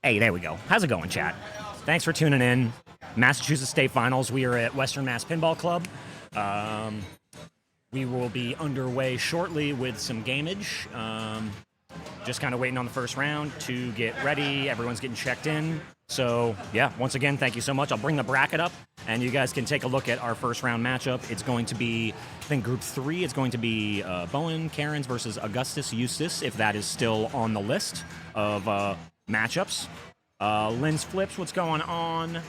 Hey, there we go. How's it going, chat? Thanks for tuning in. Massachusetts State Finals. We are at Western Mass Pinball Club. We will be underway shortly with some gamage. Just kind of waiting on the first round to get ready. Everyone's getting checked in. So, yeah, once again, thank you so much. I'll bring the bracket up, and you guys can take a look at our first round matchup. It's going to be, I think, Group 3. It's going to be Bowen Cairns versus Augustus Eustace, if that is still on the list of matchups. Lynn's Flips, what's going on?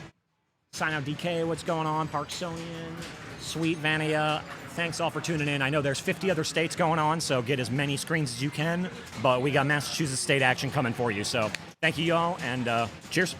Sign Out DK, what's going on? Parksonian, Sweet Vania. Thanks all for tuning in. I know there's 50 other states going on, so get as many screens as you can. But we got Massachusetts State action coming for you. So thank you, y'all, and cheers.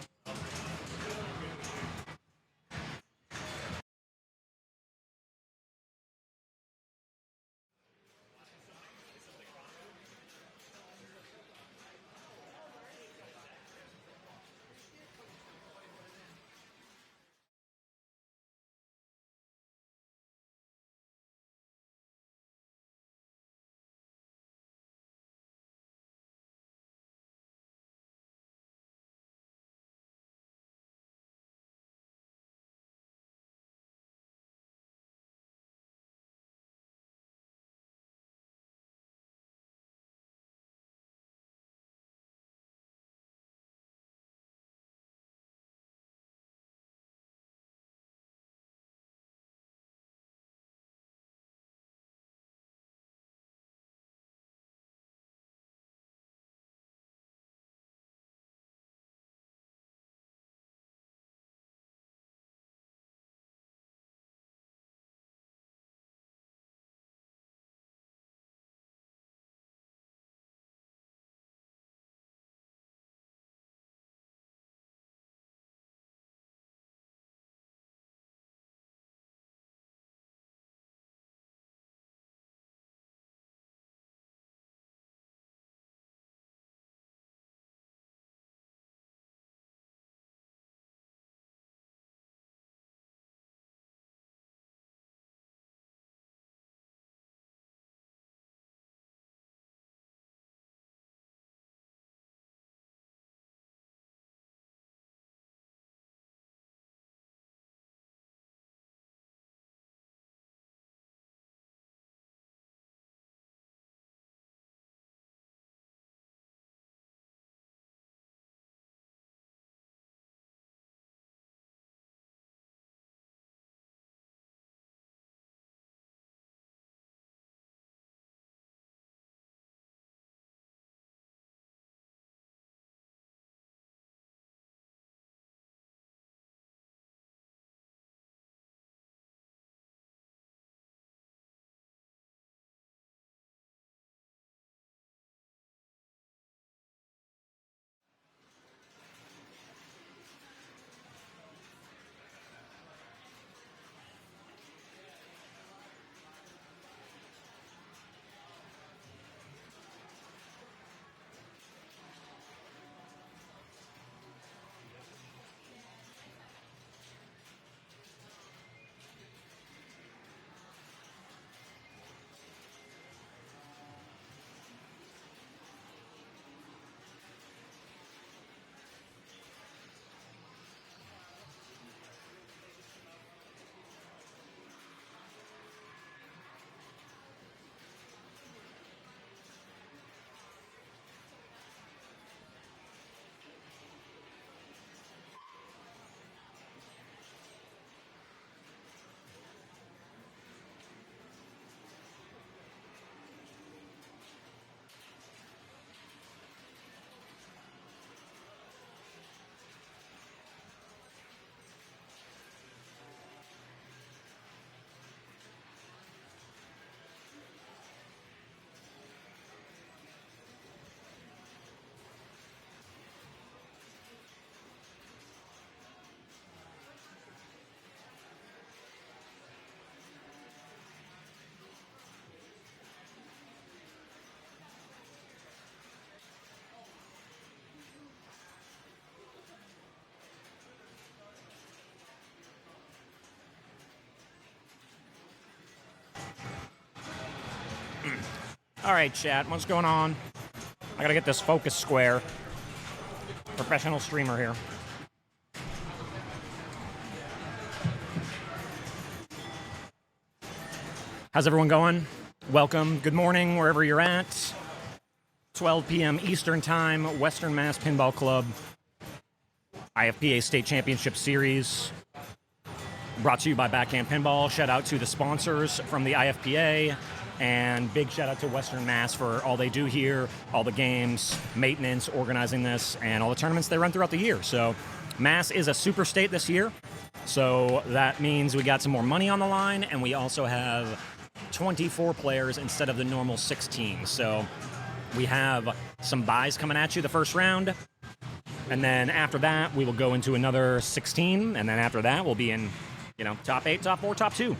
All right, chat, what's going on? I gotta get this focus square. Professional streamer here. How's everyone going? Welcome. Good morning, wherever you're at. 12 p.m. Eastern Time, Western Mass Pinball Club, IFPA State Championship Series. Brought to you by Backhand Pinball. Shout out to the sponsors from the IFPA. And big shout out to Western Mass for all they do here, all the games, maintenance, organizing this, and all the tournaments they run throughout the year. So Mass is a super state this year. So that means we got some more money on the line, and we also have 24 players instead of the normal 16. So we have some buys coming at you the first round. And then after that, we will go into another 16. And then after that, we'll be in, top 8, top 4, top 2.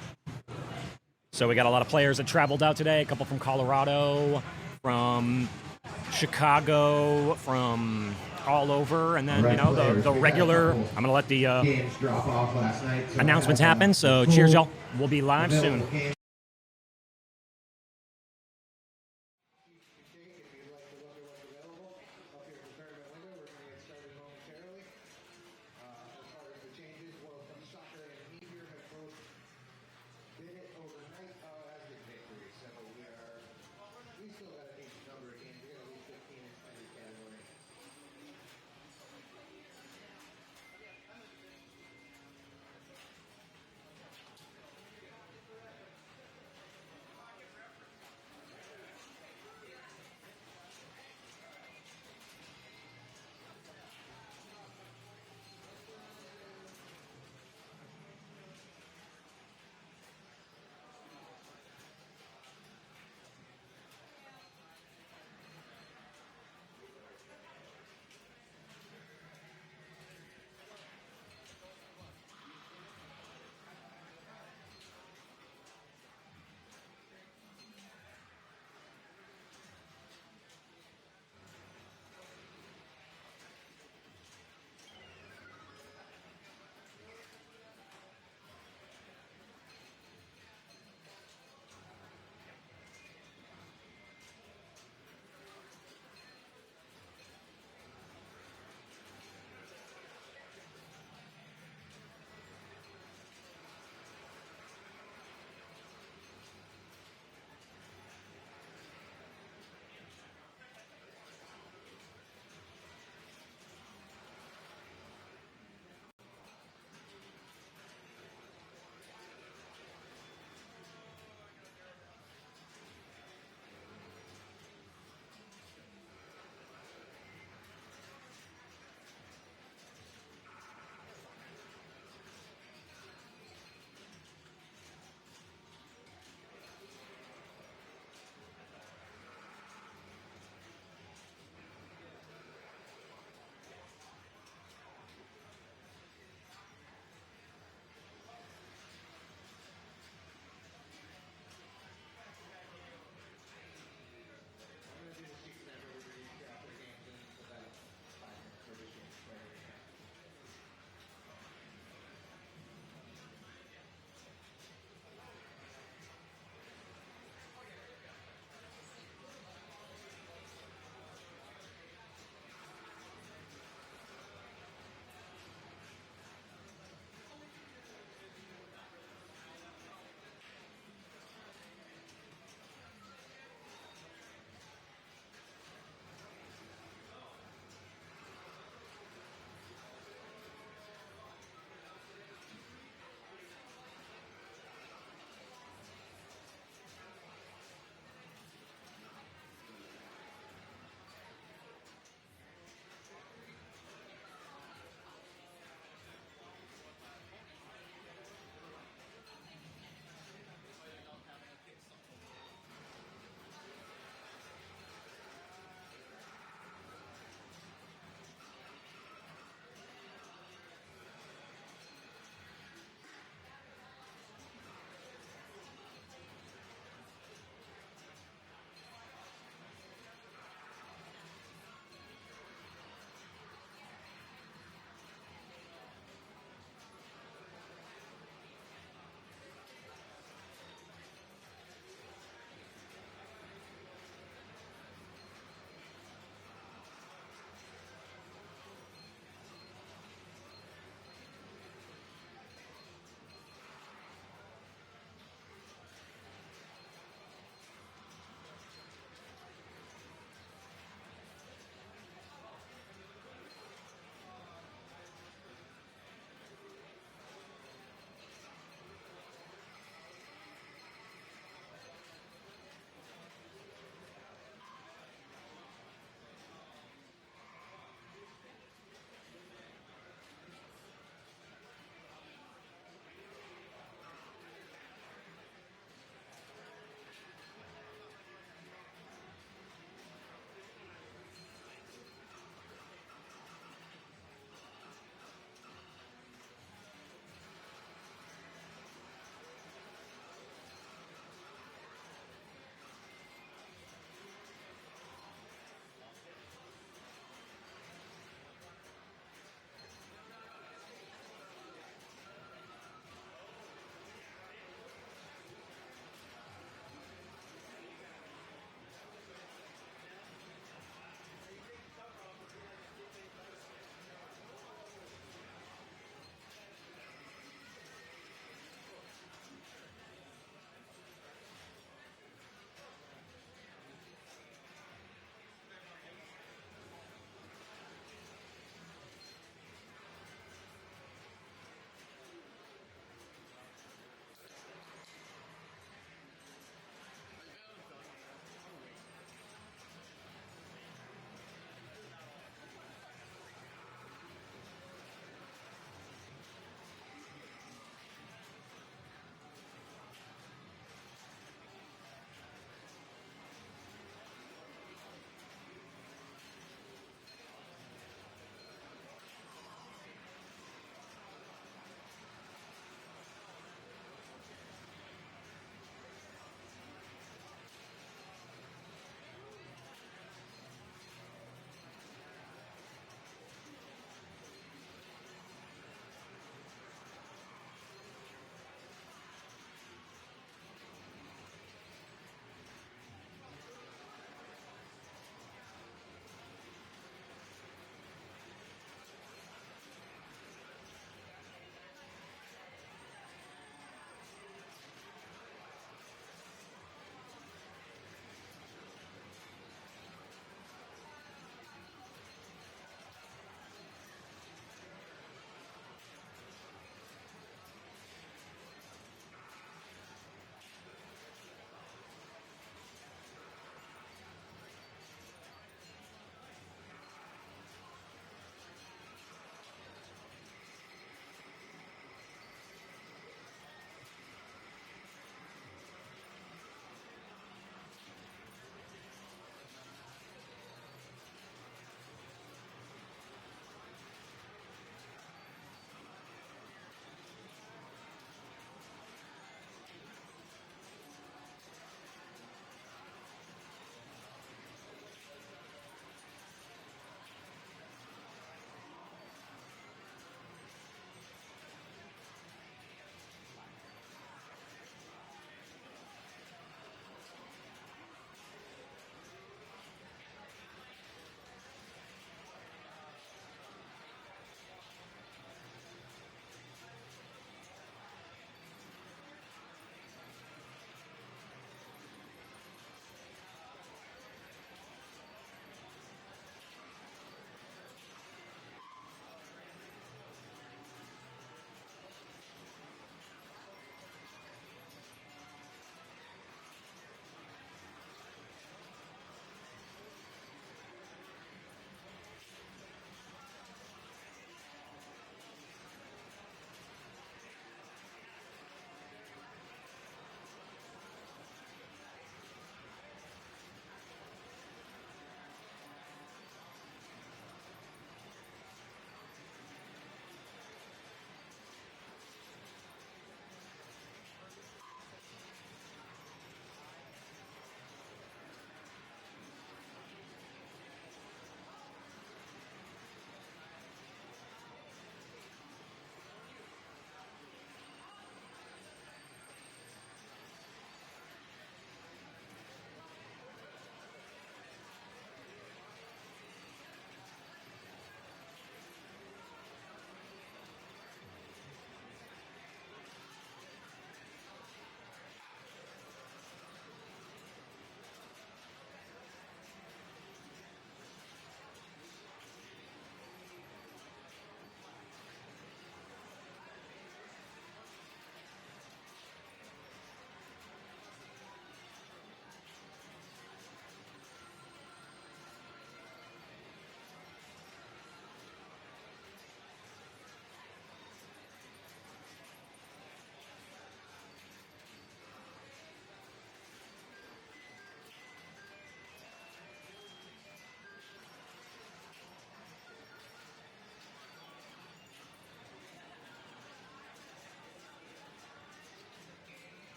So we got a lot of players that traveled out today. A couple from Colorado, from Chicago, from all over. And then, the regular, I'm going to let the announcements happen. So cheers, y'all. We'll be live soon.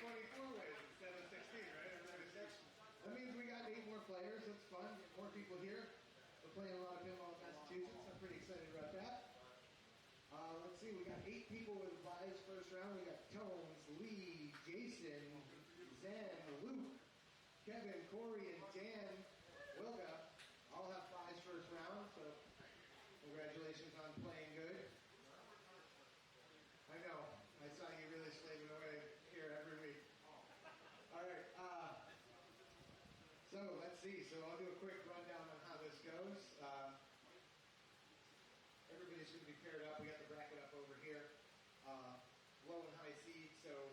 24 wins instead of 16, right? That means we got 8 more players. That's fun. More people here. We're playing a lot of pinball in Massachusetts. I'm pretty excited about that. Let's see. We got 8 people with buys first round. We got Tones, Lee, Jason, Zen, Luke, Kevin, Corey, and Dan Wilga. All have buys first round. So congratulations on playing good. I know. I saw you really slaving away here every week. All right. So let's see. So I'll do a quick rundown on how this goes. Everybody's going to be paired up. We got the bracket up over here. Low and high seed. So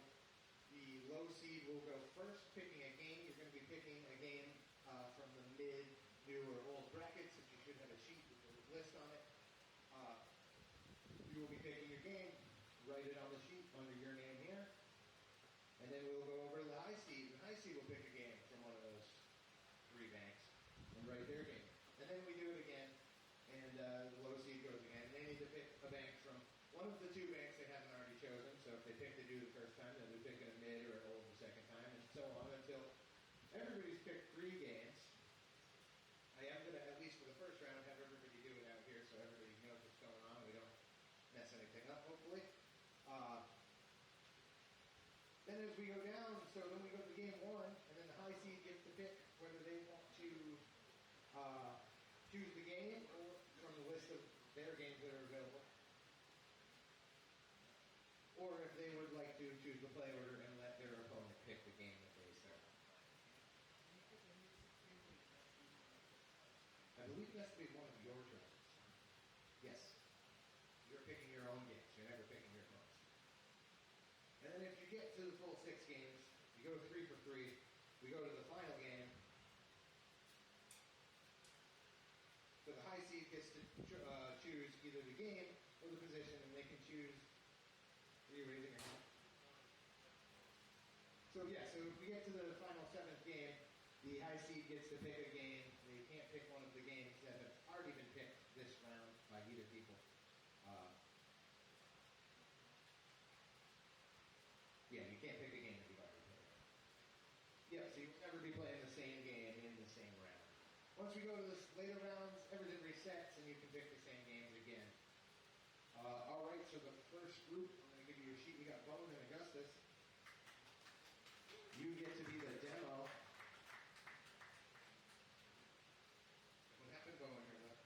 the low seed will go first, picking a game. You're going to be picking a game from the mid, new, or old brackets. If you should have a sheet with a list on it. You will be picking your game. Write it on the sheet under your name here. And then we'll go over to the high seed. The high seed will pick a game from one of those 3 banks and write their game. And then we do it again. And the low seed goes again. And they need to pick a bank from one of the 2 banks they haven't already chosen. So if they pick the do the first time, then we pick a mid or an old the second time, and so on until everybody's picked 3 games. I am going to, at least for the first round, have everybody do it out here so everybody knows what's going on and we don't mess anything up, hopefully. Then as we go down, so then we go to game 1, and then the high seed gets to pick whether they want to choose the game or from the list of their games that are available. Or if they would like to choose the play order and let their opponent pick the game that they start. I believe that's to be one of your turns. Yes. You're picking your own games. You're never picking your opponents. And then if you get to the full 6 games, you go 3 for 3. We go to the final game. So the high seed gets to choose either the game or the position, and they can choose. Are you raising your hand? So yeah, so if we get to the final 7th game, the high seed gets to pick a game. They can't pick one of the games that have already been picked this round by either people. Yeah, you can't pick a game that you've already picked. Yeah, so you'll never be playing the same game in the same round. Once we go to the later rounds, everything resets and you can pick the same games again. All right, so the first group, I'm going to give you your sheet. We got Bone and Augustus. You get to be the demo. What happened, Bone, here?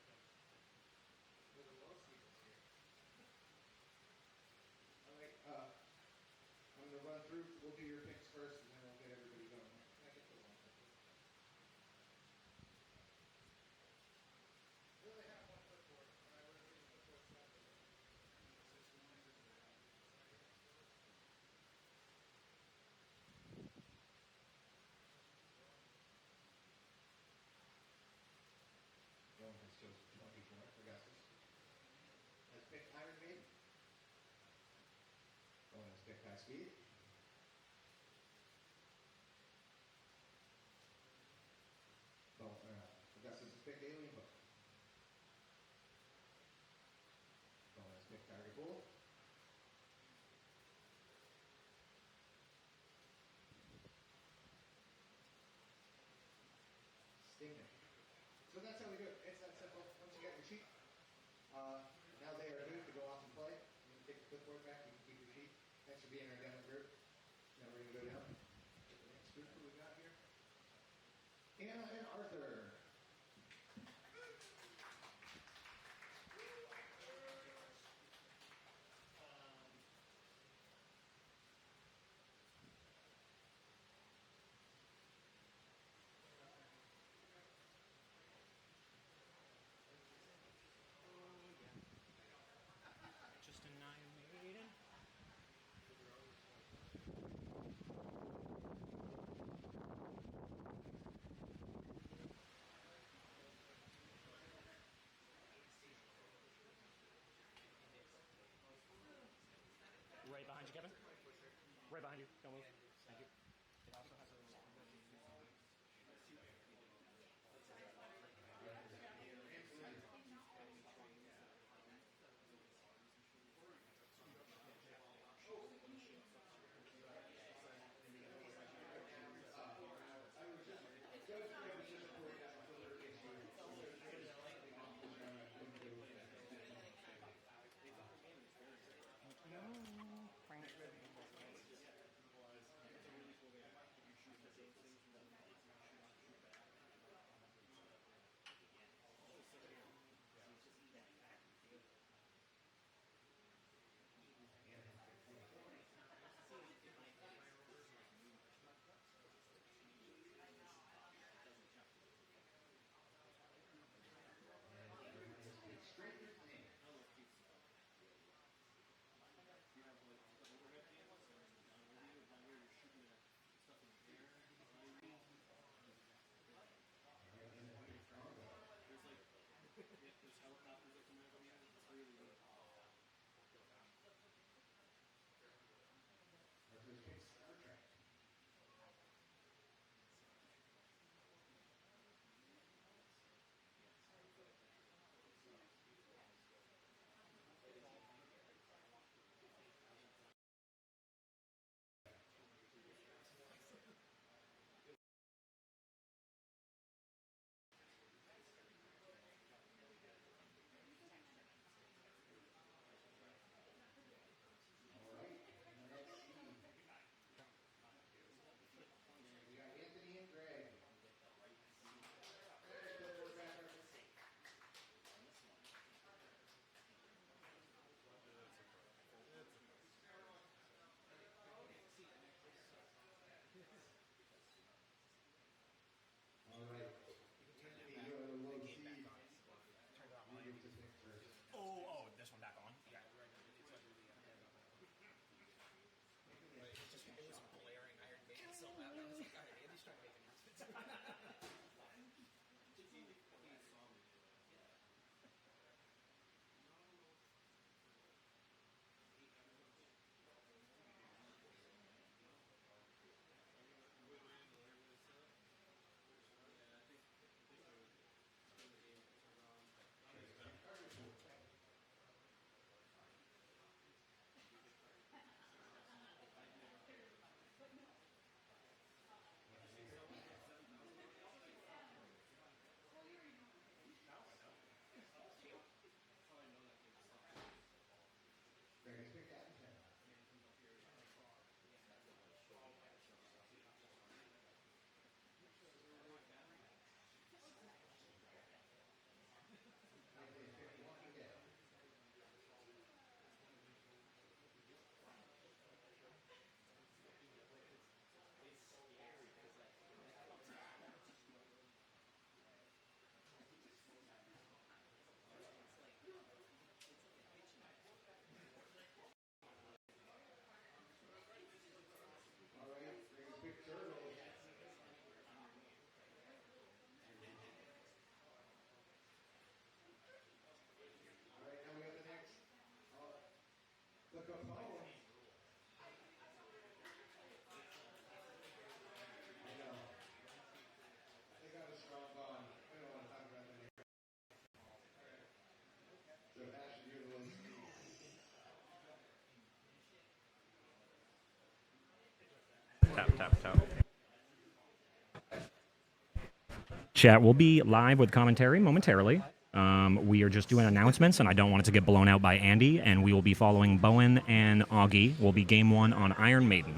Well, the low seed is here. All right, I'm going to run through. We'll do your picks first, and then we'll get everybody going. I get the one. We only have one clipboard. I would have given the clipboard separately. One has chosen 24 for Augustus. Has picked Iron Maiden. One has picked High Speed. Augustus has picked Alien Book. One has picked Tiger Pool. Stinger. So that's how we do it. It's that simple. Once you get your sheet, now they are good to go off and play. You can take the clipboard back. You can keep your sheet. Thanks for being our demo group. Now we're going to go down to the next group that we got here. Anna and Arthur. Just annihilated. Right behind you, Kevin. Right behind you. Don't move. Thank you. It also has a Tap, tap, tap. Chat will be live with commentary momentarily. We are just doing announcements, and I don't want it to get blown out by Andy. And we will be following Bowen and Augie. Will be game 1 on Iron Maiden.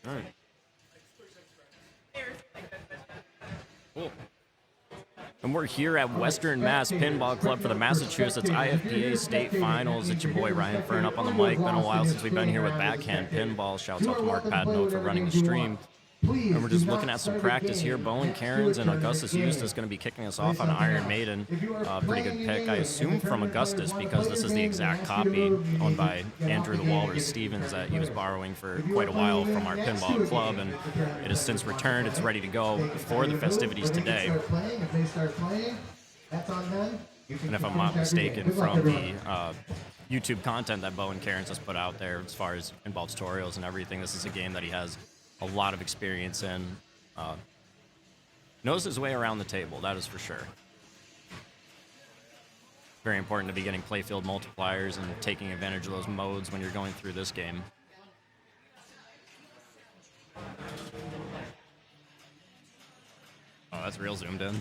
All right. Cool. And we're here at Western Mass Pinball Club for the Massachusetts IFPA State Finals. It's your boy Ryan Fern up on the mic. Been a while since we've been here with Backhand Pinball. Shouts out to Mark Padnote for running the stream. And we're just looking at some practice here. Bowen Cairns and Augustus Eustace going to be kicking us off on Iron Maiden. Pretty good pick, I assume, from Augustus, because this is the exact copy owned by Andrew the Walrus Stevens that he was borrowing for quite a while from our pinball club, and it has since returned. It's ready to go for the festivities today. And if I'm not mistaken, from the YouTube content that Bowen Cairns has put out there as far as pinball tutorials and everything, this is a game that he has a lot of experience in. Knows his way around the table, that is for sure. Very important to be getting playfield multipliers and taking advantage of those modes when you're going through this game. Oh, that's real zoomed in.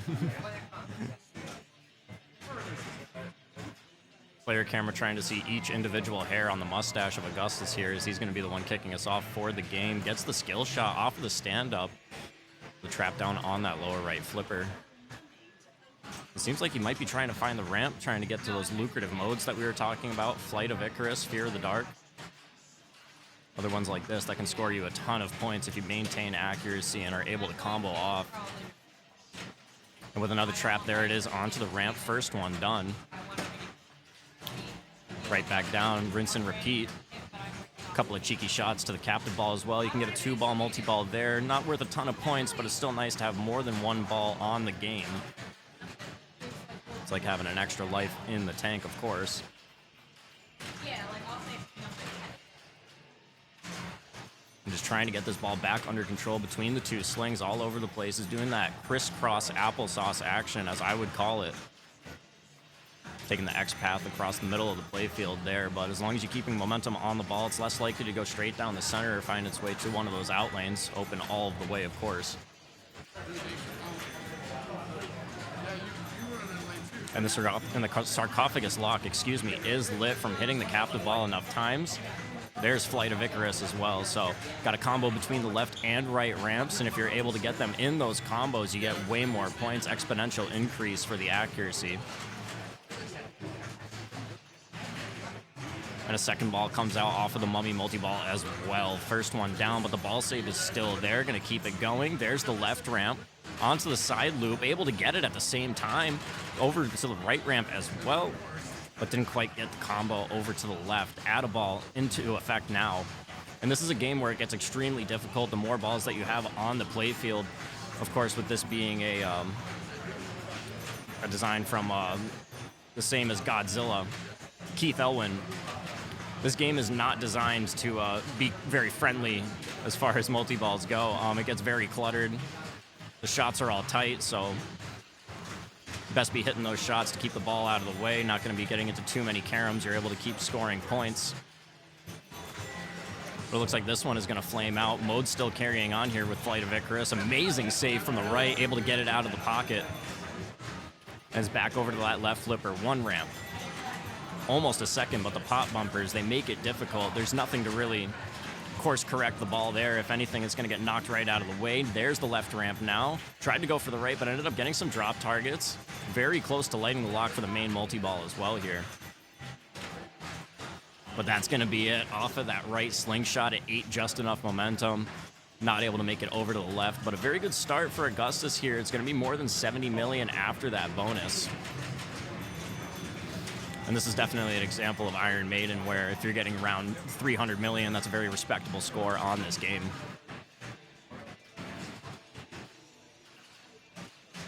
Player camera trying to see each individual hair on the mustache of Augustus here, as he's going to be the one kicking us off for the game. Gets the skill shot off of the stand-up. The trap down on that lower right flipper. It seems like he might be trying to find the ramp, trying to get to those lucrative modes that we were talking about. Flight of Icarus, Fear of the Dark. Other ones like this that can score you a ton of points if you maintain accuracy and are able to combo off. And with another trap, there it is, onto the ramp. First one done. Right back down, rinse and repeat. A couple of cheeky shots to the captive ball as well. You can get a 2-ball multi-ball there. Not worth a ton of points, but it's still nice to have more than one ball on the game. It's like having an extra life in the tank, of course. I'm just trying to get this ball back under control between the two slings all over the place. Is doing that crisscross applesauce action, as I would call it. Taking the X path across the middle of the playfield there, but as long as you're keeping momentum on the ball, it's less likely to go straight down the center or find its way to one of those out lanes, open all of the way, of course. And the sarcophagus lock, is lit from hitting the captive ball enough times. There's Flight of Icarus as well, so got a combo between the left and right ramps, and if you're able to get them in those combos, you get way more points, exponential increase for the accuracy. And a second ball comes out off of the Mummy multi-ball as well. First one down, but the ball save is still there. Going to keep it going. There's the left ramp onto the side loop. Able to get it at the same time. Over to the right ramp as well. But didn't quite get the combo over to the left. Add a ball into effect now. And this is a game where it gets extremely difficult the more balls that you have on the playfield. Of course, with this being a design from the same as Godzilla, Keith Elwin. This game is not designed to be very friendly as far as multi-balls go. It gets very cluttered. The shots are all tight, so best be hitting those shots to keep the ball out of the way. Not going to be getting into too many caroms. You're able to keep scoring points. But it looks like this one is going to flame out. Mode's still carrying on here with Flight of Icarus. Amazing save from the right, able to get it out of the pocket. And it's back over to that left flipper. One ramp. Almost a second, but the pop bumpers, they make it difficult. There's nothing to really course correct the ball there. If anything, it's going to get knocked right out of the way. There's the left ramp now. Tried to go for the right, but ended up getting some drop targets. Very close to lighting the lock for the main multi-ball as well here. But that's going to be it. Off of that right slingshot, it ate just enough momentum. Not able to make it over to the left, but a very good start for Augustus here. It's going to be more than 70 million after that bonus. And this is definitely an example of Iron Maiden, where if you're getting around 300 million, that's a very respectable score on this game.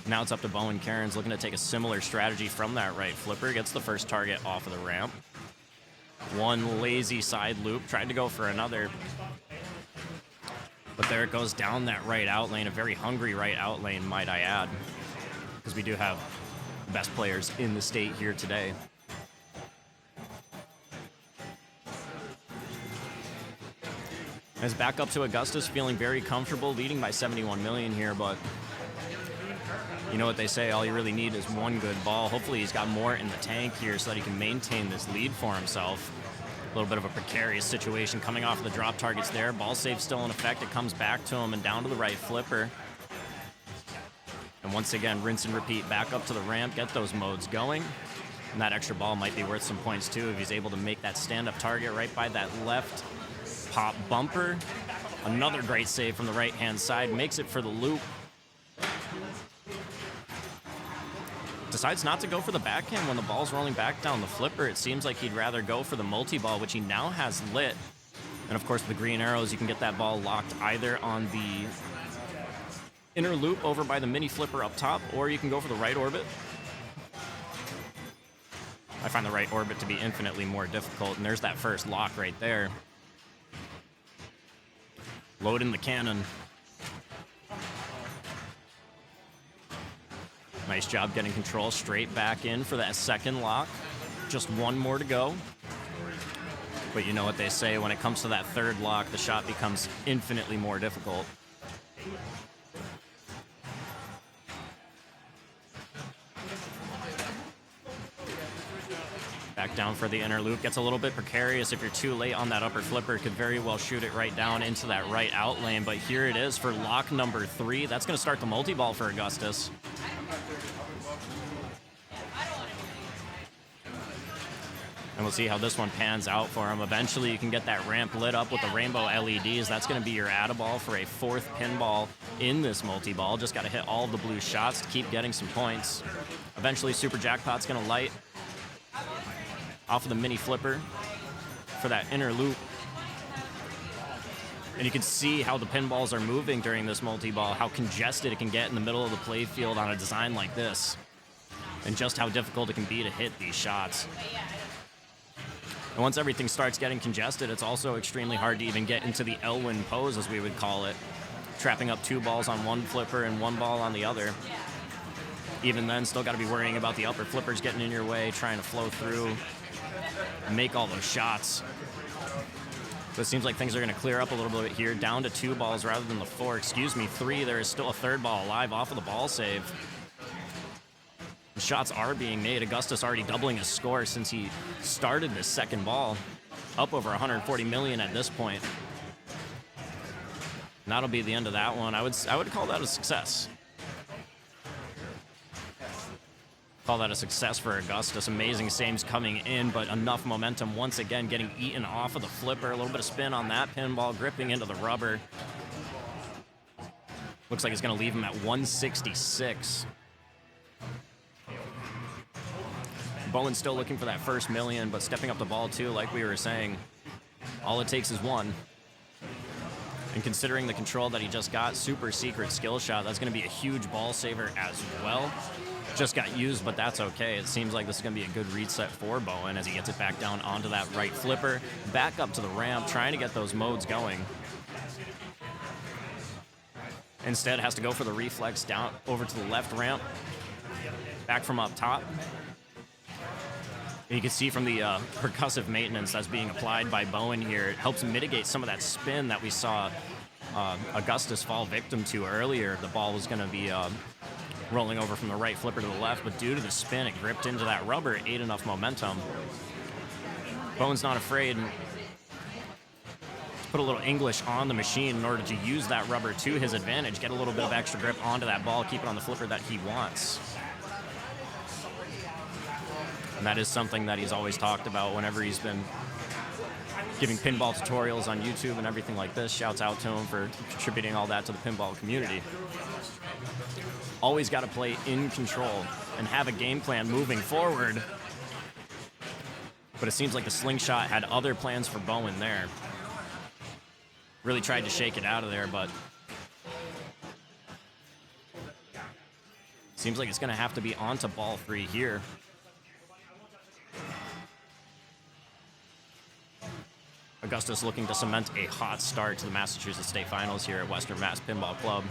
Now it's up to Bowen Cairns, looking to take a similar strategy from that right flipper. Gets the first target off of the ramp. One lazy side loop, tried to go for another. But there it goes down that right out lane, a very hungry right out lane, might I add. Because we do have the best players in the state here today. As back up to Augustus, feeling very comfortable, leading by 71 million here, but you know what they say, all you really need is one good ball. Hopefully he's got more in the tank here so that he can maintain this lead for himself. A little bit of a precarious situation coming off of the drop targets there. Ball save still in effect. It comes back to him and down to the right flipper. And once again, rinse and repeat, back up to the ramp, get those modes going. And that extra ball might be worth some points too if he's able to make that stand-up target right by that left pop bumper. Another great save from the right-hand side, makes it for the loop. Decides not to go for the backhand when the ball's rolling back down the flipper. It seems like he'd rather go for the multi-ball, which he now has lit. And of course, with the green arrows, you can get that ball locked either on the inner loop over by the mini flipper up top, or you can go for the right orbit. I find the right orbit to be infinitely more difficult, and there's that first lock right there. Load in the cannon. Nice job getting control straight back in for that second lock. Just one more to go. But you know what they say, when it comes to that third lock, the shot becomes infinitely more difficult. Back down for the inner loop. Gets a little bit precarious. If you're too late on that upper flipper, could very well shoot it right down into that right out lane. But here it is for lock number 3. That's going to start the multi-ball for Augustus. And we'll see how this one pans out for him. Eventually, you can get that ramp lit up with the rainbow LEDs. That's going to be your add-a-ball for a 4th pinball in this multi-ball. Just got to hit all of the blue shots to keep getting some points. Eventually, Super Jackpot's going to light off of the mini flipper for that inner loop. And you can see how the pinballs are moving during this multi-ball, how congested it can get in the middle of the play field on a design like this, and just how difficult it can be to hit these shots. And once everything starts getting congested, it's also extremely hard to even get into the Elwyn pose, as we would call it, trapping up 2 balls on one flipper and 1 ball on the other. Even then, still got to be worrying about the upper flippers getting in your way, trying to flow through and make all those shots. So it seems like things are going to clear up a little bit here, down to 2 balls rather than the 4. Excuse me, 3. There is still a 3rd ball alive off of the ball save. The shots are being made. Augustus already doubling his score since he started this 2nd ball. Up over 140 million at this point. And that'll be the end of that one. I would call that a success. Call that a success for Augustus. Amazing saves coming in, but enough momentum once again getting eaten off of the flipper. A little bit of spin on that pinball, gripping into the rubber. Looks like it's going to leave him at 166. Bowen's still looking for that first million, but stepping up the ball too, like we were saying. All it takes is 1. And considering the control that he just got, super secret skill shot, that's going to be a huge ball saver as well. Just got used, but that's okay. It seems like this is going to be a good reset for Bowen as he gets it back down onto that right flipper, back up to the ramp, trying to get those modes going. Instead, has to go for the reflex down over to the left ramp, back from up top. And you can see from the percussive maintenance that's being applied by Bowen here, it helps mitigate some of that spin that we saw Augustus fall victim to earlier. The ball was going to be rolling over from the right flipper to the left, but due to the spin, it gripped into that rubber. It ate enough momentum. Bowen's not afraid. Put a little English on the machine in order to use that rubber to his advantage, get a little bit of extra grip onto that ball, keep it on the flipper that he wants. And that is something that he's always talked about whenever he's been giving pinball tutorials on YouTube and everything like this. Shouts out to him for contributing all that to the pinball community. Always got to play in control and have a game plan moving forward. But it seems like the slingshot had other plans for Bowen there. Really tried to shake it out of there, but seems like it's going to have to be onto ball 3 here. Augustus looking to cement a hot start to the Massachusetts State Finals here at Western Mass Pinball Club.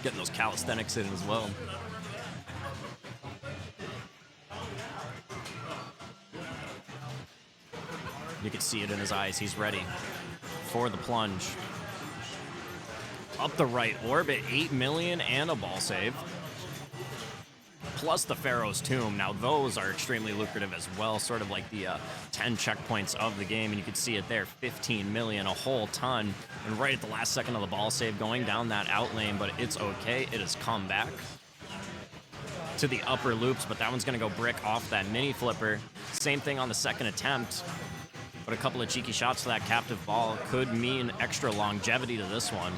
Getting those calisthenics in as well. You can see it in his eyes. He's ready for the plunge. up the right orbit, 8 million and a ball save. Plus the Pharaoh's Tomb. Now those are extremely lucrative as well, sort of like the 10 checkpoints of the game, and you can see it there, 15 million, a whole ton. And right at the last second of the ball save, going down that out lane, but it's okay. It has come back to the upper loops, but that one's going to go brick off that mini flipper. Same thing on the second attempt, but a couple of cheeky shots to that captive ball could mean extra longevity to this one.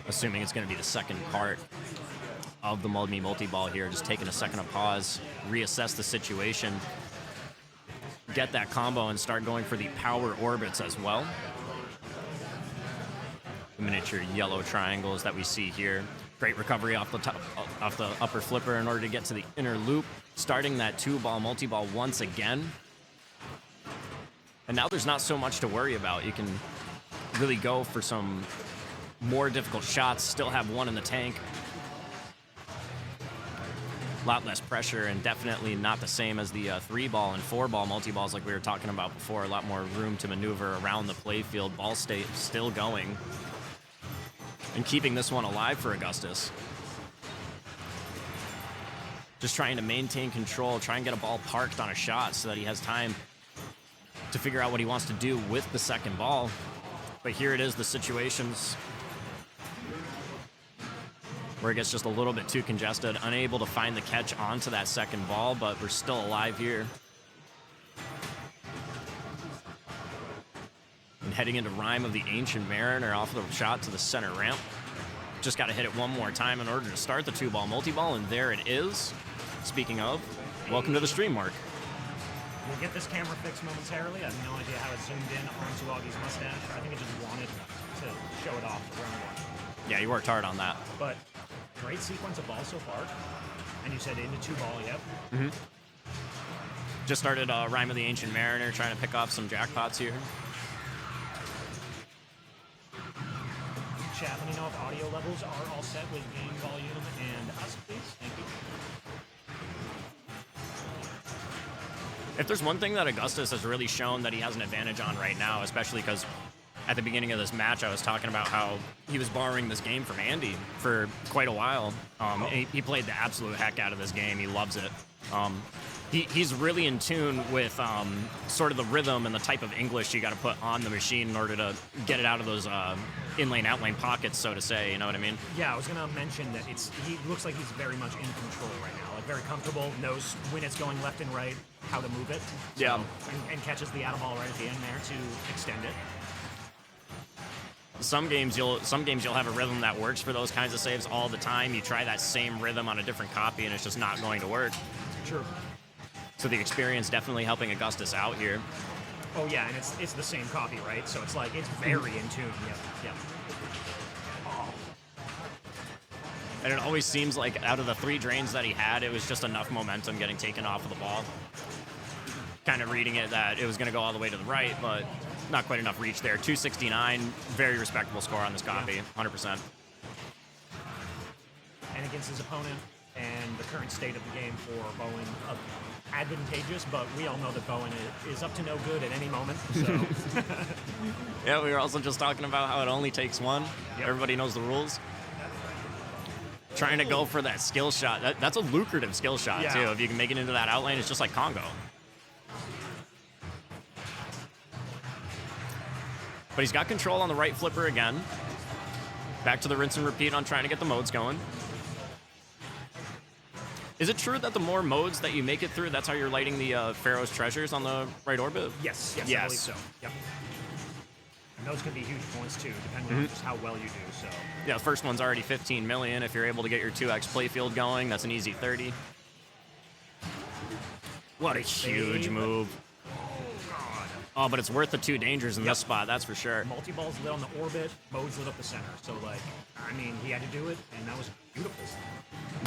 Assuming it's going to be the second part of the multi-ball here, just taking a second to pause, reassess the situation, get that combo, and start going for the power orbits as well. The miniature yellow triangles that we see here. Great recovery off the top, off the upper flipper in order to get to the inner loop, starting that two-ball multi-ball once again. And now there's not so much to worry about. You can really go for some more difficult shots, still have one in the tank. A lot less pressure, and definitely not the same as the 3-ball and 4-ball multi-balls like we were talking about before. A lot more room to maneuver around the playfield. Ball state still going and keeping this one alive for Augustus. Just trying to maintain control, try and get a ball parked on a shot so that he has time to figure out what he wants to do with the second ball. But here it is, the situations where it gets just a little bit too congested, unable to find the catch onto that second ball, but we're still alive here. And heading into Rime of the Ancient Mariner off the shot to the center ramp. Just got to hit it one more time in order to start the two-ball multi-ball, and there it is. Speaking of, welcome to the stream, Mark. We'll get this camera fixed momentarily. I have no idea how it zoomed in onto Augie's mustache. I think it just wanted to show it off the round one. Yeah, you worked hard on that. But great sequence of balls so far. And you said into two-ball, yep. Mm-hmm. Just started Rime of the Ancient Mariner, trying to pick off some jackpots here. Chat, let me know if audio levels are all set with game volume and us, please. Thank you. If there's one thing that Augustus has really shown that he has an advantage on right now, especially because at the beginning of this match, I was talking about how he was borrowing this game from Andy for quite a while. He played the absolute heck out of this game. He loves it. He's really in tune with sort of the rhythm and the type of English you got to put on the machine in order to get it out of those in-lane, out-lane pockets, so to say. You know what I mean? Yeah, I was going to mention that he looks like he's very much in control right now. Like, very comfortable, knows when it's going left and right, how to move it. So, yeah. And catches the out ball right at the end there to extend it. Some games you'll have a rhythm that works for those kinds of saves all the time. You try that same rhythm on a different copy, and it's just not going to work. True. So the experience definitely helping Augustus out here. Oh yeah, and it's the same copy, right? So it's like it's very in tune. Yep. Oh. And it always seems like out of the 3 drains that he had, it was just enough momentum getting taken off of the ball. Kind of reading it that it was going to go all the way to the right, but not quite enough reach there. 269, very respectable score on this copy, 100%. And against his opponent and the current state of the game for Bowen, advantageous, but we all know that Bowen is up to no good at any moment. So. Yeah, we were also just talking about how it only takes one. Yep. Everybody knows the rules. Trying to go for that skill shot. That's a lucrative skill shot, too. If you can make it into that outlane, it's just like Congo. But he's got control on the right flipper again. Back to the rinse and repeat on trying to get the modes going. Is it true that the more modes that you make it through, that's how you're lighting the Pharaoh's treasures on the right orbit? Yes, I believe so. Yep. And those can be huge points too, depending on just how well you do. So. Yeah, the first one's already 15 million. If you're able to get your 2x playfield going, that's an easy 30. What a huge move. Oh, but it's worth the 2 dangers in this spot, that's for sure. Multi-ball's lit on the orbit, modes lit up the center. So, like, I mean, he had to do it, and that was beautiful.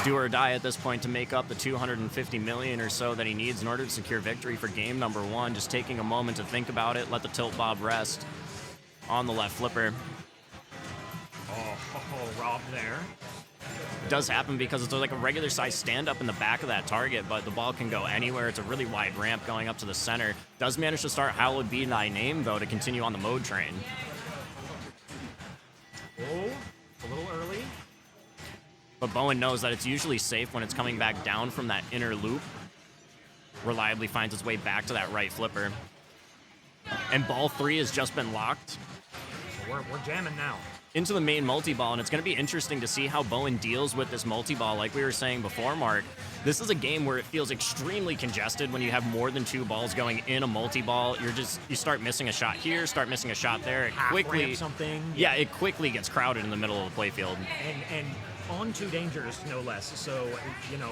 Do or die at this point to make up the 250 million or so that he needs in order to secure victory for game number 1. Just taking a moment to think about it, let the tilt bob rest on the left flipper. Oh, Rob there. Does happen because it's like a regular size stand-up in the back of that target, but the ball can go anywhere. It's a really wide ramp going up to the center. Does manage to start Hallowed Be Thy Name, though, to continue on the mode train. But Bowen knows that it's usually safe when it's coming back down from that inner loop. Reliably finds its way back to that right flipper. And ball 3 has just been locked So we're jamming now. into the main multi-ball, and it's going to be interesting to see how Bowen deals with this multi-ball. Like we were saying before, Mark, this is a game where it feels extremely congested when you have more than 2 balls going in a multi-ball. You start missing a shot here, start missing a shot there. It Half quickly, ramp something. yeah, it quickly gets crowded in the middle of the playfield. And on 2 dangers, no less. So, you know,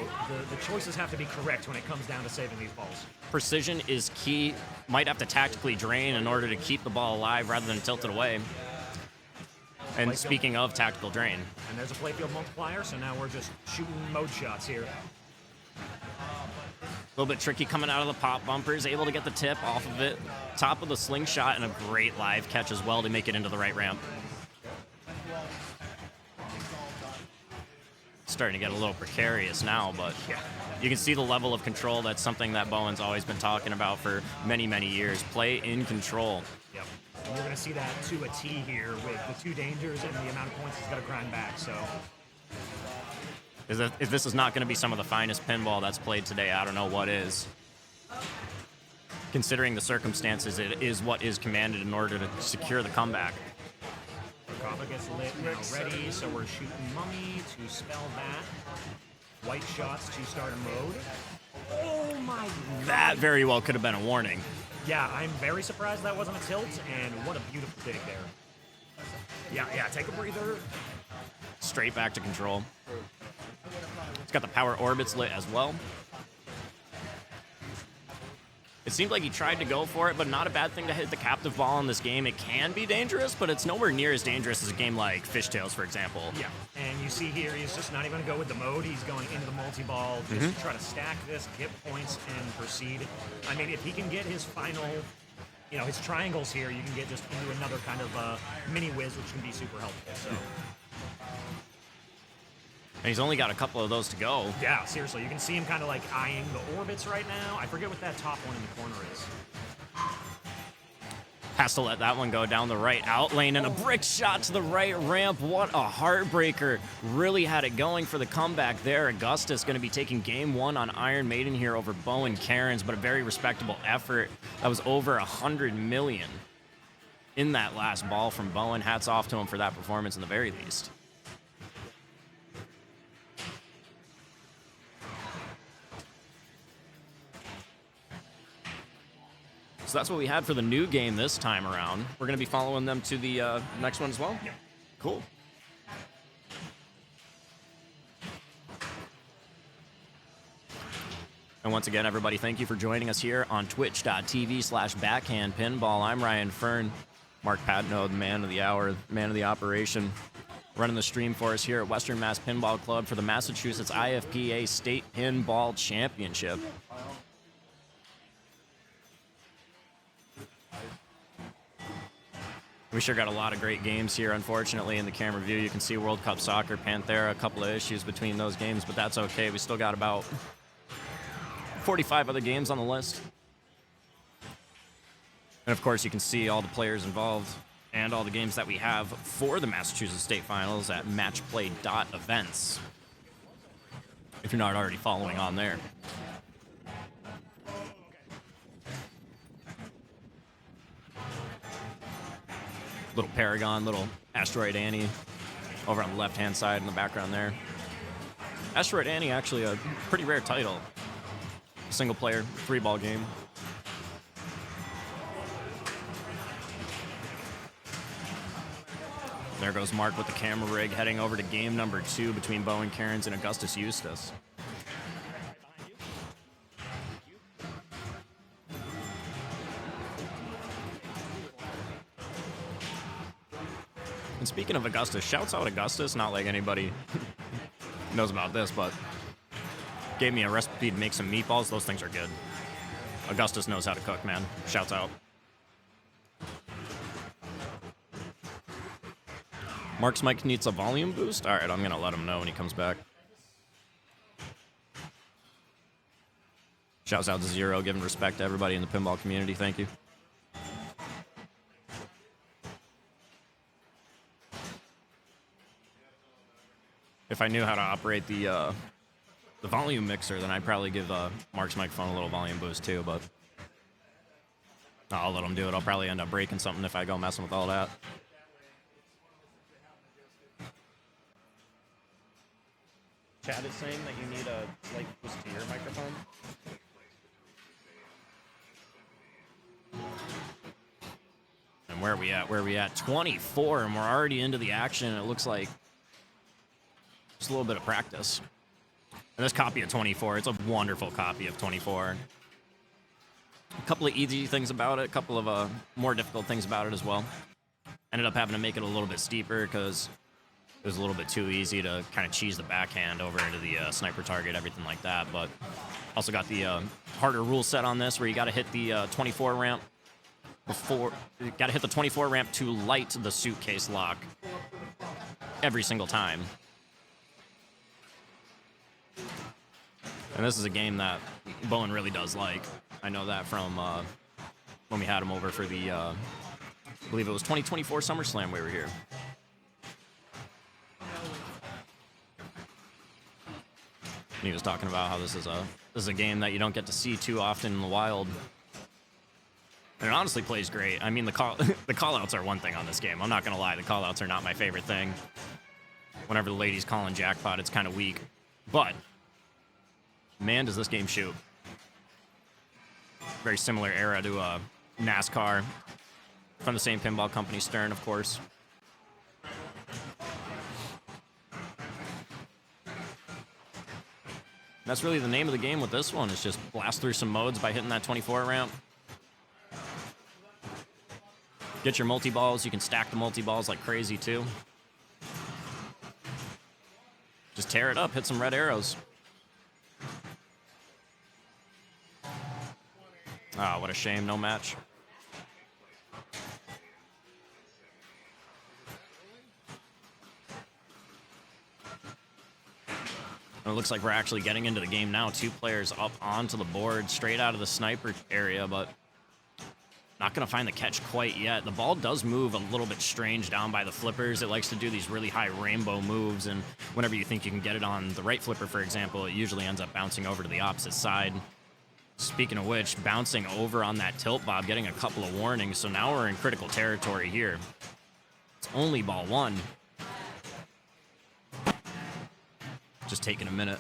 the choices have to be correct when it comes down to saving these balls. Precision is key. Might have to tactically drain in order to keep the ball alive rather than tilt it away. And speaking of tactical drain, And there's a playfield multiplier, so now we're just shooting mode shots here. a little bit tricky coming out of the pop bumpers, able to get the tip off of it. Top of the slingshot and a great live catch as well to make it into the right ramp. Starting to get a little precarious now, but Yeah. you can see the level of control. That's something that Bowen's always been talking about for many, many years. Play in control. Yep. And you're going to see that to a T here with the 2 dangers and the amount of points he's got to grind back. So, If this is not going to be some of the finest pinball that's played today, I don't know what is. Considering the circumstances, it is what is commanded in order to secure the comeback. Kava gets lit now ready, so we're shooting Mummy to spell that. White shots to start a mode. Oh my god. That very well could have been a warning. Yeah, I'm very surprised that wasn't a tilt, and what a beautiful dig there. Yeah, take a breather. Straight back to control. It's got the power orbits lit as well. It seemed like he tried to go for it, but not a bad thing to hit the captive ball in this game. It can be dangerous, but it's nowhere near as dangerous as a game like Fishtails, for example. Yeah, and you see here, he's just not even going to go with the mode. He's going into the multi-ball just to try to stack this, get points, and proceed. I mean, if he can get his final, you know, his triangles here, you can get just into another kind of mini whiz, which can be super helpful. So, And he's only got a couple of those to go. yeah, seriously, you can see him kind of like eyeing the orbits right now. I forget what that top one in the corner is. Has to let that one go down the right out lane, and a brick shot to the right ramp. What a heartbreaker. Really had it going for the comeback there. Augustus going to be taking game 1 on Iron Maiden here over Bowen Cairns, but a very respectable effort. That was over 100 million in that last ball from Bowen. Hats off to him for that performance in the very least. So that's what we had for the new game this time around. We're going to be following them to the next one as well? Yeah. Cool. And once again, everybody, thank you for joining us here on twitch.tv/backhandpinball. I'm Ryan Fern. Mark Patno, the man of the hour, man of the operation, running the stream for us here at Western Mass Pinball Club for the Massachusetts IFPA State Pinball Championship. We sure got a lot of great games here, unfortunately, in the camera view. You can see World Cup Soccer, Panthera, a couple of issues between those games, but that's okay. We still got about 45 other games on the list. And of course, you can see all the players involved and all the games that we have for the Massachusetts State Finals at matchplay.events, if you're not already following on there. Little Paragon, little Asteroid Annie over on the left-hand side in the background there. Asteroid Annie, actually a pretty rare title. Single-player, 3-ball game. There goes Mark with the camera rig, heading over to game number 2 between Bowen Cairns and Augustus Eustace. And speaking of Augustus, shouts out Augustus, not like anybody knows about this, but gave me a recipe to make some meatballs. Those things are good. Augustus knows how to cook, man. Shouts out. Mark's mic needs a volume boost? All right, I'm going to let him know when he comes back. Shouts out to Zero, giving respect to everybody in the pinball community. Thank you. If I knew how to operate the volume mixer, then I'd probably give Mark's microphone a little volume boost too, but I'll let him do it. I'll probably end up breaking something if I go messing with all that. Chad is saying that you need a slight boost to your microphone. And where are we at? Where are we at? 24, and we're already into the action. It looks like just a little bit of practice. And this copy of 24, it's a wonderful copy of 24. A couple of easy things about it, a couple of more difficult things about it as well. Ended up having to make it a little bit steeper because it was a little bit too easy to kind of cheese the backhand over into the sniper target, everything like that. But also got the harder rule set on this where you got to hit the 24 ramp before, you got to hit the 24 ramp to light the suitcase lock every single time. And this is a game that Bowen really does like. I know that from when we had him over for the, I believe it was 2024 SummerSlam we were here. And he was talking about how this is a game that you don't get to see too often in the wild. And it honestly plays great. I mean, the call-outs are one thing on this game. I'm not going to lie. The call-outs are not my favorite thing. Whenever the ladies calling jackpot, it's kind of weak. But, man, does this game shoot. Very similar era to NASCAR. From the same pinball company, Stern, of course. That's really the name of the game with this one, is just blast through some modes by hitting that 24 ramp. Get your multi-balls. You can stack the multi-balls like crazy, too. Just tear it up. Hit some red arrows. Ah, what a shame. No match. And it looks like we're actually getting into the game now. 2 players up onto the board, straight out of the sniper area, but not going to find the catch quite yet. The ball does move a little bit strange down by the flippers. It likes to do these really high rainbow moves, and whenever you think you can get it on the right flipper, for example, it usually ends up bouncing over to the opposite side. Speaking of which, bouncing over on that tilt bob, getting a couple of warnings, so now we're in critical territory here. It's only ball 1. Just taking a minute.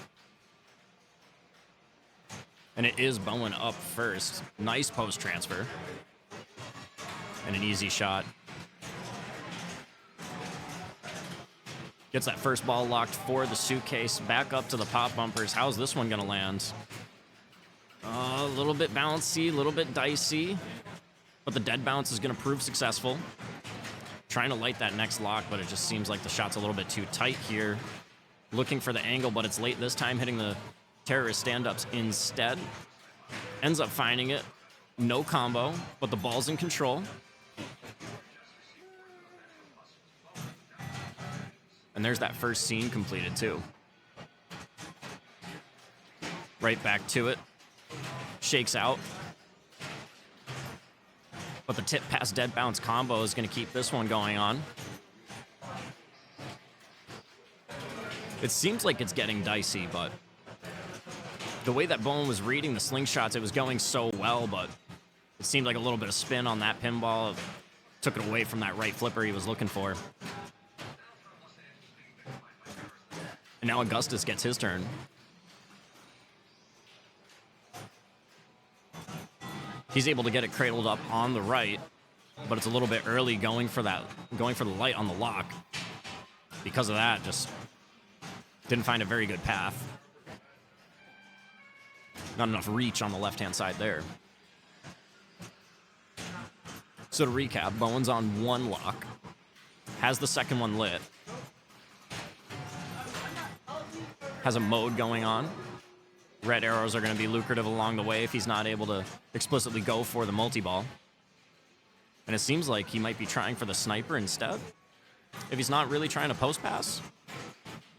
And it is Bowen up first. Nice post transfer. And an easy shot. Gets that first ball locked for the suitcase. Back up to the pop bumpers. How's this one going to land? A little bit bouncy, a little bit dicey. But the dead bounce is going to prove successful. Trying to light that next lock, but it just seems like the shot's a little bit too tight here. Looking for the angle, but it's late this time, hitting the terrorist stand-ups instead. Ends up finding it. No combo, but the ball's in control. And there's that first scene completed, too. Right back to it. Shakes out. But the tip pass dead bounce combo is going to keep this one going on. It seems like it's getting dicey, but the way that Bowen was reading the slingshots, it was going so well, but it seemed like a little bit of spin on that pinball. Took it away from that right flipper he was looking for. And now Augustus gets his turn. He's able to get it cradled up on the right, but it's a little bit early going for the light on the lock. Because of that, just didn't find a very good path. Not enough reach on the left-hand side there. So to recap, Bowen's on 1 lock. Has the second one lit. Has a mode going on. Red arrows are going to be lucrative along the way if he's not able to explicitly go for the multi-ball. And it seems like he might be trying for the sniper instead, if he's not really trying to post pass.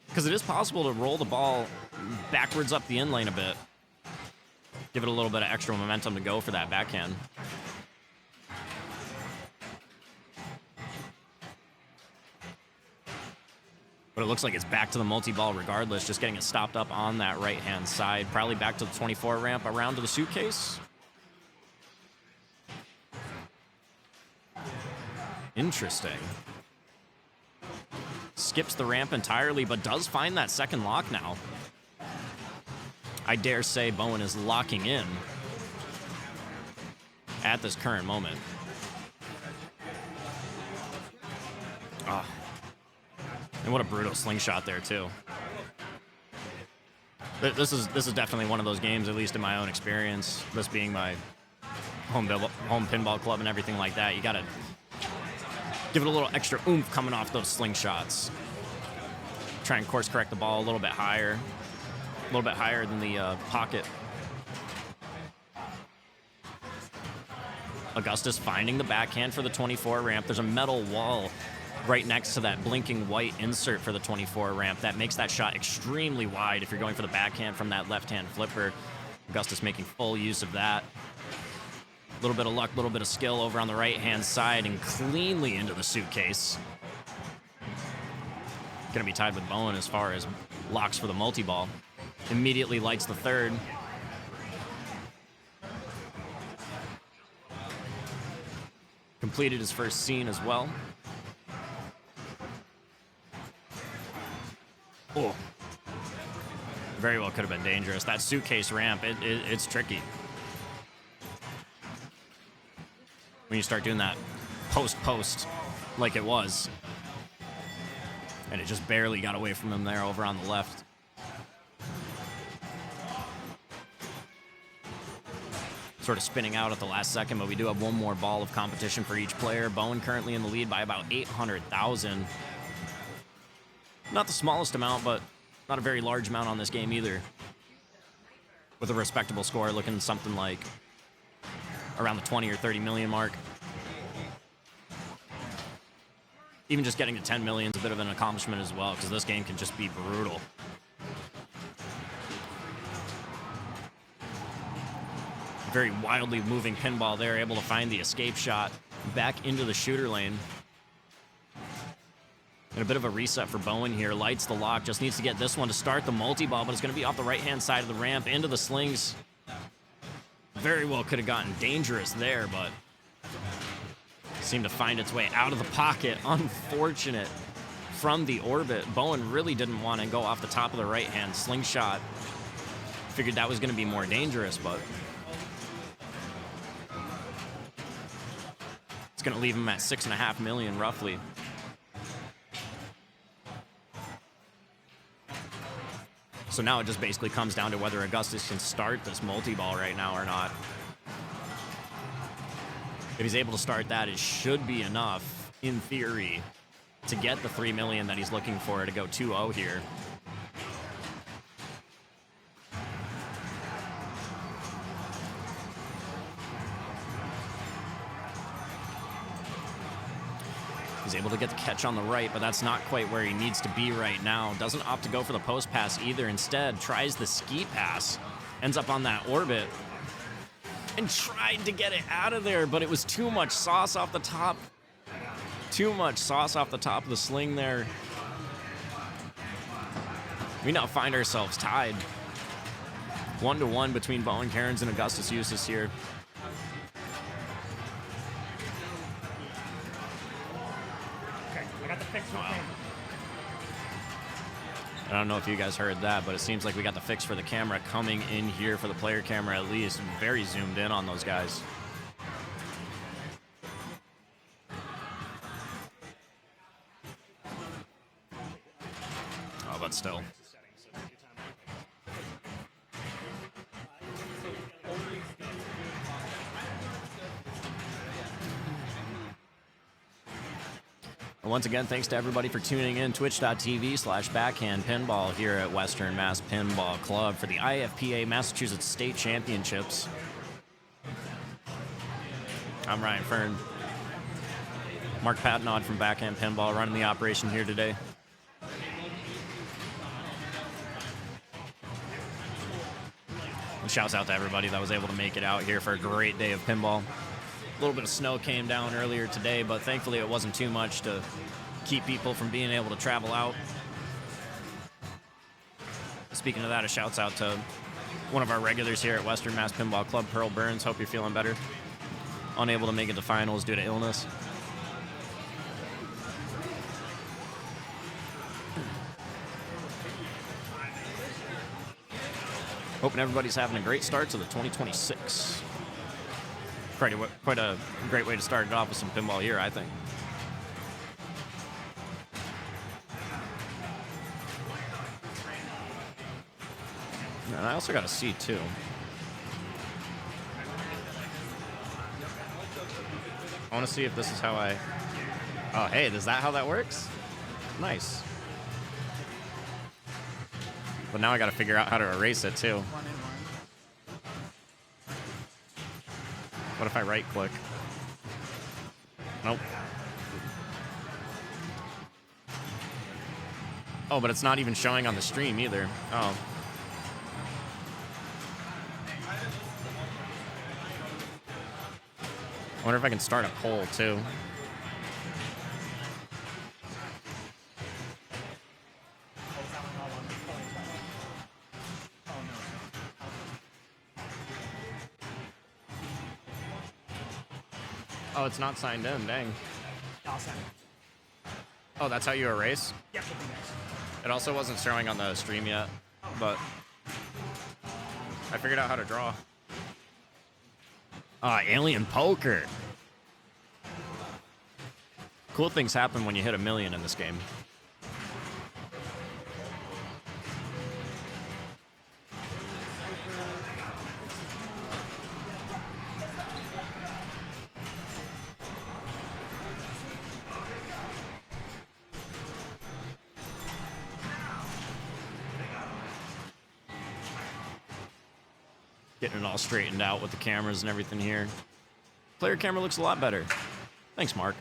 Because it is possible to roll the ball backwards up the in lane a bit. Give it a little bit of extra momentum to go for that backhand. But it looks like it's back to the multi-ball regardless, just getting it stopped up on that right-hand side. Probably back to the 24 ramp, around to the suitcase. Interesting. Skips the ramp entirely, but does find that second lock now. I dare say Bowen is locking in at this current moment. Oh. And what a brutal slingshot there, too. This is definitely one of those games, at least in my own experience, this being my home pinball club and everything like that. You got to give it a little extra oomph coming off those slingshots. Try and course correct the ball a little bit higher than the pocket. Augustus finding the backhand for the 24 ramp. There's a metal wall right next to that blinking white insert for the 24 ramp. That makes that shot extremely wide if you're going for the backhand from that left-hand flipper. Augustus making full use of that. A little bit of luck, a little bit of skill over on the right-hand side and cleanly into the suitcase. Going to be tied with Bowen as far as locks for the multi-ball. Immediately lights the third. Completed his first scene as well. Oh. Very well could have been dangerous. That suitcase ramp, it's tricky. When you start doing that post like it was. And it just barely got away from him there over on the left. Sort of spinning out at the last second, but we do have one more ball of competition for each player. Bowen currently in the lead by about 800,000. Not the smallest amount, but not a very large amount on this game either. With a respectable score looking something like around the 20 or 30 million mark. Even just getting to 10 million is a bit of an accomplishment as well, because this game can just be brutal. Very wildly moving pinball there, able to find the escape shot back into the shooter lane. And a bit of a reset for Bowen here. Lights the lock, just needs to get this one to start the multi-ball, but it's going to be off the right-hand side of the ramp into the slings. Very well could have gotten dangerous there, but seemed to find its way out of the pocket. Unfortunate from the orbit. Bowen really didn't want to go off the top of the right-hand slingshot. Figured that was going to be more dangerous, but it's going to leave him at 6.5 million roughly. So now it just basically comes down to whether Augustus can start this multi-ball right now or not. If he's able to start that, it should be enough, in theory, to get the 3 million that he's looking for to go 2-0 here. He's able to get the catch on the right, but that's not quite where he needs to be right now. Doesn't opt to go for the post pass either. Instead, tries the ski pass. Ends up on that orbit. And tried to get it out of there, but it was too much sauce off the top. Too much sauce off the top of the sling there. We now find ourselves tied. 1-1 between Bowen Cairns and Augustus Eustace here. Okay, I got the fix for the camera. I don't know if you guys heard that, but it seems like we got the fix for the camera coming in here for the player camera at least. Very zoomed in on those guys. Oh, but still. Once again, thanks to everybody for tuning in. Twitch.tv/backhand pinball here at Western Mass Pinball Club for the IFPA Massachusetts State Championships. I'm Ryan Fern. Mark Patnod from Backhand Pinball running the operation here today. And shouts out to everybody that was able to make it out here for a great day of pinball. A little bit of snow came down earlier today, but thankfully it wasn't too much to keep people from being able to travel out. Speaking of that, a shouts out to one of our regulars here at Western Mass Pinball Club, Pearl Burns. Hope you're feeling better. Unable to make it to finals due to illness. Hoping everybody's having a great start to the 2026. Quite a great way to start it off with some pinball here, I think. And I also got a C too. I want to see if this is how I... Oh, hey, is that how that works? Nice. But now I got to figure out how to erase it too. What if I right-click? Nope. Oh, but it's not even showing on the stream either. Oh. I wonder if I can start a poll too. Oh, it's not signed in, dang. I'll send it. Oh, that's how you erase? Yep, we'll do next. It also wasn't showing on the stream yet, but I figured out how to draw. Alien Poker. Cool things happen when you hit 1 million in this game. Getting it all straightened out with the cameras and everything here. Player camera looks a lot better. Thanks, Mark.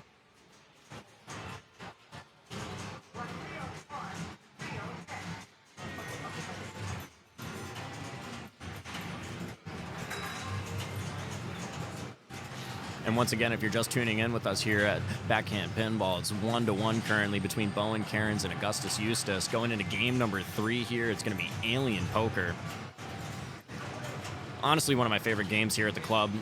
And once again, if you're just tuning in with us here at Backhand Pinball, it's 1-1 currently between Bowen Cairns and Augustus Eustace. Going into game number 3 here, it's going to be Alien Poker. Honestly, one of my favorite games here at the club.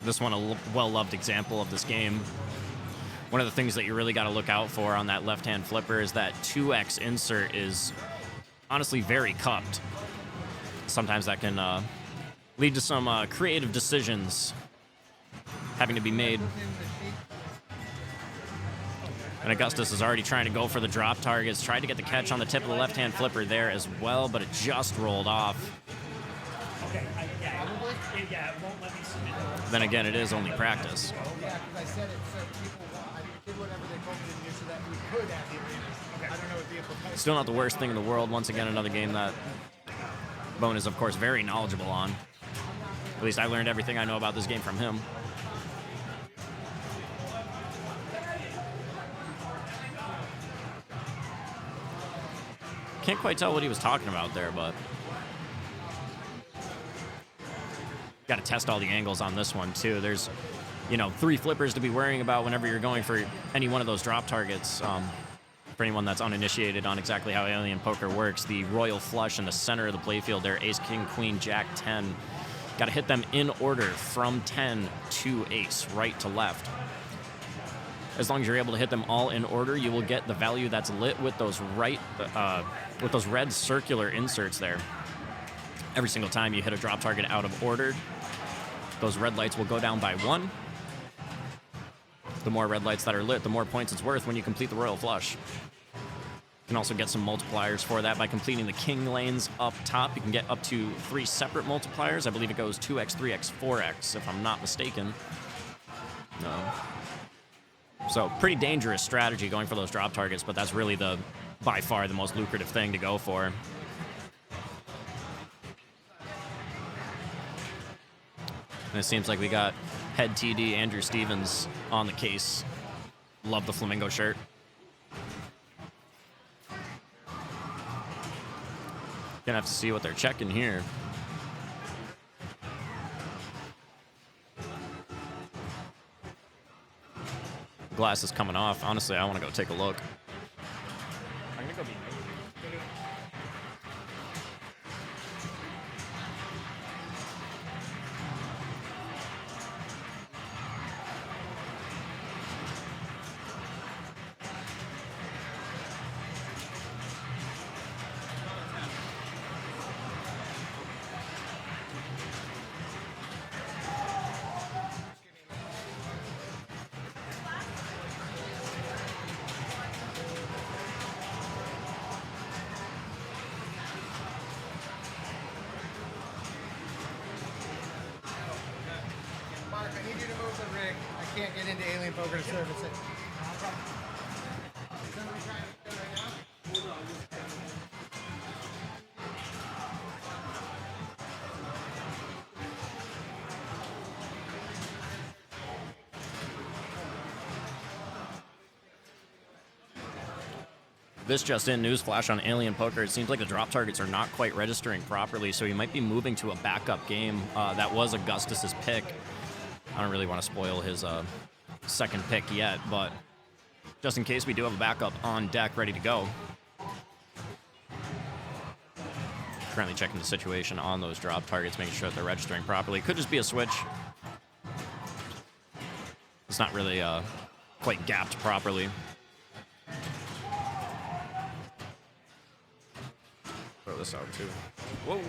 This one, a well-loved example of this game. One of the things that you really got to look out for on that left-hand flipper is that 2X insert is honestly very cupped. Sometimes that can lead to some creative decisions having to be made. And Augustus is already trying to go for the drop targets. Tried to get the catch on the tip of the left-hand flipper there as well, but it just rolled off. Okay, yeah, it won't let me submit it. Then again, it is only practice. Yeah, because I said it so people, I did whatever they told me to do so that we could have the arenas. Okay. I don't know what the implications. Still not the worst thing in the world. Once again, another game that Bone is, of course, very knowledgeable on. At least I learned everything I know about this game from him. Can't quite tell what he was talking about there, but got to test all the angles on this one too. There's, 3 flippers to be worrying about whenever you're going for any one of those drop targets. For anyone that's uninitiated on exactly how Alien Poker works, the royal flush in the center of the playfield there, ace, king, queen, jack, 10. Got to hit them in order from 10 to ace, right to left. As long as you're able to hit them all in order, you will get the value that's lit with those with those red circular inserts there. Every single time you hit a drop target out of order, those red lights will go down by 1. The more red lights that are lit, the more points it's worth when you complete the royal flush. You can also get some multipliers for that by completing the king lanes up top. You can get up to 3 separate multipliers. I believe it goes 2x, 3x, 4x, if I'm not mistaken. So pretty dangerous strategy going for those drop targets, but that's really by far the most lucrative thing to go for. And it seems like we got head TD Andrew Stevens on the case. Love the flamingo shirt. Gonna have to see what they're checking here. Glass is coming off. Honestly, I want to go take a look. I'm gonna go be. Can't get into Alien Poker to service it. This just in, news flash on Alien Poker. It seems like the drop targets are not quite registering properly, so he might be moving to a backup game. That was Augustus's pick. I don't really want to spoil his second pick yet, but just in case we do have a backup on deck ready to go. Currently checking the situation on those drop targets, making sure that they're registering properly. Could just be a switch. It's not really quite gapped properly. Throw this out too. Whoa.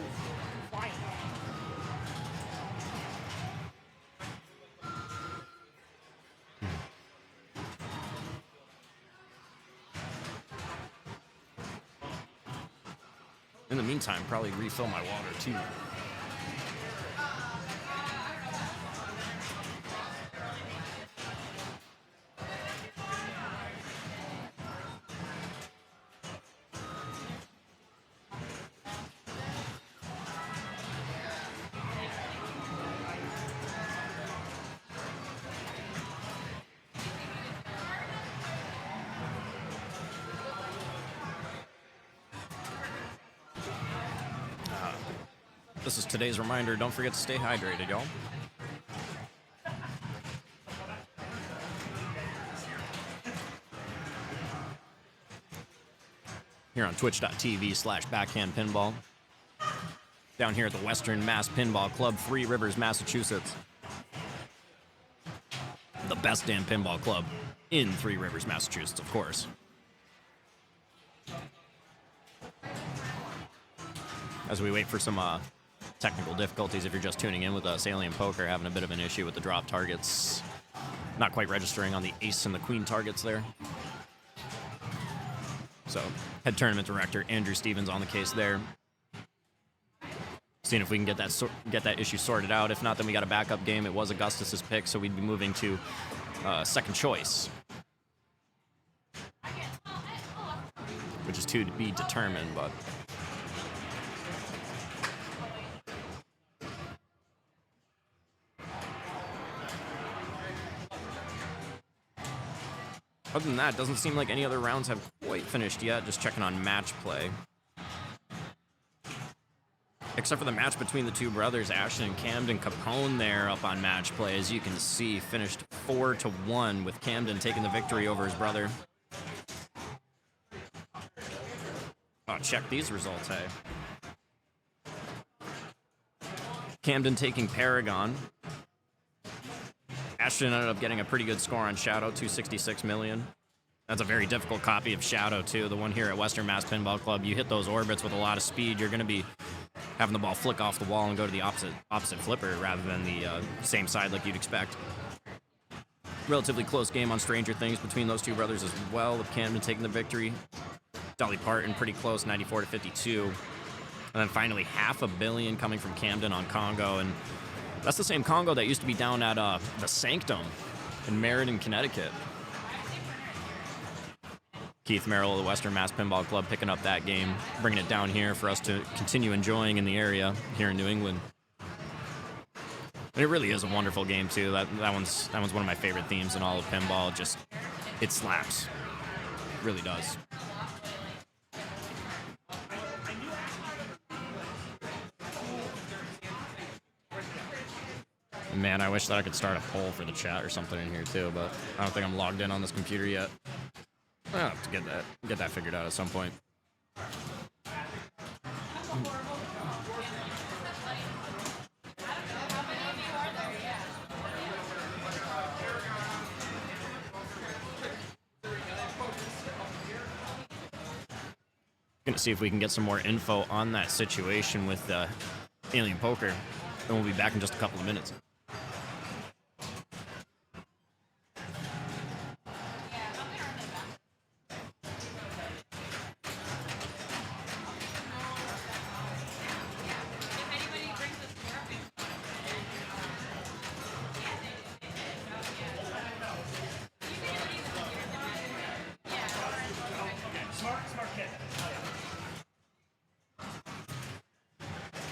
In the meantime, probably refill my water too. This is today's reminder. Don't forget to stay hydrated, y'all. Here on twitch.tv/backhandpinball. Down here at the Western Mass Pinball Club, Three Rivers, Massachusetts. The best damn pinball club in Three Rivers, Massachusetts, of course. As we wait for some technical difficulties, if you're just tuning in with us, Alien Poker having a bit of an issue with the drop targets. Not quite registering on the ace and the queen targets there. So, head tournament director Andrew Stevens on the case there. Seeing if we can get that issue sorted out. If not, then we got a backup game. It was Augustus's pick, so we'd be moving to second choice, which is to be determined, but other than that, doesn't seem like any other rounds have quite finished yet. Just checking on match play. Except for the match between the two brothers, Ashton and Camden Capone there up on match play. As you can see, finished 4-1 with Camden taking the victory over his brother. Oh, check these results, hey. Camden taking Paragon. Ashton ended up getting a pretty good score on Shadow, 266 million. That's a very difficult copy of Shadow, too. The one here at Western Mass Pinball Club. You hit those orbits with a lot of speed, you're going to be having the ball flick off the wall and go to the opposite flipper rather than the same side like you'd expect. Relatively close game on Stranger Things between those two brothers as well, with Camden taking the victory. Dolly Parton pretty close, 94-52. And then finally, $500 million coming from Camden on Congo, and that's the same Congo that used to be down at the Sanctum in Meriden, Connecticut. Keith Merrill of the Western Mass Pinball Club picking up that game, bringing it down here for us to continue enjoying in the area here in New England. And it really is a wonderful game too. That one's one of my favorite themes in all of pinball. Just, it slaps. It really does. Man, I wish that I could start a poll for the chat or something in here too, but I don't think I'm logged in on this computer yet. I'll have to get that figured out at some point. Gonna see if we can get some more info on that situation with Alien Poker, and we'll be back in just a couple of minutes.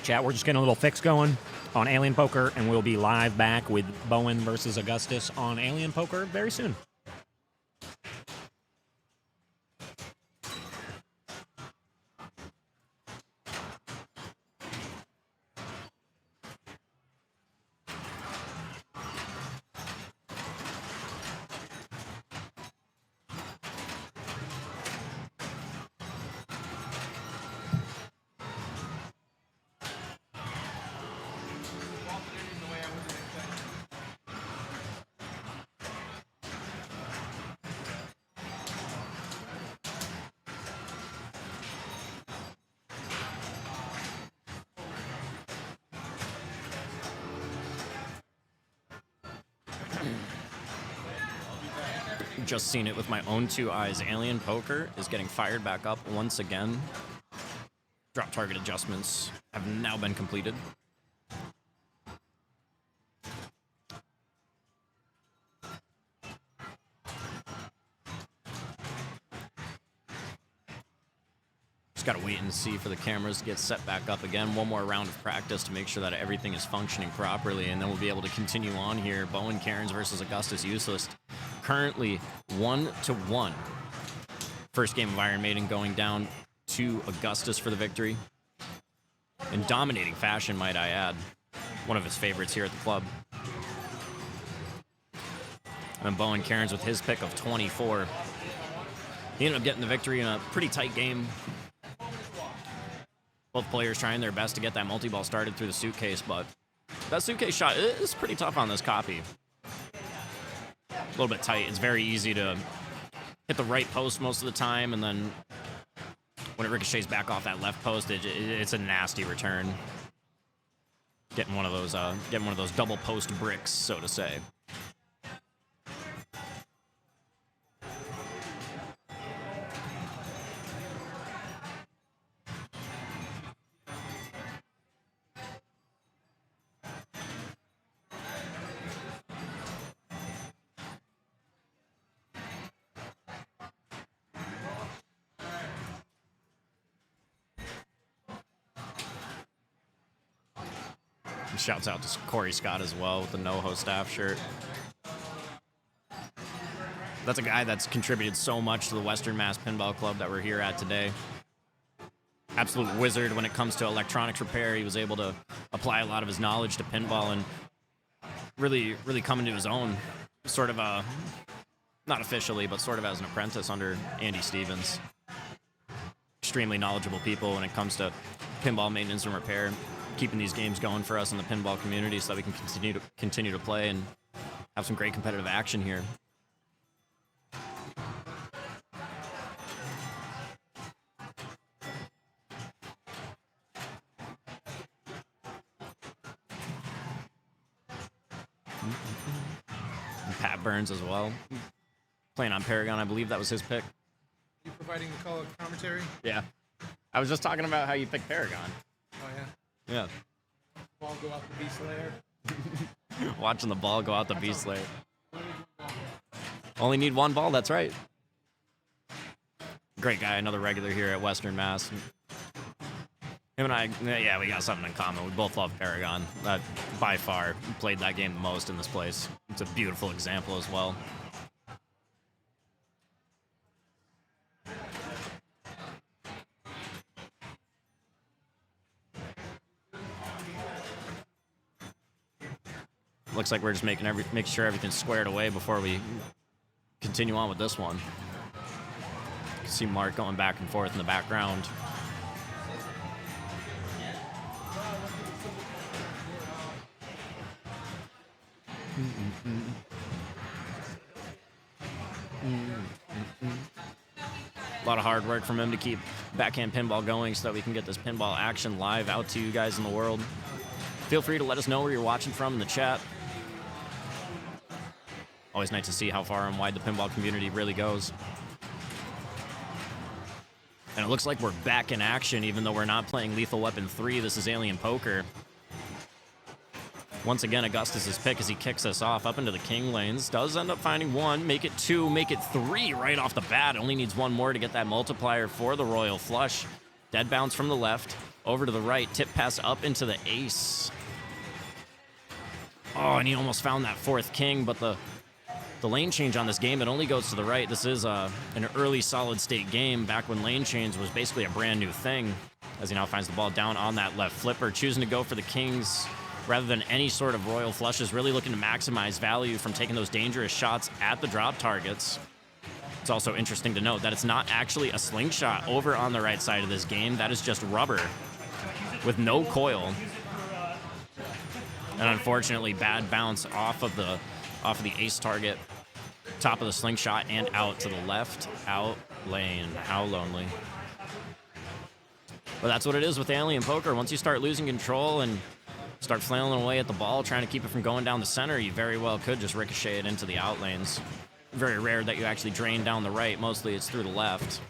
Chat, we're just getting a little fix going on Alien Poker, and we'll be live back with Bowen versus Augustus on Alien Poker very soon. Just seen it with my own 2 eyes. Alien Poker is getting fired back up once again. Drop target adjustments have now been completed. Just gotta wait and see for the cameras to get set back up again. One more round of practice to make sure that everything is functioning properly, and then we'll be able to continue on here. Bowen Cairns versus Augustus Useless. Currently 1-1. First game of Iron Maiden going down to Augustus for the victory. In dominating fashion, might I add. One of his favorites here at the club. And then Bowen Cairns with his pick of 24. He ended up getting the victory in a pretty tight game. Both players trying their best to get that multi-ball started through the suitcase, but that suitcase shot is pretty tough on this copy. A little bit tight. It's very easy to hit the right post most of the time, and then when it ricochets back off that left post, it's a nasty return. Getting one of those double post bricks, so to say. Shouts out to Corey Scott as well with the NoHo staff shirt. That's a guy that's contributed so much to the Western Mass Pinball Club that we're here at today. Absolute wizard when it comes to electronics repair. He was able to apply a lot of his knowledge to pinball and really come into his own. Sort of not officially, but sort of as an apprentice under Andy Stevens. Extremely knowledgeable people when it comes to pinball maintenance and repair. Keeping these games going for us in the pinball community so that we can continue to play and have some great competitive action here. And Pat Burns as well. Playing on Paragon, I believe that was his pick. You providing the color commentary? Yeah. I was just talking about how you picked Paragon. Oh, yeah. Yeah. Ball go out the beast layer. Watching the ball go out the beast layer. Only need 1 ball, that's right. Great guy, another regular here at Western Mass. Him and I, yeah, we got something in common. We both love Paragon. By far, played that game the most in this place. It's a beautiful example as well. Looks like we're just making sure everything's squared away before we continue on with this one. See Mark going back and forth in the background. A lot of hard work from him to keep backhand pinball going so that we can get this pinball action live out to you guys in the world. Feel free to let us know where you're watching from in the chat. Always nice to see how far and wide the pinball community really goes. And it looks like we're back in action, even though we're not playing Lethal Weapon 3. This is Alien Poker. Once again, Augustus's pick as he kicks us off up into the king lanes. Does end up finding 1, make it 2, make it 3 right off the bat. Only needs 1 more to get that multiplier for the royal flush. Dead bounce from the left, over to the right, tip pass up into the ace. Oh, and he almost found that fourth king, but the lane change on this game, it only goes to the right. This is an early solid state game back when lane change was basically a brand new thing, as he now finds the ball down on that left flipper, choosing to go for the kings rather than any sort of royal flushes, really looking to maximize value from taking those dangerous shots at the drop targets. It's also interesting to note that it's not actually a slingshot over on the right side of this game. That is just rubber with no coil. And unfortunately, bad bounce off of the ace target. Top of the slingshot and out to the left. Out lane. How lonely. But that's what it is with alien poker. Once you start losing control and start flailing away at the ball, trying to keep it from going down the center, you very well could just ricochet it into the out lanes. Very rare that you actually drain down the right. Mostly it's through the left.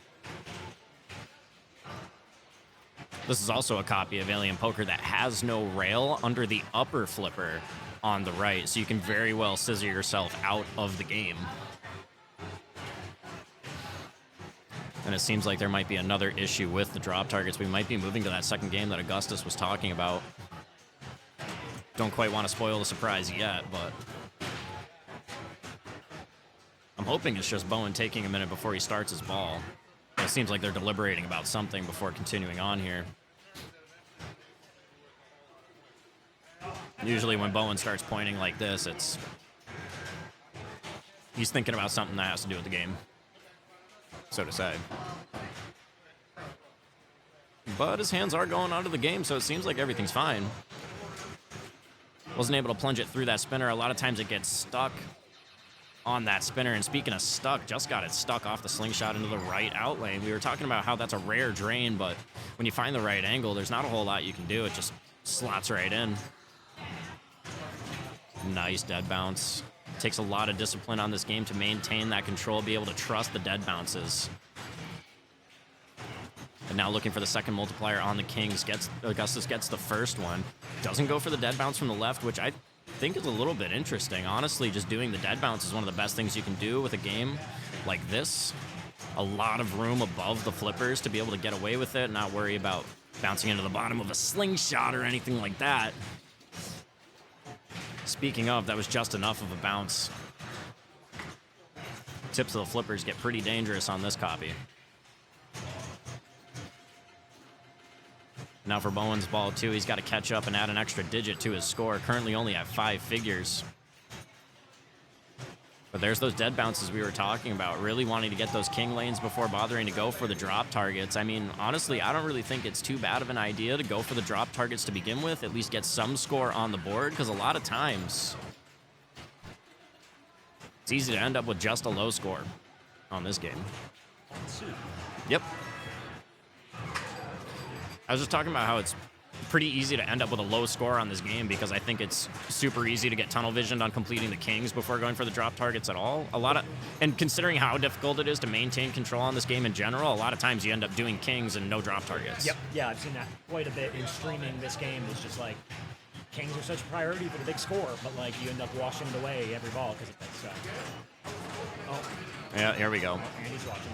This is also a copy of Alien Poker that has no rail under the upper flipper on the right, so you can very well scissor yourself out of the game. And it seems like there might be another issue with the drop targets. We might be moving to that second game that Augustus was talking about. Don't quite want to spoil the surprise yet, but I'm hoping it's just Bowen taking a minute before he starts his ball. It seems like they're deliberating about something before continuing on here. Usually when Bowen starts pointing like this, he's thinking about something that has to do with the game, so to say. But his hands are going out of the game, so it seems like everything's fine. Wasn't able to plunge it through that spinner. A lot of times it gets stuck on that spinner, and speaking of stuck, just got it stuck off the slingshot into the right out lane. We were talking about how that's a rare drain, but when you find the right angle, there's not a whole lot you can do. It just slots right in. Nice dead bounce. Takes a lot of discipline on this game to maintain that control, be able to trust the dead bounces. And now looking for the second multiplier on the kings. Augustus gets the first one. Doesn't go for the dead bounce from the left, which I think is a little bit interesting. Honestly, just doing the dead bounce is one of the best things you can do with a game like this. A lot of room above the flippers to be able to get away with it and not worry about bouncing into the bottom of a slingshot or anything like that. Speaking of, that was just enough of a bounce. Tips of the flippers get pretty dangerous on this copy. Now for Bowen's ball, too, he's got to catch up and add an extra digit to his score. Currently only at 5 figures. But there's those dead bounces we were talking about, really wanting to get those king lanes before bothering to go for the drop targets. I mean, honestly, I don't really think it's too bad of an idea to go for the drop targets to begin with, at least get some score on the board, because a lot of times it's easy to end up with just a low score on this game. Yep. I was just talking about how it's pretty easy to end up with a low score on this game because I think it's super easy to get tunnel visioned on completing the kings before going for the drop targets at all. And considering how difficult it is to maintain control on this game in general, a lot of times you end up doing kings and no drop targets. Yep, yeah, I've seen that quite a bit in streaming. This game is just like, kings are such a priority for the big score, but like you end up washing it away every ball because of that stuff. Oh. Yeah, here we go. Oh, Andy's watching.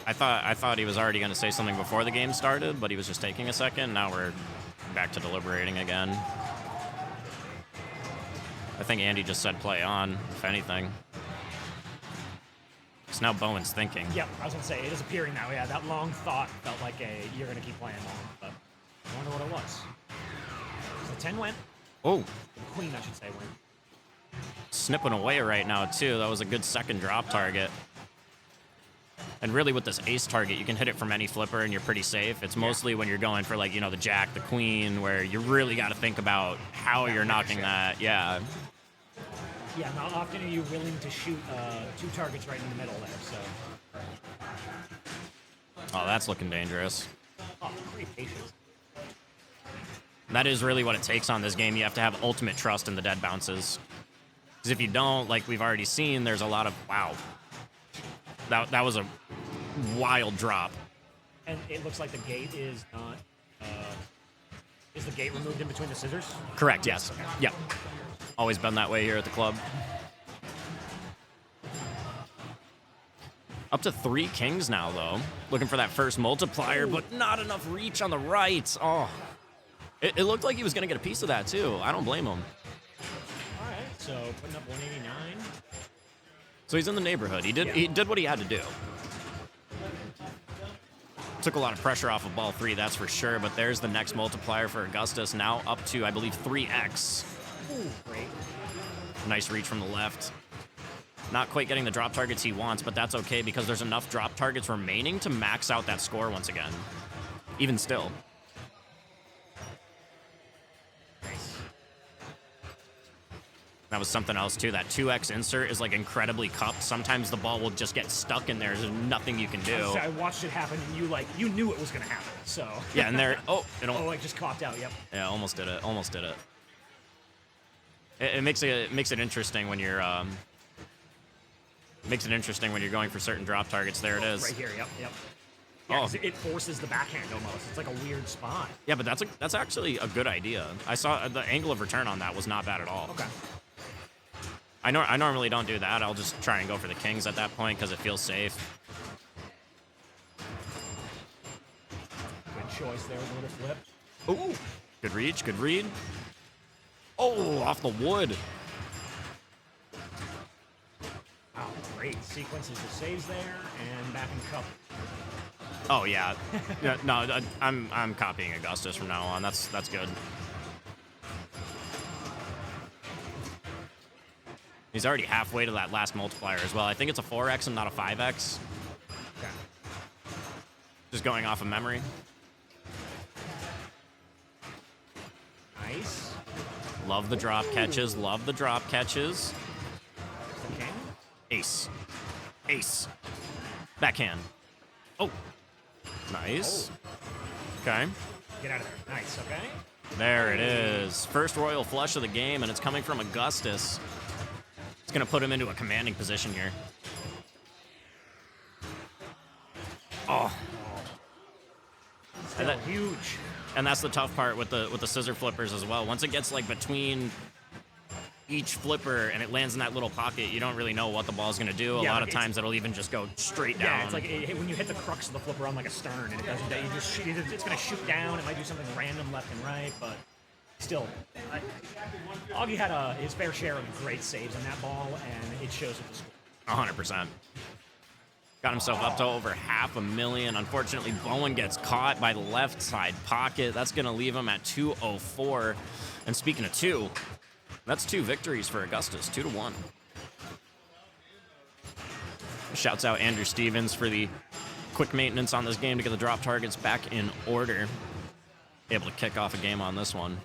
I thought he was already going to say something before the game started, but he was just taking a second. Now we're back to deliberating again. I think Andy just said play on, if anything. So now Bowen's thinking. Yep, I was going to say, it is appearing now. Yeah, that long thought felt like you're going to keep playing on, but I wonder what it was. The 10 went. Oh. The queen, I should say, went. Snipping away right now, too. That was a good second drop target. And really with this ace target, you can hit it from any flipper and you're pretty safe. It's mostly when you're going for, like, you know, the jack, the queen, where you really got to think about how you're knocking that. Yeah. Yeah, not often are you willing to shoot 2 targets right in the middle there, so. Oh, that's looking dangerous. Oh, great patience. That is really what it takes on this game. You have to have ultimate trust in the dead bounces. Because if you don't, like we've already seen, there's a lot of, wow. That was a wild drop. And it looks like the gate is not. Is the gate removed in between the scissors? Correct, yes. Yep. Always been that way here at the club. Up to 3 kings now, though. Looking for that first multiplier, but not enough reach on the right. Oh, it looked like he was going to get a piece of that, too. I don't blame him. All right, so putting up 189. So he's in the neighborhood. He did what he had to do. Took a lot of pressure off of ball 3, that's for sure, but there's the next multiplier for Augustus, now up to, I believe, 3x. Ooh, great. Nice reach from the left. Not quite getting the drop targets he wants, but that's okay because there's enough drop targets remaining to max out that score once again. Even still. Nice. That was something else, too. That 2x insert is, like, incredibly cupped. Sometimes the ball will just get stuck in there. There's nothing you can do. I watched it happen, and you knew it was going to happen, so. Yeah, and there... Oh, I just coughed out, yep. Yeah, almost did it. Almost did it. It makes it interesting when you're... Makes it interesting when you're going for certain drop targets. There it is. Right here, yep. Yeah, Oh. 'cause it forces the backhand almost. It's like a weird spot. Yeah, but that's actually a good idea. I saw the angle of return on that was not bad at all. Okay. I normally don't do that. I'll just try and go for the kings at that point because it feels safe. Good choice there, a little flip. Oh, good reach, good read. Oh, off the wood. Wow, great. Sequences the saves there, and back in cup. Oh yeah. Yeah, no, I'm copying Augustus from now on. That's good. He's already halfway to that last multiplier as well. I think it's a 4x and not a 5x. Okay. Just going off of memory. Nice. Love the drop catches. Love the drop catches. Okay. Ace. Ace. Backhand. Oh. Nice. Okay. Get out of there. Nice, okay. There it is. First royal flush of the game, and it's coming from Augustus. It's going to put him into a commanding position here. Oh. Still huge. And that's the tough part with the scissor flippers as well. Once it gets like between each flipper and it lands in that little pocket, you don't really know what the ball's going to do. A lot of times it'll even just go straight down. Yeah, it's like when you hit the crux of the flipper on like a stern and it doesn't, you just shoot, it's going to shoot down. It might do something random left and right, but still, Augie had his fair share of great saves on that ball, and it shows at the score. 100%. Got himself up to over $500,000. Unfortunately, Bowen gets caught by the left side pocket. That's going to leave him at 204. And speaking of 2, that's 2 victories for Augustus, 2-1. Shouts out Andrew Stevens for the quick maintenance on this game to get the drop targets back in order. Able to kick off a game on this one.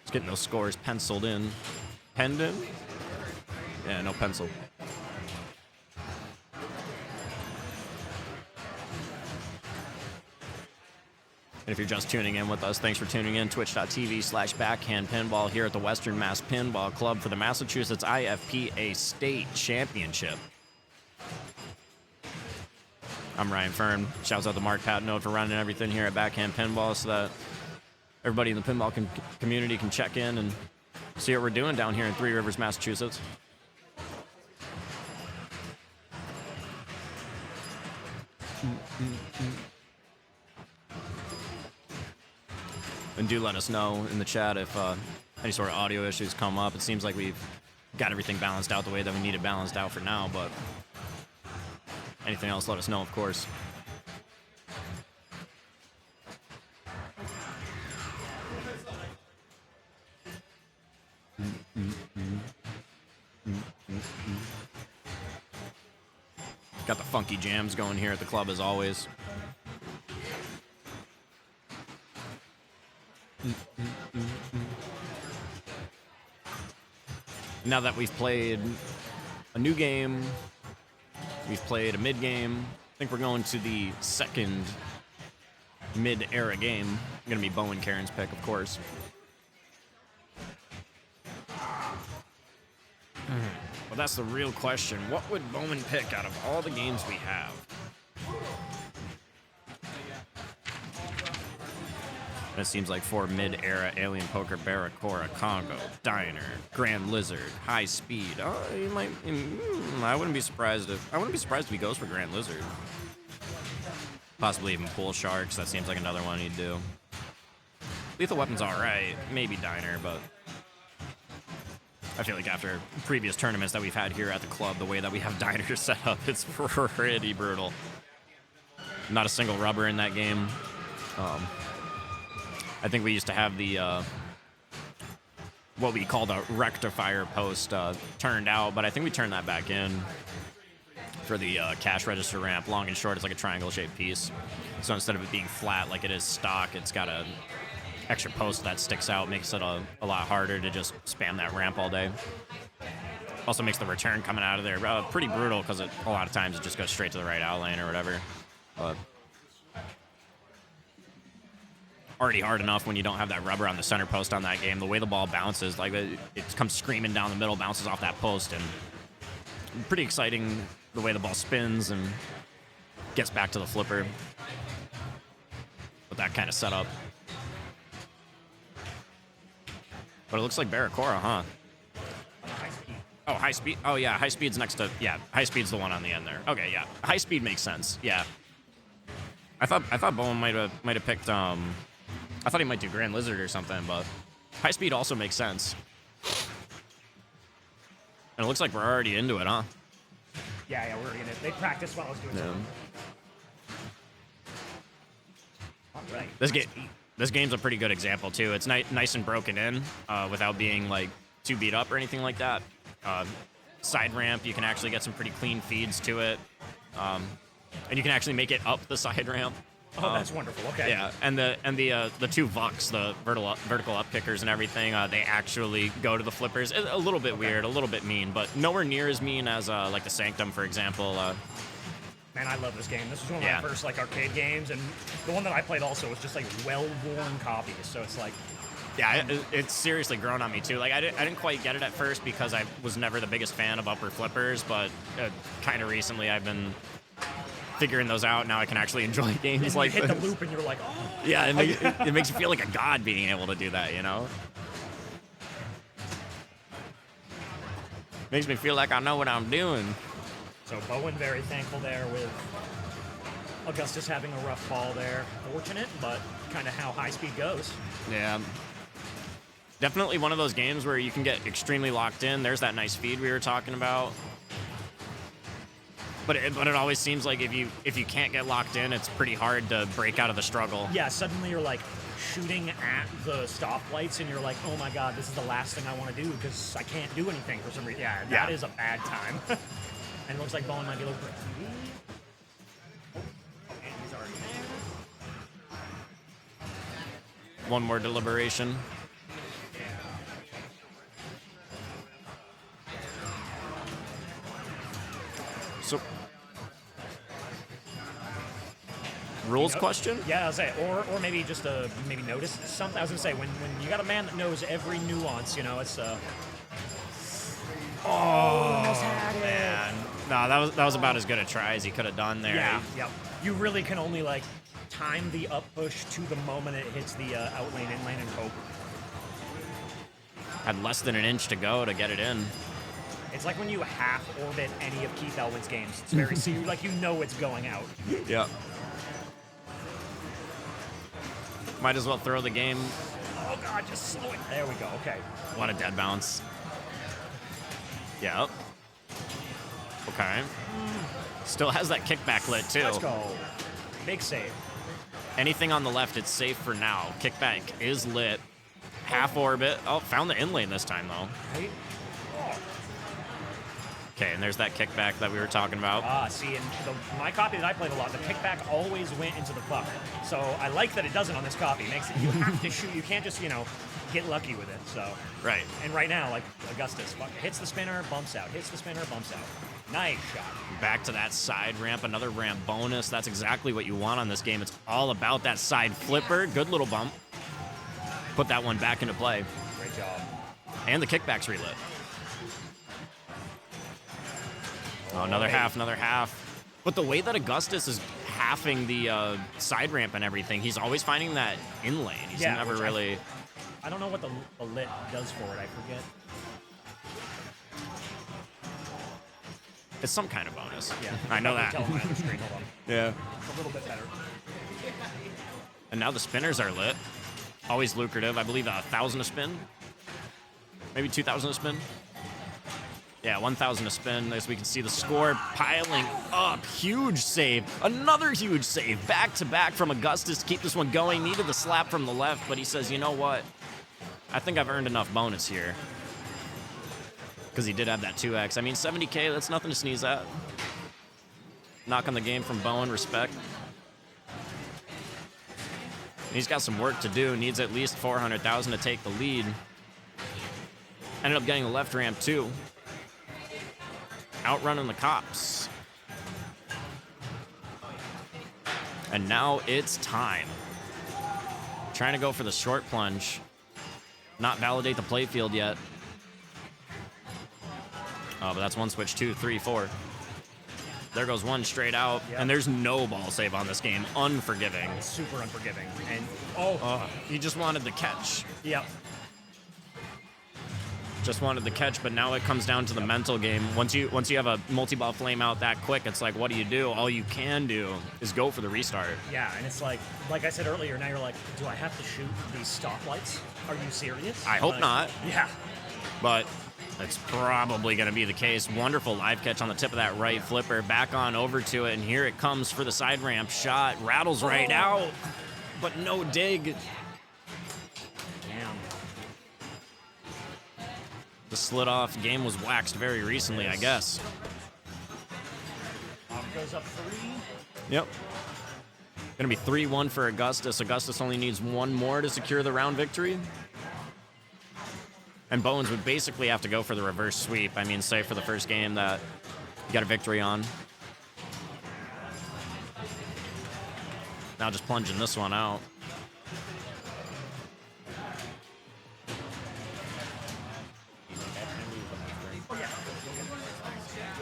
Just getting those scores penciled in. Penned in? Yeah, no pencil. And if you're just tuning in with us, thanks for tuning in. Twitch.tv/backhandpinball here at the Western Mass Pinball Club for the Massachusetts IFPA State Championship. I'm Ryan Fern. Shouts out to Mark Patnode for running everything here at Backhand Pinball so that everybody in the pinball community can check in and see what we're doing down here in Three Rivers, Massachusetts. And do let us know in the chat if any sort of audio issues come up. It seems like we've got everything balanced out the way that we need it balanced out for now, but anything else, let us know, of course. Got the funky jams going here at the club as always. Now that we've played a new game, we've played a mid game, I think we're going to the second mid-era game. Gonna be Bowen Karen's pick, of course. Well, that's the real question. What would Bowman pick out of all the games we have? it seems like 4 mid-era Alien Poker, Barracora, Congo, Diner, Grand Lizard, High Speed. Oh, he might. I wouldn't be surprised if he goes for Grand Lizard. Possibly even Pool Sharks. That seems like another one he'd do. Lethal Weapon's all right. Maybe Diner, but I feel like after previous tournaments that we've had here at the club, the way that we have Diner set up, it's pretty brutal. Not a single rubber in that game. I think we used to have the what we called a rectifier post turned out, but I think we turned that back in for the cash register ramp. Long and short, it's like a triangle-shaped piece. So instead of it being flat like it is stock, it's got a extra post that sticks out, makes it a lot harder to just spam that ramp all day. Also makes the return coming out of there pretty brutal because a lot of times it just goes straight to the right out lane or whatever. But already hard enough when you don't have that rubber on the center post on that game. The way the ball bounces, like it comes screaming down the middle, bounces off that post, and pretty exciting the way the ball spins and gets back to the flipper with that kind of setup. But it looks like Barracora, huh? Oh, High Speed. Oh, yeah, High Speed's next to... Yeah, High Speed's the one on the end there. Okay, yeah. High Speed makes sense, yeah. I thought Bowen might have picked... I thought he might do Grand Lizard or something, but High Speed also makes sense. And it looks like we're already into it, huh? Yeah, we're in it. They practiced while I was doing something. All right. This game's a pretty good example, too. It's nice and broken in without being, like, too beat up or anything like that. Side ramp, you can actually get some pretty clean feeds to it. And you can actually make it up the side ramp. Oh, that's wonderful. Okay. Yeah, and the two Vucks, the vertical up kickers and everything, they actually go to the flippers. A little bit weird, a little bit mean, but nowhere near as mean as like the Sanctum, for example. Man, I love this game. This was one of my first like arcade games, and the one that I played also was just like well-worn copies. So it's like, yeah, it's seriously grown on me too. Like I didn't quite get it at first because I was never the biggest fan of upper flippers, but kind of recently I've been figuring those out. Now I can actually enjoy games and like you hit this. the loop and you're like, oh. Yeah, it makes you feel like a god being able to do that, you know? Makes me feel like I know what I'm doing. So Bowen very thankful there with Augustus having a rough ball there. Fortunate, but kind of how High Speed goes. Yeah. Definitely one of those games where you can get extremely locked in. There's that nice feed we were talking about. But it always seems like if you can't get locked in, it's pretty hard to break out of the struggle. Yeah, suddenly you're like shooting at the stoplights and you're like, oh my god, this is the last thing I want to do because I can't do anything for some reason. Yeah, that is a bad time. And it looks like Bowen might be looking for a TV. Oh, and he's already there. One more deliberation. So, rules question? Yeah, I was say, or maybe just maybe notice something. I was gonna say when you got a man that knows every nuance, you know, it's almost had it. Man, no, that was about as good a try as he could have done there. Yeah, yep. You really can only like time the up push to the moment it hits the out lane, in lane, and hope. Had less than an inch to go to get it in. It's like when you half orbit any of Keith Elwin's games. It's very like you know it's going out. Yeah. Might as well throw the game. Oh god, just slow it. There we go. Okay. What a dead bounce. Yep. Okay. Still has that kickback lit too. Let's go. Big save. Anything on the left, it's safe for now. Kickback is lit. Half orbit. Oh, found the in lane this time though. Right? Oh. Okay, and there's that kickback that we were talking about. See, in my copy that I played a lot, the kickback always went into the puck. So I like that it doesn't on this copy. It makes it, you have to shoot. You can't just, get lucky with it. So Right. And right now, like Augustus, hits the spinner, bumps out. Hits the spinner, bumps out. Nice shot. Back to that side ramp, another ramp bonus. That's exactly what you want on this game. It's all about that side flipper. Good little bump. Put that one back into play. Great job. And the kickback's relit. Oh, another half. But the way that Augustus halving the side ramp and everything. He's always finding that in lane. He's Yeah, never which really. I don't know what the lit does for it. I forget. It's some kind of bonus. Yeah, I know that. Tell them on the screen. Hold on. Yeah. It's a little bit better. And now the spinners are lit. Always lucrative. I believe 1,000 a spin. Maybe 2,000 a spin. Yeah, 1,000 a spin. As we can see the score piling up. Huge save. Another huge save. Back to back from Augustus to keep this one going. Needed the slap from the left, but he says, you know what? I think I've earned enough bonus here. Because he did have that 2x. I mean, 70K, that's nothing to sneeze at. Knock on the game from Bowen, respect. He's got some work to do. Needs at least 400,000 to take the lead. Ended up getting a left ramp, too. Outrunning the cops. And now it's time. Trying to go for the short plunge. Not validate the playfield yet. Oh, but that's one switch, 2, 3, 4. There goes one straight out. Yep. And there's no ball save on this game. Unforgiving. Super unforgiving. And He just wanted the catch. yep. Just wanted the catch, but now it comes down to the mental game. Once you have a multi-ball flame out that quick, it's like, what do you do? All you can do is go for the restart. Yeah, and it's like I said earlier. Now you're like, do I have to shoot these stoplights? Are you serious? I hope Like, not, Yeah. but that's probably going to be the case. Wonderful live catch on the tip of that right flipper. Back on over to it, and here it comes for the side ramp shot. Rattles right out, but no dig. Damn. The slid-off game was waxed very recently, I guess. Goes up 3. Yep. Going to be 3-1 for Augustus. Augustus only needs one more to secure the round victory. And Bowens would basically have to go for the reverse sweep. I mean, say for the first game that you got a victory on. Now just plunging this one out.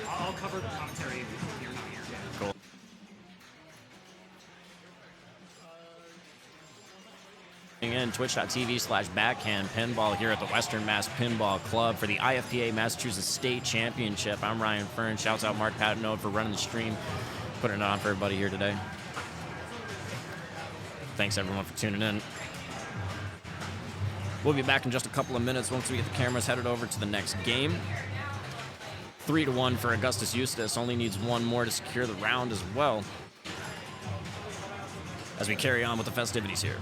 I'll cover the commentary if you're not here. Cool. In twitch.tv/backhand pinball here at the Western Mass Pinball Club for the IFPA Massachusetts State Championship. I'm Ryan Fern. Shouts out Mark Patino for running the stream, putting it on for everybody here today. Thanks everyone for tuning in. We'll be back in just a couple of minutes once we get the cameras headed over to the next game. 3-1 for Augustus Eustace. Only needs one more to secure the round as well. As we carry on with the festivities here.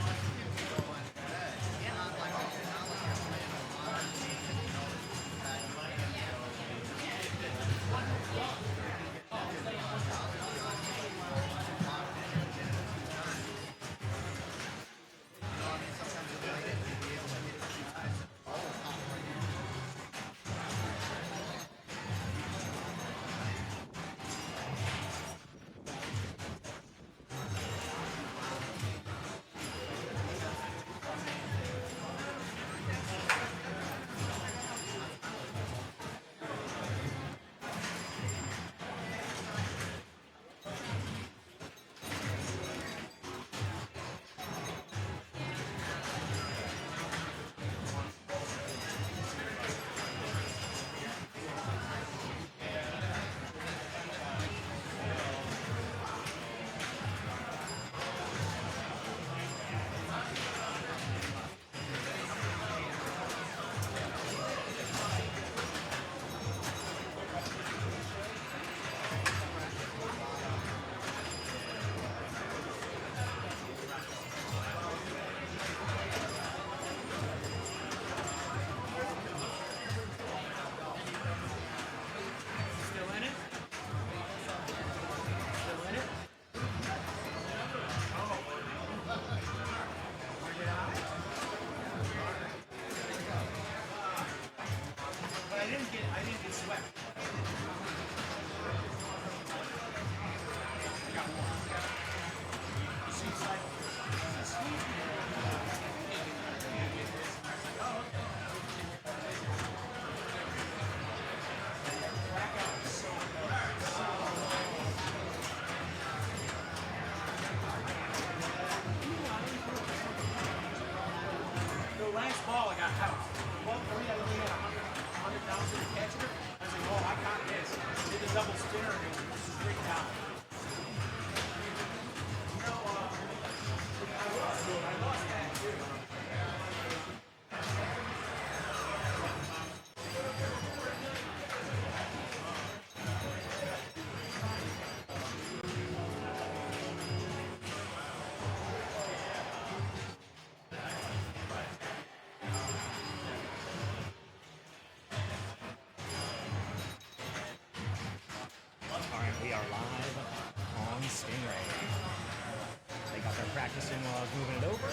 practicing while I was moving it over.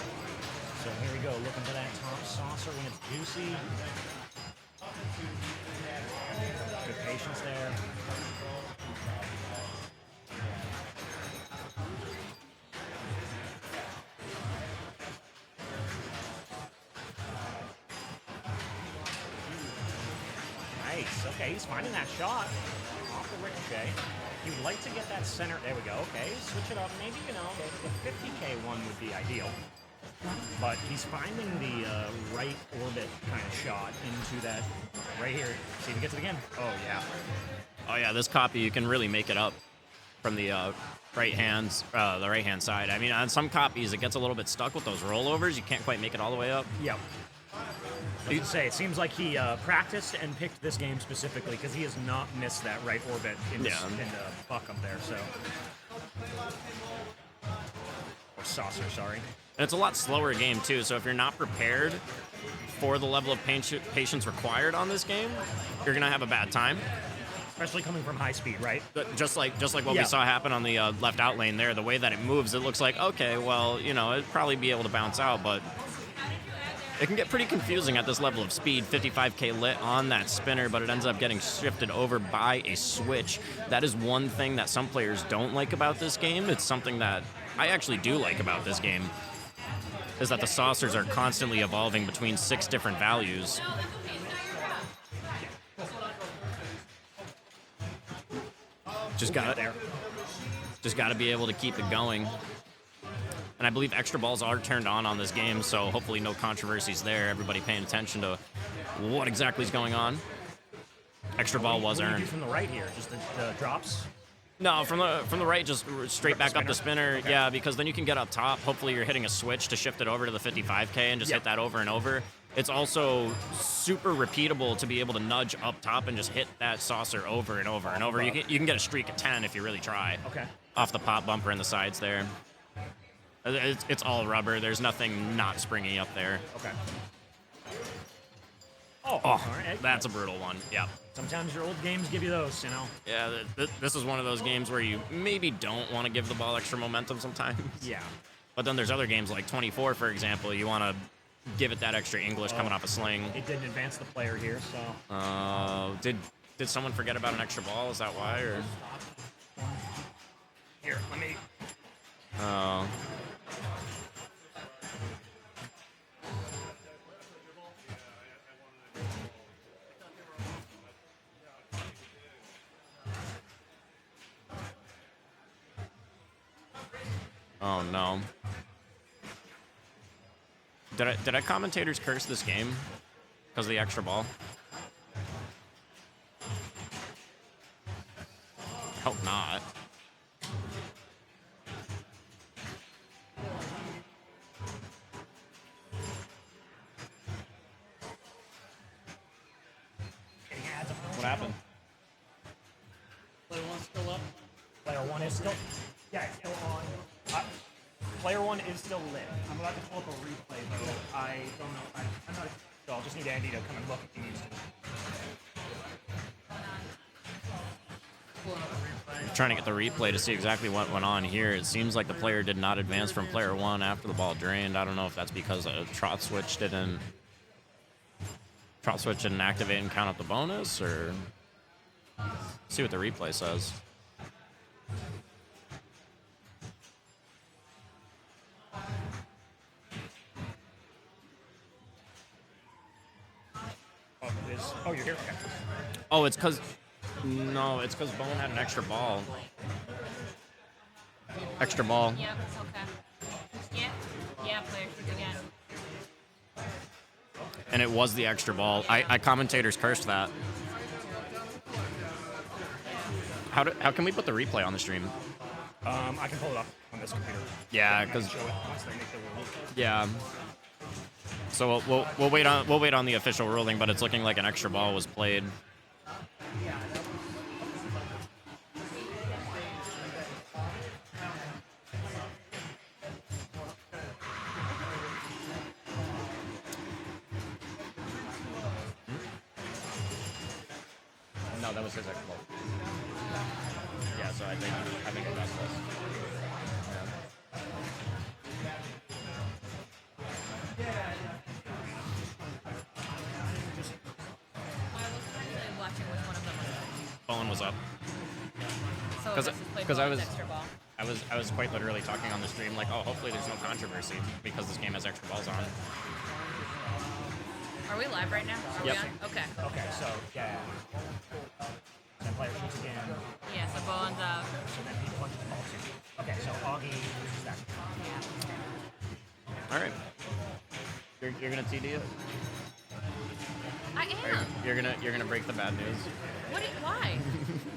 So here we go, looking for that top saucer when it's juicy. Good patience there. Nice. Okay, he's finding that shot off the ricochet. He would like to get that center. There we go. Okay, switch it up. Maybe, you know, the 50K one would be ideal. But he's finding the right orbit kind of shot into that right here. See if he gets it again. Oh, yeah. Oh yeah, this copy you can really make it up from the right hand side. I mean, on some copies it gets a little bit stuck with those rollovers. You can't quite make it all the way up. Yep. I was gonna say, it seems like he practiced and picked this game specifically because he has not missed that right orbit in the buck up there. So, or saucer, sorry. And it's a lot slower game too. So if you're not prepared for the level of patience required on this game, you're gonna have a bad time. Especially coming from high speed, right? Just like what we saw happen on the left out lane there. The way that it moves, it looks like, okay, well, you know, it'd probably be able to bounce out, but it can get pretty confusing at this level of speed. 55K lit on that spinner, but it ends up getting shifted over by a switch. That is one thing that some players don't like about this game. It's something that I actually do like about this game, is that the saucers are constantly evolving between 6 different values. Just gotta be able to keep it going. And I believe extra balls are turned on this game, so hopefully no controversies there. Everybody paying attention to what exactly is going on. Extra ball was earned. What do you do from the right here? Just the drops? No, from the right, just straight back up the spinner. Okay. Yeah, because then you can get up top. Hopefully you're hitting a switch to shift it over to the 55K and just hit that over and over. It's also super repeatable to be able to nudge up top and just hit that saucer over and over and over. You can get a streak of 10 if you really try. Okay. Off the pop bumper in the sides there. It's all rubber. There's nothing not springy up there. Okay. Oh, right. That's a brutal one. Yeah. Sometimes your old games give you those, you know? Yeah, this is one of those games where you maybe don't want to give the ball extra momentum sometimes. Yeah. But then there's other games like 24, for example. You want to give it that extra English coming off a sling. It didn't advance the player here, so... Did someone forget about an extra ball? Is that why? Or Here, let me... Oh. Oh no. Did I commentators curse this game because of the extra ball? Hope not. What happened? Player 1's still up. Player 1 is still... Yeah, it's still on. Player 1 is still lit. I'm about to pull up a replay, though. I don't know. I'm not... So I'll just need Andy to come and look if he needs to. I'm trying to get the replay to see exactly what went on here. It seems like the player did not advance from player 1 after the ball drained. I don't know if that's because a trot switch didn't activate and count up the bonus, or see what the replay says. Oh, you're here? Okay. Oh, it's because... No, it's because Bone had an extra ball. Extra ball. Yep, it's okay. Yeah, player shoot again. And it was the extra ball. I commentators cursed that. How can we put the replay on the stream? I can pull it up on this computer. Yeah, because... Once they make the rule. Yeah. So we'll wait on the official ruling, but it's looking like an extra ball was played. No, that was his extra ball. Yeah, so I think it got this. Yeah. Bowen was up. So 'Cause- Augustus played 'cause I ball with was- extra ball. I was quite literally talking on the stream like, oh, hopefully there's no controversy because this game has extra balls on. Are we live right now? Are Yep. we on? Okay. Okay, so yeah. Then player shoots again. Yeah, so Bowen's up. So then he punches the ball too. Okay, so Augie loses that. Yeah. All right. You're gonna TD it? I am. You're gonna break the bad news. Why?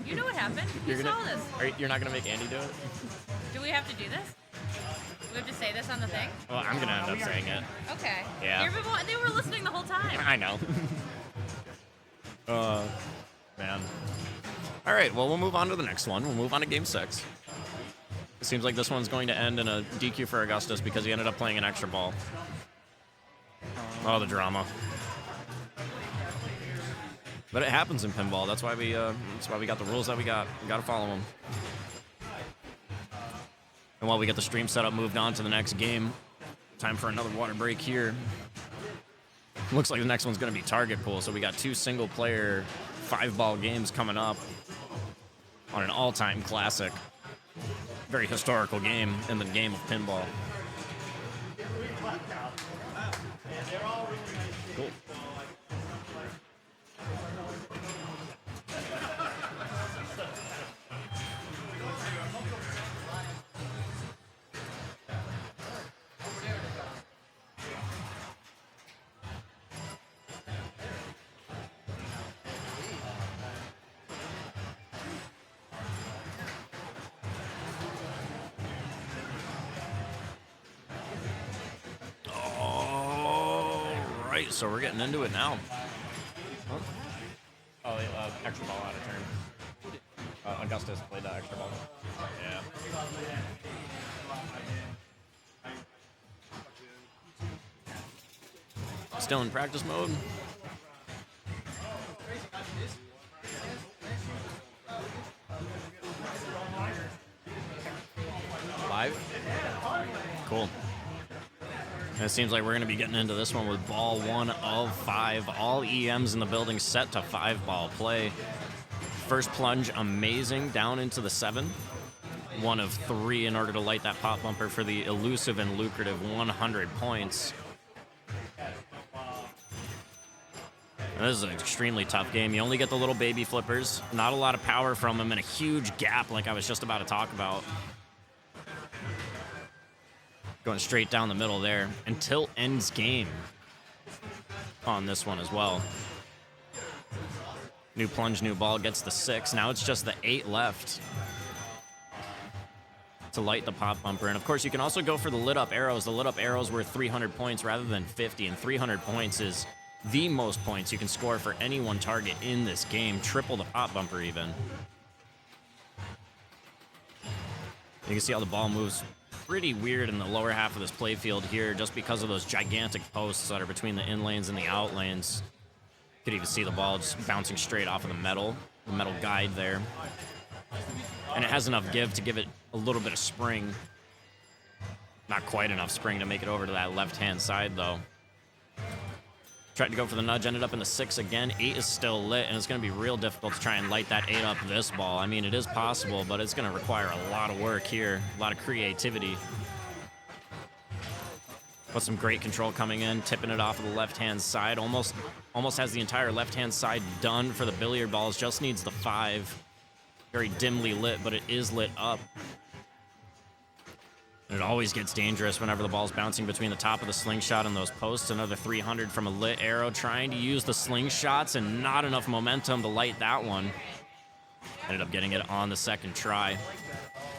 You know what happened. You You're saw gonna. this. You're not gonna make Andy do it? Do we have to do this? Do we have to say this on the thing? Well, I'm gonna end up saying it. Okay. Yeah. They were listening the whole time. I know. Man. All right. Well, we'll move on to the next one. We'll move on to Game 6. It seems like this one's going to end in a DQ for Augustus because he ended up playing an extra ball. Oh, the drama. But it happens in pinball. That's why we got the rules that we got. We got to follow them. And while we get the stream setup moved on to the next game, time for another water break here. Looks like the next one's going to be target pool. So we got 2 single-player 5-ball games coming up on an all-time classic. Very historical game in the game of pinball. Cool. Right, so we're getting into it now. Oh, extra ball out of turn. Augustus played that extra ball. Yeah. Still in practice mode. Live? Cool. And it seems like we're going to be getting into this one with ball 1 of 5. All EMs in the building set to 5-ball play. First plunge, amazing, down into the 7. 1 of 3 in order to light that pop bumper for the elusive and lucrative 100 points. And this is an extremely tough game. You only get the little baby flippers. Not a lot of power from them and a huge gap like I was just about to talk about. Going straight down the middle there until ends game on this one as well. New plunge, new ball, gets the 6. Now it's just the 8 left to light the pop bumper. And of course, you can also go for the lit up arrows. The lit up arrows were 300 points rather than 50, and 300 points is the most points you can score for any one target in this game. Triple the pop bumper even. You can see how the ball moves pretty weird in the lower half of this playfield here just because of those gigantic posts that are between the in lanes and the out lanes. You could even see the ball just bouncing straight off of the metal guide there. And it has enough give to give it a little bit of spring. Not quite enough spring to make it over to that left-hand side, though. Tried to go for the nudge, ended up in the 6 again. 8 is still lit, and it's going to be real difficult to try and light that 8 up this ball. I mean, it is possible, but it's going to require a lot of work here, a lot of creativity. But some great control coming in, tipping it off of the left-hand side. Almost has the entire left-hand side done for the billiard balls. Just needs the 5. Very dimly lit, but it is lit up. And it always gets dangerous whenever the ball's bouncing between the top of the slingshot and those posts. Another 300 from a lit arrow, trying to use the slingshots and not enough momentum to light that one. Ended up getting it on the second try.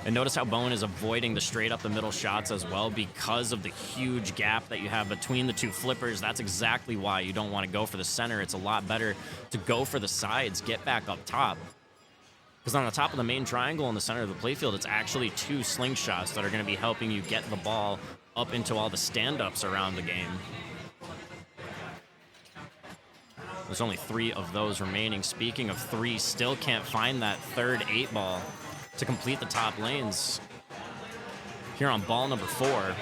And notice how Bowen is avoiding the straight up the middle shots as well because of the huge gap that you have between the 2 flippers. That's exactly why you don't want to go for the center. It's a lot better to go for the sides, get back up top. Because on the top of the main triangle in the center of the playfield, it's actually 2 slingshots that are going to be helping you get the ball up into all the stand-ups around the game. There's only 3 of those remaining. Speaking of 3, still can't find that third 8-ball to complete the top lanes. Here on ball number 4.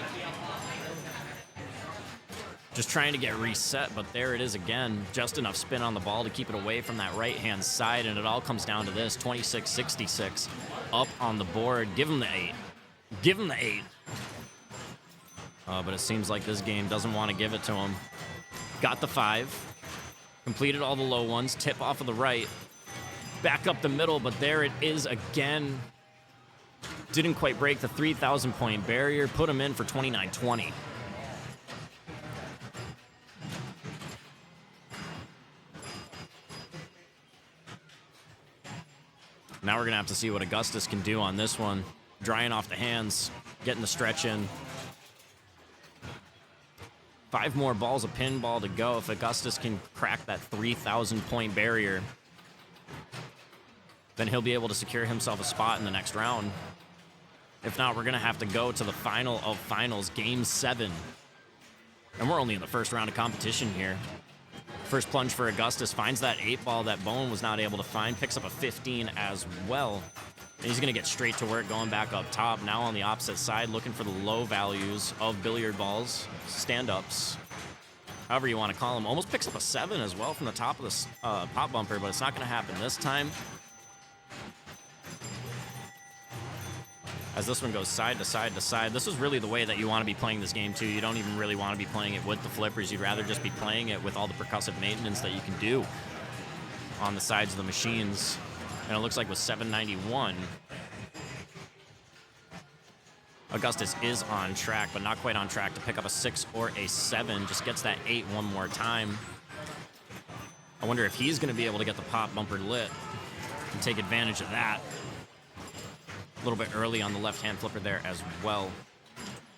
Just trying to get reset, but there it is again. Just enough spin on the ball to keep it away from that right-hand side, and it all comes down to this. 26-66 up on the board. Give him the 8. Give him the 8. But it seems like this game doesn't want to give it to him. Got the 5. Completed all the low ones. Tip off of the right. Back up the middle, but there it is again. Didn't quite break the 3,000 point barrier. Put him in for 29-20. Now we're going to have to see what Augustus can do on this one. Drying off the hands, getting the stretch in. 5 more balls of pinball to go. If Augustus can crack that 3,000 point barrier, then he'll be able to secure himself a spot in the next round. If not, we're going to have to go to the final of finals, Game 7. And we're only in the first round of competition here. First plunge for Augustus, finds that 8 ball that Bowen was not able to find, picks up a 15 as well. And he's going to get straight to work, going back up top. Now on the opposite side, looking for the low values of billiard balls, stand-ups, however you want to call them. Almost picks up a 7 as well from the top of the pop bumper, but it's not going to happen this time. As this one goes side to side to side. This is really the way that you want to be playing this game, too. You don't even really want to be playing it with the flippers. You'd rather just be playing it with all the percussive maintenance that you can do on the sides of the machines. And it looks like with 791, Augustus is on track, but not quite on track to pick up a 6 or a 7. Just gets that 8 one more time. I wonder if he's going to be able to get the pop bumper lit and take advantage of that. A little bit early on the left-hand flipper there as well.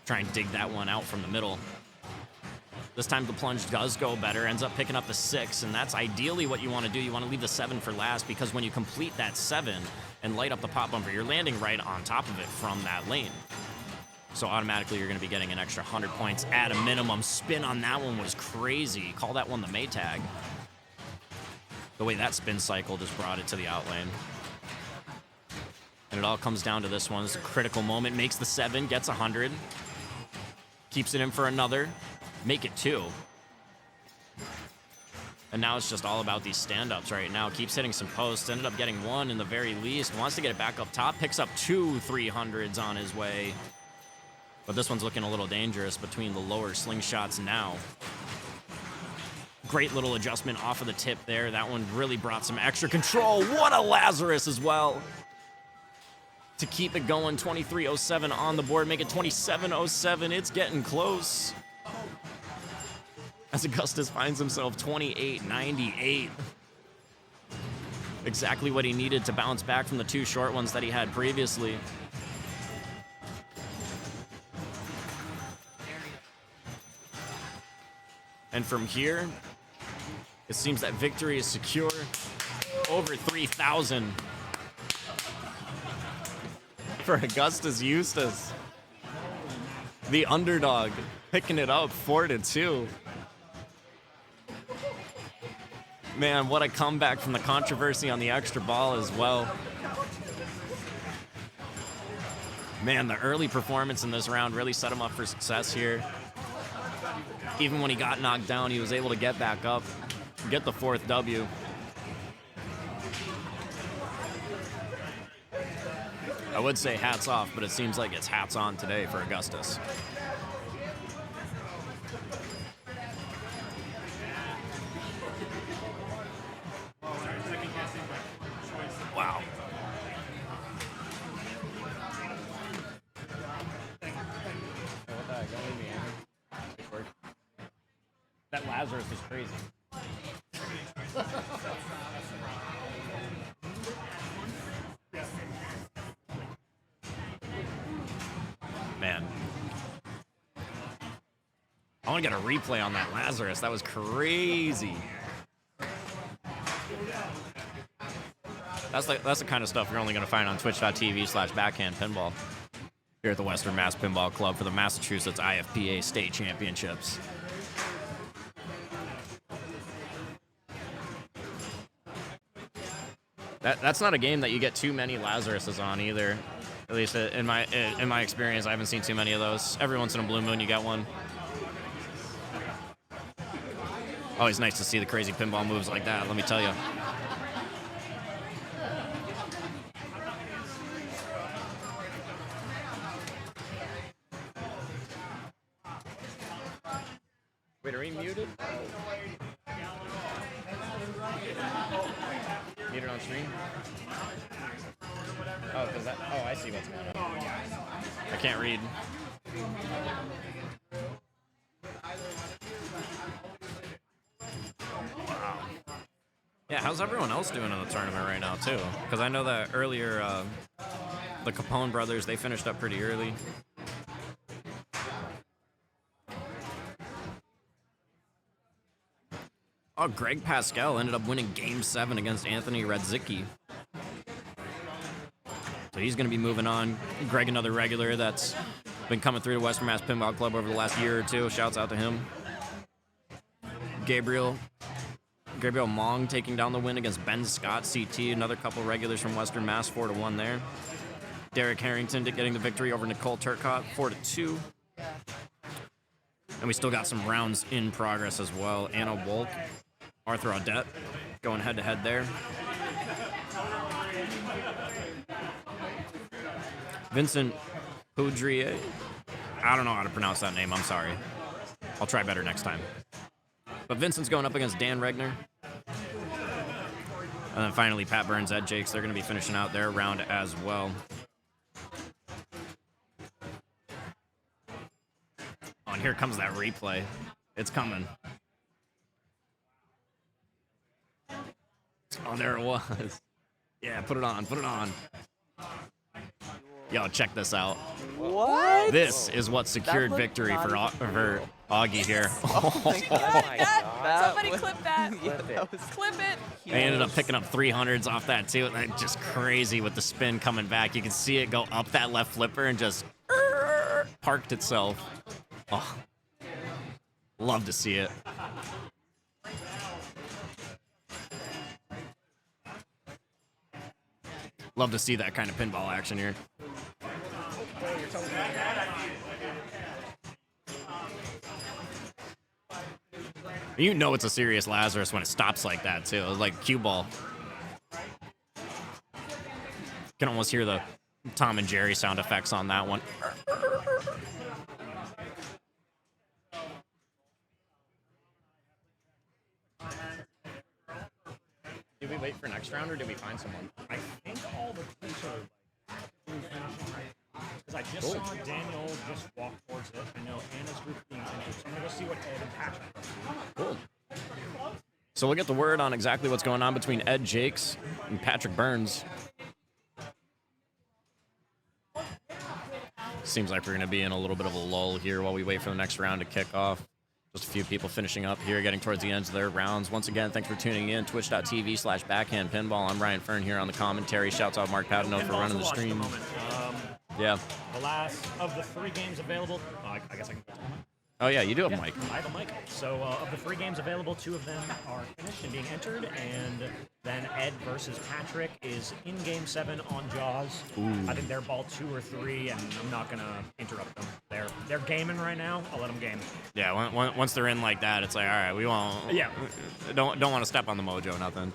Try and dig that one out from the middle. This time the plunge does go better, ends up picking up the 6, and that's ideally what you want to do. You want to leave the 7 for last, because when you complete that 7 and light up the pop bumper, you're landing right on top of it from that lane. So automatically you're going to be getting an extra 100 points at a minimum. Spin on that one was crazy. Call that one the Maytag. The way that spin cycle just brought it to the out lane. And it all comes down to this one. It's a critical moment. Makes the 7, gets 100. Keeps it in for another. Make it 2. And now it's just all about these stand-ups right now. Keeps hitting some posts. Ended up getting 1 in the very least. Wants to get it back up top. Picks up 2 300s on his way. But this one's looking a little dangerous between the lower slingshots now. Great little adjustment off of the tip there. That one really brought some extra control. What a Lazarus as well. To keep it going, 23.07 on the board, make it 27.07. It's getting close. As Augustus finds himself 28.98. Exactly what he needed to bounce back from the 2 short ones that he had previously. And from here, it seems that victory is secure. Over 3,000. For Augustus Eustace, the underdog, picking it up 4-2. Man, what a comeback from the controversy on the extra ball as well. Man, the early performance in this round really set him up for success here. Even when he got knocked down, he was able to get back up, get the 4th W. I would say hats off, but it seems like it's hats on today for Augustus. Wow. That Lazarus is crazy. Man. I want to get a replay on that Lazarus. That was crazy. That's the kind of stuff you're only going to find on twitch.tv/backhandpinball here at the Western Mass Pinball Club for the Massachusetts IFPA State Championships. That's not a game that you get too many Lazaruses on either. At least in my experience, I haven't seen too many of those. Every once in a blue moon, you get one. Always nice to see the crazy pinball moves like that, let me tell you. Wait, are we muted? Muted on stream? Oh, because that. Oh, I see what's going on. I can't read. Wow. Yeah, how's everyone else doing in the tournament right now, too? Because I know that earlier, the Capone brothers, they finished up pretty early. Oh, Greg Pascal ended up winning Game 7 against Anthony Radzicki. So he's going to be moving on. Greg, another regular that's been coming through to Western Mass Pinball Club over the last year or two. Shouts out to him. Gabriel Mong taking down the win against Ben Scott, CT. Another couple regulars from Western Mass, 4-1 there. Derek Harrington getting the victory over Nicole Turcott, 4-2. And we still got some rounds in progress as well. Anna Wolk, Arthur Audette going head-to-head there. Vincent Poudrier. I don't know how to pronounce that name. I'm sorry. I'll try better next time. But Vincent's going up against Dan Regner. And then finally, Pat Burns, Ed Jakes. They're going to be finishing out their round as well. Oh, and here comes that replay. It's coming. Oh, there it was. Yeah, put it on. Put it on. Yo, check this out. What? This is what secured victory for Augie here. Somebody clip that. Clip it. They ended up picking up 300s off that too, and then just crazy with the spin coming back. You can see it go up that left flipper and just parked itself. Oh, love to see it. Love to see that kind of pinball action here. You know it's a serious Lazarus when it stops like that, too. It's like cue ball. Can almost hear the Tom and Jerry sound effects on that one. Did we wait for next round, or did we find someone? I think all the clues are finishing right. Because I just saw Daniel just walk towards it. I know Anna's group being finished, so I'm going to go see what Ed and Patrick are doing. Cool. So we'll get the word on exactly what's going on between Ed Jakes and Patrick Burns. Seems like we're going to be in a little bit of a lull here while we wait for the next round to kick off. Just a few people finishing up here, getting towards the ends of their rounds. Once again, thanks for tuning in. Twitch.tv/backhand pinball. I'm Ryan Fern here on the commentary. Shouts out Mark Patino for running the stream. Yeah. The last of the 3 games available. I guess I can put it on. Oh, yeah, you do have a mic. I have a mic. So of the 3 games available, 2 of them are finished and being entered, and then Ed versus Patrick is in Game 7 on Jaws. Ooh. I think they're ball 2 or 3, and I'm not gonna interrupt them. They're gaming right now. I'll let them game. Yeah, once they're in like that, it's like, all right, we won't. Yeah. Don't want to step on the mojo, nothing.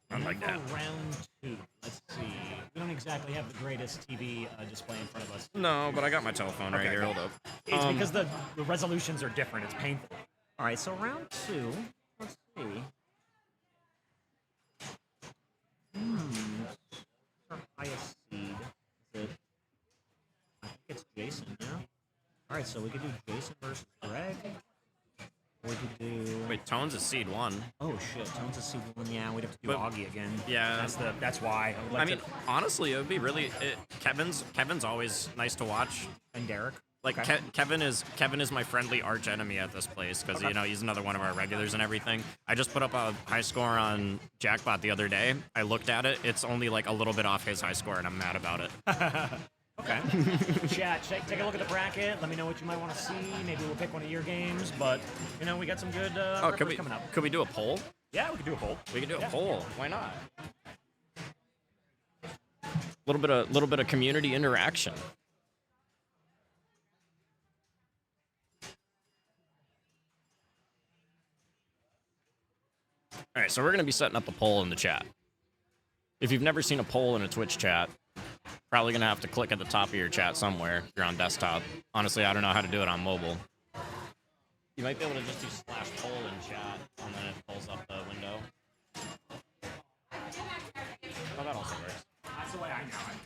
Not like that. Round 2. Let's see. We don't exactly have the greatest TV display in front of us. No, but I got my telephone right here. Hold up. It's because the resolutions are different. It's painful. All right, so round 2. Let's see. Our highest seed. Is it? I think it's Jason, yeah? All right, so we could do Jason versus Greg. Or we could do... Wait, Tones is seed 1. Oh, shit. Tones is seed 1. Yeah, we'd have to do But- Augie again. Yeah. That's why. I mean, honestly, it would be really... Kevin's always nice to watch. And Derek. Like, Okay. Kevin is my friendly arch enemy at this place because, you know, he's another one of our regulars and everything. I just put up a high score on Jackpot the other day. I looked at it. It's only, like, a little bit off his high score, and I'm mad about it. Okay. Chat, take a look at the bracket. Let me know what you might want to see. Maybe we'll pick one of your games, but, you know, we got some good records coming up. Could we do a poll? Yeah, we could do a poll. We could do a Yeah. poll. Why not? Little bit of community interaction. All right, so we're going to be setting up a poll in the chat. If you've never seen a poll in a Twitch chat, probably going to have to click at the top of your chat somewhere if you're on desktop. Honestly, I don't know how to do it on mobile. You might be able to just do /poll in chat, and then it pulls up the window. Oh, that also works. That's the way I know it.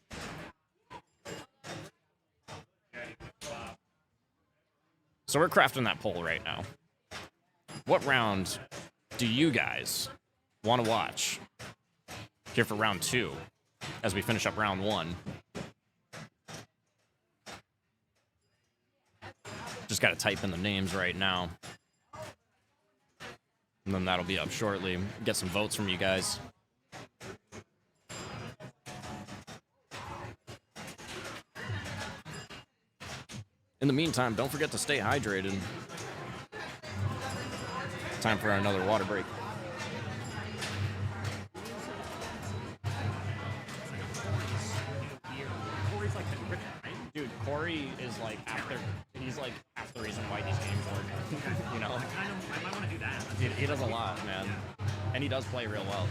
So we're crafting that poll right now. What round do you guys want to watch here for round 2 as we finish up round 1? Just got to type in the names right now. And then that'll be up shortly. Get some votes from you guys. In the meantime, don't forget to stay hydrated. Time for another water break. Dude, Corey is like he's like half the reason why these games work. You know? I might want to do that. He does a lot, man. And he does play real well.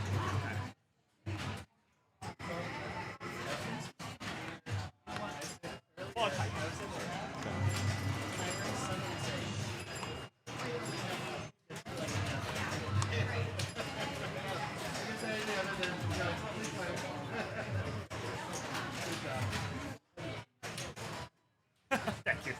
Thank you.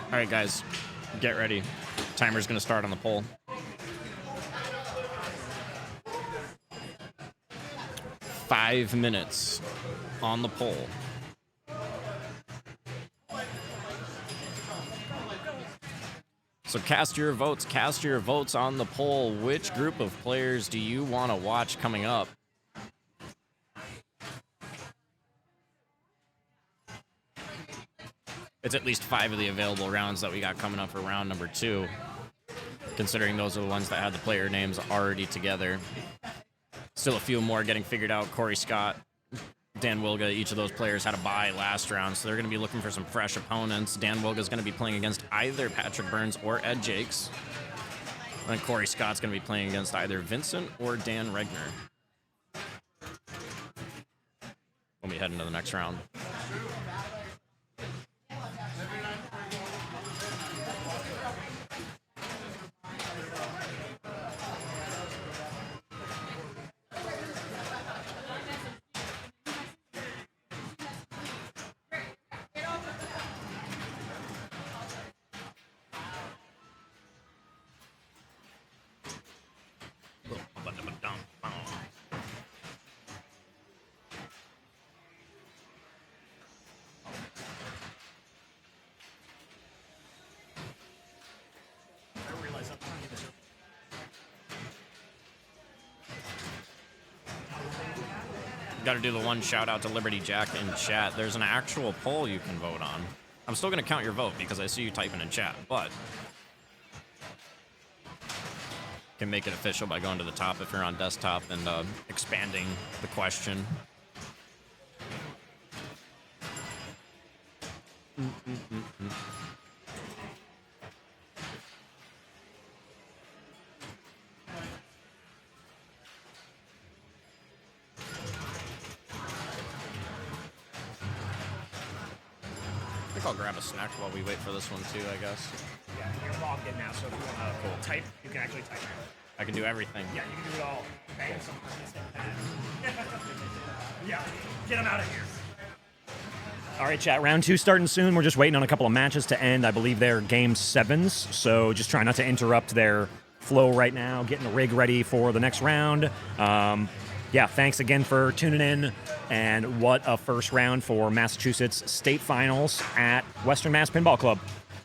All right, guys, get ready. Timer's going to start on the poll. 5 minutes on the poll. So cast your votes. Cast your votes on the poll. Which group of players do you want to watch coming up? It's at least 5 of the available rounds that we got coming up for round number 2, considering those are the ones that had the player names already together. Still a few more getting figured out. Corey Scott, Dan Wilga, each of those players had a bye last round, so they're going to be looking for some fresh opponents. Dan Wilga is going to be playing against either Patrick Burns or Ed Jakes. And Corey Scott's going to be playing against either Vincent or Dan Regner when we head into the next round. Got to do the one shout out to Liberty Jack in chat. There's an actual poll you can vote on. I'm still going to count your vote because I see you typing in chat, but can make it official by going to the top if you're on desktop and expanding the question. I think I'll grab a snack while we wait for this one too, I guess. Yeah, you're logged in now, so if you want to type, you can actually type. I can do everything. Yeah, you can do it all. Okay? Yeah, get them out of here. All right, chat. Round 2 starting soon. We're just waiting on a couple of matches to end. I believe they're game 7s, so just trying not to interrupt their flow right now. Getting the rig ready for the next round. Yeah, thanks again for tuning in. And what a first round for Massachusetts State Finals at Western Mass Pinball Club.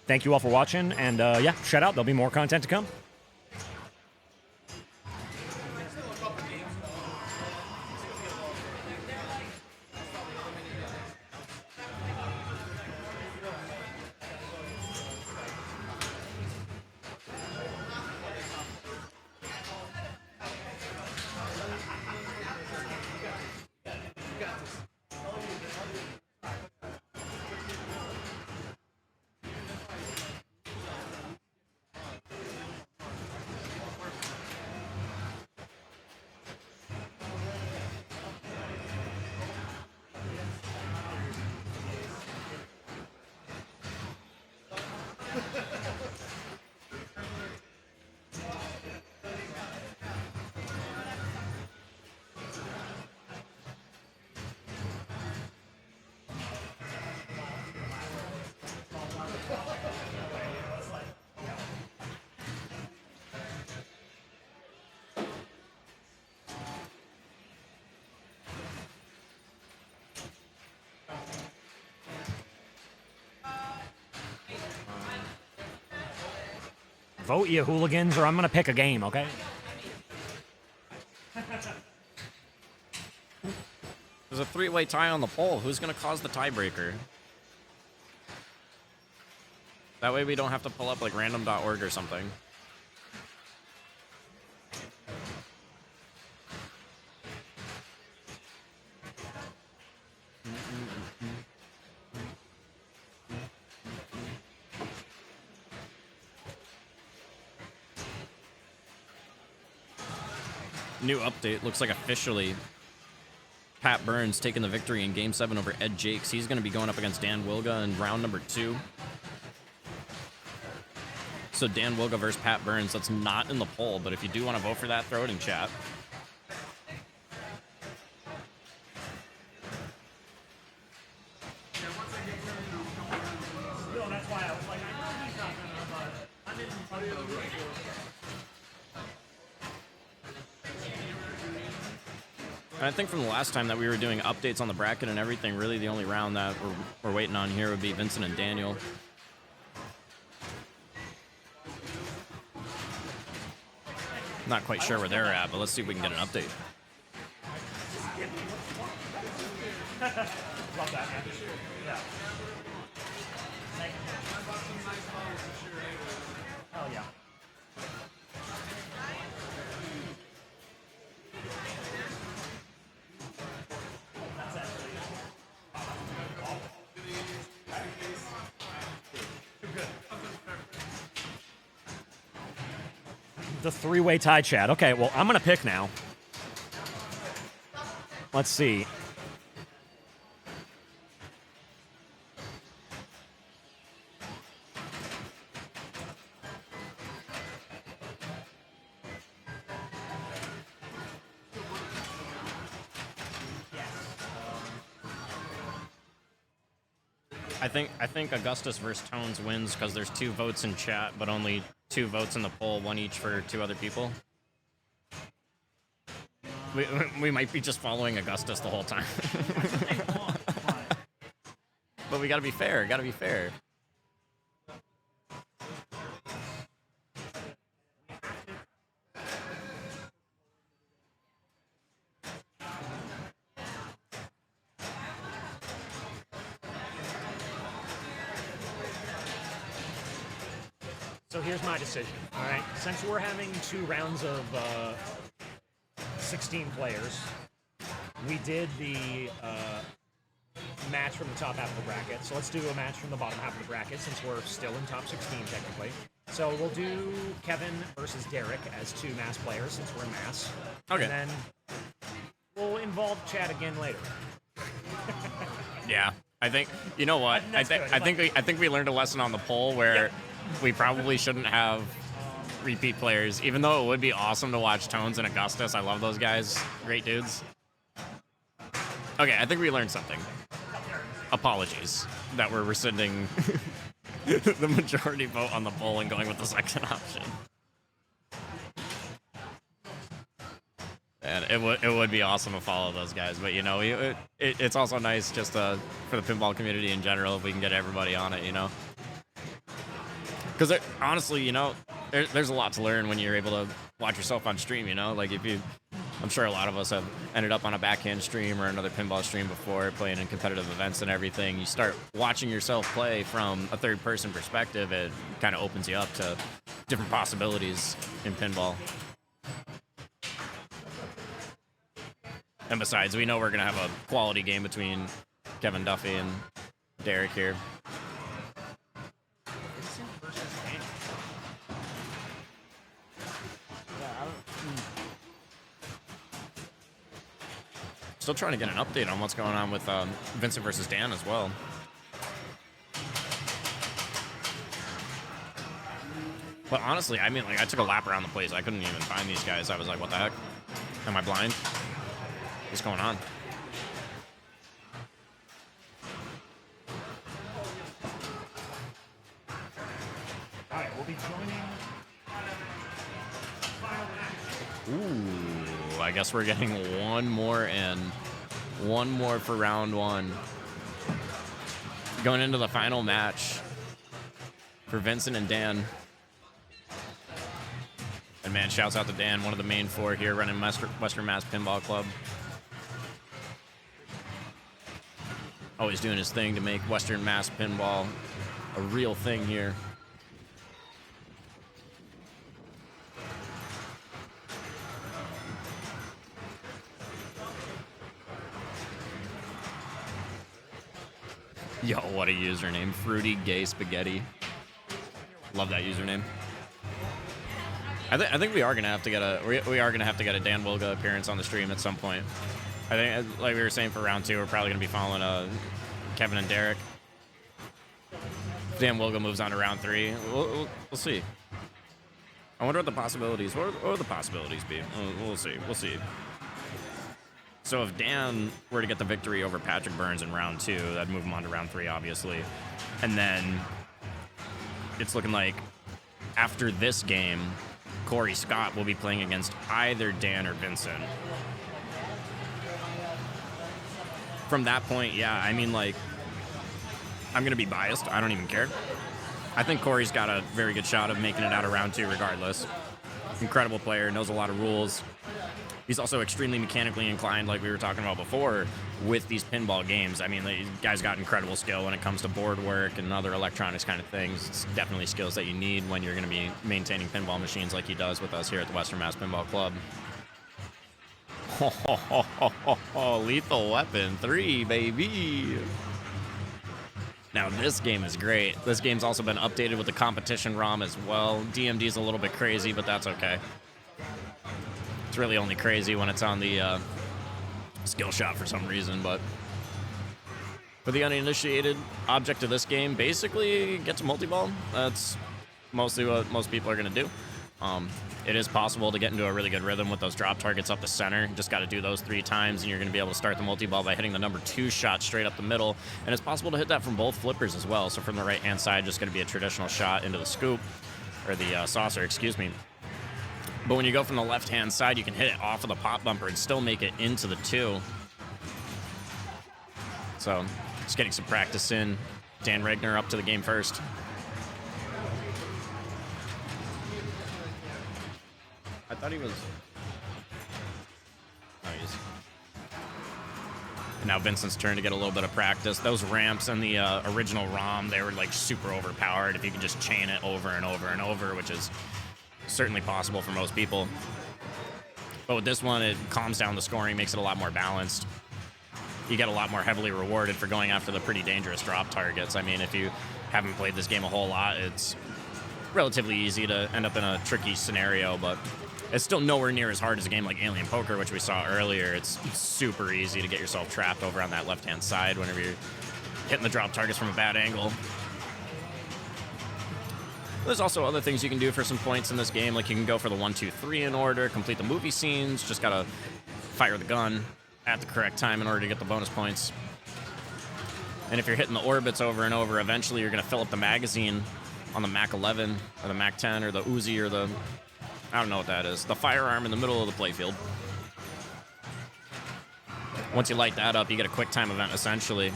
thank you all for watching, and yeah, shout out. There'll be more content to come. Vote, you hooligans, or I'm gonna pick a game, okay? There's a 3-way tie on the poll. Who's going to cause the tiebreaker? That way we don't have to pull up like random.org or something. New update. Looks like officially Pat Burns taking the victory in Game 7 over Ed Jakes. He's going to be going up against Dan Wilga in round number 2. So Dan Wilga versus Pat Burns. That's not in the poll, but if you do want to vote for that, throw it in chat. And I think from the last time that we were doing updates on the bracket and everything, really the only round that we're waiting on here would be Vincent and Daniel. Not quite sure where they're at, but let's see if we can get an update. Love that, man. Yeah. Oh, yeah. The 3-way tie chat. Okay, well, I'm going to pick now. Let's see. I think Augustus versus Tones wins because there's 2 votes in chat, but only 2 votes in the poll, 1 each for 2 other people. We might be just following Augustus the whole time. But we gotta be fair, gotta be fair. So here's my decision, all right? Since we're having 2 rounds of 16 players, we did the match from the top half of the bracket. So let's do a match from the bottom half of the bracket since we're still in top 16 technically. So we'll do Kevin versus Derek as 2 mass players since we're in mass. Okay. And then we'll involve Chad again later. Yeah, I think you know what I think we learned a lesson on the poll where we probably shouldn't have repeat players, even though it would be awesome to watch Tones and Augustus. I love those guys, great dudes. Okay, I think we learned something. Apologies that we're rescinding the majority vote on the poll and going with the second option. And it would be awesome to follow those guys, but you know, it's also nice just for the pinball community in general if we can get everybody on it, you know. Because honestly, you know, there's a lot to learn when you're able to watch yourself on stream, you know? Like, I'm sure a lot of us have ended up on a backhand stream or another pinball stream before, playing in competitive events and everything. You start watching yourself play from a third-person perspective, it kind of opens you up to different possibilities in pinball. And besides, we know we're going to have a quality game between Kevin Duffy and Derek here. Still trying to get an update on what's going on with Vincent versus Dan as well. But honestly, I mean, like, I took a lap around the place. I couldn't even find these guys. I was like, what the heck? Am I blind? What's going on? All right, we'll be joining. Ooh, I guess we're getting one more in. One more for round one. Going into the final match for Vincent and Dan. And man, shouts out to Dan, one of the main four here running Western Mass Pinball Club. Always doing his thing to make Western Mass Pinball a real thing here. Yo, what a username. Fruity Gay Spaghetti. Love that username. I think we are gonna have to get a Dan Wilga appearance on the stream at some point. I think, like we were saying for round two, we're probably gonna be following Kevin and Derek. If Dan Wilga moves on to round three, we'll see. I wonder what the possibilities. What would the possibilities be? We'll see. We'll see. So if Dan were to get the victory over Patrick Burns in round two, that'd move him on to round three, obviously. And then it's looking like after this game, Corey Scott will be playing against either Dan or Vincent. From that point, yeah, I mean, like, I'm going to be biased. I don't even care. I think Corey's got a very good shot of making it out of round two regardless. Incredible player, knows a lot of rules. He's also extremely mechanically inclined, like we were talking about before, with these pinball games. I mean, the guy's got incredible skill when it comes to board work and other electronics kind of things. It's definitely skills that you need when you're going to be maintaining pinball machines like he does with us here at the Western Mass Pinball Club. Lethal Weapon 3, baby! Now, this game is great. This game's also been updated with the competition ROM as well. DMD's a little bit crazy, but that's okay. It's really only crazy when it's on the skill shot for some reason, but for the uninitiated, object of this game, basically get to multiball. That's mostly what most people are going to do. It is possible to get into a really good rhythm with those drop targets up the center. You just got to do those 3 times, and you're going to be able to start the multiball by hitting the number 2 shot straight up the middle. And it's possible to hit that from both flippers as well. So from the right-hand side, just going to be a traditional shot into the scoop, or the saucer, excuse me. But when you go from the left-hand side, you can hit it off of the pop bumper and still make it into the 2. So, just getting some practice in. Dan Regner up to the game first. I thought he was... Oh, he's... And now Vincent's turn to get a little bit of practice. Those ramps in the original ROM, they were like super overpowered if you could just chain it over and over and over, which is certainly possible for most people. But with this one, it calms down the scoring, makes it a lot more balanced. You get a lot more heavily rewarded for going after the pretty dangerous drop targets. I mean, if you haven't played this game a whole lot, it's relatively easy to end up in a tricky scenario, but it's still nowhere near as hard as a game like Alien Poker, which we saw earlier. It's super easy to get yourself trapped over on that left-hand side whenever you're hitting the drop targets from a bad angle. There's also other things you can do for some points in this game, like you can go for the 1, 2, 3 in order, complete the movie scenes, just gotta fire the gun at the correct time in order to get the bonus points. And if you're hitting the orbits over and over, eventually you're gonna fill up the magazine on the Mac 11, or the Mac 10, or the Uzi, or the... I don't know what that is. The firearm in the middle of the playfield. Once you light that up, you get a quick time event, essentially.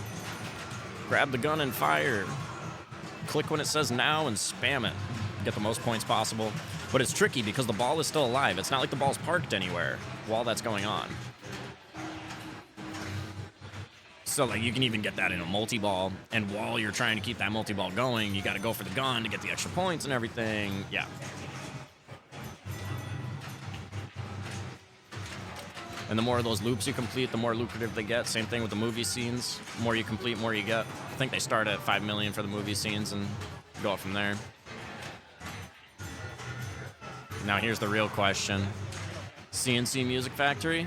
Grab the gun and fire. click when it says now and spam it. Get the most points possible. But it's tricky because the ball is still alive. It's not like the ball's parked anywhere while that's going on. So like you can even get that in a multi-ball, and while you're trying to keep that multi-ball going, you got to go for the gun to get the extra points and everything. Yeah. And the more of those loops you complete, the more lucrative they get. Same thing with the movie scenes. The more you complete, more you get. I think they start at 5 million for the movie scenes and go up from there. Now here's the real question. CNC Music Factory?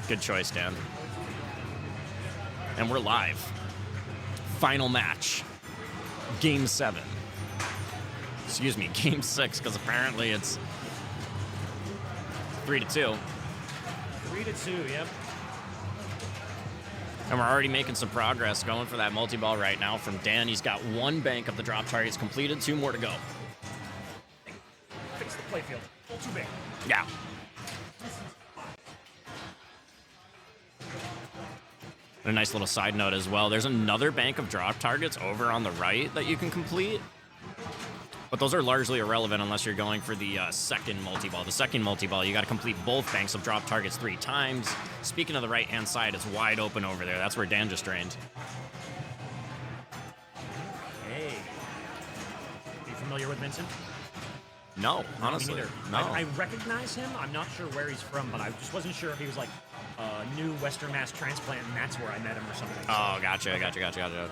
Good choice, Dan. And we're live. Final match. Game 7. Excuse me, Game 6, because apparently it's 3-2. 3-2, yep. And we're already making some progress going for that multi-ball right now from Dan. He's got 1 bank of the drop targets completed, 2 more to go. Fix the playfield. Pull too big. Yeah. And a nice little side note as well. There's another bank of drop targets over on the right that you can complete. But those are largely irrelevant unless you're going for the second multi-ball. The second multi-ball, you got to complete both banks of drop targets 3 times. Speaking of the right-hand side, it's wide open over there. That's where Dan just drained. Hey. Are you familiar with Vincent? No, honestly. Me neither. No. I recognize him. I'm not sure where he's from, but I just wasn't sure if he was like a new Western Mass transplant, and that's where I met him or something. Oh, gotcha.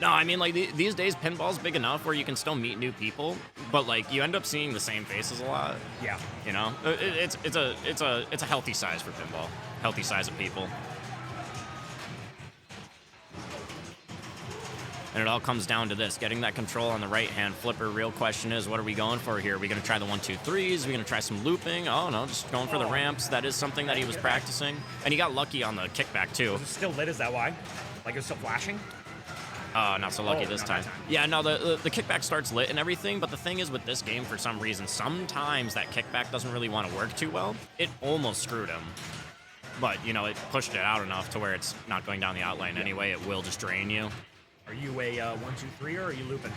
No, I mean, like, these days, pinball's big enough where you can still meet new people, but, like, you end up seeing the same faces a lot. Yeah. You know? It's a healthy size for pinball. Healthy size of people. And it all comes down to this, getting that control on the right-hand flipper. Real question is, what are we going for here? Are we going to try the 1-2-3s? Are we going to try some looping? Oh, no, just going for the ramps. That is something that he was practicing. And he got lucky on the kickback, too. Was it still lit? Is that why? Like it was still flashing? Not so lucky this not time. that time. Yeah, no, the kickback starts lit and everything, but the thing is with this game, for some reason, sometimes that kickback doesn't really want to work too well. It almost screwed him. But, you know, it pushed it out enough to where it's not going down the outline anyway. It will just drain you. Are you a 1-2-3 or are you looping?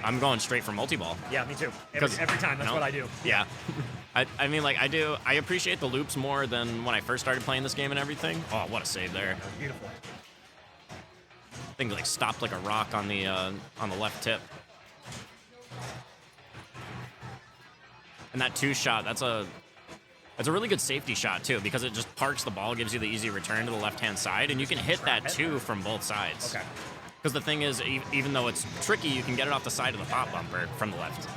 I'm going straight for multi-ball. Yeah, me too. Every time, that's what I do. Yeah. I mean, like, I appreciate the loops more than when I first started playing this game and everything. Oh, what a save there. That was beautiful. Thing like stopped like a rock on the left tip. And that 2 shot, that's a really good safety shot too, because it just parks the ball, gives you the easy return to the left-hand side, and you can hit that 2 from both sides. Okay. Because the thing is, even though it's tricky, you can get it off the side of the pop bumper from the left.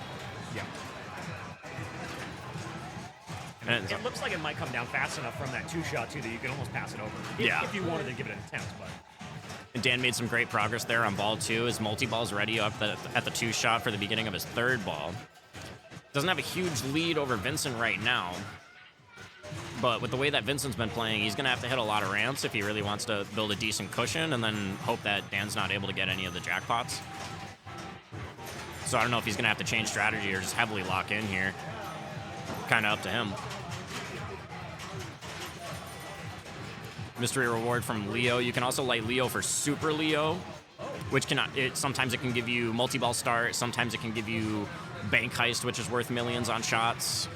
Yeah. And It looks like it might come down fast enough from that 2 shot too that you can almost pass it over. Yeah. If you wanted to give it an attempt, but. And Dan made some great progress there on ball 2. His multi-ball's ready up at the 2 shot for the beginning of his 3rd ball. Doesn't have a huge lead over Vincent right now. But with the way that Vincent's been playing, he's going to have to hit a lot of ramps if he really wants to build a decent cushion and then hope that Dan's not able to get any of the jackpots. So I don't know if he's going to have to change strategy or just heavily lock in here. Kind of up to him. Mystery reward from Leo. You can also light Leo for Super Leo, which sometimes it can give you multi-ball start, sometimes it can give you bank heist, which is worth millions on shots.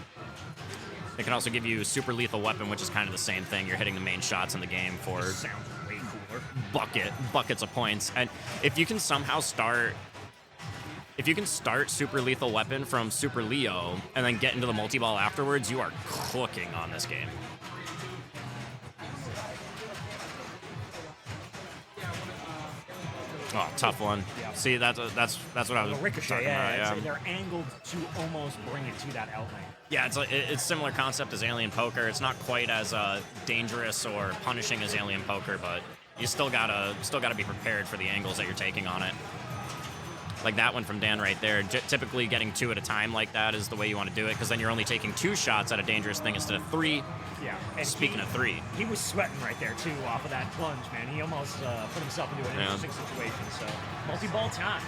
It can also give you super lethal weapon, which is kind of the same thing. You're hitting the main shots in the game for Sounds way cooler. buckets of points. And if you can somehow start super lethal weapon from Super Leo and then get into the multi-ball afterwards, you are cooking on this game. Oh, tough one. Yeah. See, that's what I was The ricochet, talking about. they're angled to almost bring it to that outline. Yeah, it's similar concept as Alien Poker. It's not quite as dangerous or punishing as Alien Poker, but you still gotta be prepared for the angles that you're taking on it. Like that one from Dan right there. Typically, getting 2 at a time like that is the way you want to do it, because then you're only taking 2 shots at a dangerous thing instead of 3. Yeah. And Speaking of 3, he was sweating right there too off of that plunge, man. He almost put himself into an interesting situation. So multi-ball time.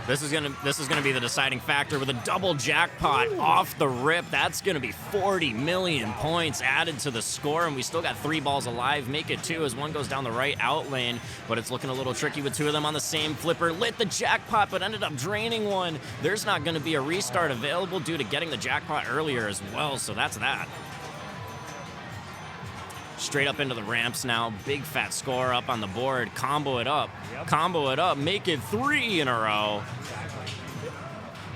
This is gonna be the deciding factor with a double jackpot off the rip. That's gonna be 40 million points added to the score, and we still got 3 balls alive. Make it 2 as one goes down the right out lane, but it's looking a little tricky with 2 of them on the same flipper. Lit the jackpot, but ended up draining one. There's not gonna be a restart available due to getting the jackpot earlier as well, so that's that. Straight up into the ramps now. Big fat score up on the board. Combo it up. Yep. Combo it up. Make it 3 in a row.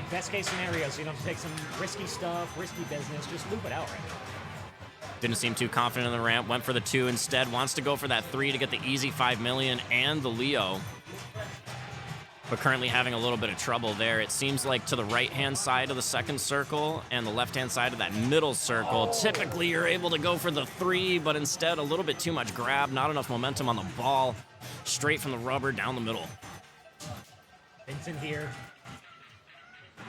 Best case scenario, so you don't have to take some risky stuff, risky business. Just loop it out right now. Didn't seem too confident in the ramp. Went for the 2 instead. Wants to go for that 3 to get the easy 5 million and the Leo. But currently having a little bit of trouble there. It seems like to the right-hand side of the second circle and the left-hand side of that middle circle, typically you're able to go for the 3, but instead a little bit too much grab, not enough momentum on the ball. Straight from the rubber down the middle. Vincent here,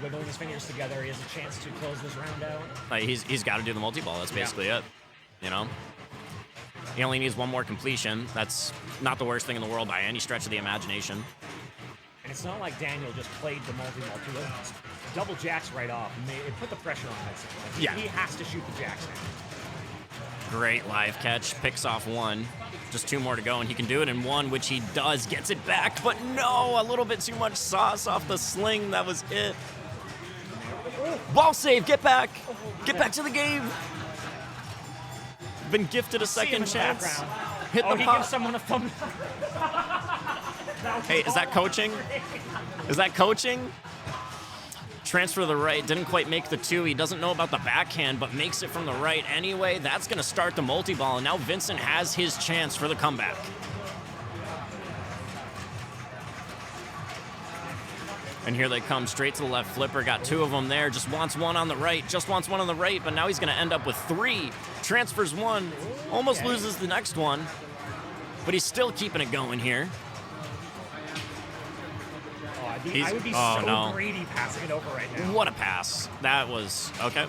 wiggling his fingers together. He has a chance to close this round out. Like he's got to do the multi-ball. That's basically it, you know? He only needs one more completion. That's not the worst thing in the world by any stretch of the imagination. And it's not like Daniel just played the multi-ball too. Double jacks right off. It put the pressure on Vincent. Like, Yeah. He has to shoot the jacks now. Great live catch. Picks off 1. Just 2 more to go, and he can do it in 1, which he does. Gets it back, but no! A little bit too much sauce off the sling. That was it. Ball save. Get back. Get back to the game. Been gifted a See him second in the chance. background. Hit Oh, the he pop. gives someone a thumb. Hey, is that coaching? Is that coaching? Transfer to the right, didn't quite make the 2. He doesn't know about the backhand, but makes it from the right anyway. That's gonna start the multi-ball, and now Vincent has his chance for the comeback. And here they come, straight to the left flipper. Got 2 of them there, just wants 1 on the right, but now he's gonna end up with 3. Transfers 1, almost loses the next one, but he's still keeping it going here. I would be so greedy passing it over right now. What a pass. That was, okay.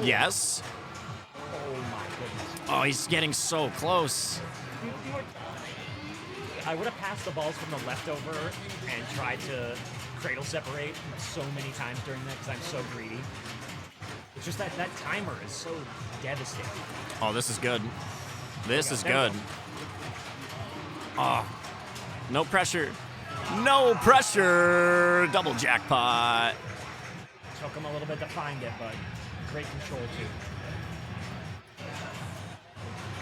Yes. Oh my goodness. Oh, he's getting so close. I would have passed the balls from the leftover and tried to cradle separate so many times during that because I'm so greedy. It's just that timer is so devastating. Oh, this is good. This is there we good. go. Oh, no pressure. No pressure. Double jackpot. Took him a little bit to find it, but great control too.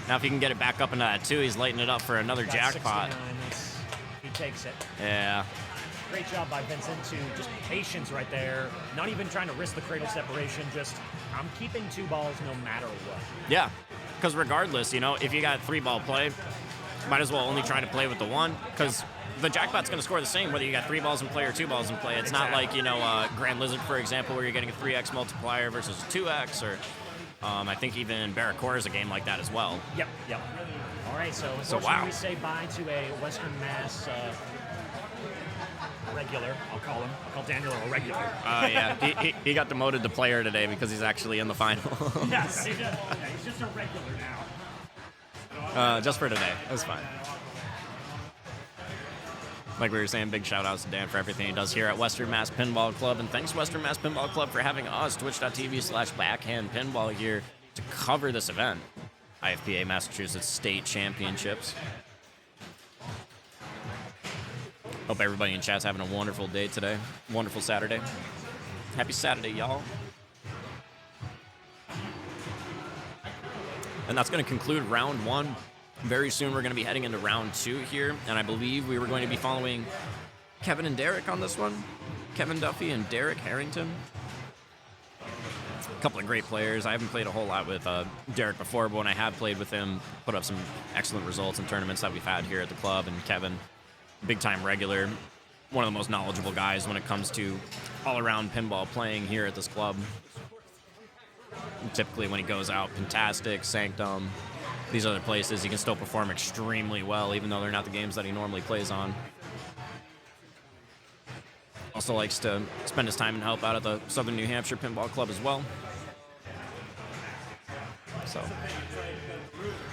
Now if he can get it back up into that 2, he's lighting it up for another Got jackpot. 69, he takes it. Yeah. Great job by Vincent to just patience right there. Not even trying to risk the cradle separation, just I'm keeping 2 balls no matter what. Yeah, because regardless, you know, if you got 3-ball play, might as well only try to play with the 1, because the jackpot's going to score the same whether you got 3 balls in play or 2 balls in play. It's not like, you know, Grand Lizard, for example, where you're getting a 3x multiplier versus a 2x, or I think even Barracore is a game like that as well. Yep. All right, so wow. We say bye to a Western Mass regular. I'll call Daniel a regular. Yeah, he got demoted to player today because he's actually in the final. Yes, he's just a regular now. Just for today. That's fine. Like we were saying, big shout outs to Dan for everything he does here at Western Mass Pinball Club. And thanks, Western Mass Pinball Club, for having us, twitch.tv/backhand pinball, here to cover this event. IFPA Massachusetts State Championships. Hope everybody in chat's having a wonderful day today. Wonderful Saturday. Happy Saturday, y'all. And that's going to conclude round 1. Very soon we're going to be heading into round 2 here, and I believe we were going to be following Kevin and Derek on this one. Kevin Duffy and Derek Harrington. A couple of great players. I haven't played a whole lot with Derek before, but when I have played with him, put up some excellent results in tournaments that we've had here at the club. And Kevin, big-time regular, one of the most knowledgeable guys when it comes to all-around pinball playing here at this club. And typically when he goes out, Fantastic, Sanctum, these other places, he can still perform extremely well, even though they're not the games that he normally plays on. Also likes to spend his time and help out at the Southern New Hampshire Pinball Club as well. So,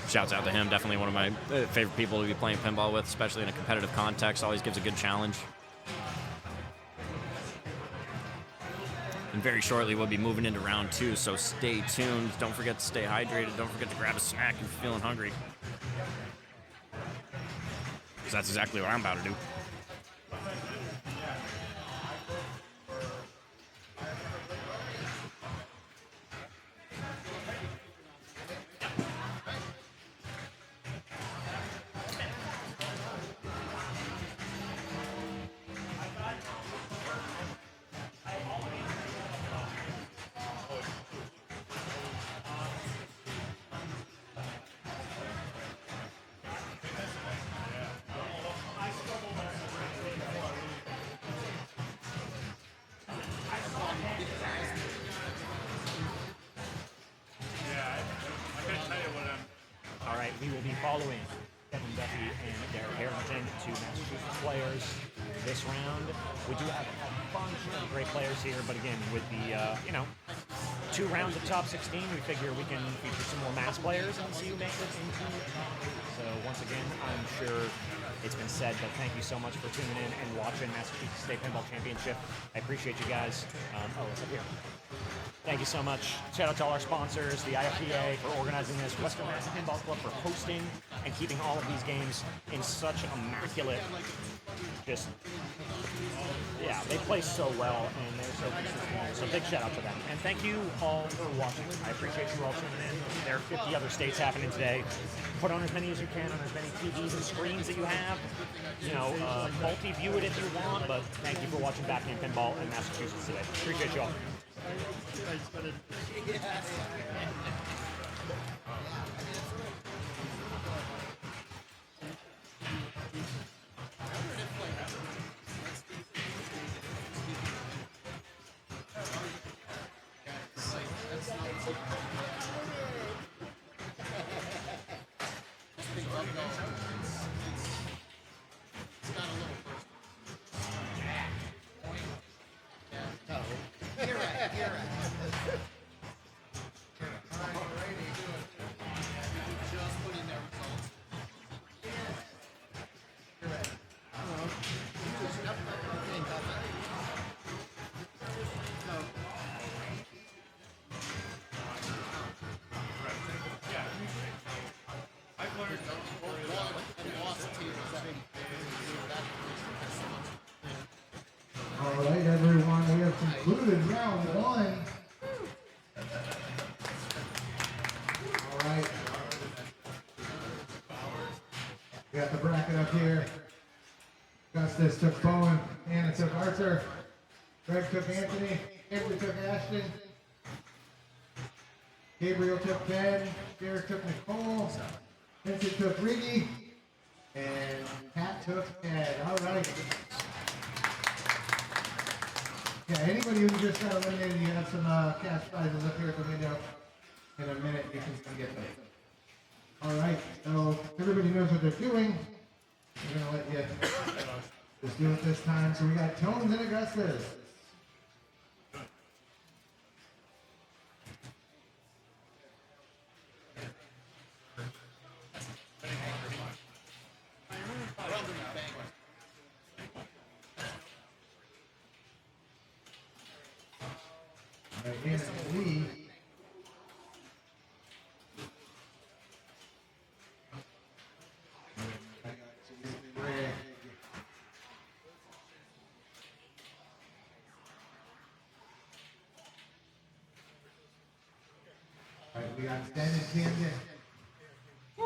shouts out to him. Definitely one of my favorite people to be playing pinball with, especially in a competitive context. Always gives a good challenge. And very shortly, we'll be moving into round 2, so stay tuned. Don't forget to stay hydrated. Don't forget to grab a snack if you're feeling hungry. Because that's exactly what I'm about to do. All right, we will be following Kevin Duffy and Derek Harrington, two Massachusetts players this round. We do have a bunch of great players here, but again, with the, 2 rounds of top 16, we figure we can feature some more Mass players and see who makes it into the top 8. So once again, I'm sure it's been said, but thank you so much for tuning in and watching Massachusetts State Pinball Championship. I appreciate you guys. It's up here. Thank you so much. Shout out to all our sponsors, the IFPA for organizing this, Western Mass Pinball Club for hosting and keeping all of these games in such immaculate, they play so well and they're so consistent. So big shout out to them. And thank you all for watching. I appreciate you all tuning in. There are 50 other states happening today. Put on as many as you can on as many TVs and screens that you have. Multi-view it if you want, but thank you for watching Backhand Pinball in Massachusetts today. Appreciate you all. All right, everyone, we have concluded round 1. All right. We got the bracket up here. Augustus took Bowen, Anna took Arthur, Greg took Anthony, Avery took Ashton, Gabriel took Ben, Derek took Nicole, Vincent took Riggy, and Pat took Ed. All right. Yeah, anybody who just got eliminated, you have some cash prizes up here at the window. In a minute, you can come get them. All right, so everybody knows what they're doing. We're gonna let you just do it this time. So we got Tones and Augustus. All right, Anna Lee. All right, we got Ben and Camden. Woo.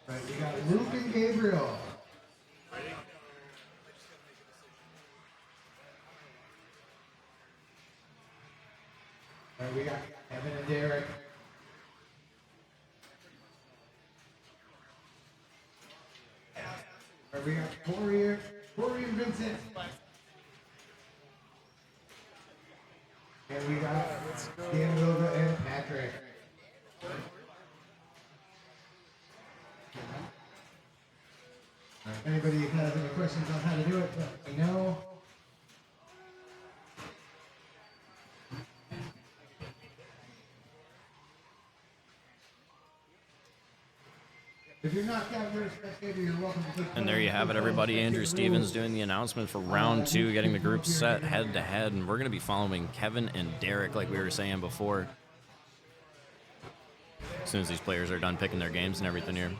All right, we got Luke and Gabriel. All right, we got Evan and Derek. All right, we got Corey and Vincent. And we got Dan Wilda and Patrick. All right, anybody has any questions on how to do it, let me know. If you're knocked out during spectator, you're welcome to take And there you have it, everybody. Andrew Stevens doing the announcement for round 2, getting the group set head-to-head, and we're going to be following Kevin and Derek, like we were saying before, as soon as these players are done picking their games and everything here.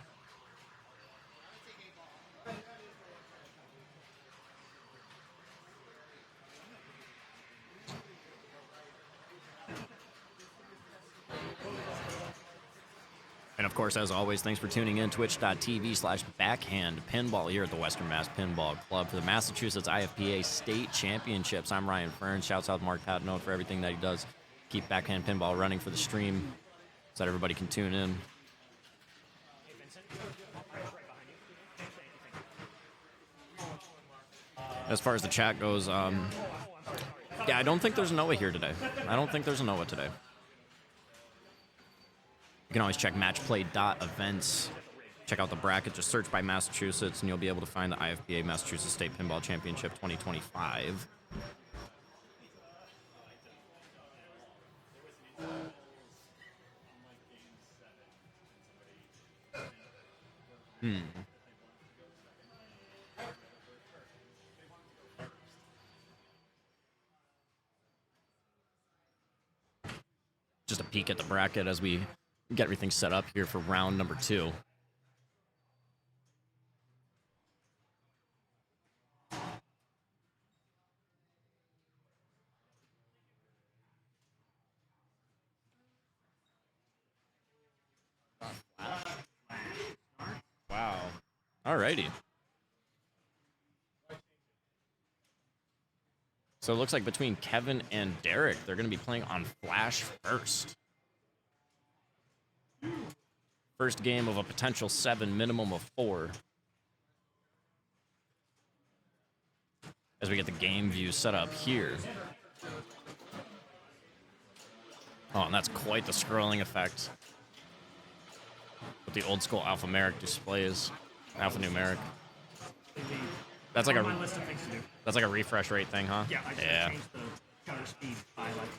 And of course, as always, thanks for tuning in. Twitch.tv/backhand pinball here at the Western Mass Pinball Club for the Massachusetts IFPA State Championships. I'm Ryan Fern. Shouts out to Mark Patino for everything that he does. Keep backhand pinball running for the stream so that everybody can tune in. As far as the chat goes, yeah, I don't think there's a Noah here today. I don't think there's a Noah today. You can always check matchplay.events. Check out the bracket. Just search by Massachusetts, and you'll be able to find the IFPA Massachusetts State Pinball Championship 2025. Just a peek at the bracket as we get everything set up here for round number 2. Wow. Alrighty. So it looks like between Kevin and Derek, they're going to be playing on Flash first. First game of a potential 7, minimum of 4. As we get the game view set up here. Oh, and that's quite the scrolling effect. With the old school alphanumeric displays. Alphanumeric. That's like a refresh rate thing, huh? Yeah, I just changed the shutter speed by like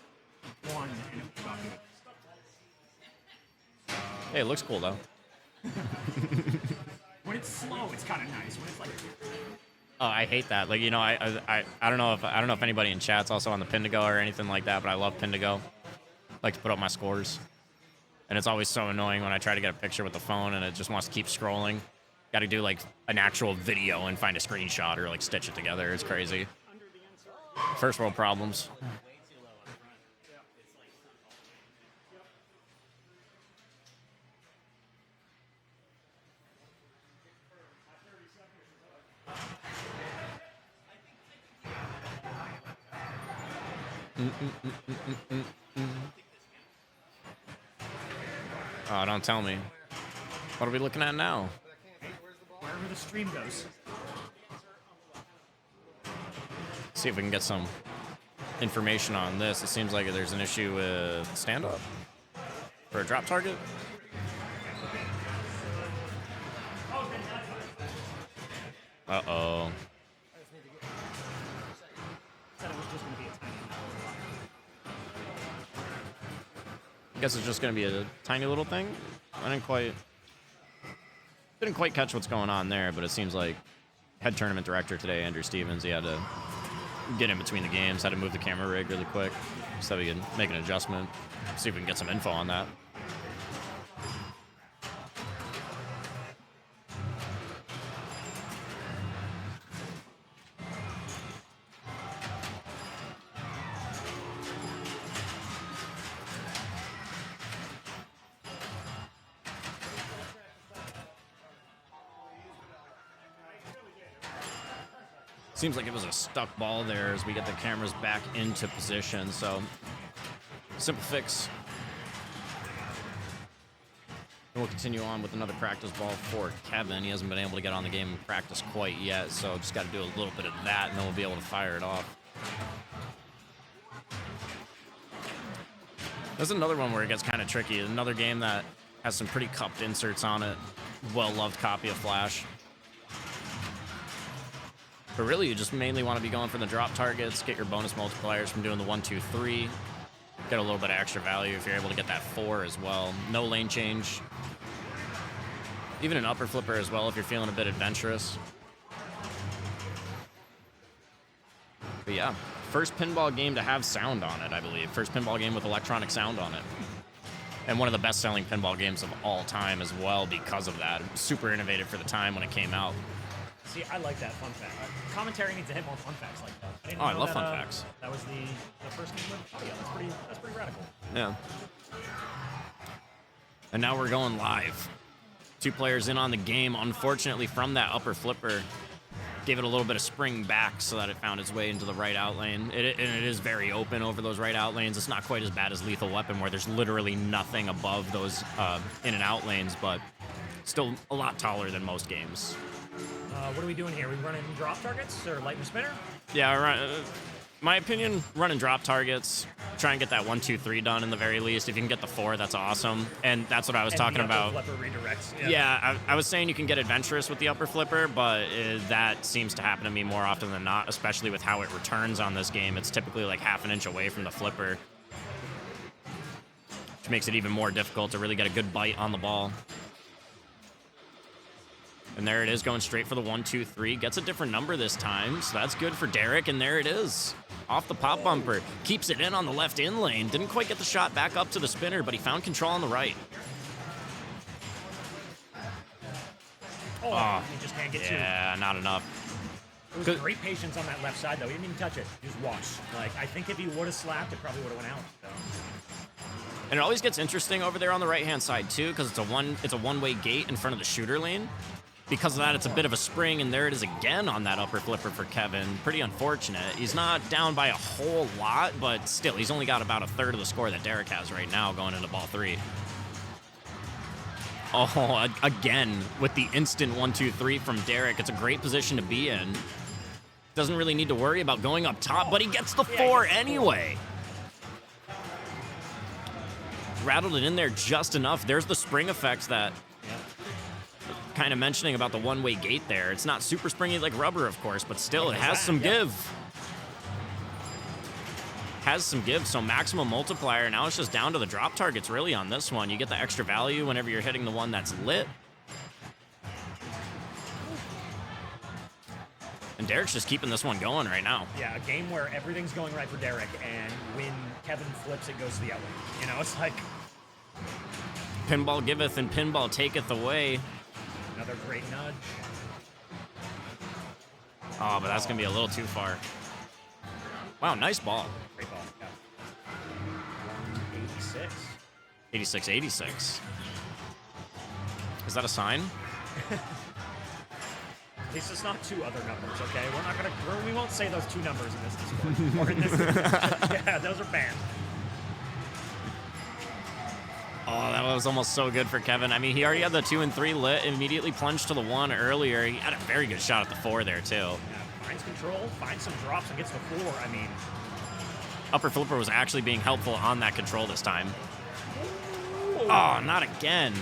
1 and it was about Hey, it looks cool though. when it's slow, it's kind of nice. When it's like, Oh, I hate that. Like, you know, I don't know if anybody in chat's also on the Pindigo or anything like that, but I love Pindigo. I like to put up my scores. And it's always so annoying when I try to get a picture with the phone and it just wants to keep scrolling. Got to do like an actual video and find a screenshot or like stitch it together. It's crazy. First world problems. Oh, don't tell me. What are we looking at now? wherever the stream goes. See if we can get some information on this. It seems like there's an issue with stand-up for a drop target. Uh-oh. I guess it's just going to be a tiny little thing. I didn't quite catch what's going on there, but it seems like head tournament director today, Andrew Stevens, he had to get in between the games, had to move the camera rig really quick so we can make an adjustment, see if we can get some info on that. Seems like it was a stuck ball there as we get the cameras back into position, so simple fix. And we'll continue on with another practice ball for Kevin. He hasn't been able to get on the game and practice quite yet, so just got to do a little bit of that, and then we'll be able to fire it off. There's another one where it gets kind of tricky. Another game that has some pretty cupped inserts on it. Well-loved copy of Flash. But really, you just mainly want to be going for the drop targets, get your bonus multipliers from doing the 1, 2, 3. Get a little bit of extra value if you're able to get that 4 as well. No lane change. Even an upper flipper as well if you're feeling a bit adventurous. But yeah, first pinball game to have sound on it, I believe. First pinball game with electronic sound on it. And one of the best-selling pinball games of all time as well because of that. Super innovative for the time when it came out. See, I like that fun fact. Commentary needs to hit more fun facts like that. I didn't I know love that, fun facts. That was the first game with. Oh yeah, that's pretty radical. Yeah. And now we're going live. 2 players in on the game. Unfortunately, from that upper flipper, gave it a little bit of spring back so that it found its way into the right out lane. And it is very open over those right out lanes. It's not quite as bad as Lethal Weapon, where there's literally nothing above those in and out lanes, but still a lot taller than most games. What are we doing here? We running drop targets or light and spinner? Yeah, my opinion, run and drop targets. Try and get that 1, 2, 3 done in the very least. If you can get the 4, that's awesome. And that's what I was talking about. Flipper redirects. Yeah, I was saying you can get adventurous with the upper flipper, but that seems to happen to me more often than not, especially with how it returns on this game. It's typically like half an inch away from the flipper, which makes it even more difficult to really get a good bite on the ball. And there it is, going straight for the 1, 2, 3. Gets a different number this time, so that's good for Derek, and there it is. Off the pop bumper. Keeps it in on the left in lane. Didn't quite get the shot back up to the spinner, but he found control on the right. Oh, he just can't get to. Yeah, not enough. It was great patience on that left side, though. He didn't even touch it. Just watch. Like, I think if he would have slapped, it probably would have went out. So. And it always gets interesting over there on the right-hand side, too, because it's a one-way gate in front of the shooter lane. Because of that, it's a bit of a spring, and there it is again on that upper flipper for Kevin. Pretty unfortunate. He's not down by a whole lot, but still, he's only got about a third of the score that Derek has right now going into ball 3. Oh, again, with the instant 1, 2, 3 from Derek. It's a great position to be in. Doesn't really need to worry about going up top, but he gets the 4 anyway. Rattled it in there just enough. There's the spring effects that... kind of mentioning about the one-way gate there. It's not super springy like rubber, of course, but still, it has some give. Has some give, so maximum multiplier. Now it's just down to the drop targets, really, on this one. You get the extra value whenever you're hitting the one that's lit. And Derek's just keeping this one going right now. Yeah, a game where everything's going right for Derek, and when Kevin flips, it goes to the outlet. You know, it's like... Pinball giveth and pinball taketh away. Another great nudge. Oh, but that's going to be a little too far. Wow, nice ball. Great ball, yeah. 186. 86, 86. Is that a sign? At least it's not 2 other numbers, okay? We won't say those 2 numbers in this Discord. Or in this yeah, those are banned. Oh, that was almost so good for Kevin. I mean, he already had the 2 and 3 lit, immediately plunged to the 1 earlier. He had a very good shot at the 4 there, too. Yeah, finds control, finds some drops, and gets the 4. I mean... Upper flipper was actually being helpful on that control this time. Oh, not again.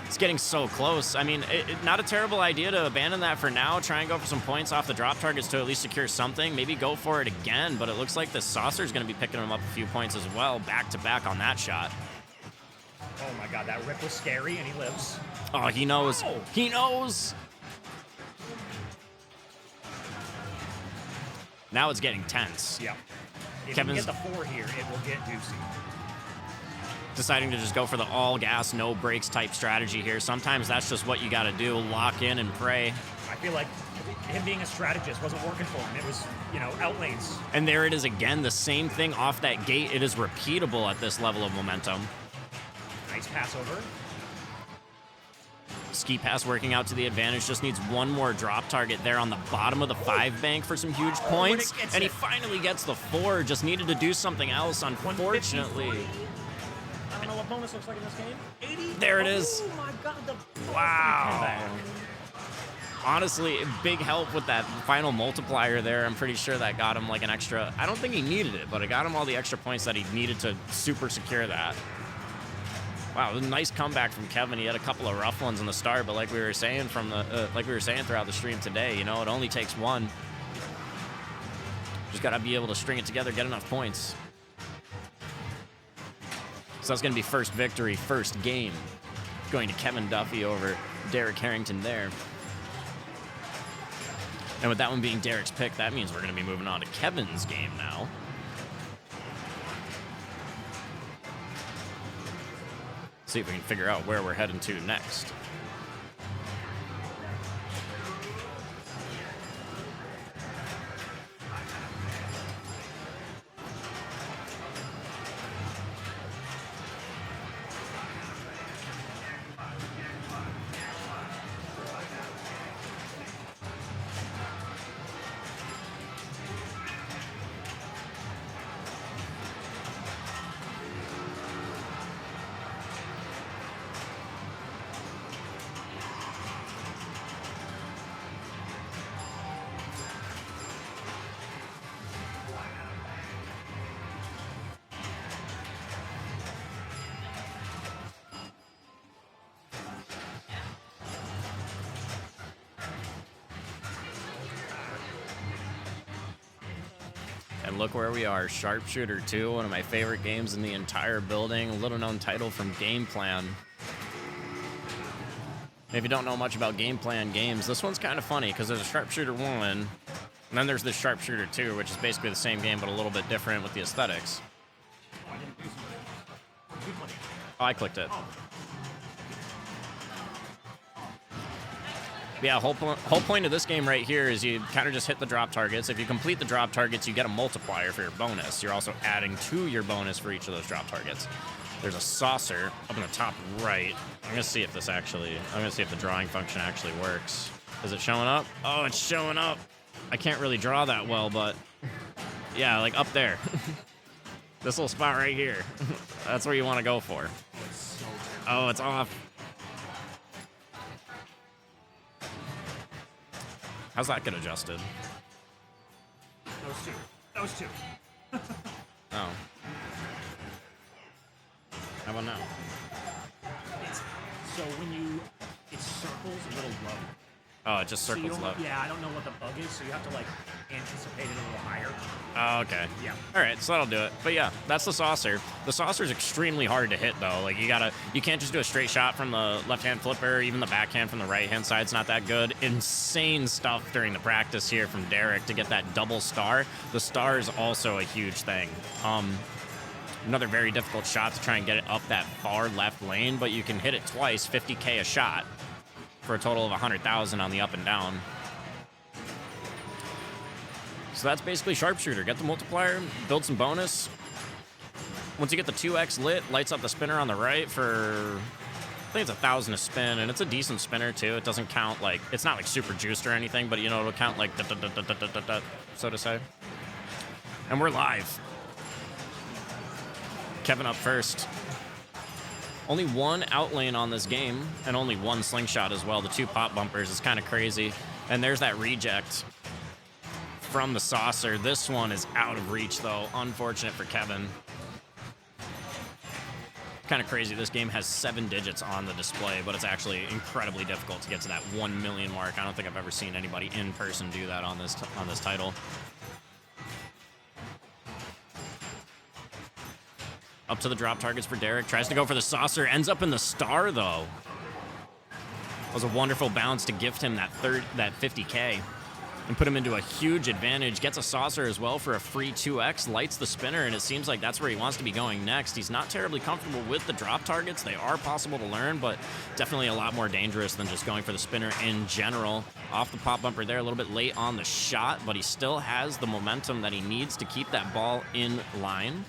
It's getting so close. I mean, not a terrible idea to abandon that for now. Try and go for some points off the drop targets to at least secure something. Maybe go for it again, but it looks like the Saucer's going to be picking him up a few points as well, back-to-back on that shot. Oh my god, that rip was scary, and he lives. Oh, he knows. Oh. He knows. Now it's getting tense. Yep. If Kevin's you get the 4 here, it will get juicy. Deciding to just go for the all gas, no brakes type strategy here. Sometimes that's just what you got to do. Lock in and pray. I feel like him being a strategist wasn't working for him. It was, out lanes. And there it is again. The same thing off that gate. It is repeatable at this level of momentum. Nice pass over. Ski pass working out to the advantage. Just needs one more drop target there on the bottom of the 5 bank for some huge points. And he finally gets the 4. Just needed to do something else, unfortunately. I don't know what bonus looks like in this game. 80? There it is. Oh my god, the Wow. Honestly, big help with that final multiplier there. I'm pretty sure that got him like an extra... I don't think he needed it, but it got him all the extra points that he needed to super secure that. Wow, a nice comeback from Kevin. He had a couple of rough ones in the start, but like we were saying throughout the stream today, it only takes one. Just gotta be able to string it together, get enough points. So that's gonna be first victory, first game. going to Kevin Duffy over Derek Harrington there. And with that one being Derek's pick, that means we're going to be moving on to Kevin's game now. See if we can figure out where we're heading to next. And look where we are, Sharpshooter 2, one of my favorite games in the entire building, a little known title from Game Plan. If you don't know much about Game Plan games, this one's kind of funny because there's a Sharpshooter 1, and then there's the Sharpshooter 2, which is basically the same game but a little bit different with the aesthetics. Oh, I clicked it. Yeah, whole point of this game right here is you kind of just hit the drop targets. If you complete the drop targets, you get a multiplier for your bonus. You're also adding to your bonus for each of those drop targets. There's a saucer up in the top right. I'm gonna see if the drawing function actually works. Is it showing up? Oh, it's showing up. I can't really draw that well, but yeah, like up there. This little spot right here. That's where you want to go for. Oh, it's off. How's that get adjusted? Those two. Oh. How about now? So when it circles a little low. Oh, it just circles low. Yeah, I don't know what the bug is, so you have to like anticipate it a little higher. Oh, okay. Yeah. All right, so that'll do it. But yeah, that's the saucer. The saucer's extremely hard to hit though. Like you can't just do a straight shot from the left-hand flipper. Even the backhand from the right-hand side's not that good. Insane stuff during the practice here from Derek to get that double star. The star is also a huge thing. Another very difficult shot to try and get it up that far left lane, but you can hit it twice, 50K a shot, for a total of 100,000 on the up and down. So that's basically Sharpshooter. Get the multiplier, build some bonus. Once you get the 2x lit, lights up the spinner on the right for, I think it's 1,000 a spin, and it's a decent spinner too. It doesn't count like, it's not like super juiced or anything, but you know, it'll count like so to say. And we're live. Kevin up first. Only one out lane on this game, and only one slingshot as well. The 2 pop bumpers is kind of crazy. And there's that reject from the saucer. This one is out of reach, though. Unfortunate for Kevin. Kind of crazy. This game has 7 digits on the display, but it's actually incredibly difficult to get to that 1 million mark. I don't think I've ever seen anybody in person do that on this title. Up to the drop targets for Derek. Tries to go for the saucer. Ends up in the star, though. It was a wonderful bounce to gift him that 50K and put him into a huge advantage. Gets a saucer as well for a free 2x. Lights the spinner, and it seems like that's where he wants to be going next. He's not terribly comfortable with the drop targets. They are possible to learn, but definitely a lot more dangerous than just going for the spinner in general. Off the pop bumper there, a little bit late on the shot, but he still has the momentum that he needs to keep that ball in line.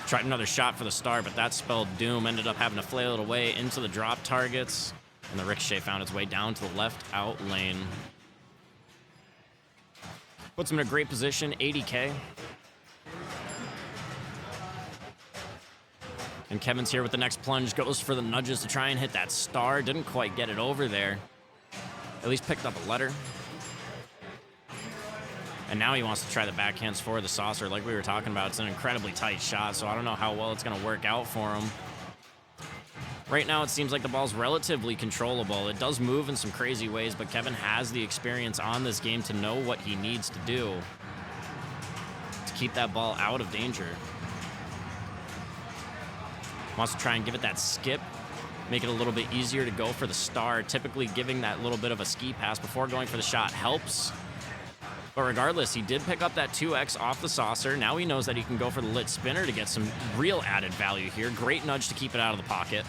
Tried another shot for the star, but that spelled doom. Ended up having to flail it away into the drop targets, and the ricochet found its way down to the left out lane. Puts him in a great position, 80K. And Kevin's here with the next plunge, goes for the nudges to try and hit that star. Didn't quite get it over there. At least picked up a letter. And now he wants to try the backhands for the saucer like we were talking about. It's an incredibly tight shot, so I don't know how well it's going to work out for him. Right now, it seems like the ball's relatively controllable. It does move in some crazy ways, but Kevin has the experience on this game to know what he needs to do to keep that ball out of danger. Wants to try and give it that skip, make it a little bit easier to go for the star. Typically giving that little bit of a ski pass before going for the shot helps. But regardless, he did pick up that 2X off the saucer. Now he knows that he can go for the lit spinner to get some real added value here. Great nudge to keep it out of the pocket.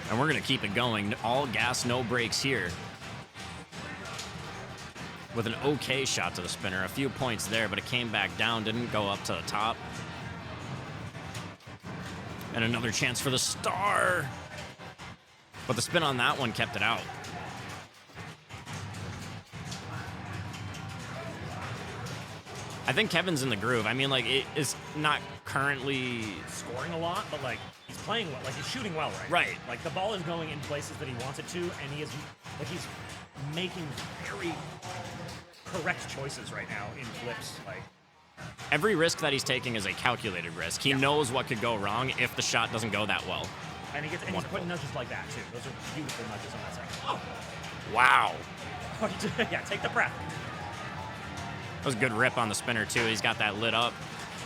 And we're going to keep it going. All gas, no brakes here. With an okay shot to the spinner. A few points there, but it came back down. Didn't go up to the top. And another chance for the star. But the spin on that one kept it out. I think Kevin's in the groove. I mean, like, it is not currently... Scoring a lot, but, like, he's playing well. Like, he's shooting well, right? Right. Like, the ball is going in places that he wants it to, and he is, like, he's making very correct choices right now in flips. Like, Every risk that he's taking is a calculated risk. He knows what could go wrong if the shot doesn't go that well. and he's putting nudges like that, too. Those are beautiful nudges on that side. Oh. Wow. Yeah, take the breath. That was a good rip on the spinner, too. He's got that lit up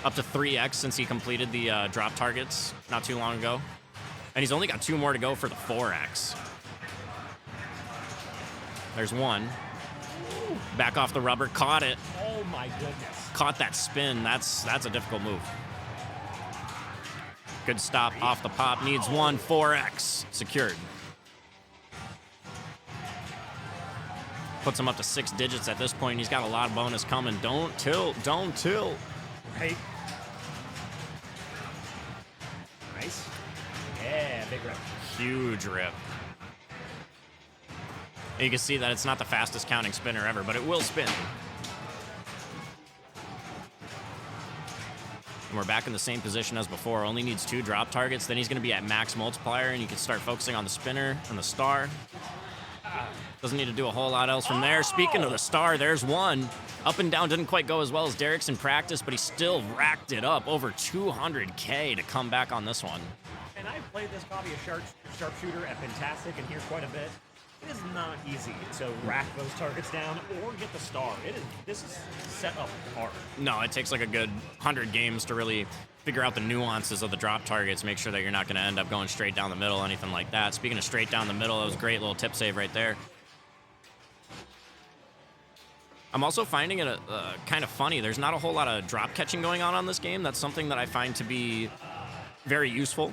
to 3x since he completed the drop targets not too long ago. And he's only got 2 more to go for the 4x. There's one. Back off the rubber, caught it. Oh my goodness. Caught that spin. That's a difficult move. Good stop off the pop. Needs one. 4x secured. Puts him up to 6 digits at this point. He's got a lot of bonus coming. Don't tilt. Don't tilt. Right. Nice. Yeah, big rip. Huge rip. And you can see that it's not the fastest counting spinner ever, but it will spin. And we're back in the same position as before. Only needs 2 drop targets. Then he's going to be at max multiplier, and you can start focusing on the spinner and the star. Doesn't need to do a whole lot else from there. Speaking of the star, there's one. Up and down didn't quite go as well as Derek's in practice, but he still racked it up. Over 200K to come back on this one. And I've played this hobby of sharpshooter at Fantastic and here quite a bit. It is not easy to rack those targets down or get the star. This is set up hard. No, it takes like a good 100 games to really figure out the nuances of the drop targets, make sure that you're not going to end up going straight down the middle, anything like that. Speaking of straight down the middle, that was a great little tip save right there. I'm also finding it kind of funny. There's not a whole lot of drop catching going on this game. That's something that I find to be very useful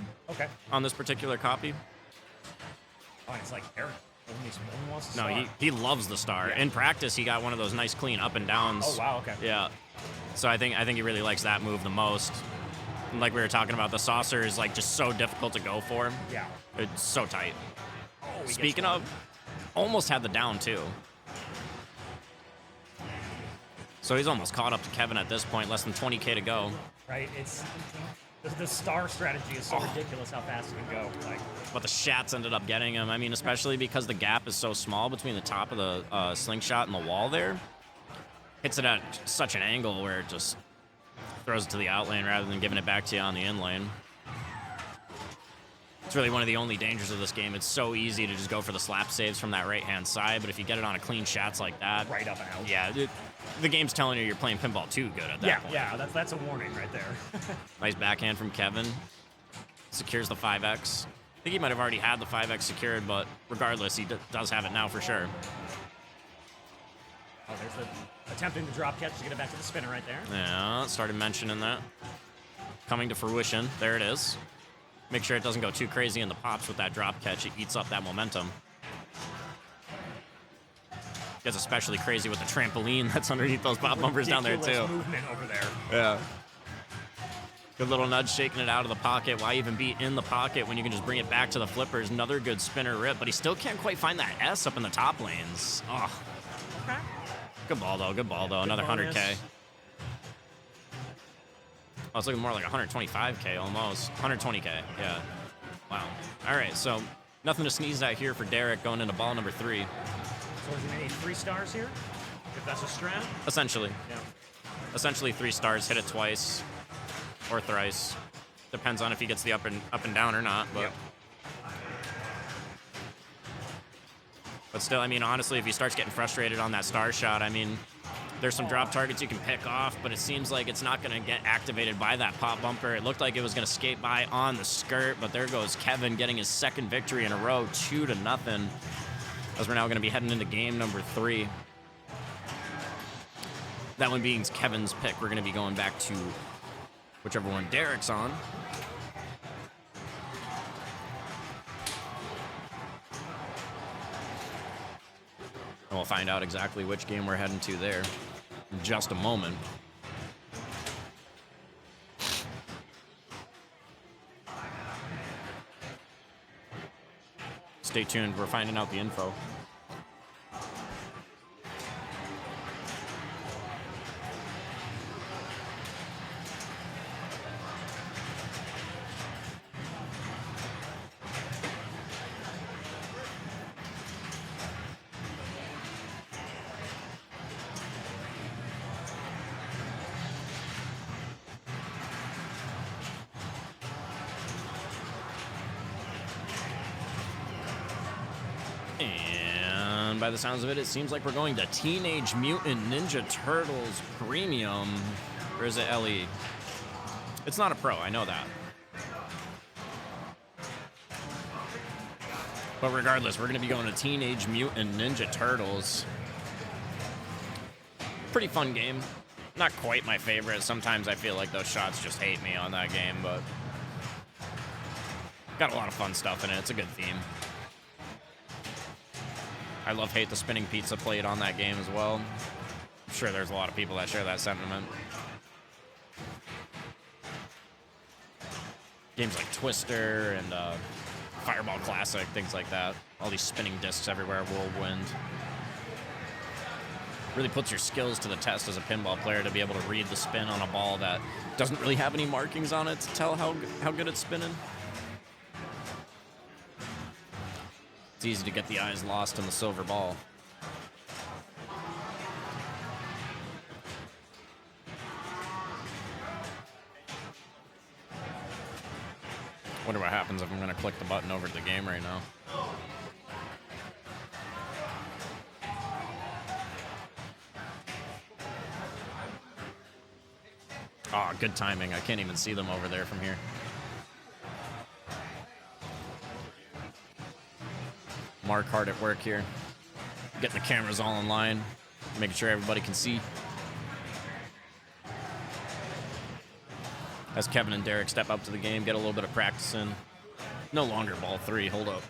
on this particular copy. Oh, and it's like Eric only wants the No, star. he loves the star. Yeah. In practice, he got one of those nice clean up and downs. Oh, wow, okay. Yeah. So I think he really likes that move the most. And like we were talking about, the saucer is like just so difficult to go for. Yeah. It's so tight. Oh, he gets Speaking one. of, almost had the down too. So he's almost caught up to Kevin at this point, less than 20K to go. Right, it's the star strategy is so ridiculous how fast it can go. Like, But the shats ended up getting him. I mean, especially because the gap is so small between the top of the slingshot and the wall there. Hits it at such an angle where it just throws it to the out lane rather than giving it back to you on the in lane. It's really one of the only dangers of this game. It's so easy to just go for the slap saves from that right-hand side, but if you get it on a clean shots like that... right up and out. Yeah, the game's telling you you're playing pinball too good at that point. Yeah, that's a warning right there. Nice backhand from Kevin. Secures the 5x. I think he might have already had the 5x secured, but regardless, he does have it now for sure. Oh, there's the attempting the drop catch to get it back to the spinner right there. Yeah, started mentioning that. Coming to fruition. There it is. Make sure it doesn't go too crazy in the pops with that drop catch. It eats up that momentum. Gets especially crazy with the trampoline that's underneath those pop bumpers down there, too. Movement over there. Yeah. Good little nudge shaking it out of the pocket. Why even be in the pocket when you can just bring it back to the flippers? Another good spinner rip, but he still can't quite find that S up in the top lanes. Oh. Okay. Good ball, though. Good ball, though. Another bonus. 100K. Oh, it's looking more like 125K almost. 120K, yeah. Wow. All right, so nothing to sneeze at here for Derek going into ball number 3. So is he going to need 3 stars here? If that's a strat? Essentially. Yeah. Essentially 3 stars, hit it twice or thrice. Depends on if he gets the up and down or not, but... Yep. But still, I mean, honestly, if he starts getting frustrated on that star shot, I mean, There's some drop targets you can pick off, but it seems like it's not going to get activated by that pop bumper. It looked like it was going to skate by on the skirt, but there goes Kevin getting his second victory in a row, 2-0, as we're now going to be heading into game number 3. That one being Kevin's pick. We're going to be going back to whichever one Derek's on. And we'll find out exactly which game we're heading to there in just a moment. Stay tuned, we're finding out the info. And by the sounds of it, it seems like we're going to Teenage Mutant Ninja Turtles Premium. Or is it LE? It's not a Pro, I know that. But regardless, we're going to be going to Teenage Mutant Ninja Turtles. Pretty fun game. Not quite my favorite. Sometimes I feel like those shots just hate me on that game, but got a lot of fun stuff in it. It's a good theme. I love Hate the Spinning Pizza played on that game as well. I'm sure there's a lot of people that share that sentiment. Games like Twister and Fireball Classic, things like that. All these spinning discs everywhere, Whirlwind. Really puts your skills to the test as a pinball player to be able to read the spin on a ball that doesn't really have any markings on it to tell how good it's spinning. It's easy to get the eyes lost in the silver ball. Wonder what happens if I'm going to click the button over to the game right now. Oh, good timing. I can't even see them over there from here. Mark hard at work here. Getting the cameras all in line. Making sure everybody can see. As Kevin and Derek step up to the game, get a little bit of practice in. No longer ball 3. Hold up.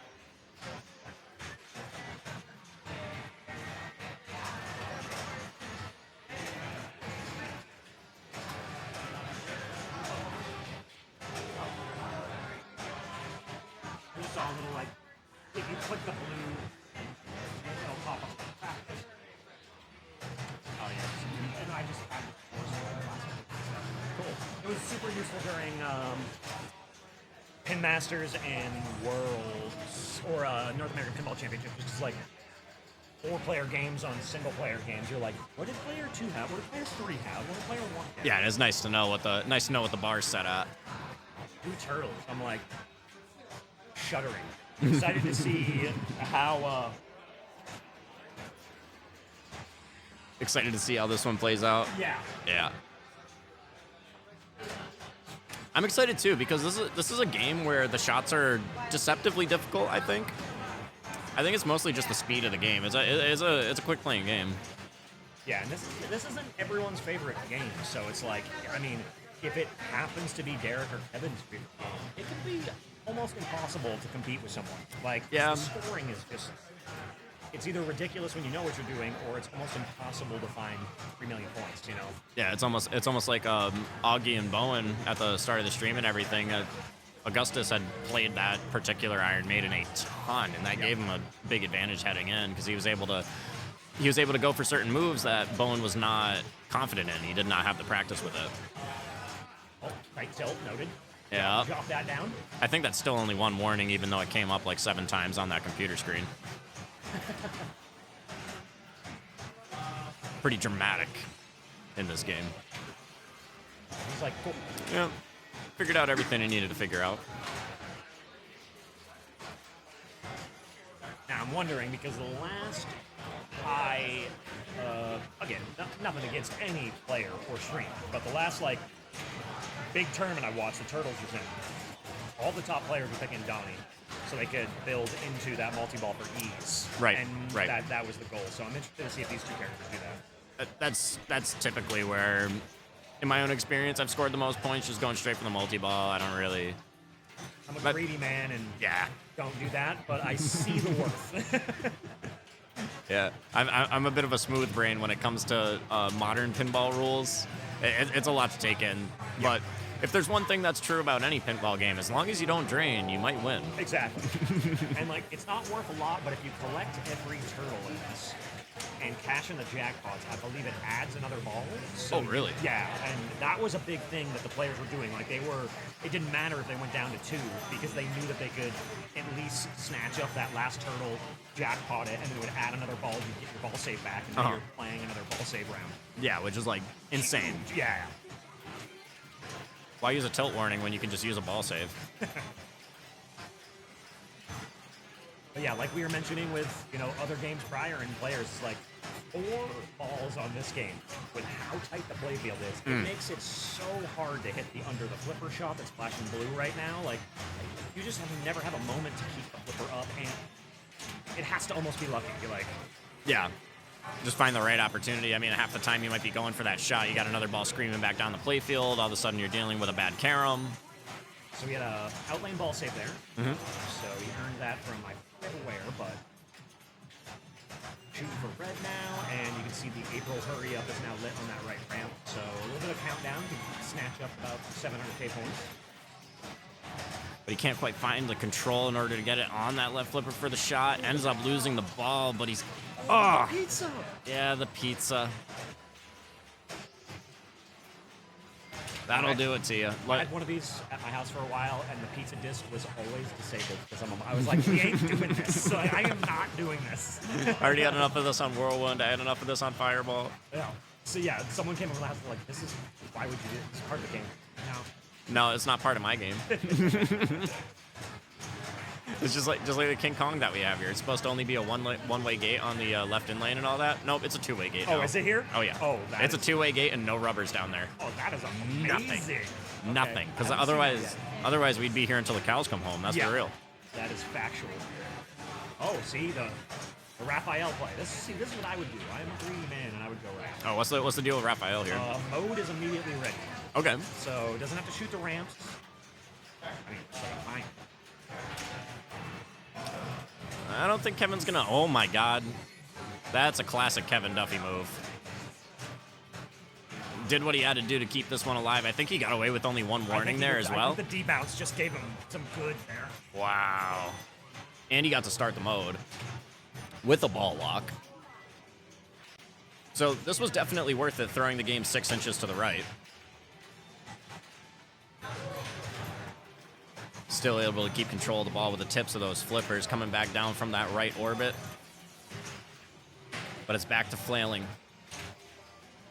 You saw a little, like, if you click the blue, it'll pop up. Oh, yeah. And I just had cool. It was super useful during Pin Masters and Worlds, or North American Pinball Championship, which is like 4-player games on single-player games. You're like, what did player 2 have? What did player 3 have? What did player 1 have? Yeah, and it's nice to know what the bar's set at. 2 turtles. I'm like shuddering. Excited to see how. Excited to see how this one plays out. Yeah. Yeah. I'm excited too because this is a game where the shots are deceptively difficult. I think it's mostly just the speed of the game. It's a quick playing game. Yeah, and this isn't everyone's favorite game, so it's like, I mean, if it happens to be Derek or Kevin's favorite game, it can be almost impossible to compete with someone. Like, yeah. The scoring is just, it's either ridiculous when you know what you're doing, or it's almost impossible to find 3 million points, you know? Yeah, it's almost like Augie and Bowen at the start of the stream and everything. Augustus had played that particular Iron Maiden a ton, and that gave him a big advantage heading in because he was able to go for certain moves that Bowen was not confident in. He did not have the practice with it. Oh, right tilt, noted. Yeah. Drop that down. I think that's still only one warning, even though it came up like 7 times on that computer screen. Pretty dramatic in this game. He's like, cool. Yeah. Figured out everything I needed to figure out. Now I'm wondering, because the last I, again, nothing against any player or stream, but the last, like, big tournament I watched, the Turtles was in, all the top players were picking Donnie so they could build into that multi-ball for ease. Right, And right. that was the goal. So I'm interested to see if these two characters do that. That's typically where, in my own experience, I've scored the most points just going straight for the multi-ball. I don't really... I'm a greedy man and Yeah. don't do that, but I see the worth. Yeah, I'm a bit of a smooth brain when it comes to modern pinball rules. It's a lot to take in, but if there's one thing that's true about any pinball game, as long as you don't drain, you might win. Exactly. And, like, it's not worth a lot, but if you collect every turtle in this and cash in the jackpots, I believe it adds another ball. So, Oh, really? Yeah, and that was a big thing that the players were doing. Like, it didn't matter if they went down to 2 because they knew that they could at least snatch up that last turtle, jackpot it, and then it would add another ball, you get your ball save back, and then you're playing another ball save round. Yeah, which is like insane. Yeah. Why use a tilt warning when you can just use a ball save? But yeah, like we were mentioning with, other games prior and players, it's like 4 balls on this game with how tight the playfield is. It makes it so hard to hit the under the flipper shot that's flashing blue right now. Like, you just never have a moment to keep the flipper up, and it has to almost be lucky. You're like, Yeah. Just find the right opportunity. I mean, half the time you might be going for that shot. You got another ball screaming back down the playfield. All of a sudden you're dealing with a bad carom. so we had a outlane ball save there. So he earned that from, I forget where, but shooting for red now, and you can see the April hurry up is now lit on that right ramp. So a little bit of countdown to snatch up about 700k points. But he can't quite find the control in order to get it on that left flipper for the shot. Ends up losing the ball, but he's... Oh! Pizza! Yeah, the pizza. That'll do it to you. I had one of these at my house for a while, and the pizza disc was always disabled because I was like, we ain't doing this. Like, I am not doing this. I already had enough of this on Whirlwind. I had enough of this on Fireball. Yeah. So yeah, someone came over the house and like, this is, why would you do this? It's part of the game. No. No, it's not part of my game. It's just like the King Kong that we have here. It's supposed to only be a one-way gate on the left in lane and all that. Nope, it's a two-way gate. Oh, now. is it here? Oh yeah. Oh, it's a two-way gate and no rubbers down there. Oh, that is amazing. Nothing. Okay. Nothing. Because I haven't seen that otherwise we'd be here until the cows come home. That's Yeah. for real. That is factual. Oh, see the Raphael play. This is what I would do. I'm a greedy man, and I would go Raph. Oh, what's the deal with Raphael here? Mode is immediately ready, Okay. so it doesn't have to shoot the ramps. I mean, it's fine. I don't think Kevin's gonna. Oh my God, that's a classic Kevin Duffy move. Did what he had to do to keep this one alive. I think he got away with only one warning there as well. I think the D-bounce just gave him some good there. Wow. And he got to start the mode with a ball lock. So this was definitely worth it, throwing the game 6 inches to the right. Still able to keep control of the ball with the tips of those flippers coming back down from that right orbit. But it's back to flailing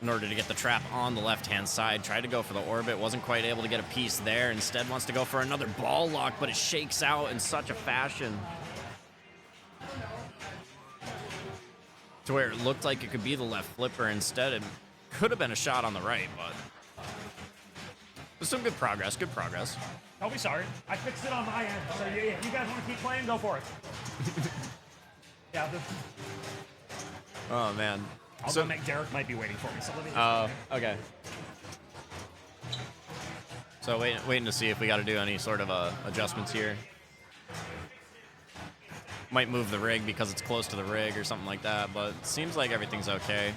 in order to get the trap on the left-hand side. Tried to go for the orbit, wasn't quite able to get a piece there. Instead wants to go for another ball lock, but it shakes out in such a fashion to where it looked like it could be the left flipper. Instead, it could have been a shot on the right, but there's some good progress, Don't be sorry. I fixed it on my end. So you guys want to keep playing? Go for it. Yeah. Oh, man. I'll go make Derek might be waiting for me. So let me. Okay. So waiting to see if we got to do any sort of adjustments here. Might move the rig because it's close to the rig or something like that, but it seems like everything's okay.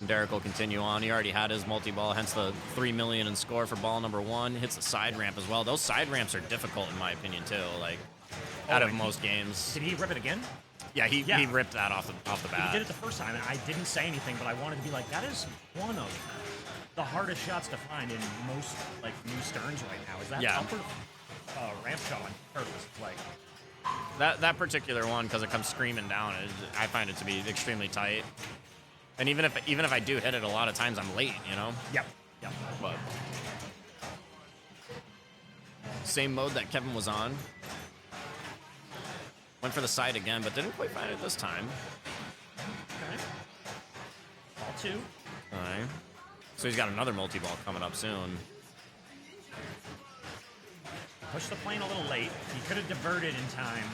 And Derek will continue on. He already had his multi-ball, hence the 3 million in score for ball number 1. Hits the side ramp as well. Those side ramps are difficult in my opinion too. Like out of most games. Did he rip it again? Yeah, he ripped that off the bat. He did it the first time, and I didn't say anything, but I wanted to be like, that is one of the hardest shots to find in most like new Sterns right now. Is that upper ramp shot on purpose? Like that particular one, because it comes screaming down. I find it to be extremely tight. And even if I do hit it, a lot of times I'm late. You know. Yep. But same mode that Kevin was on. Went for the side again, but didn't quite find it this time. Okay. Ball 2. All right. So he's got another multi-ball coming up soon. Pushed the plane a little late. He could have diverted in time.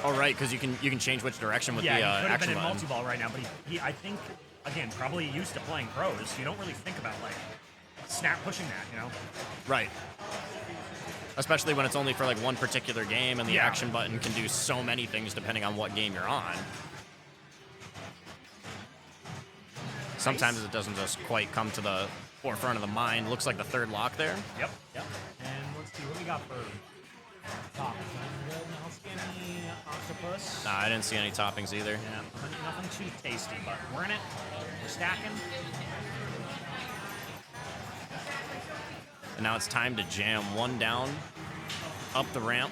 Oh, right, because you can change which direction with Yeah, the he could have action been in button. multi-ball right now, but he, I think, again, probably used to playing pros. You don't really think about, like, snap pushing that, you know? Right. Especially when it's only for like one particular game and the Yeah. action button can do so many things depending on what game you're on. Sometimes it doesn't just quite come to the forefront of the mind. Looks like the third lock there. Yep. And let's see, what we got for toppings? I don't see any octopus. Nah, I didn't see any toppings either. Yeah, nothing too tasty, but we're in it. We're stacking. And now it's time to jam. One down, up the ramp.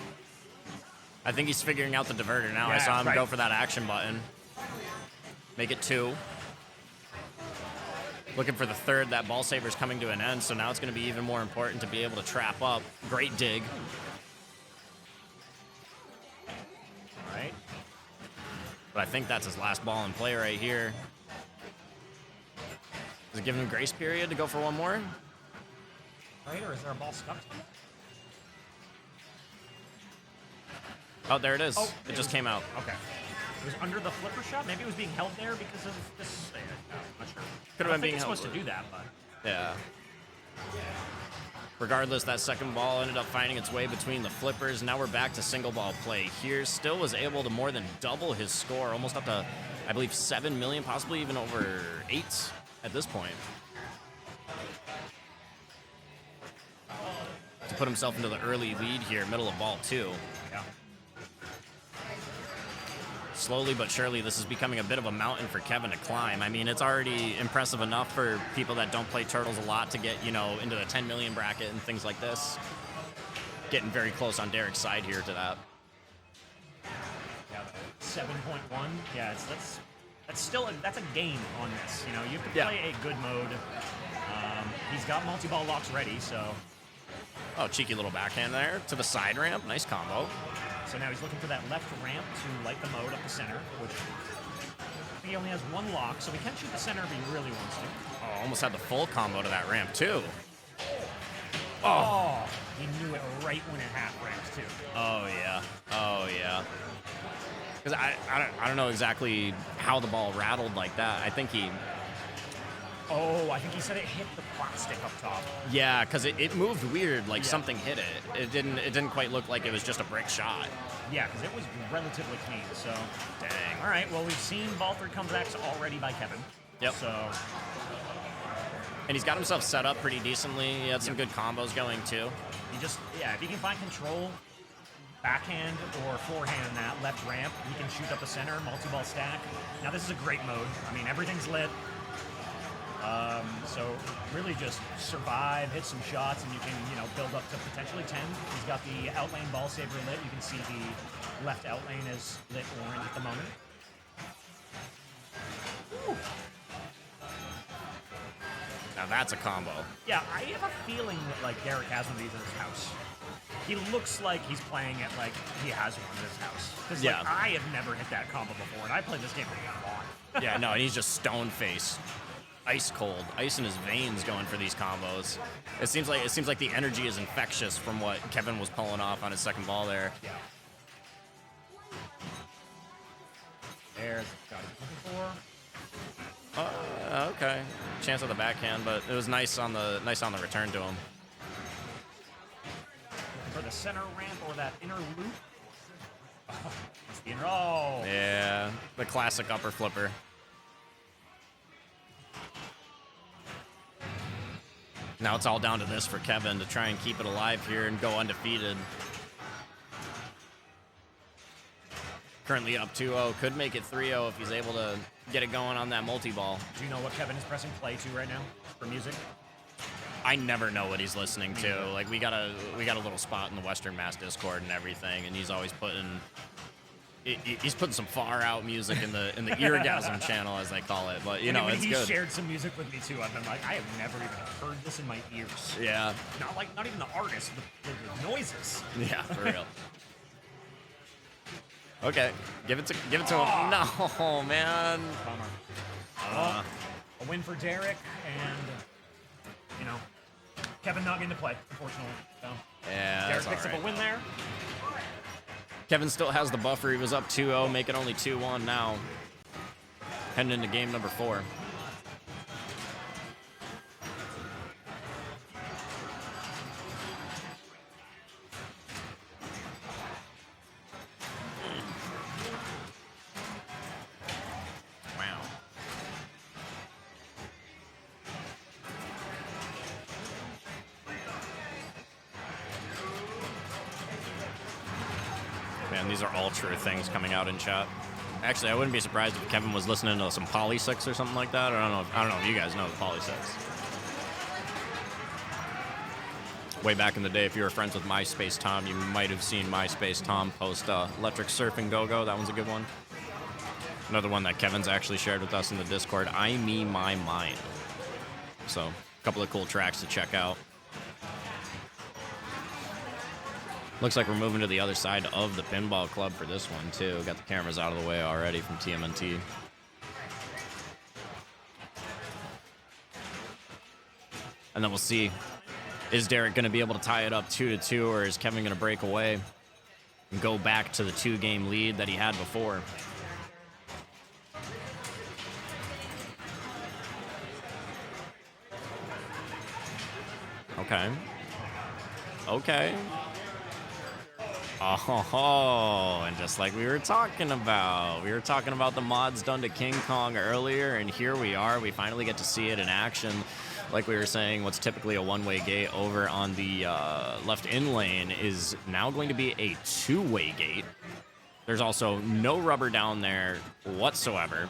I think he's figuring out the diverter now. I Yeah, saw him right. go for that action button. Make it 2. Looking for the third. That ball saver's coming to an end, so now it's going to be even more important to be able to trap up. Great dig. All right. But I think that's his last ball in play right here. Does it give him grace period to go for one more? Right, or is there a ball stuck? Oh, there it is. Oh, it just came out. Okay. It was under the flipper shot. Maybe it was being held there because of this. No, I'm not sure. Could have I been think being it's held. supposed to do that, but Yeah. Regardless, that second ball ended up finding its way between the flippers. Now we're back to single ball play here. Still was able to more than double his score, almost up to, I believe, 7 million, possibly even over 8 at this point. To put himself into the early lead here, middle of ball 2. yeah. Slowly but surely, this is becoming a bit of a mountain for Kevin to climb. I mean, it's already impressive enough for people that don't play Turtles a lot to get, into the 10 million bracket and things like this. Getting very close on Derek's side here to that. Yeah, 7.1. Yeah, that's still that's a game on this. You have to Yeah. play a good mode. He's got multi-ball locks ready, so Oh, cheeky little backhand there to the side ramp. Nice combo. now he's looking for that left ramp to light the mode up the center, which I think he only has one lock, so he can shoot the center if he really wants to. Oh, almost had the full combo to that ramp, too. Oh, he knew it right when it half ramps too. Oh, yeah. Oh, yeah. Because I don't know exactly how the ball rattled like that. I think he... Oh, I think he said it hit the plastic up top. Yeah, because it moved weird, like Yeah. something hit it. It didn't quite look like it was just a brick shot. Yeah, because it was relatively clean. So, Dang. all right. Well, we've seen ball 3 comebacks already by Kevin. Yep. So, And he's got himself set up pretty decently. He had some good combos going, too. if he can find control, backhand or forehand that left ramp, he can shoot up the center, multi-ball stack. Now, this is a great mode. I mean, everything's lit. So really just survive, hit some shots, and you can, build up to potentially 10. He's got the outlane ball saver lit. You can see the left outlane is lit orange at the moment. Ooh. Now that's a combo. Yeah, I have a feeling that, Derek has one of these in his house. He looks like he's playing it like he has one in his house. Because, Yeah. I have never hit that combo before, and I played this game a lot. Yeah, no, and he's just stone face. Ice cold, ice in his veins going for these combos. It seems like the energy is infectious from what Kevin was pulling off on his second ball there. Yeah. There's the shot he's looking for. Okay, chance of the backhand, but it was nice on the return to him. Looking for the center ramp or that inner loop. Oh, it's the inner. Oh. Yeah, the classic upper flipper. Now it's all down to this for Kevin to try and keep it alive here and go undefeated. Currently up 2-0. Could make it 3-0 if he's able to get it going on that multi-ball. Do you know what Kevin is pressing play to right now for music? I never know what he's listening to. Like we got a little spot in the Western Mass Discord and everything, and he's always putting some far out music in the eargasm channel, as they call it. But it's he good. shared some music with me too. I've been like, I have never even heard this in my ears. Yeah, Not even the artist, the noises. yeah, for real. Okay, give it to him. No, man. Bummer. Well, a win for Derek, and Kevin not getting to play, unfortunately. So Yeah, Derek that's picks all up a right. win there. Kevin still has the buffer. He was up 2-0, make it only 2-1 now. Heading into game number 4. Wow. Man, these are all true things coming out in chat. Actually, I wouldn't be surprised if Kevin was listening to some Poly 6 or something like that. I don't know if you guys know the Poly 6. Way back in the day, if you were friends with MySpace Tom, you might have seen MySpace Tom post Electric Surf and Go-Go. That one's a good one. Another one that Kevin's actually shared with us in the Discord, I Me My Mind. So, a couple of cool tracks to check out. Looks like we're moving to the other side of the Pinball Club for this one, too. Got the cameras out of the way already from TMNT. And then we'll see, is Derek going to be able to tie it up 2-2, or is Kevin going to break away and go back to the 2-game lead that he had before? Okay. Okay. Oh, and just like we were talking about the mods done to King Kong earlier, and here we are. We finally get to see it in action. Like we were saying, what's typically a one-way gate over on the left in lane is now going to be a two-way gate. There's also no rubber down there whatsoever.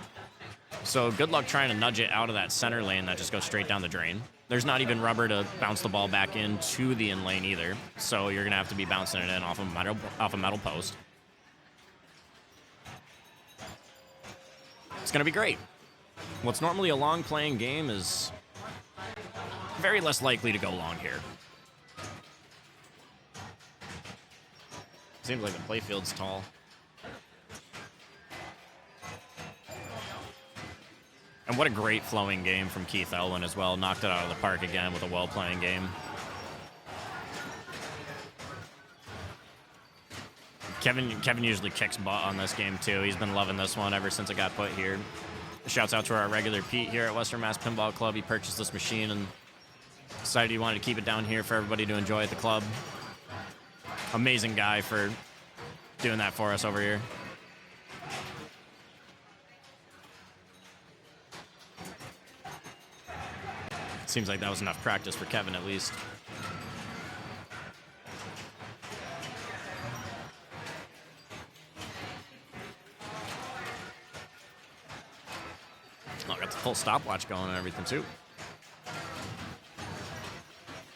So good luck trying to nudge it out of that center lane that just goes straight down the drain. There's not even rubber to bounce the ball back into the in lane either. So you're gonna have to be bouncing it in off a metal post. It's gonna be great. What's normally a long playing game is very less likely to go long here. Seems like the playfield's tall. And what a great flowing game from Keith Elwin as well. Knocked it out of the park again with a well-playing game. Kevin usually kicks butt on this game too. He's been loving this one ever since it got put here. Shouts out to our regular Pete here at Western Mass Pinball Club. He purchased this machine and decided he wanted to keep it down here for everybody to enjoy at the club. Amazing guy for doing that for us over here. Seems like that was enough practice for Kevin, at least. Oh, got the full stopwatch going and everything, too.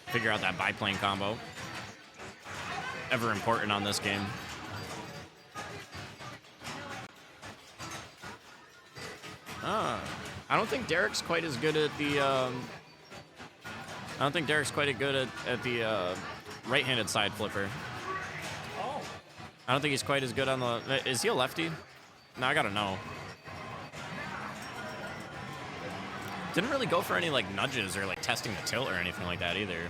Figure out that biplane combo. Ever important on this game. I don't think Derek's quite as good at the... I don't think Derek's quite as good at the right-handed side flipper. Oh. I don't think he's quite as good on the... Is he a lefty? No, I gotta know. Didn't really go for any, like, nudges or, like, testing the tilt or anything like that either.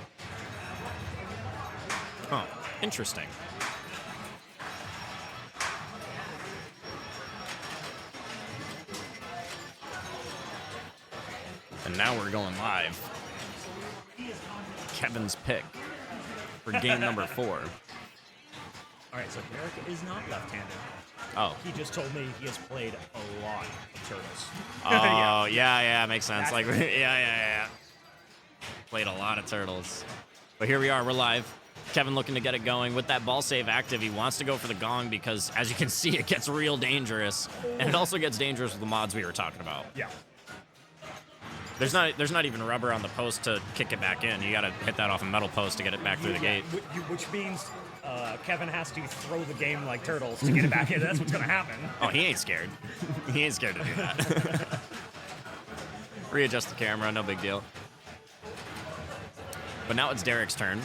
Huh. Interesting. And now we're going live. Kevin's pick for game number 4. All right, so Derek is not left-handed. Oh. He just told me he has played a lot of Turtles. Oh, yeah, makes sense. Like, yeah. Played a lot of Turtles. But here we are, we're live. Kevin looking to get it going. With that ball save active, he wants to go for the gong because, as you can see, it gets real dangerous. And it also gets dangerous with the mods we were talking about. Yeah. There's not even rubber on the post to kick it back in. You got to hit that off a metal post to get it back through the gate. Which means Kevin has to throw the game like Turtles to get it back in. That's what's going to happen. Oh, he ain't scared. He ain't scared to do that. Readjust the camera, no big deal. But now it's Derek's turn.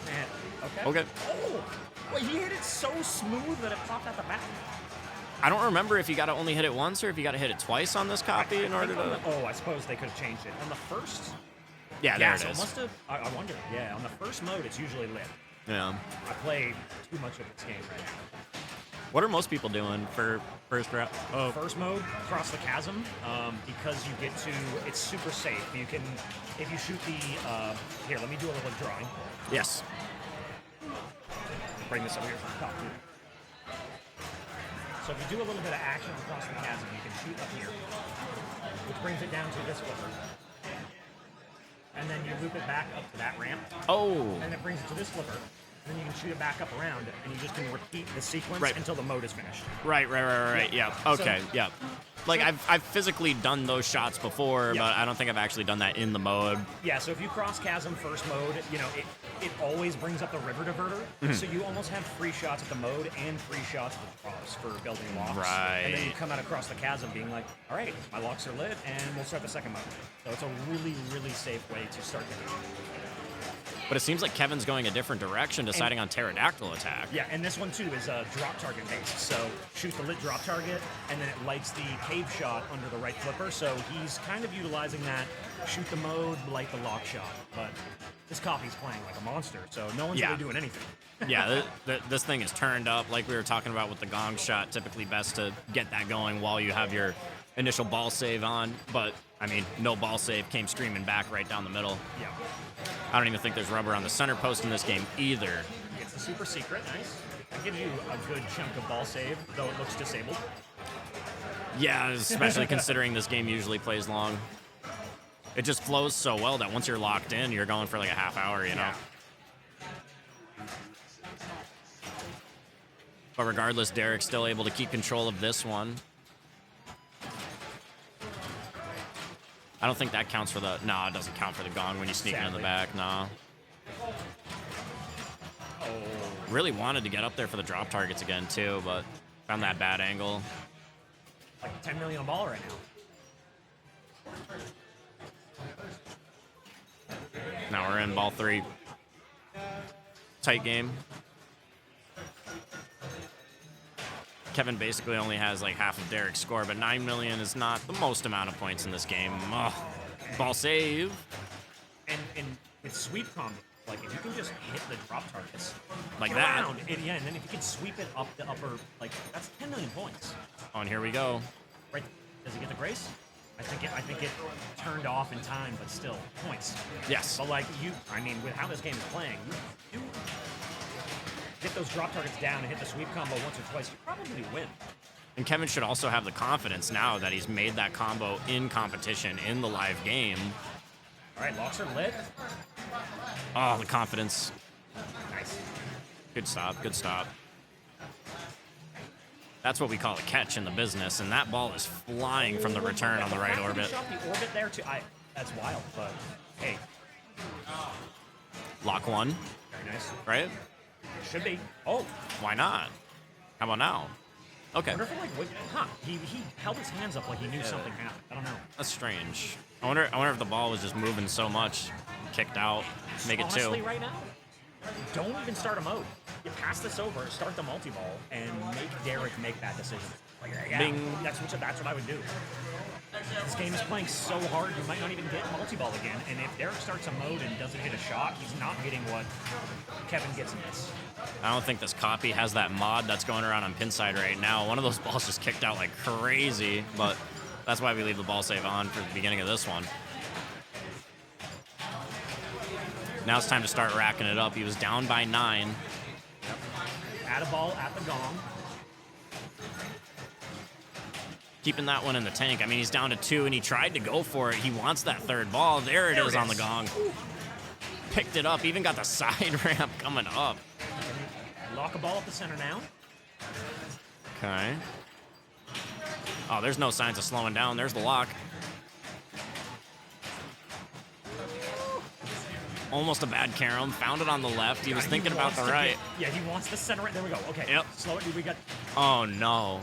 Man, Okay. Okay. Oh! Well, he hit it so smooth that it popped out the back. I don't remember if you got to only hit it once or if you got to hit it twice on this copy in order to. Oh, I suppose they could have changed it. On the first. Yeah, there so it is. Must have. I wonder. Yeah, on the first mode, it's usually lit. Yeah. I play too much of this game right now. What are most people doing for first round? Oh, First mode, cross the chasm, because you get to. It's super safe. You can, if you shoot the. Here, let me do a little drawing. yes. Bring this over here from the top too. So if you do a little bit of action across the chasm, you can shoot up here, which brings it down to this flipper. And then you loop it back up to that ramp, Oh. and it brings it to this flipper. And then you can shoot it back up around, and you just can repeat the sequence Right. until the mode is finished. Right. Yeah. Okay. Yeah. Like I've physically done those shots before, Yeah. but I don't think I've actually done that in the mode. Yeah, so if you cross chasm first mode, you know, it always brings up the river diverter. So you almost have free shots at the mode and free shots at the drops for building locks. And then you Right. come out across the chasm being like, all right, my locks are lit, and we'll start the second mode. So it's a really, really safe way to start the game. But it seems like Kevin's going a different direction, deciding on pterodactyl attack. Yeah, and this one too is drop target based. So shoot the lit drop target, and then it lights the cave shot under the right flipper. So he's kind of utilizing that shoot the mode, light the lock shot. But this copy's playing like a monster, so no one's Yeah. really doing anything. Yeah, this thing is turned up like we were talking about with the gong shot. Typically best to get that going while you have your initial ball save on. But, I mean, no ball save, came screaming back right down the middle. Yeah. I don't even think there's rubber on the center post in this game either. It's a super secret. Nice. It gives you a good chunk of ball save, though it looks disabled. Yeah, especially considering this game usually plays long. It just flows so well that once you're locked in, you're going for like a half hour, you know? But regardless, Derek's still able to keep control of this one. I don't think that counts for the... No, it doesn't count for the gong when you sneak in the back, no. Really wanted to get up there for the drop targets again, too, but found that bad angle. Like 10 million a ball right now. Now we're in ball 3. Tight game. Kevin basically only has like half of Derek's score, but 9 million is not the most amount of points in this game. Ugh. Ball save. And with sweep combo, like if you can just hit the drop targets Like that. around, and then if you can sweep it up the upper, like that's 10 million points. Oh, and here we go. Right? Does he get the grace? I think it turned off in time, but still points. Yes. But like I mean, with how this game is playing, you get those drop targets down and hit the sweep combo once or twice, you probably win. And Kevin should also have the confidence now that he's made that combo in competition in the live game. All right, locks are lit. Oh, the confidence. Nice. Good stop, good stop. That's what we call a catch in the business, and that ball is flying from the return on the right orbit. Shot the orbit there too. That's wild, but hey, Lock 1, very nice. right? Should be. Oh, Why not? How about now? Okay, I wonder if he held his hands up like he knew something happened. I don't know. that's strange. I wonder if the ball was just moving so much, kicked out, make it 2. Honestly, right now, don't even start a mode. You pass this over, start the multi-ball, and make Derek make that decision. Like, yeah, Bing. that's what I would do. This game is playing so hard, you might not even get multi-ball again. And if Derek starts a mode and doesn't hit a shot, he's not getting what Kevin gets in this. I don't think this copy has that mod that's going around on Pinside right now. One of those balls just kicked out like crazy, but that's why we leave the ball save on for the beginning of this one. Now it's time to start racking it up. He was down by 9. Add a ball at the gong. Keeping that one in the tank. I mean, he's down to 2, and he tried to go for it. He wants that third ball. There it is on the gong. Picked it up. Even got the side ramp coming up. Lock a ball at the center now. Okay. Oh, there's no signs of slowing down. There's the lock. Almost a bad carom. Found it on the left. He was thinking about the right. Yeah, he wants the center. There we go. Okay. Yep. Slow it. We got. Oh, no.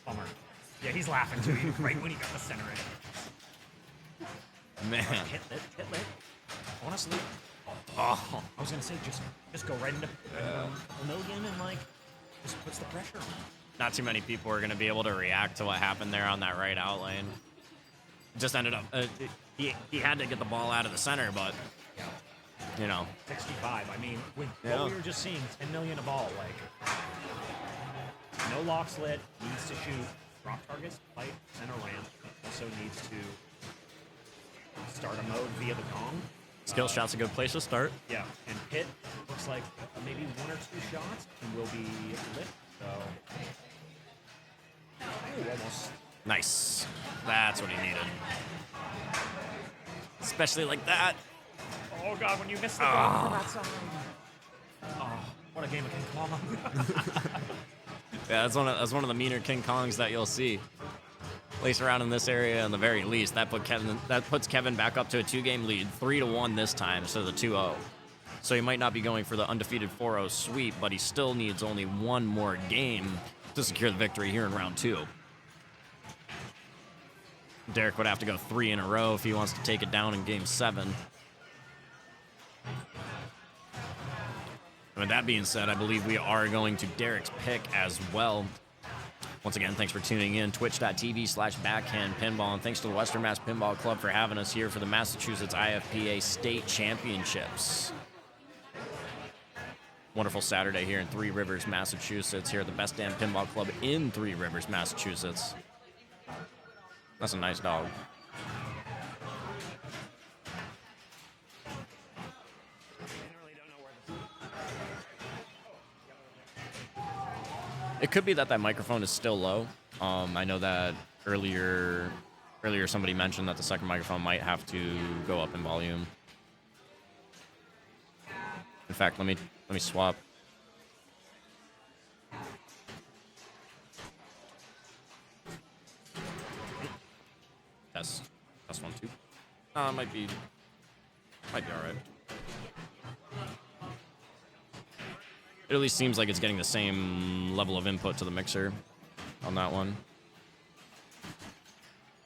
Bummer. Yeah, he's laughing too. Right when he got the center in. Man. Hit lit. Hit lit. Honestly. Oh, I was gonna say just go right into a million and like just puts the pressure on. not too many people are going to be able to react to what happened there on that right out lane. Just ended up, he had to get the ball out of the center, but, Yeah. you know. 65. I mean, with Yeah. what we were just seeing, 10 million a ball, like no lock slit, needs to shoot drop targets, fight center ramp, also needs to start a mode via the Kong. Skill shot's a good place to start. Yeah, and Pit looks like maybe 1 or 2 shots and will be lit. So, ooh, almost. Nice. That's what he needed. Especially like that. Oh god, when you miss the ball from that side. Oh, what a game of King Kong. Yeah, that's one of the meaner King Kongs that you'll see. At least around in this area, in the very least. That puts Kevin back up to a 2-game lead, 3-1 this time, so the 2-0. So he might not be going for the undefeated 4-0 sweep, but he still needs only one more game to secure the victory here in round 2. Derek would have to go 3 in a row if he wants to take it down in game 7. And with that being said, I believe we are going to Derek's pick as well. Once again, thanks for tuning in. Twitch.tv/backhand pinball. And thanks to the Western Mass Pinball Club for having us here for the Massachusetts IFPA State Championships. Wonderful Saturday here in Three Rivers, Massachusetts, here at the Best Damn Pinball Club in Three Rivers, Massachusetts. That's a nice dog. It could be that microphone is still low. I know that earlier somebody mentioned that the second microphone might have to go up in volume. In fact, let me swap. Test 1 2. Might be all right. It at least seems like it's getting the same level of input to the mixer on that one.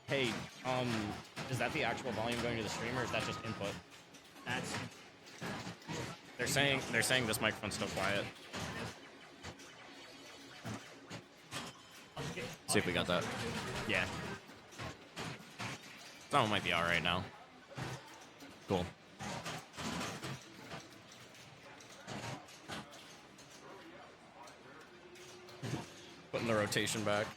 Hey, is that the actual volume going to the stream, or is that just input? That's They're saying this microphone's still quiet. See if we got that. Yeah. That one might be all right now. Cool. Putting the rotation back.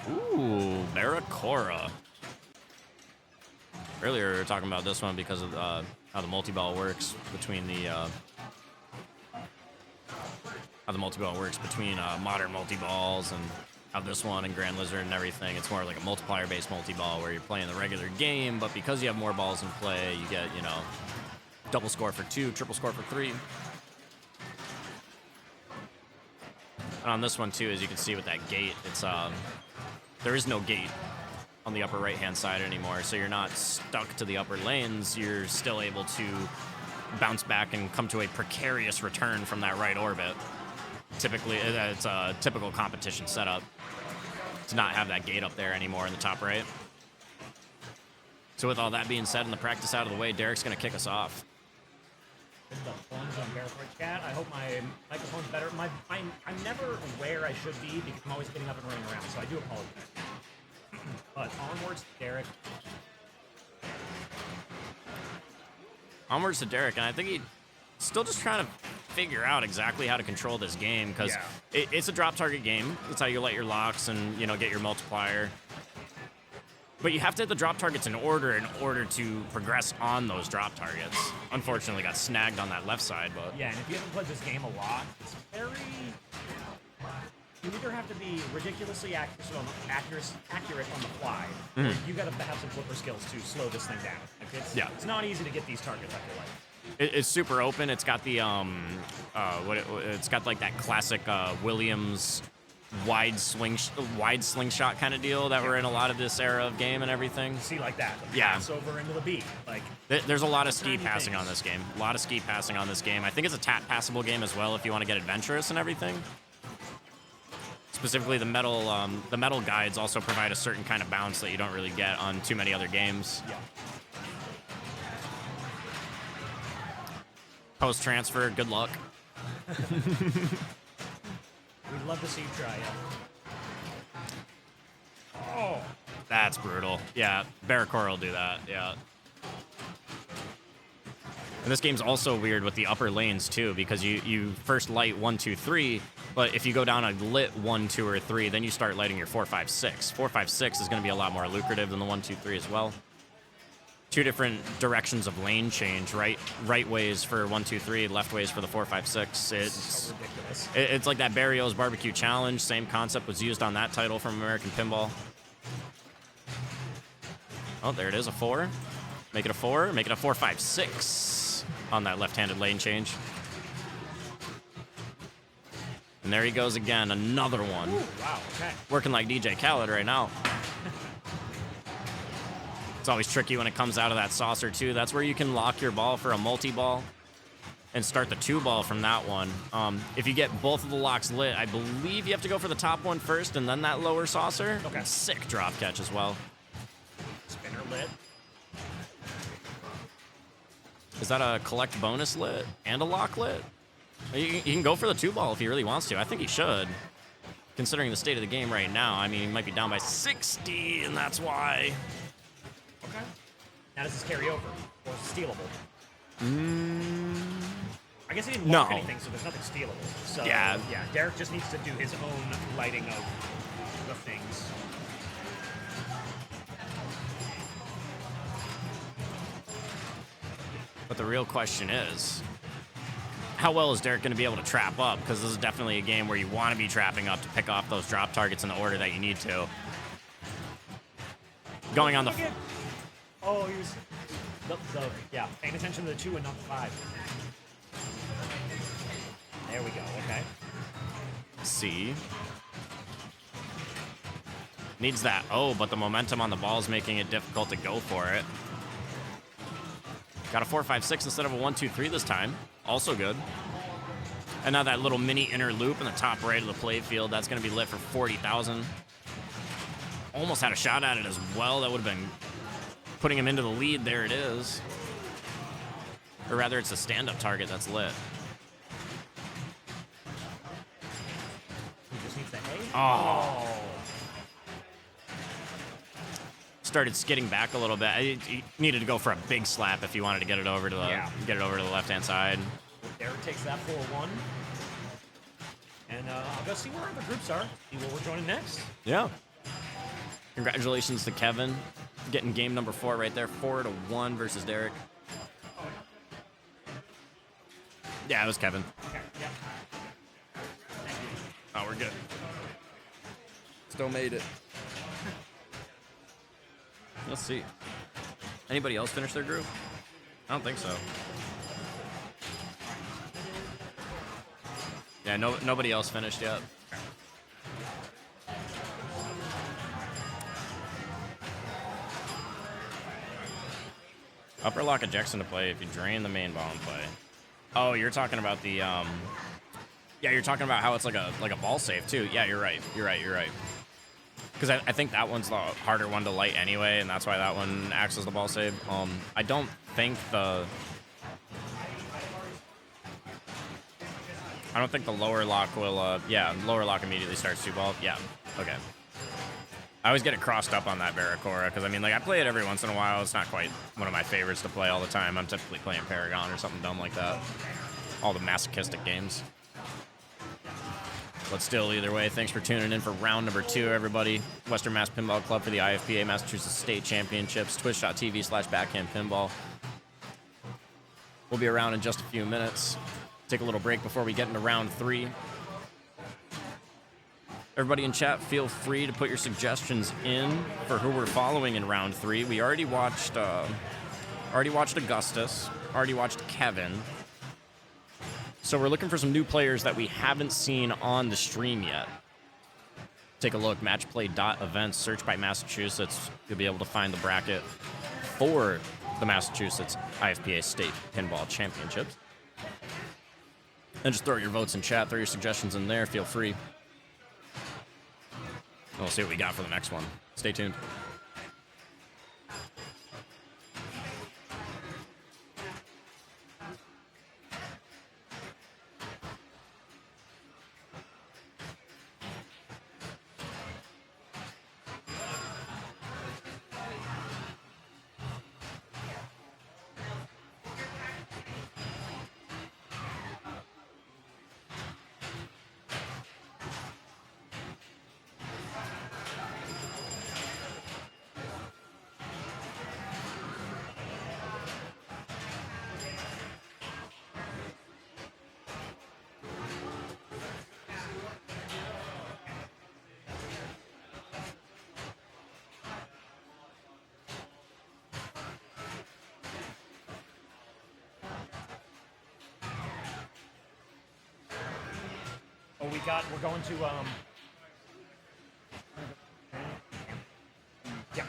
Ooh, Baracora. Earlier we were talking about this one because of how the multiball works between modern multiballs and how this one and Grand Lizard and everything. It's more like a multiplier-based multiball where you're playing the regular game, but because you have more balls in play, you get, double score for 2, triple score for 3. And on this one too, as you can see with that gate, it's there is no gate on the upper right-hand side anymore, so you're not stuck to the upper lanes. You're still able to bounce back and come to a precarious return from that right orbit. Typically, it's a typical competition setup to not have that gate up there anymore in the top right. So with all that being said and the practice out of the way, Derek's going to kick us off. the plunge on Barefoot Chat. I hope my microphone's better. I'm never where I should be because I'm always getting up and running around, so I do apologize. But onwards to Derek. Onwards to Derek, and I think he's still just trying to figure out exactly how to control this game because it's a drop target game. That's how you let your locks and get your multiplier. But you have to hit the drop targets in order to progress on those drop targets. Unfortunately, got snagged on that left side, but Yeah, and if you haven't played this game a lot, it's very. You either have to be ridiculously accurate on the fly, or you got to have some flipper skills to slow this thing down. Like it's not easy to get these targets. I feel like. It's super open. It's got the it's got like that classic Williams wide slingshot kind of deal that we're in a lot of this era of game and everything. See, like that. The Yeah. pass over into the beat. Like There's a lot of ski tiny passing things. on this game. A lot of ski passing on this game. I think it's a tap passable game as well if you want to get adventurous and everything. Specifically, the metal guides also provide a certain kind of bounce that you don't really get on too many other games. Yeah. Post transfer, good luck. We'd love to see you try it. Oh. That's brutal. Yeah, Barracore will do that. Yeah. And this game's also weird with the upper lanes too, because you first light 1, 2, 3, but if you go down a lit 1, 2, or 3, then you start lighting your 4, 5, 6. 4, 5, 6 is going to be a lot more lucrative than the 1, 2, 3 as well. Two different directions of lane change, right ways for 1, 2, 3, left ways for the 4, 5, 6. It's So ridiculous. it's like that Barrios Barbecue Challenge. Same concept was used on that title from American Pinball. Oh, there it is, a 4. Make it a 4. Make it a 4, 5, 6 on that left-handed lane change. And there he goes again, another one. Ooh, wow, okay. Working like DJ Khaled right now. It's always tricky when it comes out of that saucer, too. That's where you can lock your ball for a multi-ball and start the 2-ball from that one. If you get both of the locks lit, I believe you have to go for the top one first and then that lower saucer. Okay. Sick drop catch as well. Spinner lit. Is that a collect bonus lit and a lock lit? You can go for the 2-ball if he really wants to. I think he should. Considering the state of the game right now, I mean, he might be down by 60, and that's why. Okay. Now does this carry over? Or is it stealable? I guess he didn't lock No. anything, so there's nothing stealable. So, Yeah. Derek just needs to do his own lighting of the things. But the real question is, how well is Derek going to be able to trap up? Because this is definitely a game where you want to be trapping up to pick off those drop targets in the order that you need to. Going on the... Oh, he was... Yeah, paying attention to the 2 and not the 5. There we go, okay. C. Needs that. Oh, but the momentum on the ball is making it difficult to go for it. Got a 4, 5, 6 instead of a 1, 2, 3 this time. Also good. And now that little mini inner loop in the top right of the play field, that's going to be lit for 40,000. Almost had a shot at it as well. That would have been putting him into the lead. There it is. Or rather, it's a stand-up target that's lit. He just needs the A. Oh. Started skidding back a little bit. He needed to go for a big slap if he wanted to get it over to the left-hand side. Derek takes that 4-1. And I'll go see where other groups are. See what we're joining next. Yeah. Congratulations to Kevin. Getting game number 4 right there. 4-1 versus Derek. Yeah, it was Kevin. Okay, yeah. Oh, we're good. Still made it. Let's see. Anybody else finish their group? I don't think so. Yeah, nobody else finished yet. Upper lock ejection to play if you drain the main ball in play. Oh, you're talking about the yeah, you're talking about how it's like a ball save too. Yeah, you're right. You're right. Because I think that one's the harder one to light anyway, and that's why that one acts as the ball save. I don't think the lower lock will, lower lock immediately starts 2-ball. Yeah, okay. I always get it crossed up on that Barracore, because, I mean, like, I play it every once in a while. It's not quite one of my favorites to play all the time. I'm typically playing Paragon or something dumb like that. All the masochistic games. But still, either way, thanks for tuning in for round number 2, everybody. Western Mass Pinball Club for the IFPA Massachusetts State Championships. Twitch.tv/backhand-pinball. We'll be around in just a few minutes. Take a little break before we get into round 3. Everybody in chat, feel free to put your suggestions in for who we're following in round 3. We already watched Augustus, already watched Kevin. So we're looking for some new players that we haven't seen on the stream yet. Take a look, matchplay.events, search by Massachusetts. You'll be able to find the bracket for the Massachusetts IFPA State Pinball Championships. And just throw your votes in chat, throw your suggestions in there, feel free. We'll see what we got for the next one. Stay tuned. Oh, we're going to, yeah.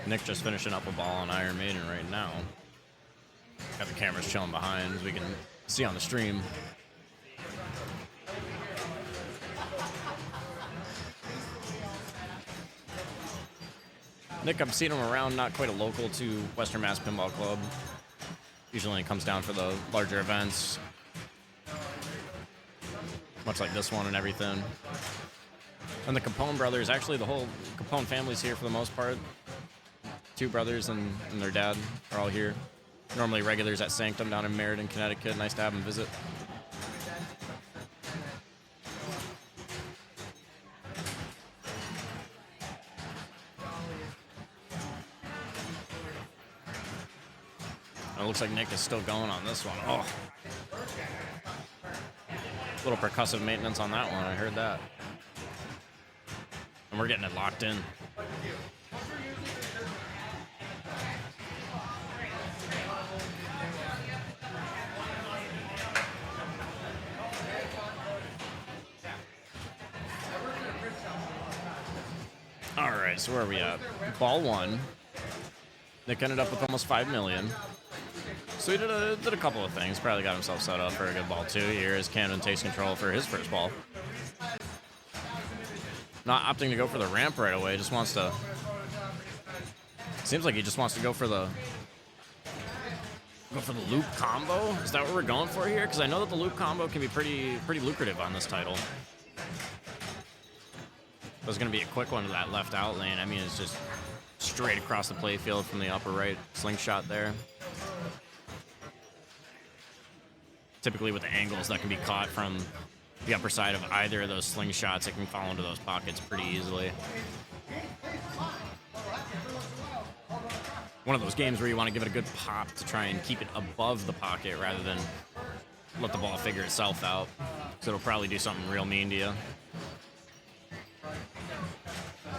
Nick just finishing up a ball on Iron Maiden right now. Got the cameras chilling behind, as we can see on the stream. Nick, I've seen him around, not quite a local to Western Mass Pinball Club. Usually he comes down for the larger events, much like this one and everything. And the Capone brothers, actually the whole Capone family's here for the most part. 2 brothers and their dad are all here. Normally regulars at Sanctum down in Meriden, Connecticut. Nice to have them visit. It looks like Nick is still going on this one. Oh. A little percussive maintenance on that one. I heard that. And we're getting it locked in. All right, so where are we at? Ball 1. Nick ended up with almost 5 million. So he did a couple of things. Probably got himself set up for a good ball 2 here as Camden takes control for his first ball. Not opting to go for the ramp right away. Just wants to... Seems like he just wants to go for the loop combo. Is that what we're going for here? Because I know that the loop combo can be pretty lucrative on this title. It was going to be a quick one to that left out lane. I mean, it's just straight across the playfield from the upper right slingshot there. Typically with the angles that can be caught from the upper side of either of those slingshots, it can fall into those pockets pretty easily. One of those games where you want to give it a good pop to try and keep it above the pocket rather than let the ball figure itself out. So it'll probably do something real mean to you.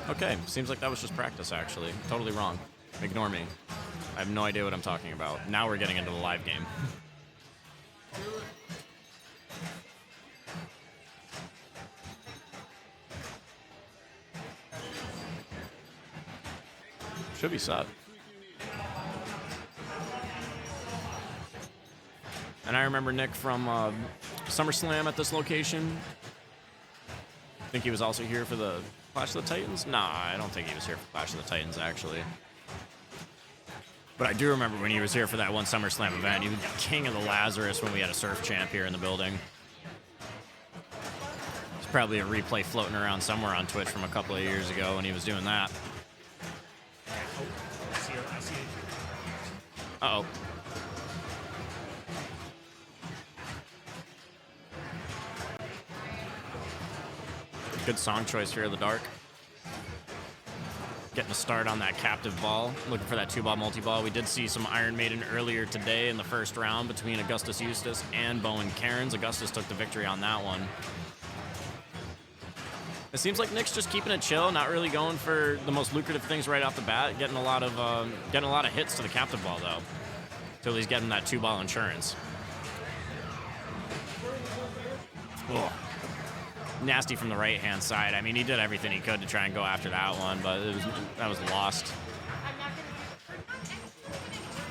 Okay, seems like that was just practice, actually. Totally wrong. Ignore me. I have no idea what I'm talking about. Now we're getting into the live game. Should be set. And I remember Nick from SummerSlam at this location. I think he was also here for the Clash of the Titans? Nah, I don't think he was here for Clash of the Titans, actually. But I do remember when he was here for that one SummerSlam event. He was king of the Lazarus when we had a surf champ here in the building. There's probably a replay floating around somewhere on Twitch from a couple of years ago when he was doing that. I see it. Uh-oh. Good song choice, Fear of the Dark. Getting a start on that captive ball. Looking for that 2-ball multi-ball. We did see some Iron Maiden earlier today in the first round between Augustus Eustace and Bowen Cairns. Augustus took the victory on that one. It seems like Nick's just keeping it chill, not really going for the most lucrative things right off the bat. Getting a lot of hits to the captive ball though, till he's getting that 2-ball insurance. Ugh. Nasty from the right-hand side. I mean, he did everything he could to try and go after that one, but that was lost.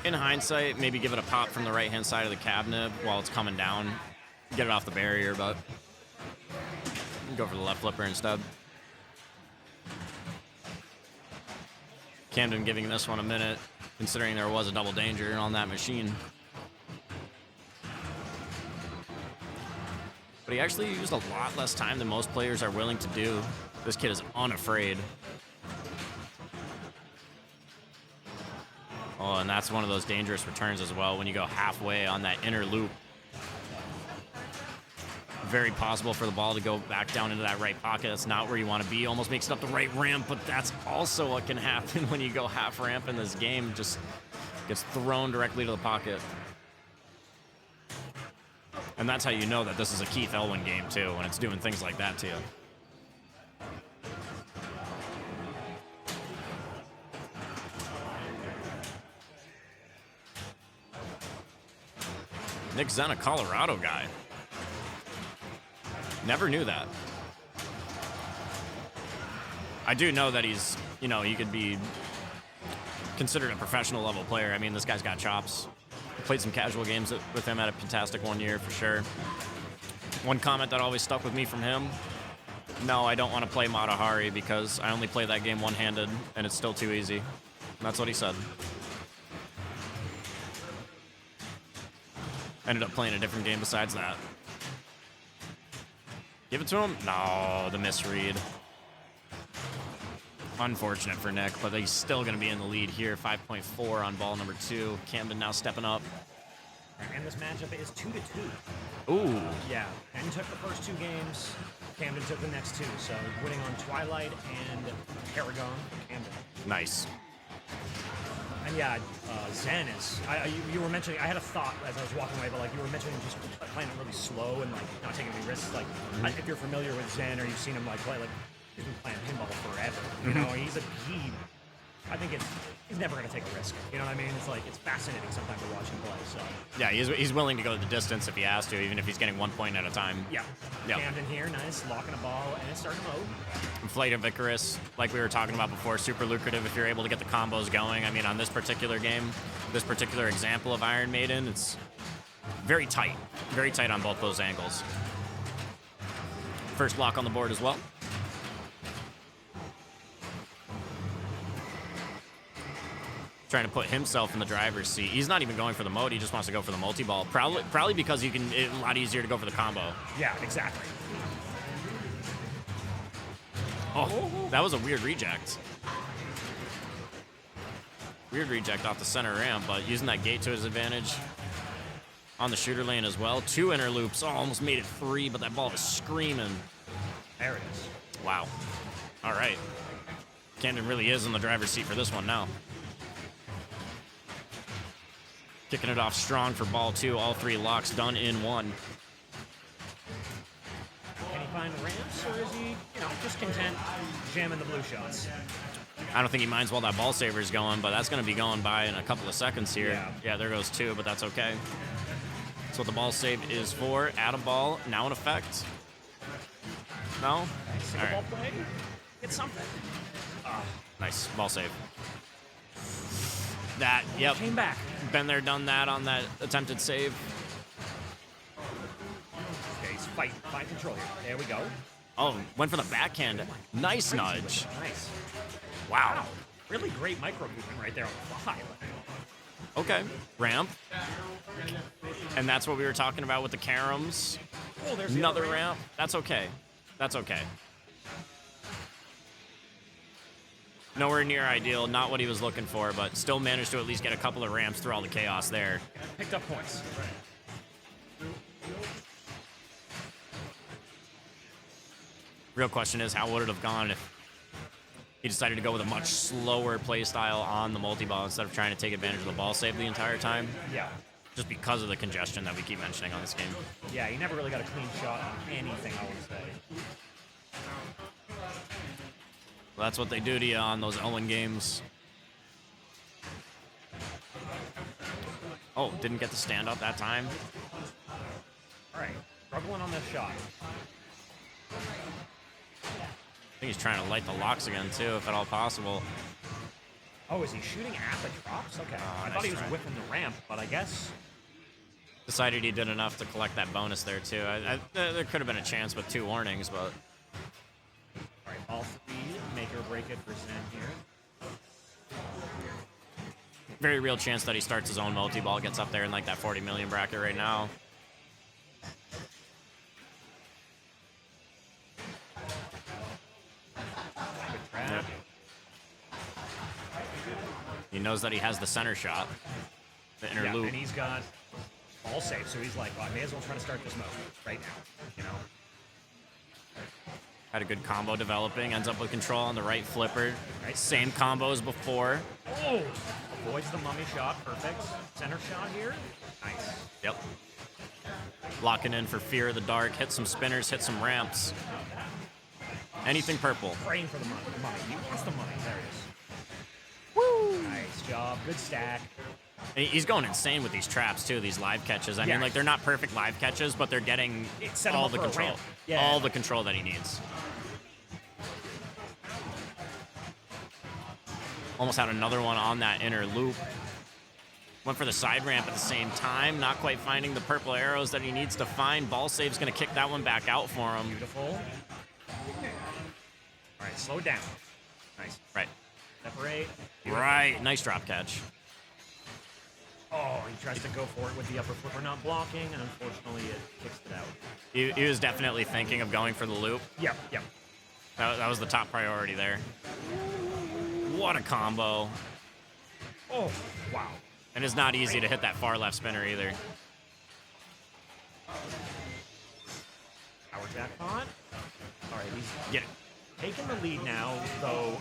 In hindsight, maybe give it a pop from the right-hand side of the cabinet while it's coming down. Get it off the barrier, but go for the left flipper instead. Camden giving this one a minute, considering there was a double danger on that machine. But he actually used a lot less time than most players are willing to do. This kid is unafraid. Oh, and that's one of those dangerous returns as well when you go halfway on that inner loop. Very possible for the ball to go back down into that right pocket. That's not where you want to be. Almost makes it up the right ramp, but that's also what can happen when you go half ramp in this game. Just gets thrown directly to the pocket. And that's how you know that this is a Keith Elwin game, too, when it's doing things like that to you. Nick Zen, a Colorado guy. Never knew that. I do know that he's, you know, he could be considered a professional level player. I mean, this guy's got chops. Played some casual games with him at a Fantastic one year for sure. One comment that always stuck with me from him: no, I don't want to play Matahari because I only play that game one-handed and it's still too easy. And that's what he said. Ended up playing a different game besides that. Give it to him? No, the misread. Unfortunate for Nick, but he's still going to be in the lead here. 5.4 on ball number 2. Camden now stepping up. And this matchup is 2-2. Ooh. Yeah, Penn took the first 2 games. Camden took the next 2. So winning on Twilight and Paragon. Camden. Nice. And yeah, Zen is. You were mentioning. I had a thought as I was walking away, but like you were mentioning, just playing it really slow and like not taking any risks. Like if you're familiar with Zen or you've seen him like play, like he's been playing pinball forever. You know, I think he's never going to take a risk. You know what I mean? It's like it's fascinating sometimes to watch him play. So Yeah, he's willing to go the distance if he has to, even if he's getting 1 point at a time. yeah, Yeah. Camden here, nice locking a ball and it's starting to load. Flight of Icarus, like we were talking about before, super lucrative if you're able to get the combos going. I mean, on this particular game, this particular example of Iron Maiden, it's very tight on both those angles. First block on the board as well. Trying to put himself in the driver's seat. He's not even going for the mode. He just wants to go for the multi-ball. Probably because it's a lot easier to go for the combo. Yeah, exactly. Oh, that was a weird reject. Weird reject off the center ramp, but using that gate to his advantage on the shooter lane as well. 2 inner loops. Oh, almost made it 3, but that ball was screaming. There it is. Wow. All right. Camden really is in the driver's seat for this one now. Kicking it off strong for ball 2. All 3 locks done in 1. Can he find ramps, or is he, just content jamming the blue shots? I don't think he minds while that ball saver's going, but that's going to be going by in a couple of seconds here. Yeah. There goes 2, but that's okay. That's what the ball save is for. Add a ball, now in effect. No? Single ball play? It's something. Nice, ball save. That, yep. Came back. Been there, done that on that attempted save. Okay, he's fight control here. There we go. Oh, went for the backhand. Nice nudge. Nice. Wow. Really great micro movement right there on the fly. Okay, ramp. And that's what we were talking about with the caroms. Oh, there's the Another other ramp. That's okay. That's okay. Nowhere near ideal, not what he was looking for, but still managed to at least get a couple of ramps through all the chaos there. Picked up points. Real question is, how would it have gone if he decided to go with a much slower play style on the multi-ball instead of trying to take advantage of the ball save the entire time? Yeah. Just because of the congestion that we keep mentioning on this game. Yeah, he never really got a clean shot on anything, I would say. Well, that's what they do to you on those Owen games. Oh, didn't get the stand up that time. All right, struggling on this shot. I think he's trying to light the locks again, too, if at all possible. Oh, is he shooting at the drops? Okay. I nice thought he was try. whipping the ramp, but I guess... Decided he did enough to collect that bonus there, too. There could have been a chance with 2 warnings, but... All right, ball 3, make or break it for Zen here. Very real chance that he starts his own multi-ball, gets up there in like that 40 million bracket right now. Good trap. He knows that he has the center shot, the inner Yeah, loop. and he's got ball save, so he's like, well, I may as well try to start this mode right now, Had a good combo developing, ends up with control on the right flipper. Right. Same combo as before. Oh! Avoids the mummy shot, perfect. Center shot here, nice. Yep. Locking in for Fear of the Dark, hit some spinners, hit some ramps. Anything purple. Praying for the mummy. He wants the mummy, there it is. Woo! Nice job, good stack. And he's going insane with these traps, too, these live catches. I Yeah. mean, like, they're not perfect live catches, but they're getting It set him all up the for a control. ramp. Yeah. All the control that he needs. Almost had another one on that inner loop. Went for the side ramp at the same time, not quite finding the purple arrows that he needs to find. Ball save's gonna kick that one back out for him. Beautiful. All right, slow down. Nice. Right. Separate. Right, nice drop catch. Oh, he tries to go for it with the upper flipper not blocking, and unfortunately it kicks it out. He was definitely thinking of going for the loop. Yep, yep. That was the top priority there. What a combo. Oh, wow. And it's not easy to hit that far left spinner either. Power jackpot. All right, he's Get it. taking the lead now, though.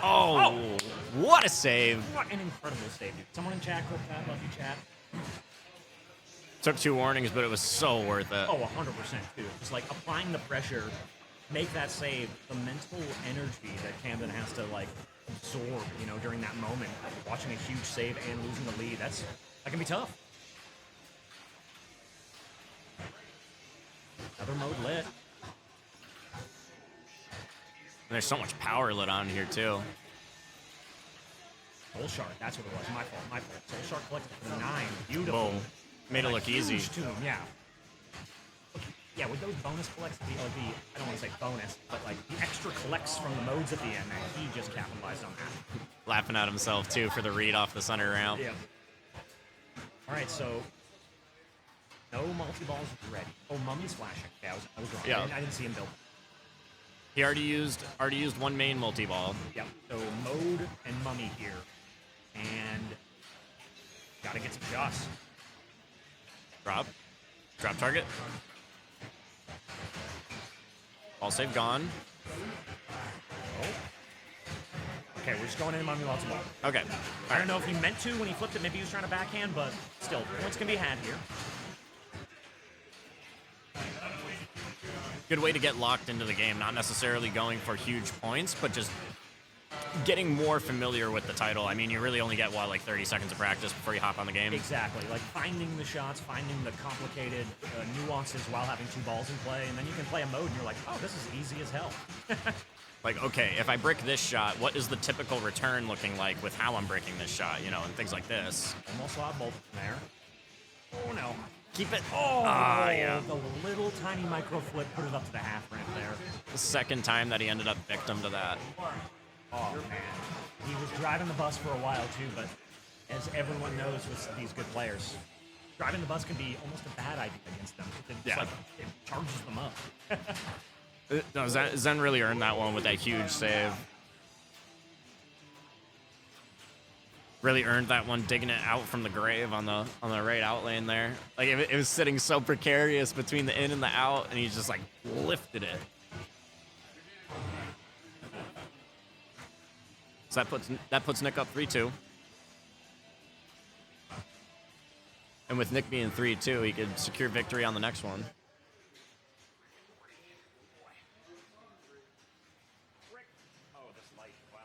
Oh, what a save. What an incredible save, dude. Someone in chat, clip that. Love you, chat. Took 2 warnings, but it was so worth it. Oh, 100%, too. Just like applying the pressure, make that save, the mental energy that Camden has to like absorb, you know, during that moment. Watching a huge save and losing the lead, that can be tough. Another mode lit. And there's so much power lit on here too. Soul Shark, that's what it was. My fault, my fault. Soul Shark collected for the 9. Beautiful. Boom. Made it Like, look easy. huge tomb, yeah. Yeah, with those bonus collects, I don't want to say bonus, but like the extra collects from the modes at the end, man, he just capitalized on that. Laughing at himself too for the read off the center ramp. Yeah. All right, so no multi-balls ready. Oh, Mummy's flashing. Yeah, I was wrong. Yeah. I didn't see him build. He already used one main multi-ball. Yep. So mode and Mummy here, and gotta get some shots. Drop target. Ball save gone. Oh. Okay, we're just going in Mummy multi-ball. Okay. I don't know if he meant to when he flipped it. Maybe he was trying to backhand, but still, points can be had here. Good way to get locked into the game. Not necessarily going for huge points, but just getting more familiar with the title. I mean, you really only get, like 30 seconds of practice before you hop on the game. Exactly. Like finding the shots, finding the complicated nuances while having 2 balls in play, and then you can play a mode and you're like, oh, this is easy as hell. Like, okay, if I brick this shot, what is the typical return looking like with how I'm breaking this shot, you know, and things like this. Almost saw both there. Oh, no. Keep it. Oh, yeah. The little tiny micro flip put it up to the half ramp there. The second time that he ended up victim to that. Oh, man. He was driving the bus for a while, too, but as everyone knows with these good players, driving the bus can be almost a bad idea against them. It charges them up. No, Zen really earned that one with that huge save. Really earned that one, digging it out from the grave on the right out lane there. Like it was sitting so precarious between the in and the out, and he just like lifted it. So that puts Nick up 3-2. And with Nick being 3-2, he could secure victory on the next one.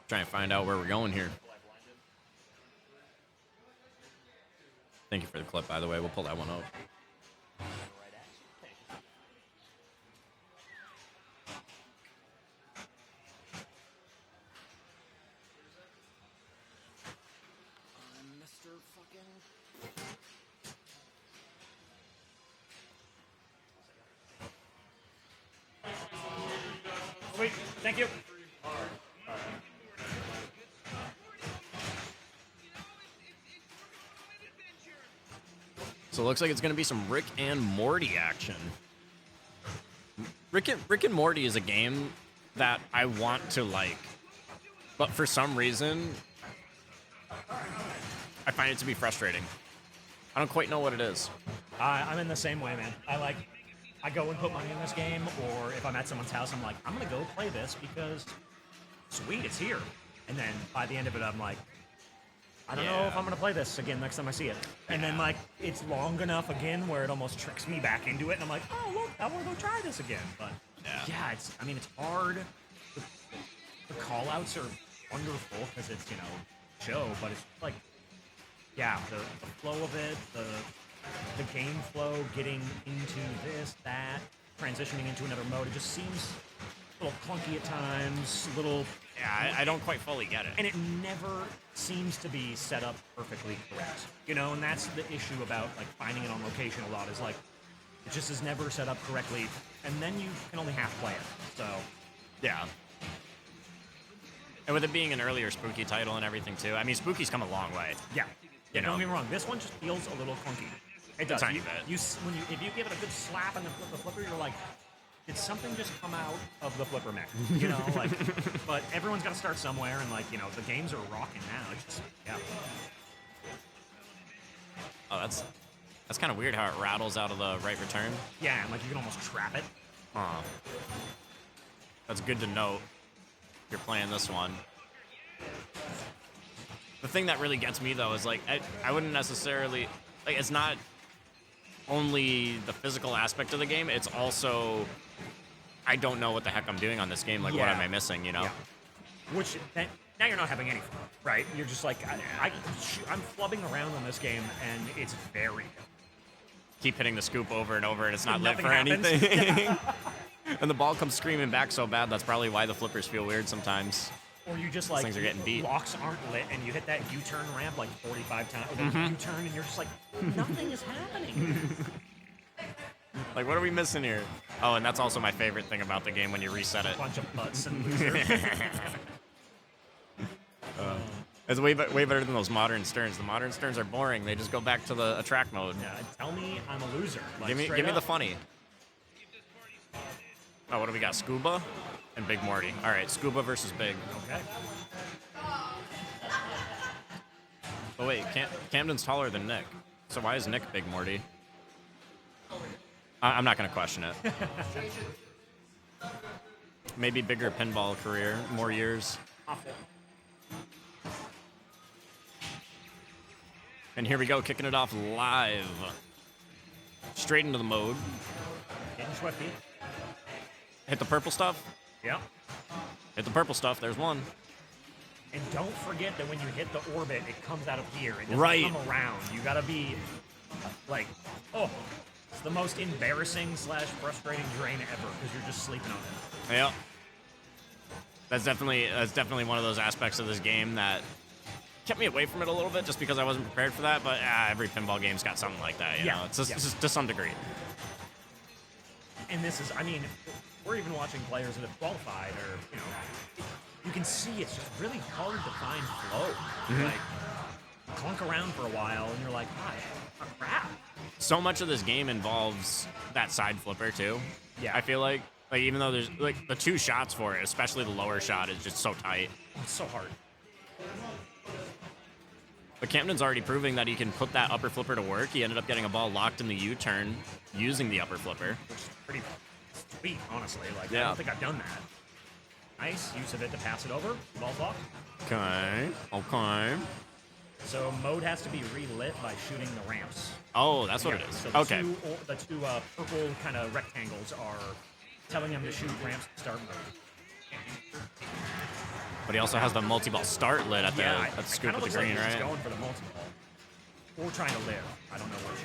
Trying to find out where we're going here. Thank you for the clip, by the way. We'll pull that one up. Sweet. Thank you. So it looks like it's going to be some Rick and Morty action. Rick and Morty is a game that I want to like, but for some reason, I find it to be frustrating. I don't quite know what it is. I'm in the same way, man. I go and put money in this game, or if I'm at someone's house, I'm like, I'm gonna go play this because sweet, it's here. And then by the end of it, I'm like, I don't know if I'm gonna play this again next time I see it. And then like it's long enough again where it almost tricks me back into it, and I'm like, oh look, I want to go try this again. But yeah, it's hard. The call outs are wonderful because it's show, but it's like the flow of it, the game flow, getting into this, that, transitioning into another mode, it just seems little clunky at times, little, Yeah, I don't quite fully get it. and it never seems to be set up perfectly correct. You know, and that's the issue about like finding it on location a lot is like it just is never set up correctly, and then you can only half play it. So Yeah. And with it being an earlier Spooky title and everything too, I mean, Spooky's come a long way. yeah, You know. don't get me wrong. This one just feels a little clunky. It does. tiny You, bit. if you give it a good slap and flip the flipper, you're like, did something just come out of the flipper mech? You know, like. But everyone's got to start somewhere, and like the games are rocking now. It's just Oh, that's kind of weird how it rattles out of the right return. yeah, and like you can almost trap it. Huh. That's good to note. If you're playing this one. The thing that really gets me though is like I wouldn't necessarily like it's not only the physical aspect of the game, it's also I don't know what the heck I'm doing on this game. Like, what Yeah. am I missing? You know? Yeah. Which now you're not having any fun, right? You're just like I'm flubbing around on this game, and it's varied. Keep hitting the scoop over and over, and it's not And lit for nothing happens. anything. And the ball comes screaming back so bad. That's probably why the flippers feel weird sometimes. Or you just like things are getting beat. blocks aren't lit, and you hit that U-turn ramp like 45 times. Or Mm-hmm. U-turn, and you're just like, nothing is happening. Like, what are we missing here? Oh, and that's also my favorite thing about the game when you reset it. Bunch of butts and losers. It's way better than those modern Sterns. The modern Sterns are boring. They just go back to the attract mode. Yeah, tell me I'm a loser. Like, Give me straight the up. funny. Oh, what do we got? Scuba and Big Morty. All right, Scuba versus Big. Okay. Oh wait, Camden's taller than Nick. So why is Nick Big Morty? I'm not gonna question it. Maybe bigger pinball career, more years. And here we go, kicking it off live. Straight into the mode. Getting swifty. Hit the purple stuff. Yeah. Hit the purple stuff. There's one. And don't forget that when you hit the orbit, it comes out of here. It doesn't Right. come around. You gotta be like, oh, it's the most embarrassing / frustrating drain ever because you're just sleeping on it. Yep. That's definitely one of those aspects of this game that kept me away from it a little bit just because I wasn't prepared for that. But every pinball game's got something like that. You know, it's just to some degree. And this is, I mean, we're even watching players that have qualified, or you can see it's just really hard to find flow. Mm-hmm. Like, clunk around for a while, and you're like, ah, crap. So much of this game involves that side flipper too. Yeah. I feel like even though there's like the two shots for it, especially the lower shot, is just so tight. Oh, it's so hard. But Camden's already proving that he can put that upper flipper to work. He ended up getting a ball locked in the U-turn using the upper flipper. Which is pretty sweet, honestly. Like, I Yeah. don't think I've done that. Nice use of it to pass it over. Ball's locked. Okay. So mode has to be relit by shooting the ramps. Oh, that's what Yeah, it is. So the Okay. the two purple kind of rectangles are telling him to shoot ramps to start mode. But he also has the multi-ball start lit at the, Yeah, at the it scoop kinda with the looks green, like he's just right? going for the multi-ball. Or trying to live. I don't know which.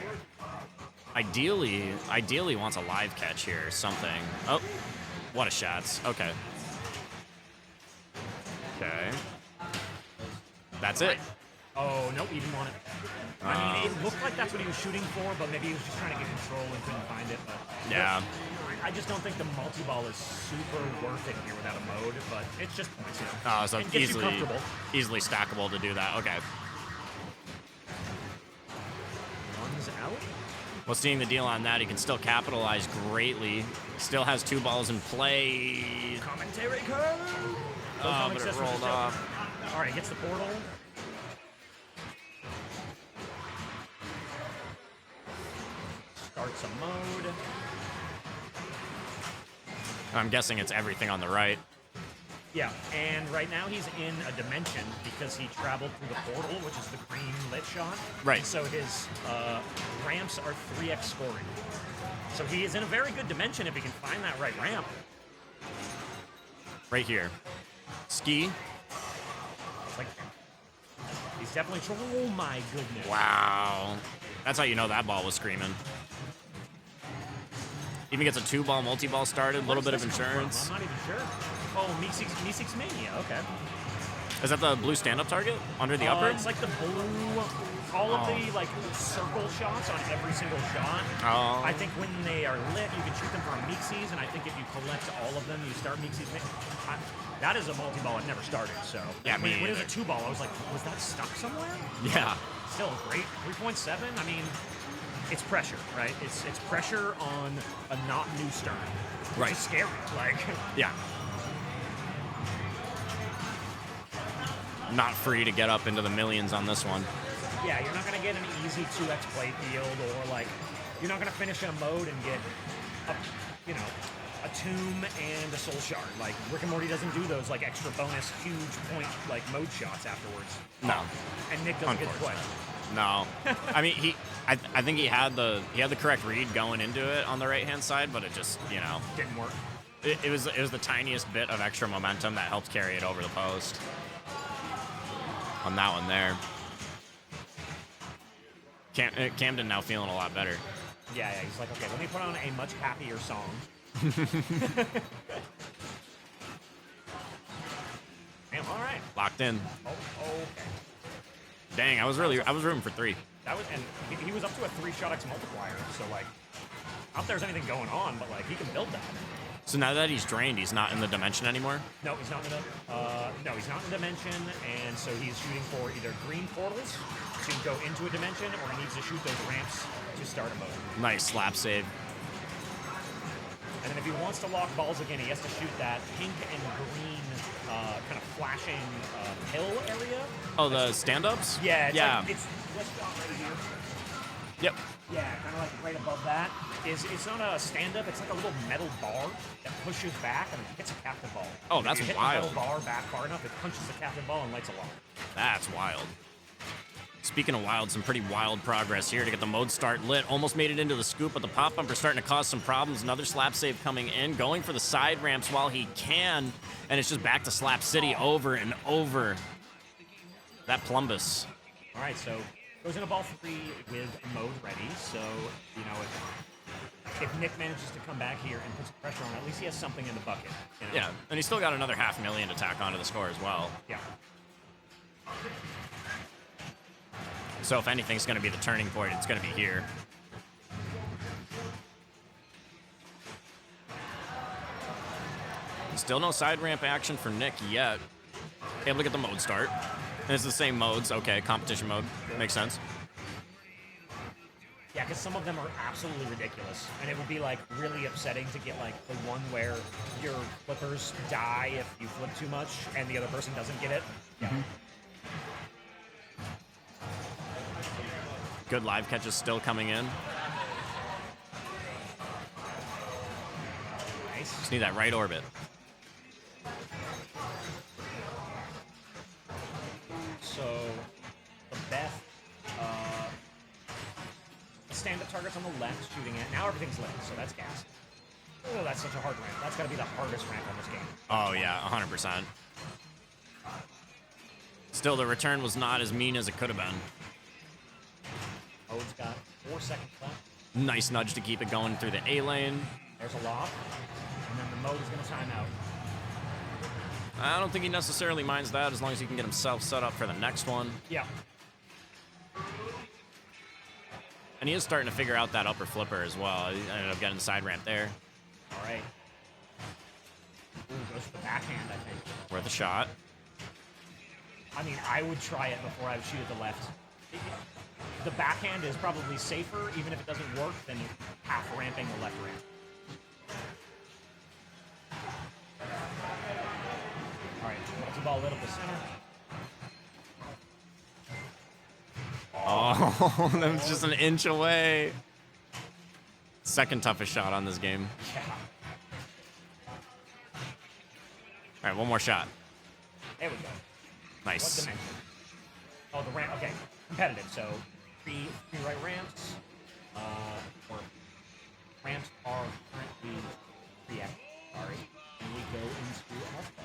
Ideally wants a live catch here or something. Oh, what a shots. Okay. That's it. Oh, nope, he didn't want it. I mean, it looked like that's what he was shooting for, but maybe he was just trying to get control and couldn't find it. But Yeah. I just don't think the multi-ball is super worth it here without a mode, but it's just points, So And gets you comfortable. easily stackable to do that. Okay. One's out. Well, seeing the deal on that, he can still capitalize greatly. Still has two balls in play. Commentary curve. Oh, but it rolled off. All right, gets the portal. Starts a mode. I'm guessing it's everything on the right. Yeah, and right now he's in a dimension because he traveled through the portal, which is the green lit shot. Right. And so his ramps are 3x scoring. So he is in a very good dimension if he can find that right ramp. Right here. Ski. It's like, he's definitely, oh my goodness. Wow. That's how you know that ball was screaming. Even gets a 2-ball multi-ball started, a little bit of Where's this come insurance. from? I'm not even sure. Oh, Meeseeks Mania. Okay. Is that the blue stand-up target under the upper? It's like the blue, all of the like circle shots on every single shot. Oh. I think when they are lit, you can shoot them for a Meeksies, and I think if you collect all of them, you start Meeksies. That is a multi-ball I've never started, so. Yeah, when, me when it was a either. 2-ball, I was like, was that stuck somewhere? Yeah. Still great. 3.7, I mean, it's pressure, right? It's pressure on a not new stern. Which Right. is scary, like. Yeah. Not free to get up into the millions on this one. Yeah, you're not going to get an easy 2x play field, or like, you're not going to finish in a mode and get, a tomb and a soul shard. Like, Rick and Morty doesn't do those, like, extra bonus, huge point, like, mode shots afterwards. No. And Nick doesn't get to play. No. I mean, I think he had the correct read going into it on the right-hand side, but it just, Didn't work. it was the tiniest bit of extra momentum that helped carry it over the post. On that one there. Camden now feeling a lot better. Yeah, he's like, okay, let me put on a much happier song. Damn, all right. Locked in. Oh, okay. Dang, I was rooting for 3. That was, and he was up to a 3-shot X multiplier, so, like, not if there's anything going on, but, like, he can build that. So now that he's drained, he's not in the dimension anymore? No, he's not in the dimension, and so he's shooting for either green portals to go into a dimension, or he needs to shoot those ramps to start a mode. Nice slap save. And then if he wants to lock balls again, he has to shoot that pink and green kind of flashing hill area. Oh, the stand-ups? Yeah, yeah. Like, it's this shot right here. Yep. Yeah, kind of like right above that. It's not a stand-up, it's like a little metal bar that pushes back and it hits a captive ball. Oh, If that's you hit wild. the metal bar back far enough, it punches the captive ball and lights a lock. That's wild. Speaking of wild, some pretty wild progress here to get the mode start lit. Almost made it into the scoop, but the pop bumper starting to cause some problems. Another slap save coming in, going for the side ramps while he can, and it's just back to Slap City over and over. That Plumbus. All right, so goes into ball 3 with mode ready. So, if Nick manages to come back here and put some pressure on, at least he has something in the bucket. Yeah, and he's still got another $500,000 to tack onto the score as well. Yeah. So if anything's going to be the turning point, it's going to be here. Still no side ramp action for Nick yet. Able to get the mode start. And it's the same modes. Okay, competition mode. Makes sense. Yeah, because some of them are absolutely ridiculous. And it would be, like, really upsetting to get, like, the one where your flippers die if you flip too much and the other person doesn't get it. Yeah. Good live catches still coming in. Nice. Just need that right orbit. So, the Beth, the stand-up target's on the left, shooting it. Now everything's lit, so that's gas. Oh, that's such a hard ramp. That's got to be the hardest ramp on this game. Oh, yeah, 100%. Still, the return was not as mean as it could have been. Mode's got 4 seconds left. Nice nudge to keep it going through the A lane. There's a lock, and then the mode is going to time out. I don't think he necessarily minds that as long as he can get himself set up for the next one. Yeah. And he is starting to figure out that upper flipper as well. He ended up getting the side ramp there. All right. Ooh, goes for the backhand, I think. Worth a shot. I mean, I would try it before I would shoot at the left. The backhand is probably safer, even if it doesn't work, than half ramping the left ramp. All right, multi-ball lit up the center. Oh, that was just an inch away. Second toughest shot on this game. Yeah. All right, one more shot. There we go. What Nice. dimension? Oh, the ramp. Okay, competitive. So three right ramps. Or ramps are currently 3x. Sorry. And we go into alpha.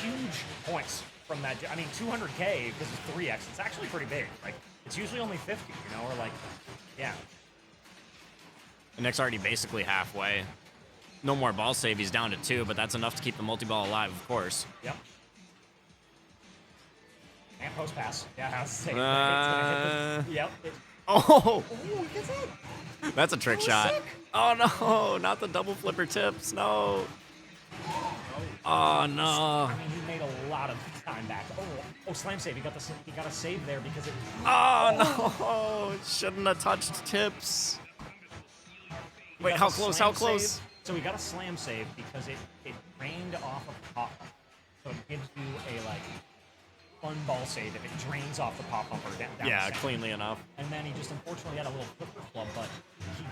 Huge points from that. I mean, 200K because it's 3x. It's actually pretty big. Like, it's usually only 50, or like, yeah. And Nick's already basically halfway. No more ball save. He's down to 2, but that's enough to keep the multi-ball alive, of course. Yep. And post pass. Yeah, I was saying. Yep. Oh! Oh, he gets it. That's a trick shot. sick. Oh, no. Not the double flipper tips. No. Oh, no. I mean, he made a lot of time back. Oh, slam save. He got a save there because it. Oh, no. Shouldn't have touched tips. Wait, got how the close? slam How close? save. So he got a slam save because it drained off of the pop bump. So it gives you a fun ball save if it drains off the pop bumper down Yeah, the center. cleanly enough. And then he just unfortunately had a little flipper flub, but he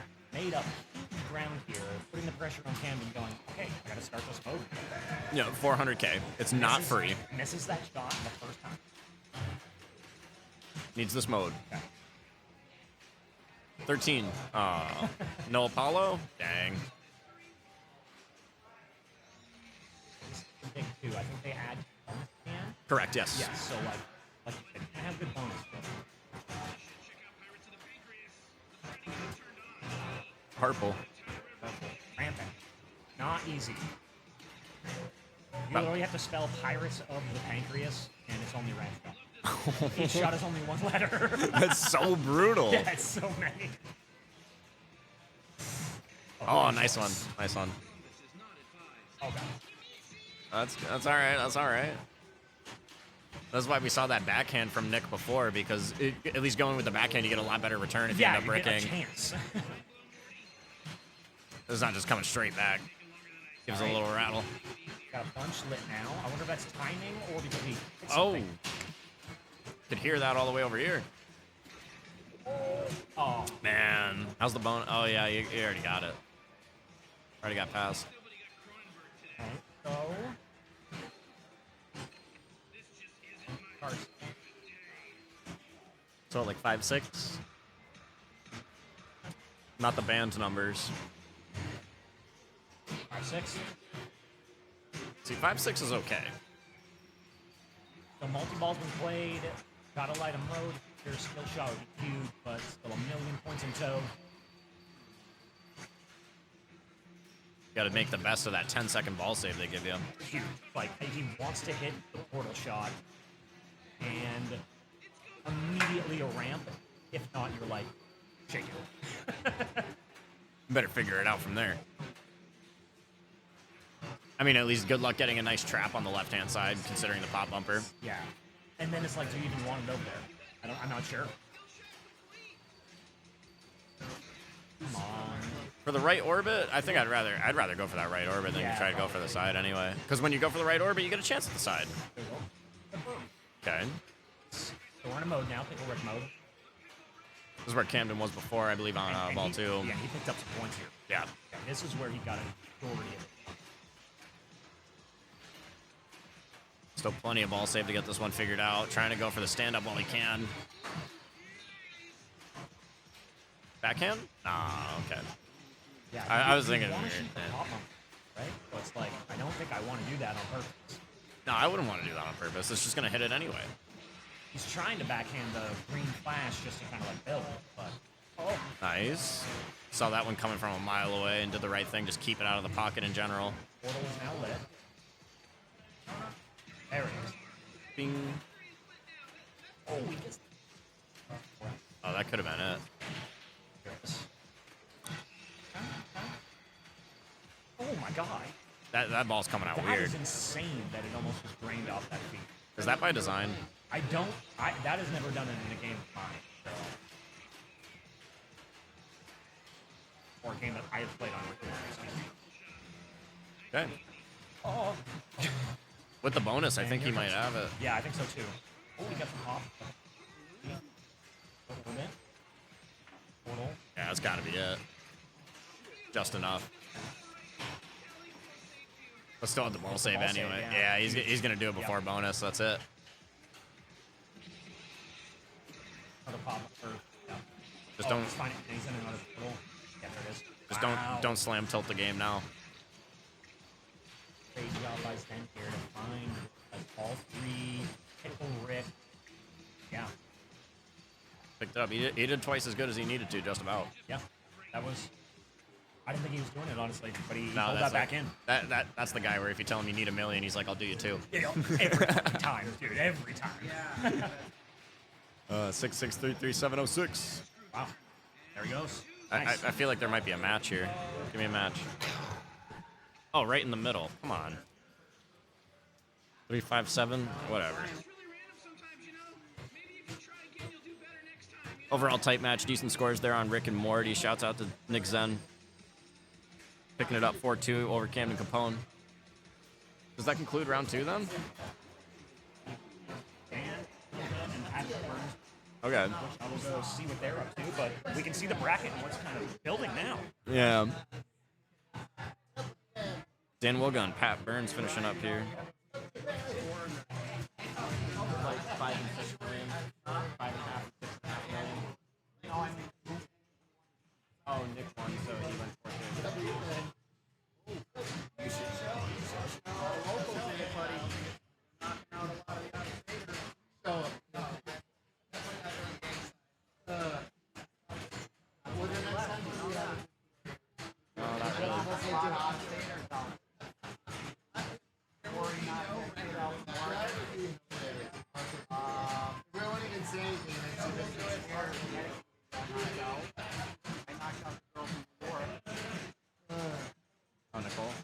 made up huge ground here, putting the pressure on Camden, going, okay, I got to start this mode. Yeah, 400K. It's not free. Misses that shot the first time. Needs this mode. Okay. 13. No Apollo? Dang. The thing too, I think they add bonus can. Correct, yes. Yeah, so like you said, you can have good bonus. Purple. Rampant. Not easy. You literally have to spell Pirates of the Pancreas, and it's only rampant. Each shot is only one letter. That's so brutal. Yeah, it's so many. Oh, nice one. Nice one. Oh, God. That's all right. That's all right. That's why we saw that backhand from Nick before, because at least going with the backhand, you get a lot better return if you end up you get a bricking. chance. It's not just coming straight back. Gives a little rattle. Got a bunch lit now. I wonder if that's timing or because he hit Oh. something. Could hear that all the way over here. Oh, Man. How's the bone? Oh, yeah, you already got it. Already got past. okay. So. Carson. So, like 5-6? Not the band numbers. 5-6. See, 5-6 is okay. So multi-ball's been played. Got a light of mode. Your skill shot would be huge, but still a million points in tow. Got to make the best of that 10-second ball save they give you. Huge. Like, he wants to hit the portal shot and immediately a ramp. If not, you're like, shake it. Better figure it out from there. I mean, at least good luck getting a nice trap on the left-hand side, considering the pop bumper. Yeah. And then it's like, do you even want it over there? I'm not sure. Come on. For the right orbit, I think I'd rather go for that right orbit than Yeah, try to go for the side anyway. Because when you go for the right orbit, you get a chance at the side. There we go. Okay. So we're in a mode now, pickle Rick mode. This is where Camden was before, I believe, on And ball he, 2. Yeah, he picked up some points here. Yeah. Yeah, this is where he got a majority of it. Still plenty of ball save to get this one figured out. Trying to go for the stand-up while he can. Backhand? Ah, okay. Yeah, I was you thinking... wanna shoot the pop bump, right? So it's like, I don't think I want to do that on purpose. No, I wouldn't want to do that on purpose. It's just going to hit it anyway. He's trying to backhand the green flash just to kind of like build, but oh, Nice. Saw that one coming from a mile away and did the right thing. Just keep it out of the pocket in general. portal is now lit. There it is. Bing. Oh, we just. Oh, that could have been it. Here it is. Oh my god. That ball's coming out That weird. is insane that it almost just drained off that feet. Is that by design? That is never done in a game of mine. So. Or a game that I have played on your Okay. Oh. With the bonus, I think he might have it. Yeah, I think so too. Oh, we got some pop. Portal. Portal. Yeah, that's got to be it. Just enough. Let's still have the ball save ball save, anyway. yeah. Yeah, he's going to do it before Yep. bonus. That's it. Another pop. Yeah. Just don't He's finding. He's in another portal. Yeah, there it is. just Wow. don't slam tilt the game now. Great job by Sten here to find all three. Pickle Rick. Yeah. Picked it up. He did twice as good as he needed to, just about. Yeah. That was I didn't think he was doing it, honestly, but he No, pulled that's that back in. That's the guy where if you tell him you need $1 million, he's like, I'll do you too. Yeah, every fucking time, dude. Every time. 6633706. Wow. There he goes. I Nice. feel like there might be a match here. Give me a match. Oh, right in the middle. Come on. 357. Whatever. Overall tight match. Decent scores there on Rick and Morty. Shouts out to Nick Zen. Picking it up 4-2 over Camden Capone. Does that conclude round 2 then? Okay. I will go see what they're up to, but we can see the bracket and what's kind of building now. Yeah. Dan Wilga and Pat Burns finishing up here. Like 5 and 6 million. 5.5 and 6.5 million. No, I mean. Oh, Nick won, so he went 4-2. Oh, Nicole?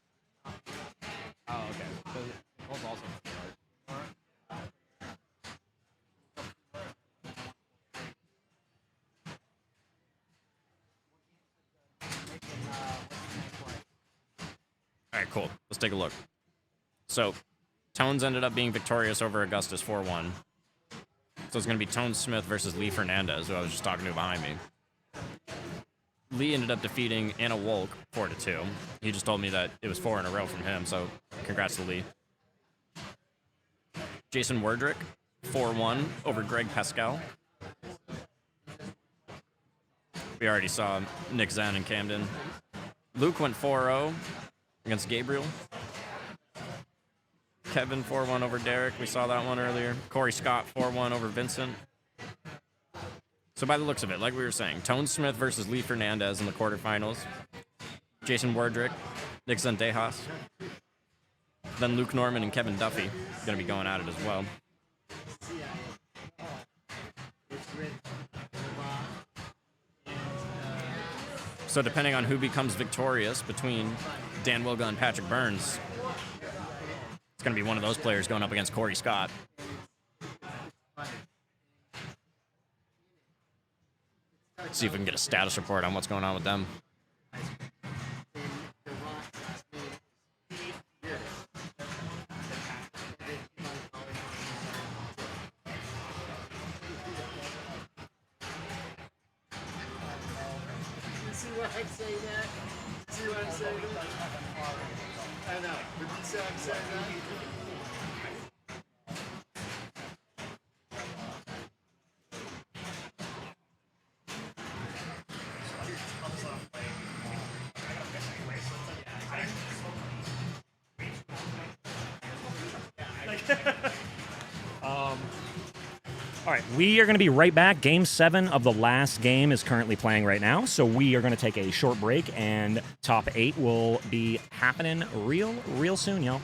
Oh, okay. So Nicole's also all right, cool. Let's take a look. So, Tones ended up being victorious over Augustus 4-1. So it's going to be Tone Smith versus Lee Fernandez, who I was just talking to behind me. Lee ended up defeating Anna Wolk 4-2. He just told me that it was 4 in a row from him, so congrats to Lee. Jason Werdrick, 4-1 over Greg Pascal. We already saw Nick Zen and Camden. Luke went 4-0 against Gabriel. Kevin 4-1 over Derek. We saw that one earlier. Corey Scott 4-1 over Vincent. So by the looks of it, like we were saying, Tone Smith versus Lee Fernandez in the quarterfinals. Jason Werdrick, Nick Zendejas. Then Luke Norman and Kevin Duffy going to be going at it as well. So depending on who becomes victorious between Dan Wilga and Patrick Burns, it's going to be one of those players going up against Corey Scott. See if we can get a status report on what's going on with them. See what I'm saying that? See what I'm saying? I know. But you see what I'm saying that? All right, we are going to be right back. Game 7 of the last game is currently playing right now, so we are going to take a short break, and top 8 will be happening real soon, y'all.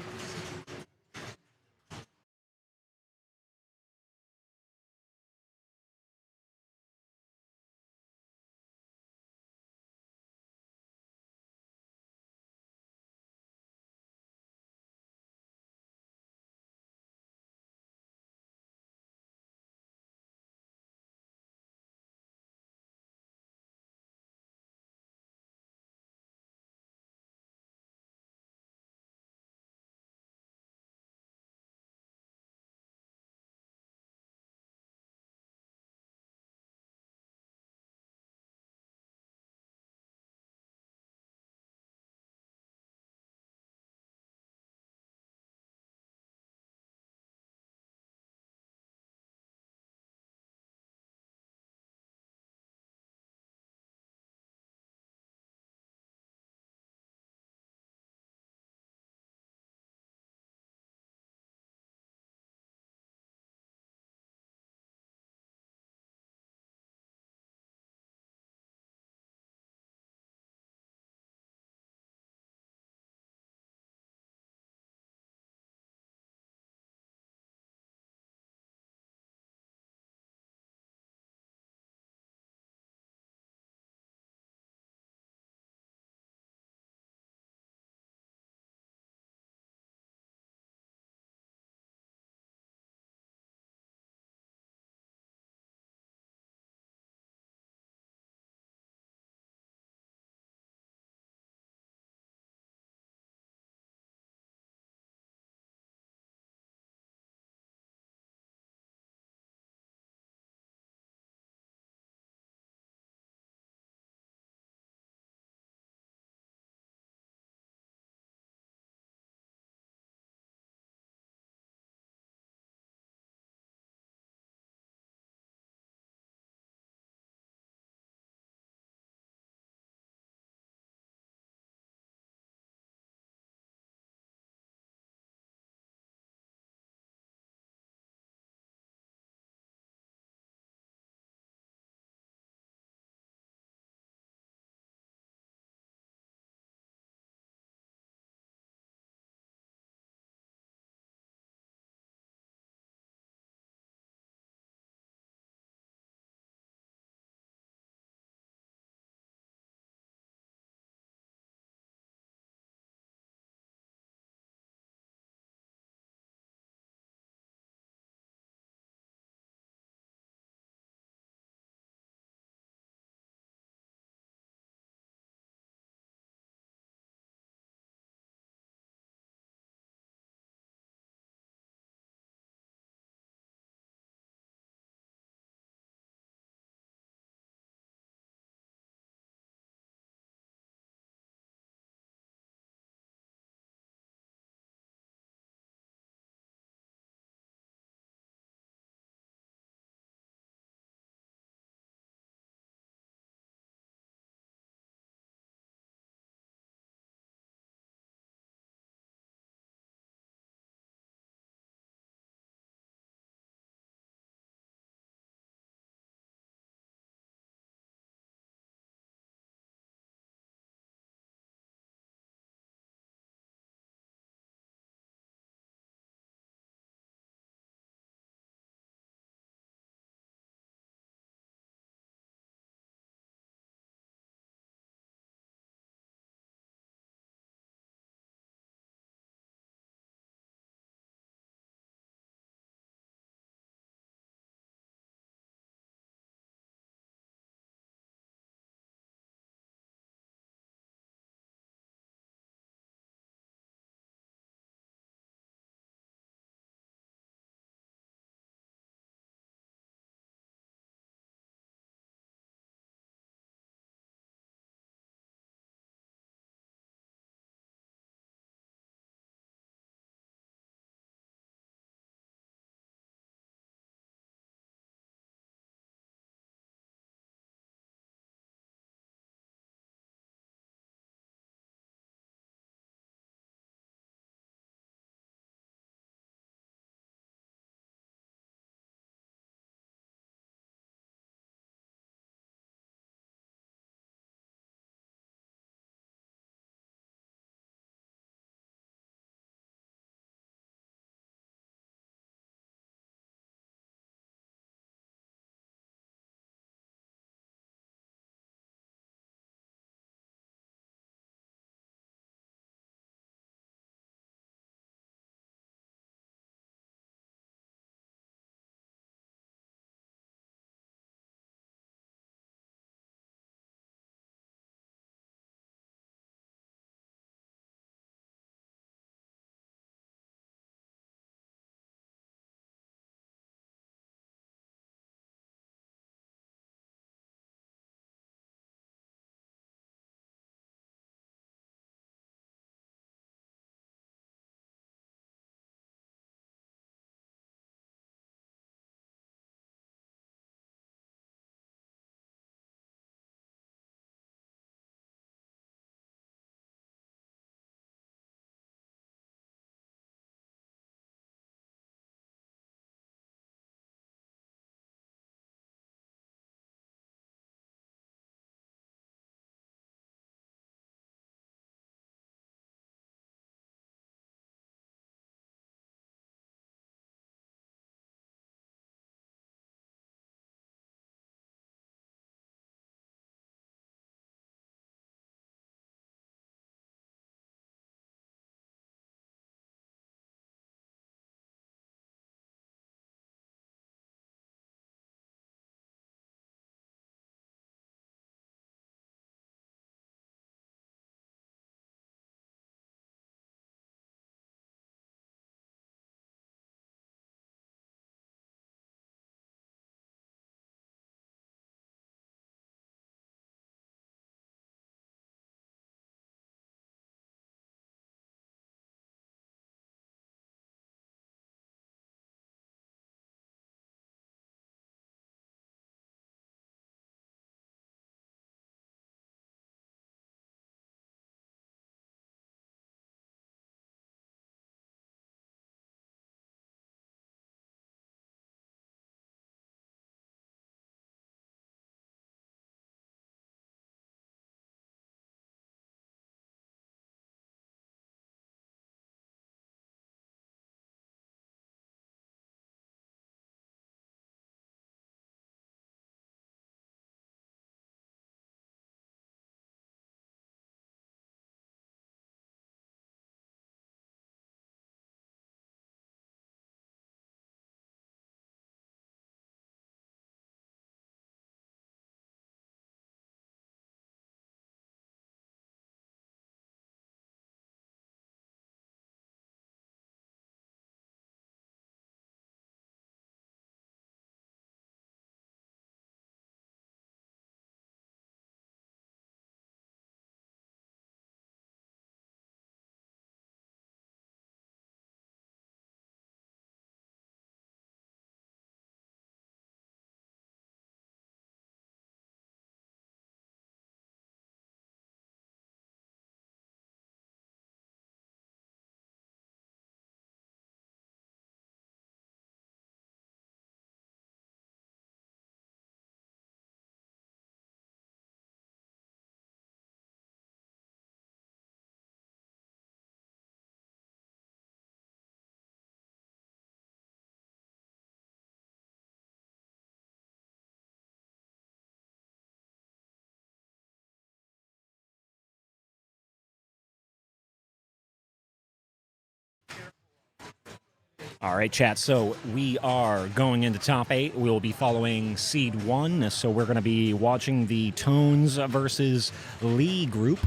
All right, chat. So we are going into top 8. We will be following seed 1. So we're going to be watching the Tones versus Lee group.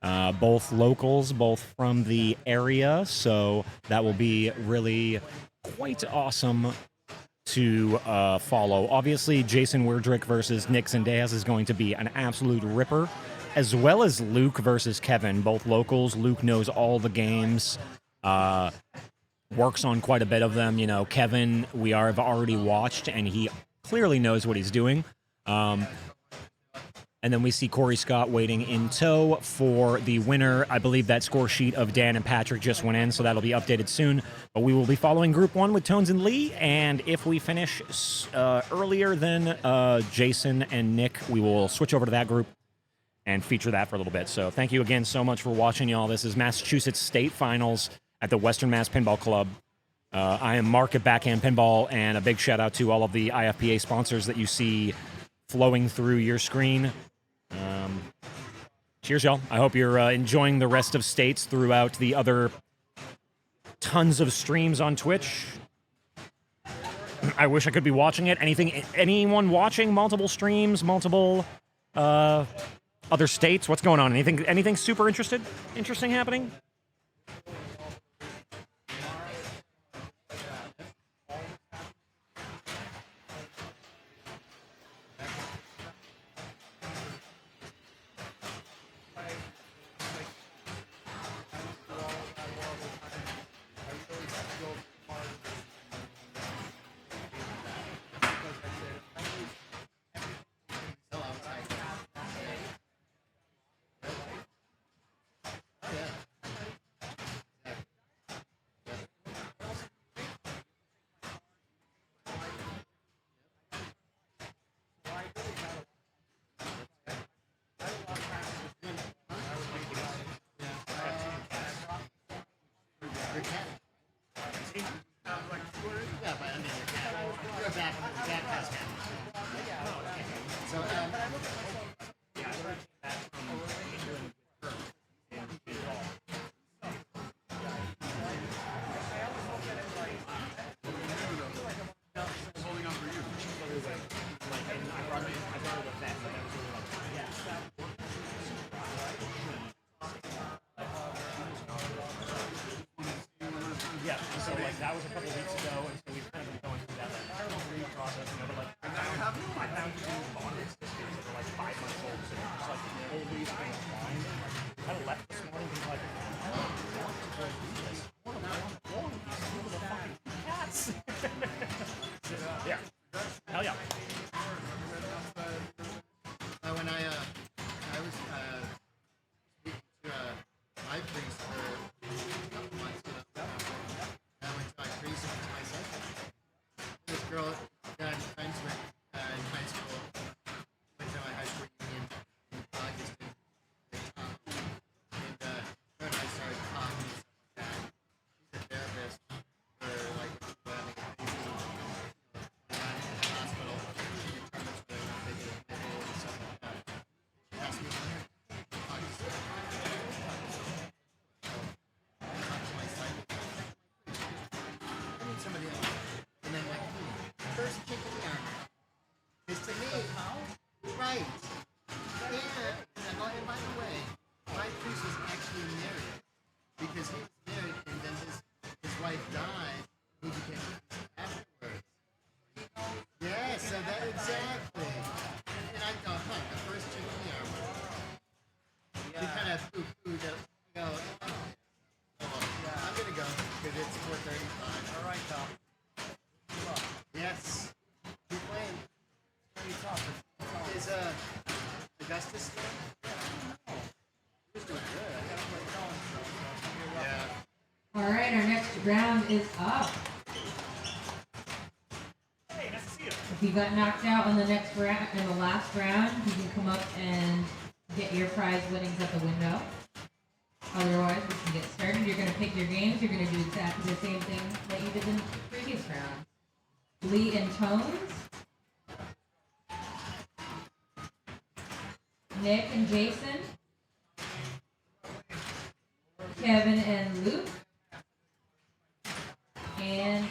Both locals, both from the area. So that will be really quite awesome to follow. Obviously, Jason Werdrick versus Nick Zendejas is going to be an absolute ripper, as well as Luke versus Kevin, both locals. Luke knows all the games, works on quite a bit of them. You know, Kevin, have already watched, and he clearly knows what he's doing. And then we see Corey Scott waiting in tow for the winner. I believe that score sheet of Dan and Patrick just went in, so that'll be updated soon. But we will be following Group 1 with Tones and Lee, and if we finish earlier than Jason and Nick, we will switch over to that group and feature that for a little bit. So thank you again so much for watching, y'all. This is Massachusetts State Finals at the Western Mass Pinball Club. I am Mark at Backhand Pinball, and a big shout-out to all of the IFPA sponsors that you see flowing through your screen. Cheers, y'all. I hope you're enjoying the rest of states throughout the other tons of streams on Twitch. I wish I could be watching it. Anyone watching multiple streams, multiple other states? What's going on? Anything super interesting happening? Yeah, so like that was a couple weeks ago, and so we've kind of been going through that like process, you know, but like I found two bonded sisters that are like 5 months old, so they're just like always been flying. I kind of left this morning being like, I don't want to go do this. I want to go and see the fucking cats. Yeah. Hell yeah. When I was speaking to my priest for a couple months ago, I went to my priest and to my second. This girl that I'm friends with in high school went to my high school reunion in August, and her and I started talking and stuff like that. She's a therapist for like having a baby in the hospital. She determines whether or not they get a nipple and stuff like that. She asked me to talk to my psychic. I mean, somebody else. And then like, first kick in the arm is to me. Right. And by the way, my priest was actually married because he was married and then his wife died. He became a priest afterwards. Yeah, so that exactly. And I go, the first chick in the arm. We kind of poo-pooed it. I go, I'm going to go because it's 4:35. All right, Tom. Yes. Keep playing. Is Augustus still? Yeah. All right, our next round is up. If you got knocked out on the next round, in the last round, you can come up and get your prize winnings at the window. Otherwise, we can get started. You're going to pick your games. You're going to do exactly the same thing that you did in the previous round. Lee and Tones. Nick and Jason. Kevin and Luke. And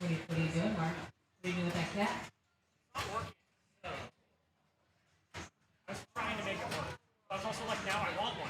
What are you doing, Mark? What are you doing with that cat? I was trying to make it work. I was also like, now I want one.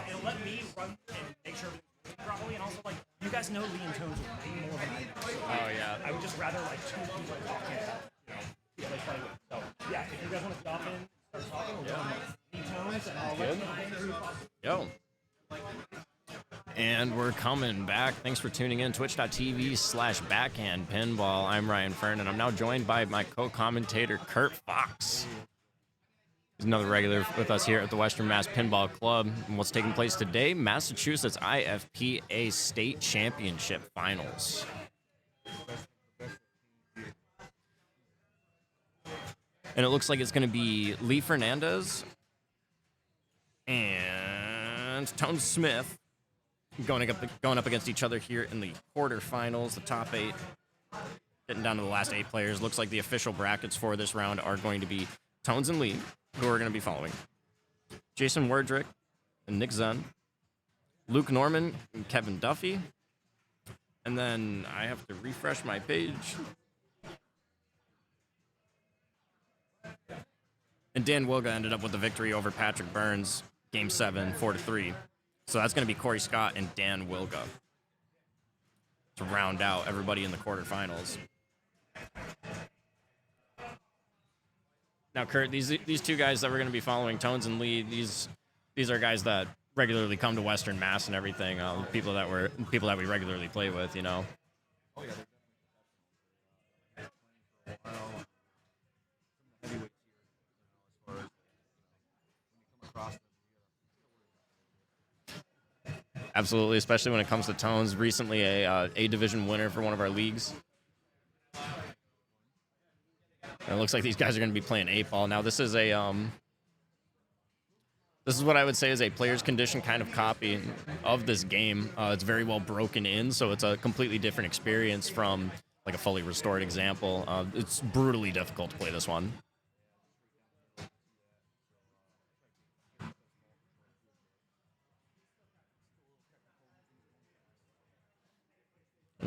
It'll let me run and make sure everything's working properly, and also like you guys know lean tones way more than I do. Oh yeah. I would just rather like two people talking, like play with. So yeah, if you guys want to stop in, start talking, we'll run lean tones, and I'll let you know. Yo. And we're coming back. Thanks for tuning in. Twitch.tv/backhand pinball. I'm Ryan Fern, and I'm now joined by my co-commentator, Kurt Fox. He's another regular with us here at the Western Mass Pinball Club. And what's taking place today? Massachusetts IFPA State Championship Finals. And it looks like it's going to be Lee Fernandez and Tone Smith going up against each other here in the quarterfinals, the top 8. Getting down to the last 8 players. Looks like the official brackets for this round are going to be Tones and Lee, who are going to be following Jason Werdrick and Nick Zunn, Luke Norman and Kevin Duffy, and then I have to refresh my page. And Dan Wilga ended up with the victory over Patrick Burns, Game 7, 4-3. So that's going to be Corey Scott and Dan Wilga to round out everybody in the quarterfinals. Now, Kurt, these two guys that we're going to be following, Tones and Lee, these are guys that regularly come to Western Mass and everything. People that we regularly play with, you know. Oh yeah. Absolutely, especially when it comes to Tones. Recently, a division winner for one of our leagues. And it looks like these guys are going to be playing 8-ball. Now, this is what I would say is a player's condition kind of copy of this game. It's very well broken in, so it's a completely different experience from like a fully restored example. It's brutally difficult to play this one.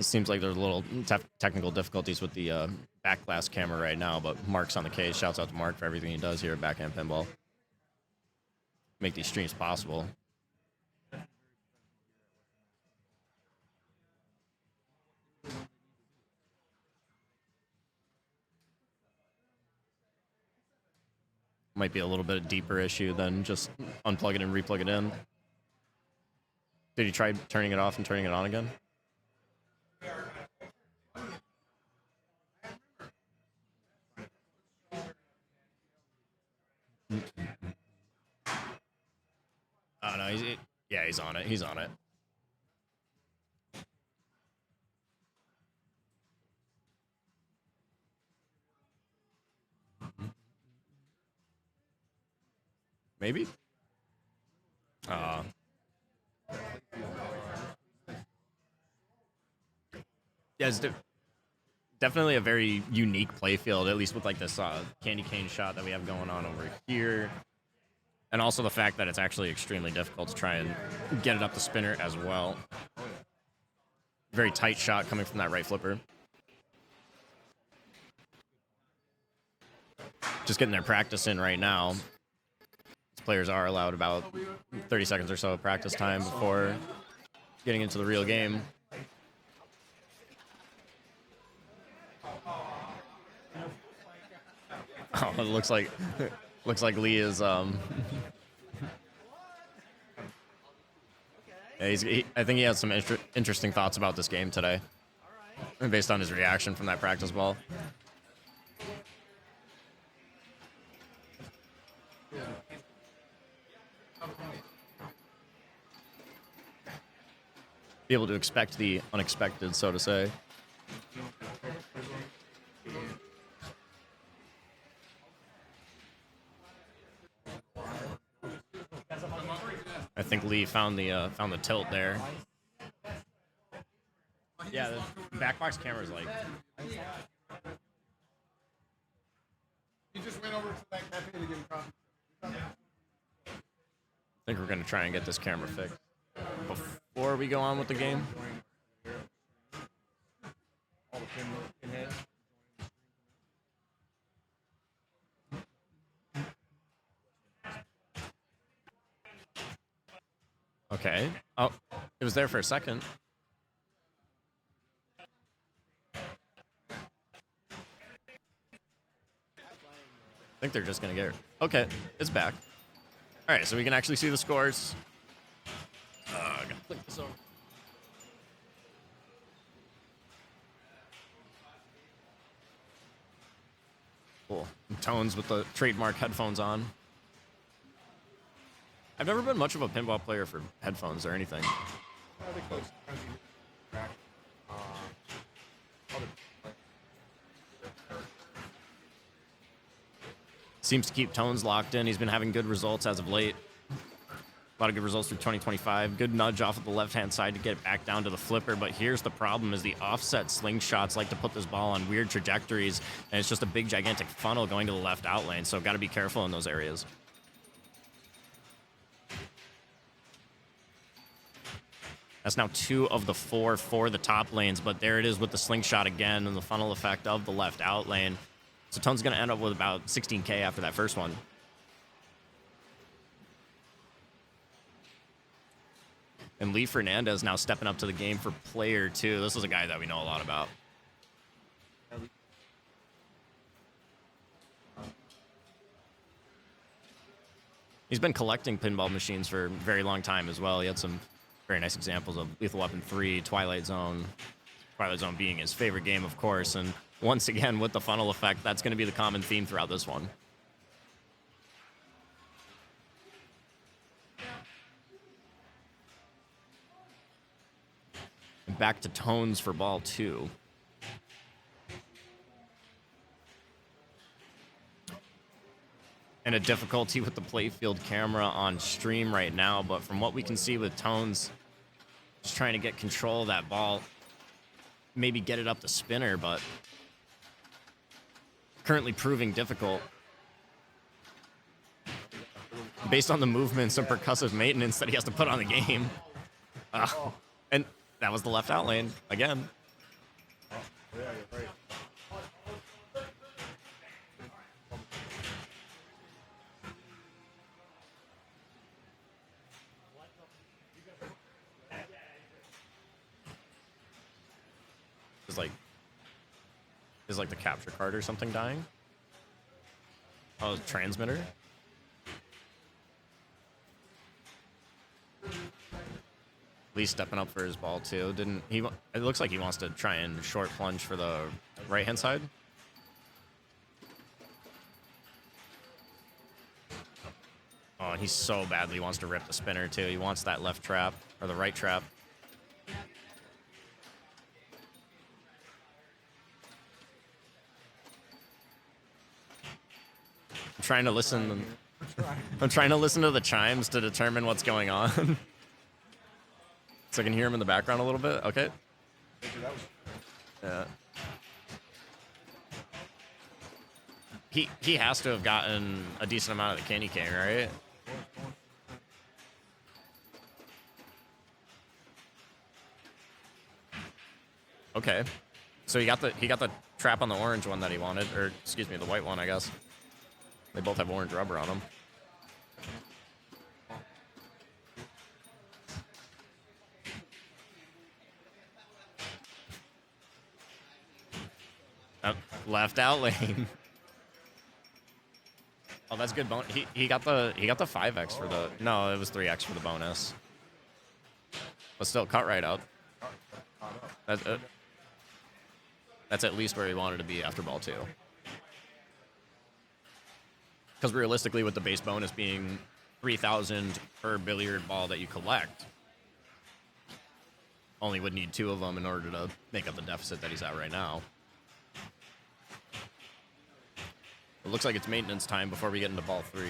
It seems like there's a little technical difficulties with the back glass camera right now, but Mark's on the case. Shouts out to Mark for everything he does here at Backhand Pinball. Make these streams possible. Might be a little bit deeper issue than just unplug it and replug it in. Did you try turning it off and turning it on again? Oh no, yeah, he's on it. He's on it. Maybe? Yeah, it's definitely a very unique playfield, at least with like this candy cane shot that we have going on over here. And also the fact that it's actually extremely difficult to try and get it up the spinner as well. Very tight shot coming from that right flipper. Just getting their practice in right now. Players are allowed about 30 seconds or so of practice time before getting into the real game. Oh, it looks like Lee is yeah, I think he has some interesting thoughts about this game today, based on his reaction from that practice ball. Be able to expect the unexpected, so to say. I think Lee found the tilt there. Yeah, the backbox camera's like. He just went over to that cafe to get a coffee. I think we're gonna try and get this camera fixed before we go on with the game. Okay. Oh, it was there for a second. I think they're just gonna get it. Okay, it's back. All right, so we can actually see the scores. I gotta click this over. Cool. Tones with the trademark headphones on. I've never been much of a pinball player for headphones or anything. Seems to keep Tones locked in. He's been having good results as of late. A lot of good results through 2025. Good nudge off of the left-hand side to get it back down to the flipper. But here's the problem is the offset slingshots like to put this ball on weird trajectories, and it's just a big, gigantic funnel going to the left out lane. So got to be careful in those areas. That's now 2 of the 4 for the top lanes, but there it is with the slingshot again and the funnel effect of the left out lane. So Tone's going to end up with about 16K after that first one. And Lee Fernandez now stepping up to the game for player 2. This is a guy that we know a lot about. He's been collecting pinball machines for a very long time as well. He had some very nice examples of Lethal Weapon 3, Twilight Zone. Twilight Zone being his favorite game, of course. And once again, with the funnel effect, that's going to be the common theme throughout this one. And back to Tones for ball 2. And a difficulty with the playfield camera on stream right now, but from what we can see with Tones, just trying to get control of that ball, maybe get it up the spinner, but currently proving difficult. Based on the movements and percussive maintenance that he has to put on the game. And that was the left out lane again. Is like the capture card or something dying? Oh, transmitter? Lee stepping up for his ball too. Didn't he? It looks like he wants to try and short plunge for the right hand side. Oh, and he so badly wants to rip the spinner too. He wants that left trap or the right trap. I'm trying to listen. I'm trying to listen to the chimes to determine what's going on. So I can hear him in the background a little bit. Okay. Yeah. He has to have gotten a decent amount of the candy cane, right? Okay. So he got the trap on the orange one that he wanted, or excuse me, the white one, I guess. They both have orange rubber on them. Left out lane. Oh, that's good bonus. He got the 5x for the no, it was 3x for the bonus. But still, cut right up. That's at least where he wanted to be after ball 2. Because realistically, with the base bonus being 3,000 per billiard ball that you collect, only would need 2 of them in order to make up the deficit that he's at right now. It looks like it's maintenance time before we get into ball 3.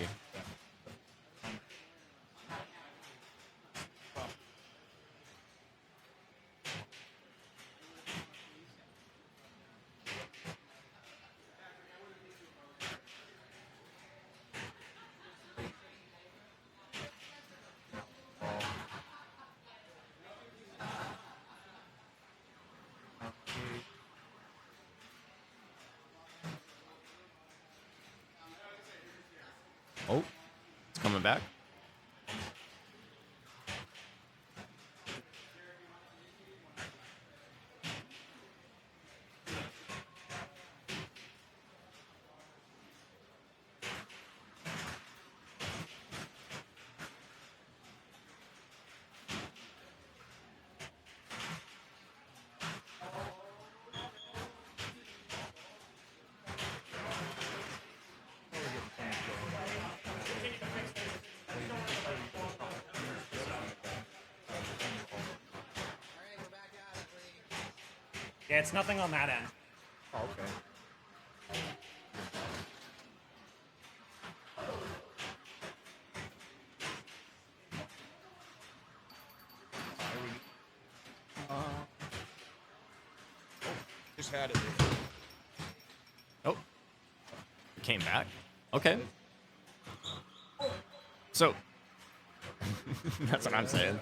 Oh, it's coming back. Yeah, it's nothing on that end. Oh, okay. Just had it. Oh, it came back. Okay. So, that's what I'm saying.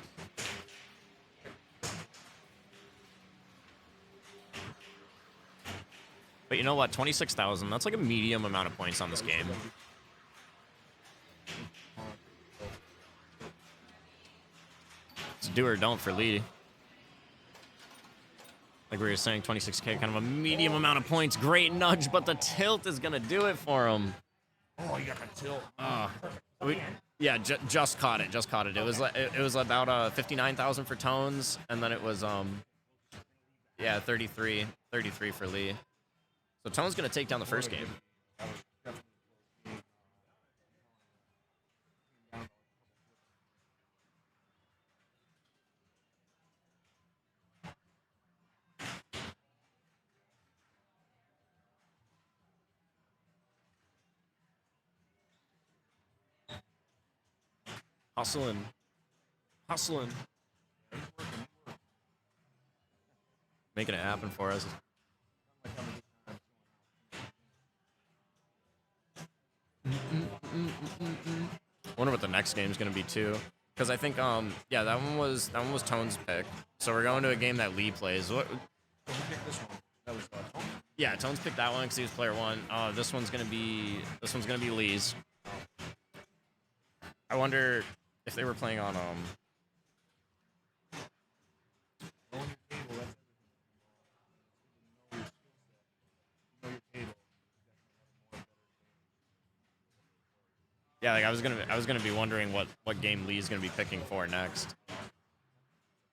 But you know what? 26,000, that's like a medium amount of points on this game. It's do or don't for Lee. Like we were saying, 26K, kind of a medium amount of points. Great nudge, but the tilt is going to do it for him. Oh, you got the tilt. Yeah, just caught it. Just caught it. It was about 59,000 for Tones, and then it was 33 for Lee. So Tone's gonna take down the first game. Hustling. Making it happen for us. Wonder what the next game's gonna be too, because I think yeah, that one was Tone's pick. So we're going to a game that Lee plays. What? Yeah, Tones picked that one because he was player 1. This one's gonna be Lee's. I wonder if they were playing on Yeah, like I was gonna be wondering what game Lee's gonna be picking for next.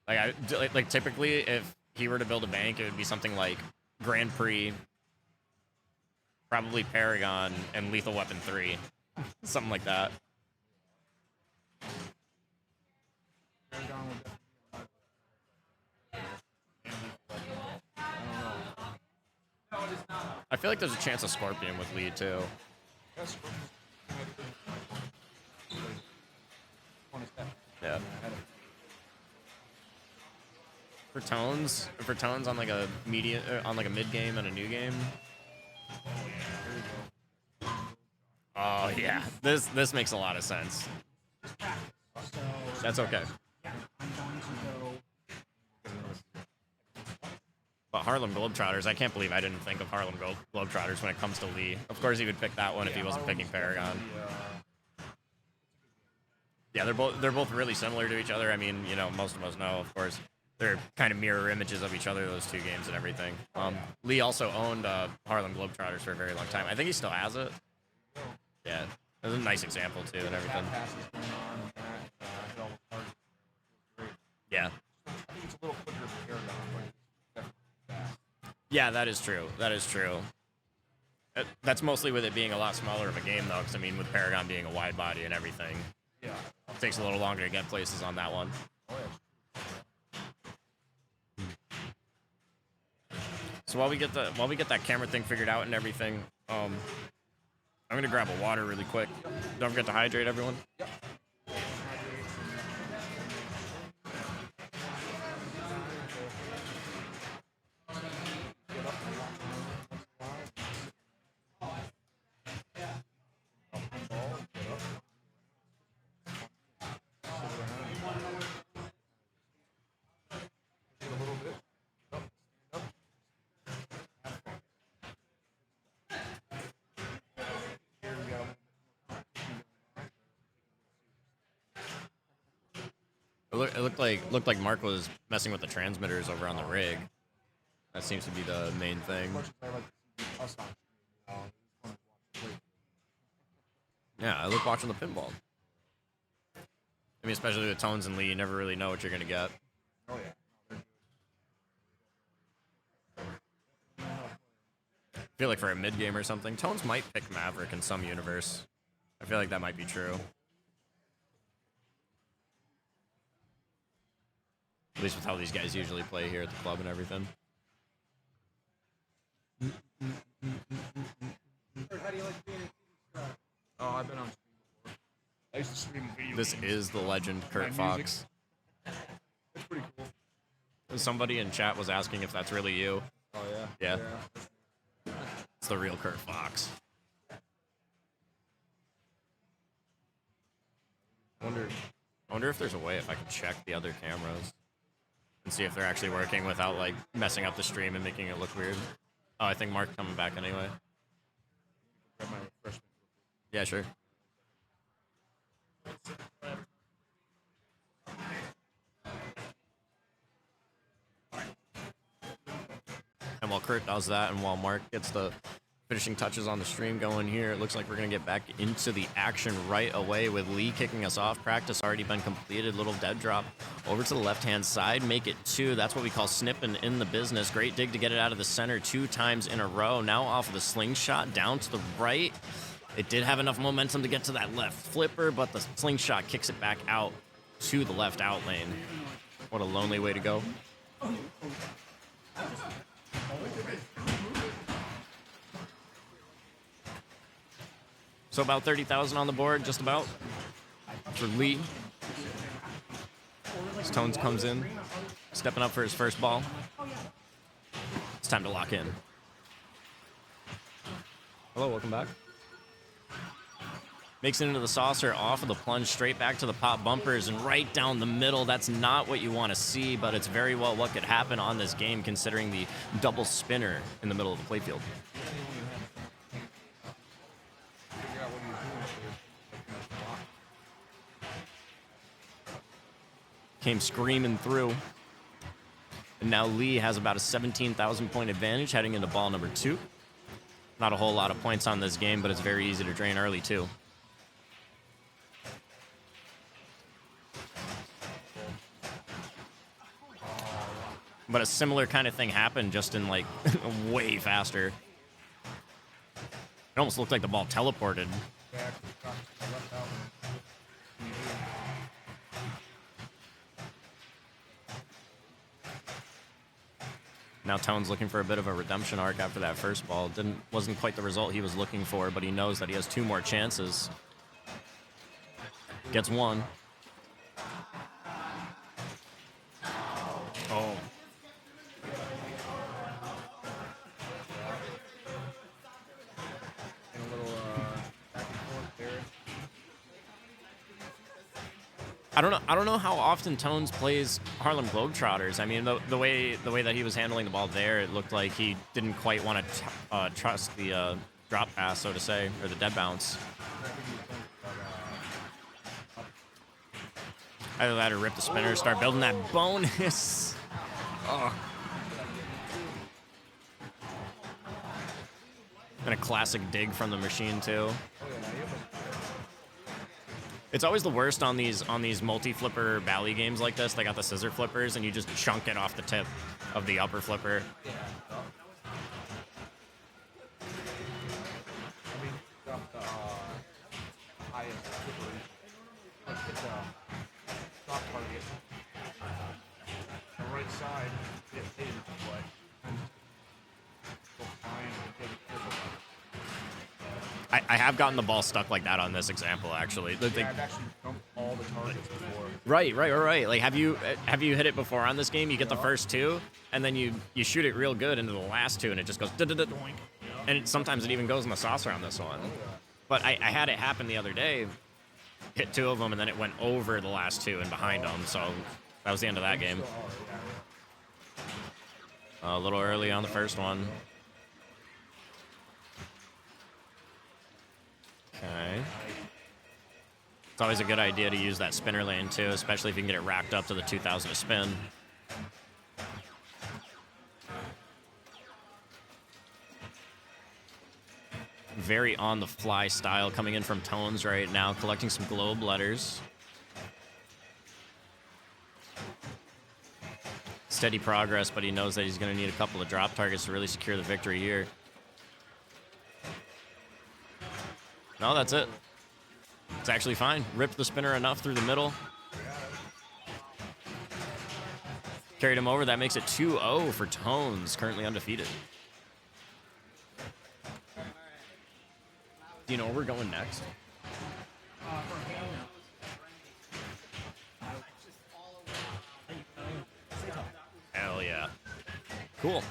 Like typically if he were to build a bank, it would be something like Grand Prix, probably Paragon, and Lethal Weapon 3, something like that. I feel like there's a chance of Scorpion with Lee too. Yeah. For tones on like a mid game and a new game. Oh yeah, this makes a lot of sense. That's okay. But Harlem Globetrotters, I can't believe I didn't think of Harlem Globetrotters when it comes to Lee. Of course he would pick that one if he wasn't picking Paragon. Yeah, they're both really similar to each other. I mean, you know, most of us know, of course. They're kind of mirror images of each other, those two games and everything. Lee also owned Harlem Globetrotters for a very long time. I think he still has it. Yeah, it was a nice example too and everything. Yeah. Yeah, that is true. That is true. That's mostly with it being a lot smaller of a game, though, because, I mean, with Paragon being a wide body and everything, it takes a little longer to get places on that one. So while we get that camera thing figured out and everything, I'm gonna grab a water really quick. Don't forget to hydrate, everyone. It looked like Mark was messing with the transmitters over on the rig. That seems to be the main thing. Yeah, I like watching the pinball. I mean, especially with Tones and Lee, you never really know what you're gonna get. Oh yeah. I feel like for a mid game or something, Tones might pick Maverick in some universe. I feel like that might be true. At least with how these guys usually play here at the club and everything. How do you like being a TV star? Oh, I've been on stream before. I used to stream video This games. is the legend Kurt Fox. That's pretty cool. Somebody in chat was asking if that's really you. Oh, yeah? Yeah. It's the real Kurt Fox. I wonder if there's a way if I can check the other cameras and see if they're actually working without, like, messing up the stream and making it look weird. Oh, I think Mark's coming back anyway. Yeah, sure. And while Kurt does that, and while Mark gets the finishing touches on the stream going here, it looks like we're going to get back into the action right away with Lee kicking us off. Practice already been completed. Little dead drop over to the left-hand side. Make it 2. That's what we call snipping in the business. Great dig to get it out of the center 2 times in a row. Now off of the slingshot down to the right. It did have enough momentum to get to that left flipper, but the slingshot kicks it back out to the left out lane. What a lonely way to go. So about 30,000 on the board, just about, for Lee. Stones comes in, stepping up for his first ball. It's time to lock in. Hello, welcome back. Makes it into the saucer, off of the plunge, straight back to the pop bumpers, and right down the middle. That's not what you want to see, but it's very well what could happen on this game, considering the double spinner in the middle of the playfield. Came screaming through. And now Lee has about a 17,000 point advantage heading into ball number 2. Not a whole lot of points on this game, but it's very easy to drain early too. But a similar kind of thing happened, just in like way faster. It almost looked like the ball teleported. Now Tone's looking for a bit of a redemption arc after that first ball. Wasn't quite the result he was looking for, but he knows that he has 2 more chances. Gets 1. Oh. And a little back and forth there. I don't know how often Tones plays Harlem Globetrotters. I mean, the way that he was handling the ball there, it looked like he didn't quite want to trust the drop pass, so to say, or the dead bounce. Either that or rip the spinner, start building that bonus. Oh. And a classic dig from the machine too. It's always the worst on these multi-flipper Bally games like this. They got the scissor flippers, and you just chunk it off the tip of the upper flipper. Right side, I have gotten the ball stuck like that on this example, actually. I've actually jumped all the targets before. Right. Like, have you hit it before on this game? You get the first 2, and then you shoot it real good into the last 2, and it just goes doink. And sometimes it even goes in the saucer on this one. But I had it happen the other day. Hit 2 of them, and then it went over the last 2 and behind them. So that was the end of that game. A little early on the first one. Okay. It's always a good idea to use that spinner lane too, especially if you can get it racked up to the 2,000 a spin. Very on-the-fly style coming in from Tones right now, collecting some globe letters. Steady progress, but he knows that he's going to need a couple of drop targets to really secure the victory here. No, that's it. It's actually fine. Ripped the spinner enough through the middle. Carried him over. That makes it 2-0 for Tones, currently undefeated. Do you know where we're going next? Hell yeah. Cool.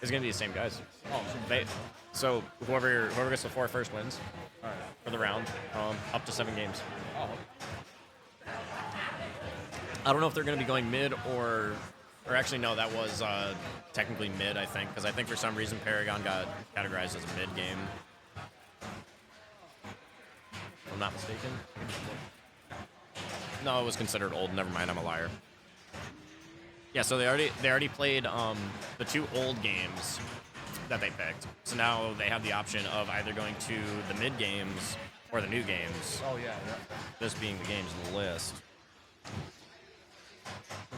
It's gonna be the same guys. So whoever gets the 4 first wins for the round, up to 7 games. I don't know if they're gonna be going mid or actually no, that was technically mid, I think, because I think for some reason Paragon got categorized as a mid game. If I'm not mistaken. No, it was considered old. Never mind, I'm a liar. Yeah, so they already played the 2 old games that they picked. So now they have the option of either going to the mid games or the new games. Oh yeah. This being the games in the list. So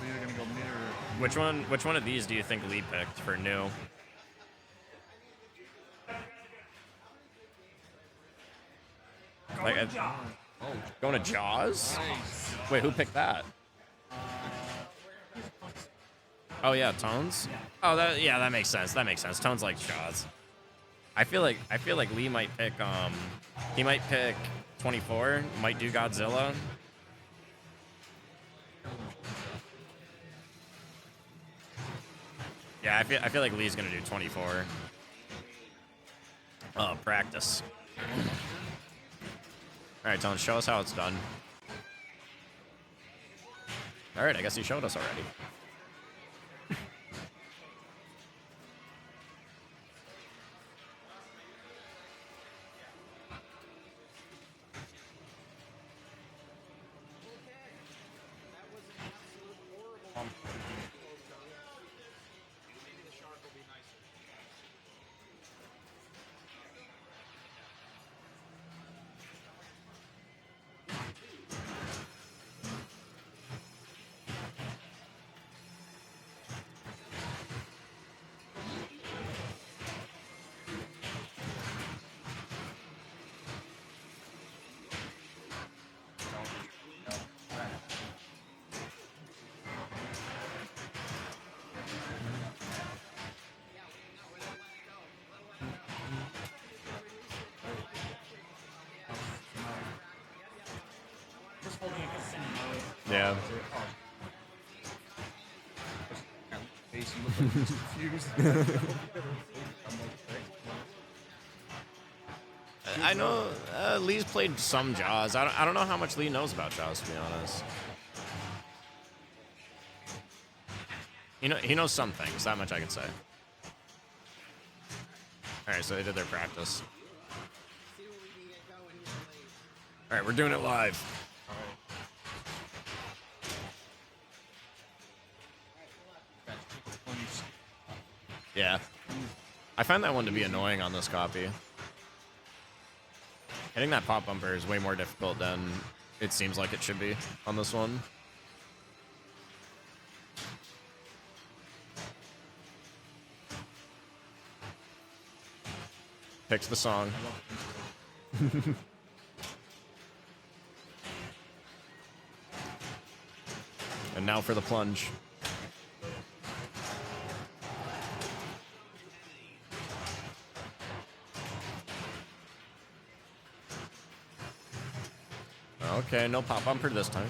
they're either gonna go mid or. Which one of these do you think Lee picked for new? Like, going to Jaws? Nice. Wait, who picked that? Oh yeah, Tones. Oh, that makes sense. That makes sense. Tones likes Jaws. I feel like Lee might pick he might pick 24. Might do Godzilla. Yeah, I feel like Lee's gonna do 24. Oh, practice. All right, Tone, show us how it's done. All right, I guess he showed us already. Yeah. I know Lee's played some Jaws. I don't know how much Lee knows about Jaws, to be honest. He knows some things. That much I can say. All right, so they did their practice. All right, we're doing it live. Yeah. I find that one to be annoying on this copy. Hitting that pop bumper is way more difficult than it seems like it should be on this one. Picks the song. And now for the plunge. Okay, no pop bumper this time.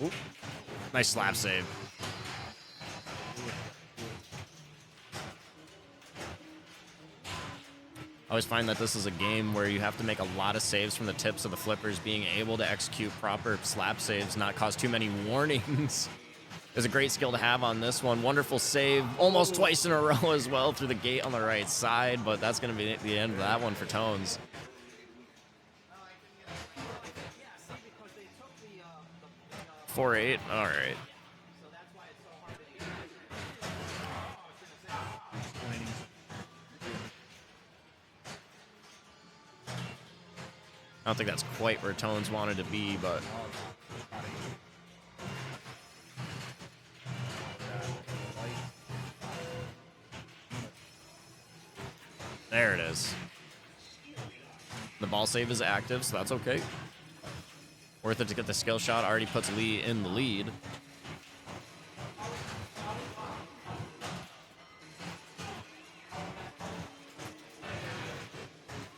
Ooh. Nice slap save. I always find that this is a game where you have to make a lot of saves from the tips of the flippers. Being able to execute proper slap saves, not cause too many warnings, is a great skill to have on this one. Wonderful save, almost twice in a row as well through the gate on the right side, but that's going to be the end of that one for Tones. Four eight. All right. I don't think that's quite where Tones wanted to be, but there it is. The ball save is active, so that's okay. Worth it to get the skill shot. Already puts Lee in the lead.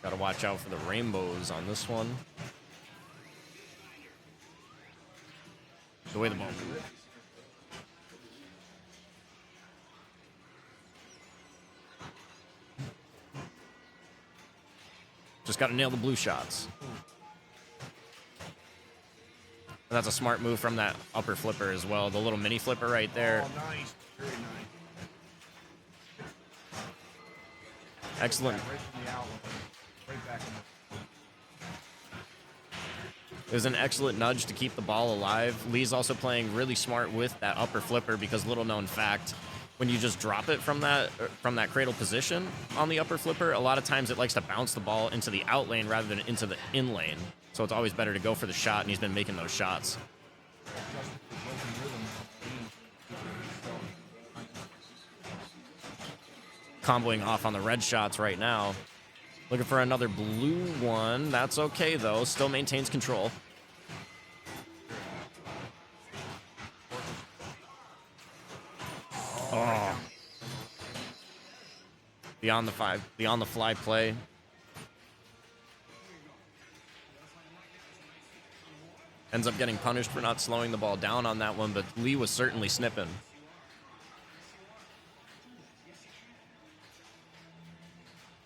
Gotta watch out for the rainbows on this one. The way the ball moved. Just gotta nail the blue shots. And that's a smart move from that upper flipper as well. The little mini flipper right there. Oh, nice. Very nice. Excellent. Right from the outlet. Right back in the... It was an excellent nudge to keep the ball alive. Lee's also playing really smart with that upper flipper because little known fact, when you just drop it from that cradle position on the upper flipper, a lot of times it likes to bounce the ball into the out lane rather than into the in lane. So it's always better to go for the shot, and he's been making those shots. Comboing off on the red shots right now. Looking for another blue one. That's okay, though. Still maintains control. Oh. Beyond the fly play. Ends up getting punished for not slowing the ball down on that one, but Lee was certainly snipping.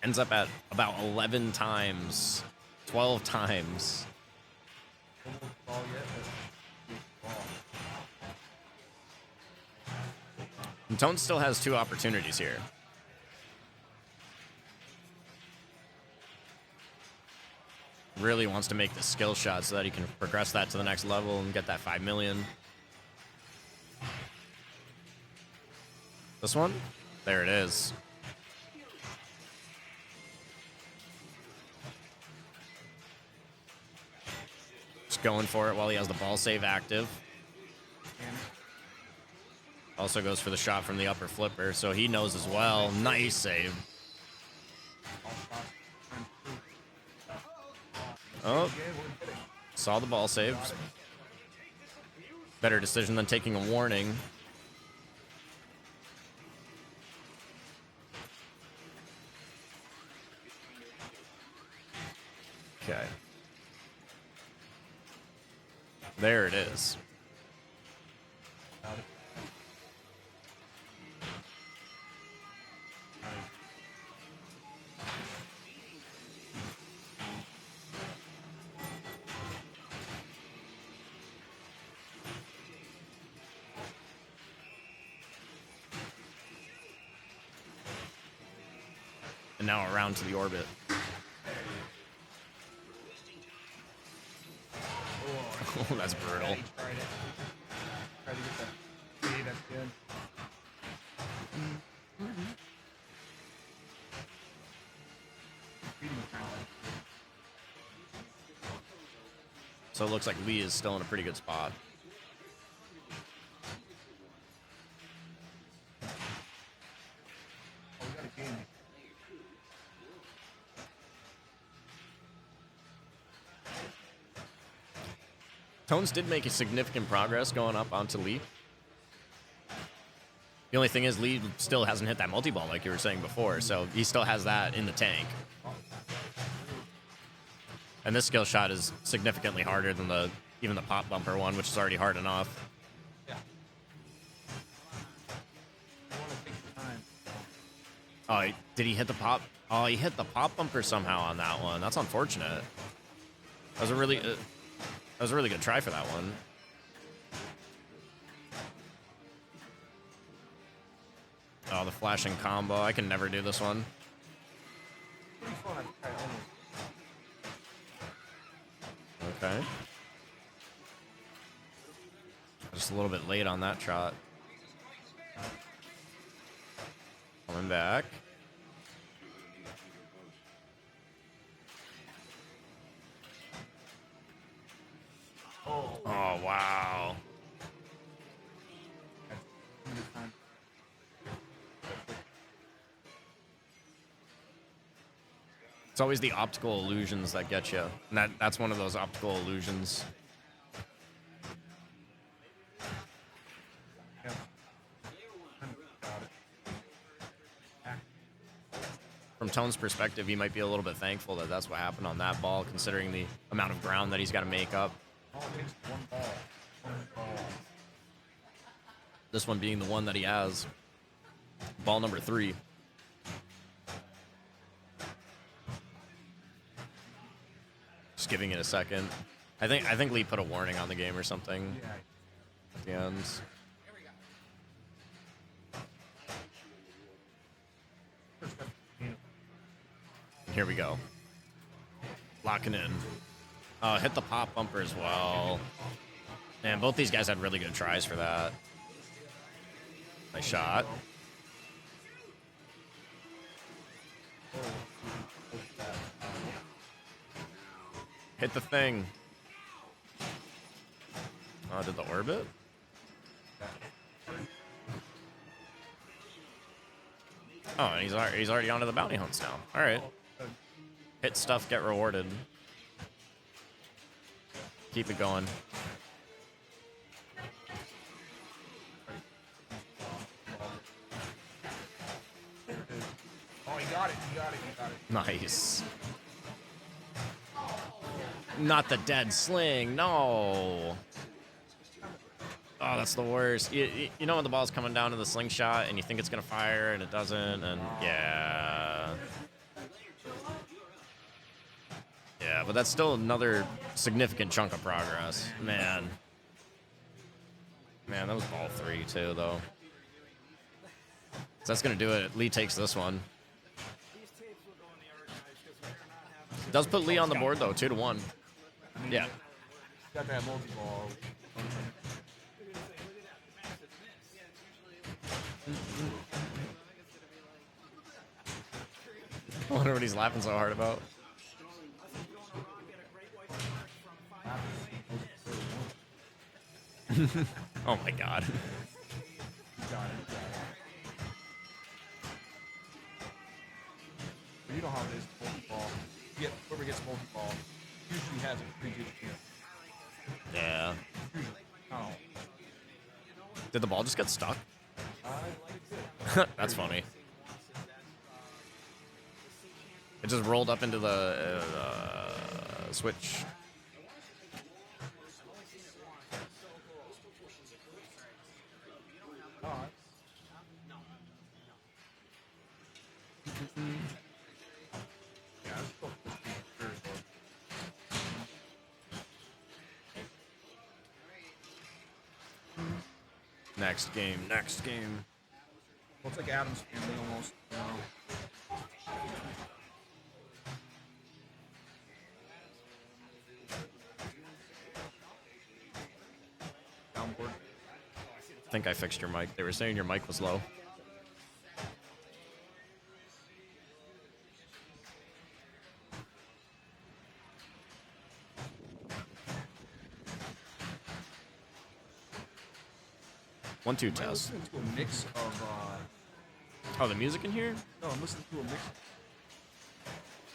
Ends up at about 11 times, 12 times. Ball yet, but ball. And Tone still has 2 opportunities here. Really wants to make the skill shot so that he can progress that to the next level and get that 5 million. This one? There it is. Just going for it while he has the ball save active. Also goes for the shot from the upper flipper, so he knows as well. Nice save. Oh, saw the ball save. Better decision than taking a warning. Okay. There it is. And now around to the orbit. Oh, that's brutal. He tried it. Tried to get that. See, that's good. So it looks like Lee is still in a pretty good spot. Oh, we got a game. Tones did make a significant progress going up onto Lee. The only thing is Lee still hasn't hit that multi-ball like you were saying before, so he still has that in the tank. And this skill shot is significantly harder than even the pop bumper one, which is already hard enough. Yeah. I want to take your time. Oh, did he hit the pop? Oh, he hit the pop bumper somehow on that one. That's unfortunate. That was a really good try for that one. Oh, the flashing combo. I can never do this one. Pretty fun. I've tried almost. Okay. Just a little bit late on that shot. Coming back. Oh, wow. It's always the optical illusions that get you. And that's one of those optical illusions. Yeah. From Tone's perspective, he might be a little bit thankful that that's what happened on that ball, considering the amount of ground that he's got to make up. Oh, it takes one ball. One ball. This one being the one that he has. Ball number 3. Just giving it a second. I think Lee put a warning on the game or something Yeah. at the end. Here we go. Locking in. Hit the pop bumper as well. Man, both these guys had really good tries for that. Nice shot. Hit the thing. Oh, did the orbit? Oh, and he's already onto the bounty hunts now. All right. Hit stuff, get rewarded. Keep it going. Oh, he got it. He got it. He got it. Nice. Not the dead sling. No. Oh, that's the worst. You know when the ball's coming down to the slingshot and you think it's going to fire and it doesn't? And yeah. Yeah, but that's still another significant chunk of progress. Man. Man, that was ball 3 too, though. So that's going to do it. Lee takes this one. Does put Lee on the board, though, 2-1. Yeah. Got that multi-ball. I wonder what he's laughing so hard about. Oh my god. But you know how it is, multi-ball. Whoever gets multi-ball usually has a pretty good chance. Yeah. Oh. Did the ball just get stuck? That's funny. It just rolled up into the switch. Next game, next game. Well, it's like Adam's family almost. You know. Downboard. I think I fixed your mic. They were saying your mic was low. One, two, I'm test. listening to a mix of. Oh, the music in here? No, I'm listening to a mix.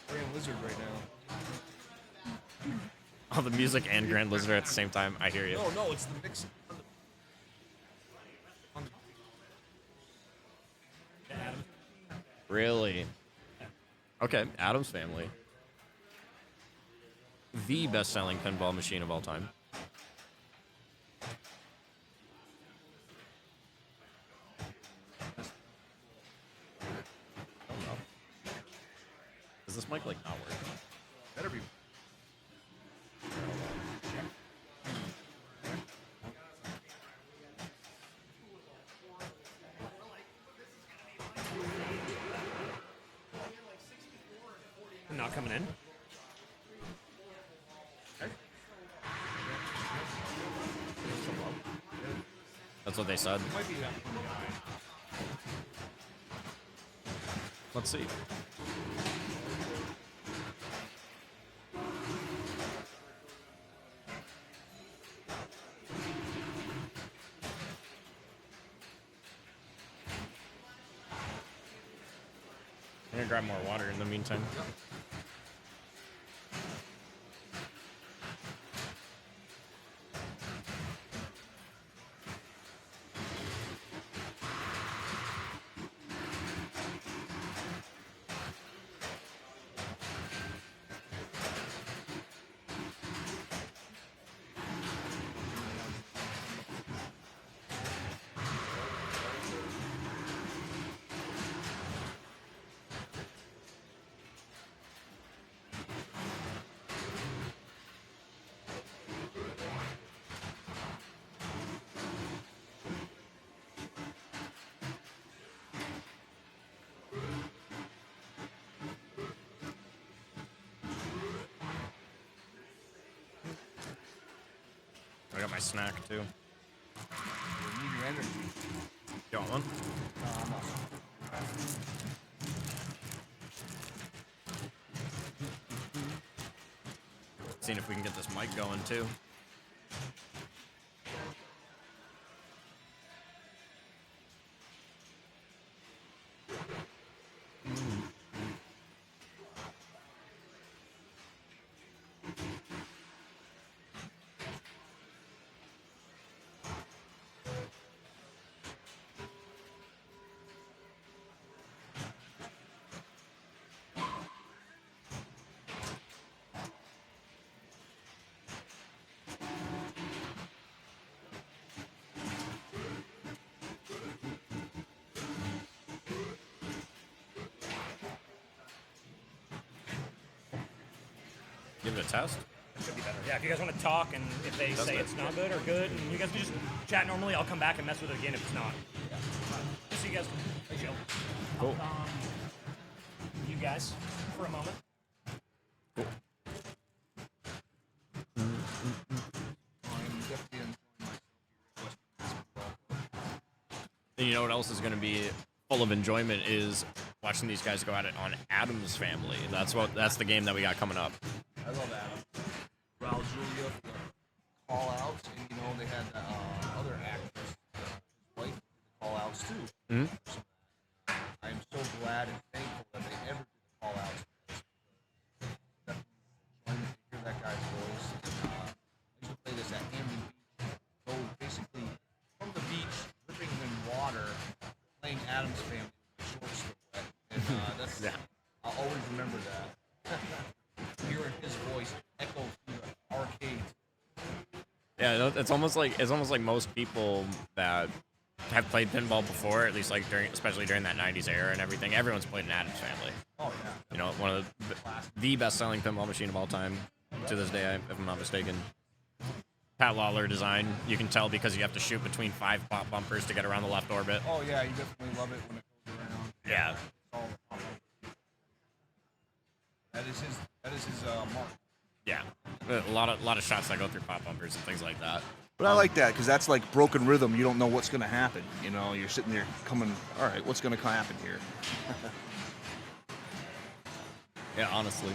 Grand Lizard right now. Oh, the music and Grand Lizard at the same time. I hear you. No, it's the mix. Really? Okay, Adam's Family. The best-selling pinball machine of all time. Oh no. Is this mic like not working? Better be. Not coming in. That's what they said. Might be that. Let's see. I'm gonna grab more water in the meantime. I got my snack too. You need your energy. You want one? Seeing if we can get this mic going too. Give it a test. It should be better. Yeah, if you guys want to talk and if they say it's not good or good, and you guys can just chat normally, I'll come back and mess with it again if it's not. Just so you guys can chill. Cool. You guys for a moment. Cool. And you know what else is going to be full of enjoyment is watching these guys go at it on Adam's Family. That's the game that we got coming up. I love Adam. Raul Julia for the call outs, and you know they had other actress, his wife, call outs too. Mm-hmm. I am so glad and thankful that they ever did the call outs. Definitely hear that guy's voice. And, I used to play this at Hampton Beach. So basically, from the beach, dripping in water, playing Adam's Family, shorts still wet, and that's I'll always remember that. Hearing his voice echo through the arcades. Yeah, it's almost like most people that have played pinball before, at least like especially during that '90s era and everything. Everyone's played an Adam's Family. Oh yeah. You know, one of the best-selling pinball machine of all time to this day, if I'm not mistaken. Pat Lawler design. You can tell because you have to shoot between 5 pop bumpers to get around the left orbit. Oh yeah, you definitely love it when it goes around. Yeah. It's all the pop-up. That is his mark. Yeah. A lot of shots that go through pop bumpers and things like that. But I like that because that's like broken rhythm. You don't know what's going to happen. You know, you're sitting there coming, all right, what's going to happen here? Yeah, honestly.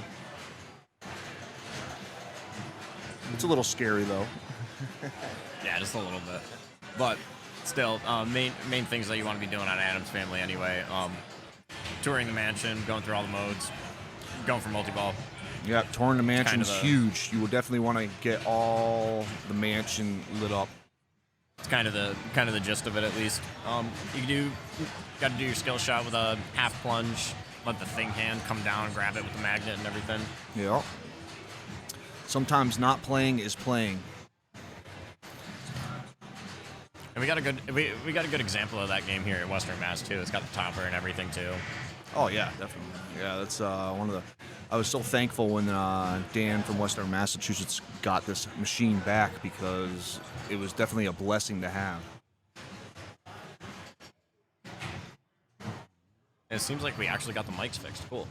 It's a little scary, though. Yeah, just a little bit. But still, main things that you want to be doing on Adam's Family anyway. Touring the mansion, going through all the modes, going for multi-ball. Yeah, touring the mansion's Kind of huge. You will definitely want to get all the mansion lit up. It's kind of the gist of it, at least. You got to do your skill shot with a half plunge, let the thing hand come down and grab it with the magnet and everything. Yeah. Sometimes not playing is playing. And we got a good example of that game here at Western Mass too. It's got the topper and everything too. Oh yeah, definitely. Yeah, that's one of the. I was so thankful when Dan from Western Massachusetts got this machine back because it was definitely a blessing to have. And it seems like we actually got the mics fixed. Cool.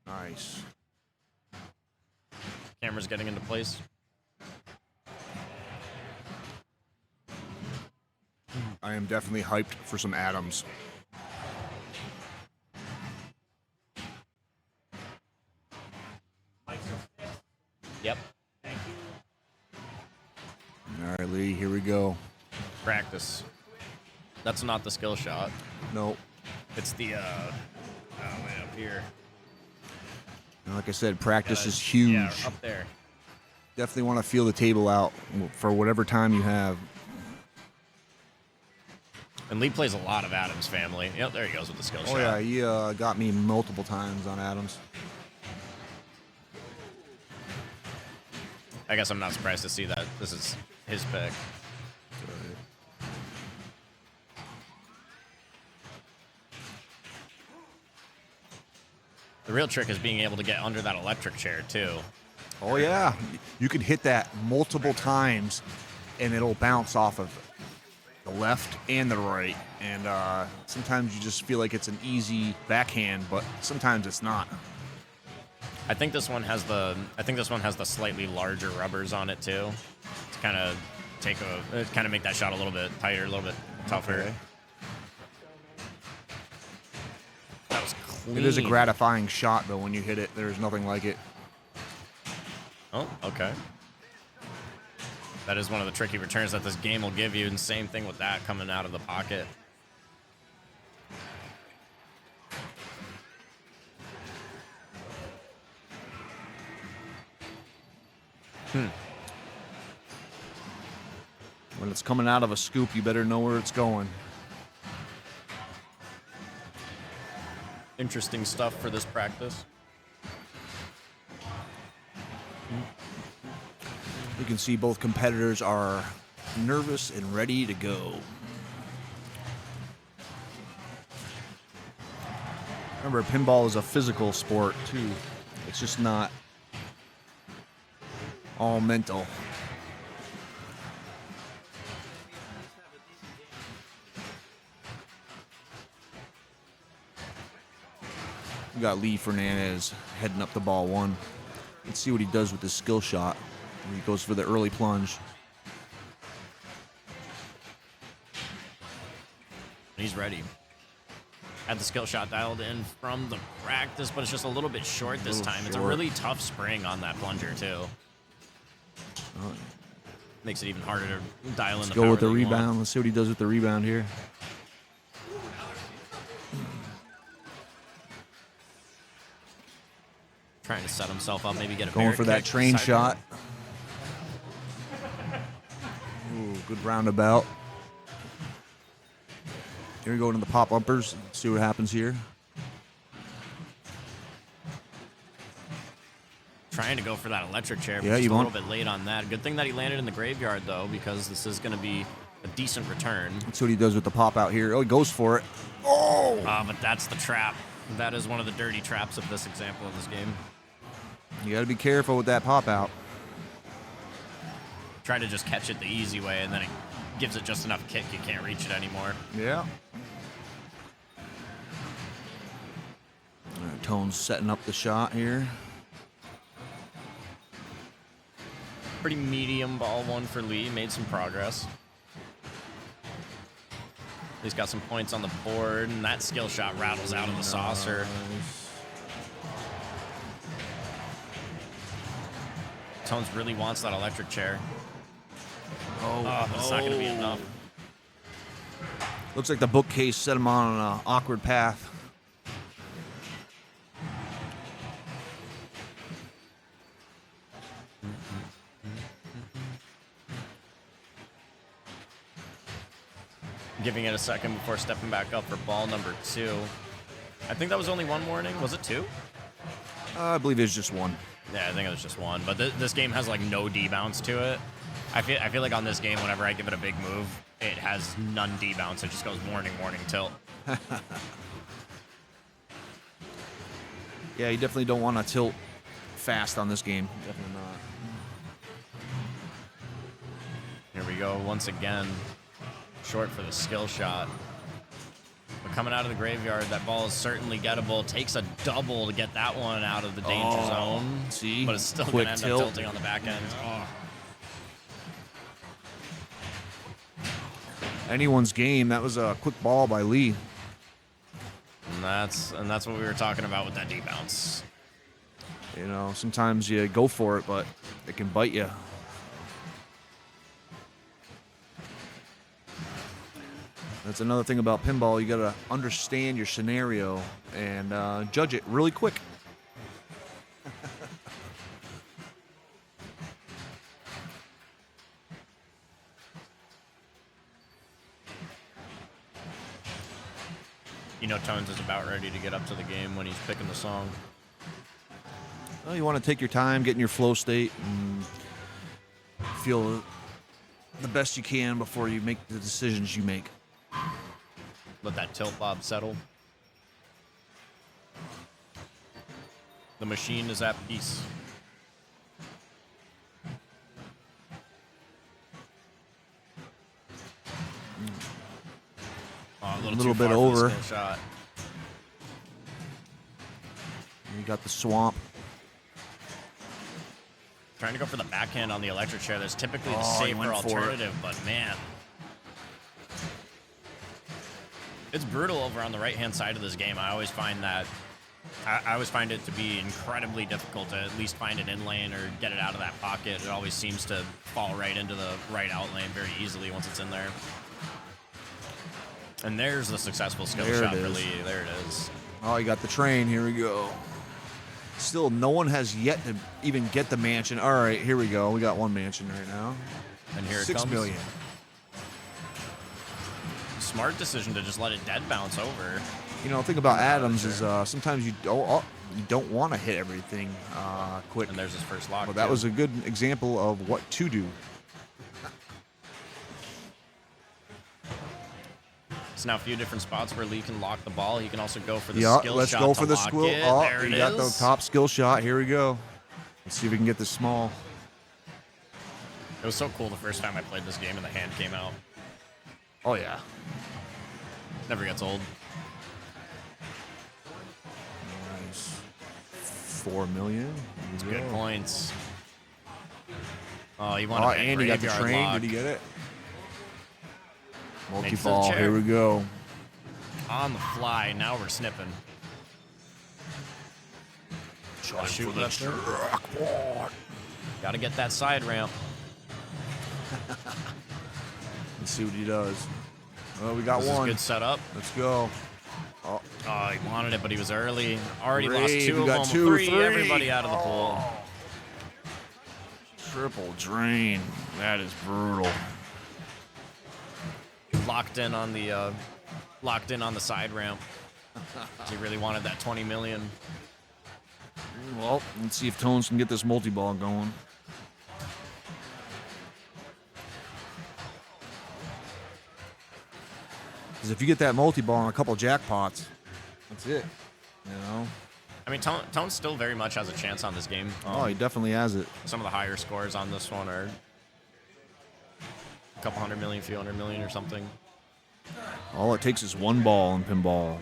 Nice. Camera's getting into place. I am definitely hyped for some Adams. Yep. All right, Lee, here we go. Practice. That's not the skill shot. Nope. It's the way up here. And like I said, practice is huge. Yeah, up there. Definitely want to feel the table out for whatever time you have. And Lee plays a lot of Adam's Family. Yep, there he goes with the skill shot. Oh yeah, he got me multiple times on Adams. I guess I'm not surprised to see that this is his pick. The real trick is being able to get under that electric chair, too. Oh yeah, you can hit that multiple times, and it'll bounce off of the left and the right. And sometimes you just feel like it's an easy backhand, but sometimes it's not. I think this one has the slightly larger rubbers on it, too. To kind of make that shot a little bit tighter, a little bit tougher. Okay. That was clean. It is a gratifying shot, though. When you hit it, there's nothing like it. Oh, okay. That is one of the tricky returns that this game will give you, and same thing with that coming out of the pocket. When it's coming out of a scoop, you better know where it's going. Interesting stuff for this practice. You can see both competitors are nervous and ready to go. Remember, pinball is a physical sport, too. It's just not All mental. We got Lee Fernandez heading up the ball one. Let's see what he does with his skill shot. He goes for the early plunge. He's ready. Had the skill shot dialed in from the practice, but it's just a little bit short this time. It's a really tough spring on that plunger, too. Makes it even harder to dial in Let's the go power with the that you want. rebound. Let's see what he does with the rebound here. Trying to set himself up, maybe get a Going bear for that kick, train side shot. Ooh, good roundabout. Here we go into the pop uppers. See what happens here. Trying to go for that electric chair, but Yeah, just you a little want- bit late on that. Good thing that he landed in the graveyard, though, because this is going to be a decent return. Let's see what he does with the pop out here. Oh, he goes for it. Oh! But that's the trap. That is one of the dirty traps of this example of this game. You got to be careful with that pop out. Try to just catch it the easy way, and then it gives it just enough kick you can't reach it anymore. Yeah. All right, Tone's setting up the shot here. Pretty medium ball one for Lee. Made some progress. He's got some points on the board, and that skill shot rattles out of the saucer. Tones really wants that electric chair. But it's not going to be enough. Looks like the bookcase set him on an awkward path. Giving it a second before stepping back up for ball number 2. I think that was only one warning. Was it 2? I believe it's just one. Yeah, I think it was just one. But this game has like no D-bounce to it. I feel like on this game, whenever I give it a big move, it has none D-bounce. It just goes warning, warning, tilt. Yeah, you definitely don't want to tilt fast on this game. Definitely not. Here we go once again. Short for the skill shot. But coming out of the graveyard, that ball is certainly gettable. Takes a double to get that one out of the danger zone. See? But it's still going Quick to end tilt. up tilting on the back end. Anyone's game. That was a quick ball by Lee. And that's what we were talking about with that D-bounce. You know, sometimes you go for it, but it can bite you. That's another thing about pinball. You got to understand your scenario and judge it really quick. You know Tones is about ready to get up to the game when he's picking the song. Well, you want to take your time, get in your flow state, and feel the best you can before you make the decisions you make. Let that tilt bob settle. The machine is at peace. Oh, A too little bit far for the over. skill shot. You got the swamp. Trying to go for the backhand on the electric chair. There's typically the Oh, he safer went for it. alternative, but man. It's brutal over on the right-hand side of this game. I always find that I always find it to be incredibly difficult to at least find an in lane or get it out of that pocket. It always seems to fall right into the right out lane very easily once it's in there. And there's the successful skill There it shot for is. Lee. There it is. Oh, you got the train. Here we go. Still, no one has yet to even get the mansion. All right, here we go. We got one mansion right now. And here it 6 comes. million. Smart decision to just let it dead bounce over. You know, the thing about Adams is sometimes you don't want to hit everything quick. And there's his first lock. But that too. was a good example of what to do. It's now a few different spots where Lee can lock the ball. He can also go for the Yeah, skill let's shot go to for the lock skill. it. Oh, There we it got the is. top skill shot. Here we go. Let's see if we can get this small. was so cool the first time I played this game and the hand came out. Oh yeah. Never gets old. Nice. 4 million. It's good points. Oh, you Oh, want to Andy got the train. lock. Did he get it? Makes the Multi-ball. chair. Here we go. On the fly. Now we're snipping. Shoot lifter. Got to get that side ramp. Let's see what he does. Oh, we got This is one. good setup. Let's go. Oh, he wanted it, but he was early. Already lost Three. 2 We of got them. two, 3. three. Everybody out of the pool. Triple drain. That is brutal. Locked in on the side ramp. He really wanted that 20 million. Well, let's see if Tones can get this multi-ball going. Because if you get that multi-ball and a couple jackpots, that's it. You know? I mean, Tone still very much has a chance on this game. Oh, he definitely has it. Some of the higher scores on this one are a couple hundred million, few hundred million or something. All it takes is one ball in pinball.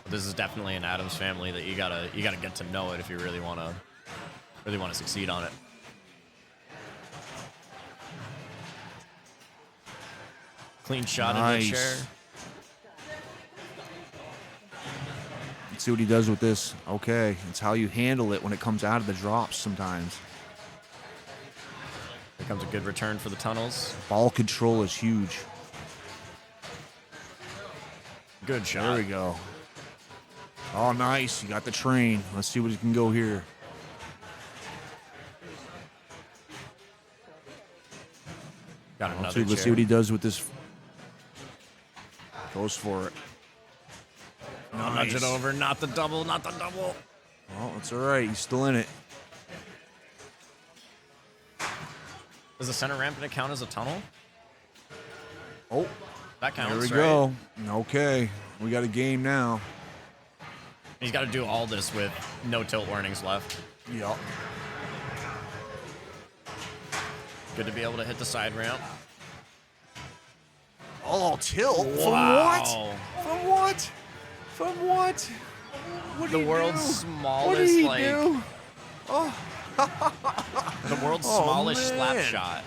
This is definitely an Adams family that you gotta get to know it if you really wanna succeed on it. Clean shot in the Nice. chair. Let's see what he does with this. Okay, it's how you handle it when it comes out of the drops sometimes. Here comes a good return for the tunnels. Ball control is huge. Good shot. There we go. Oh, nice. You got the train. Let's see what he can go here. Got another Let's see chair. what he does with this. Goes for it. I'll nudge it over. Not the double. Not the double. Well, it's all right. He's still in it. Does the center ramp gonna count as a tunnel? Oh, That counts. there we right? go. Okay, we got a game now. He's got to do all this with no tilt warnings left. Yep. Good to be able to hit the side ramp. Oh, tilt. From Wow. what? From what? From what? What The did he world's do? smallest, What did he like- do? The world's Oh, smallest slap man. shot.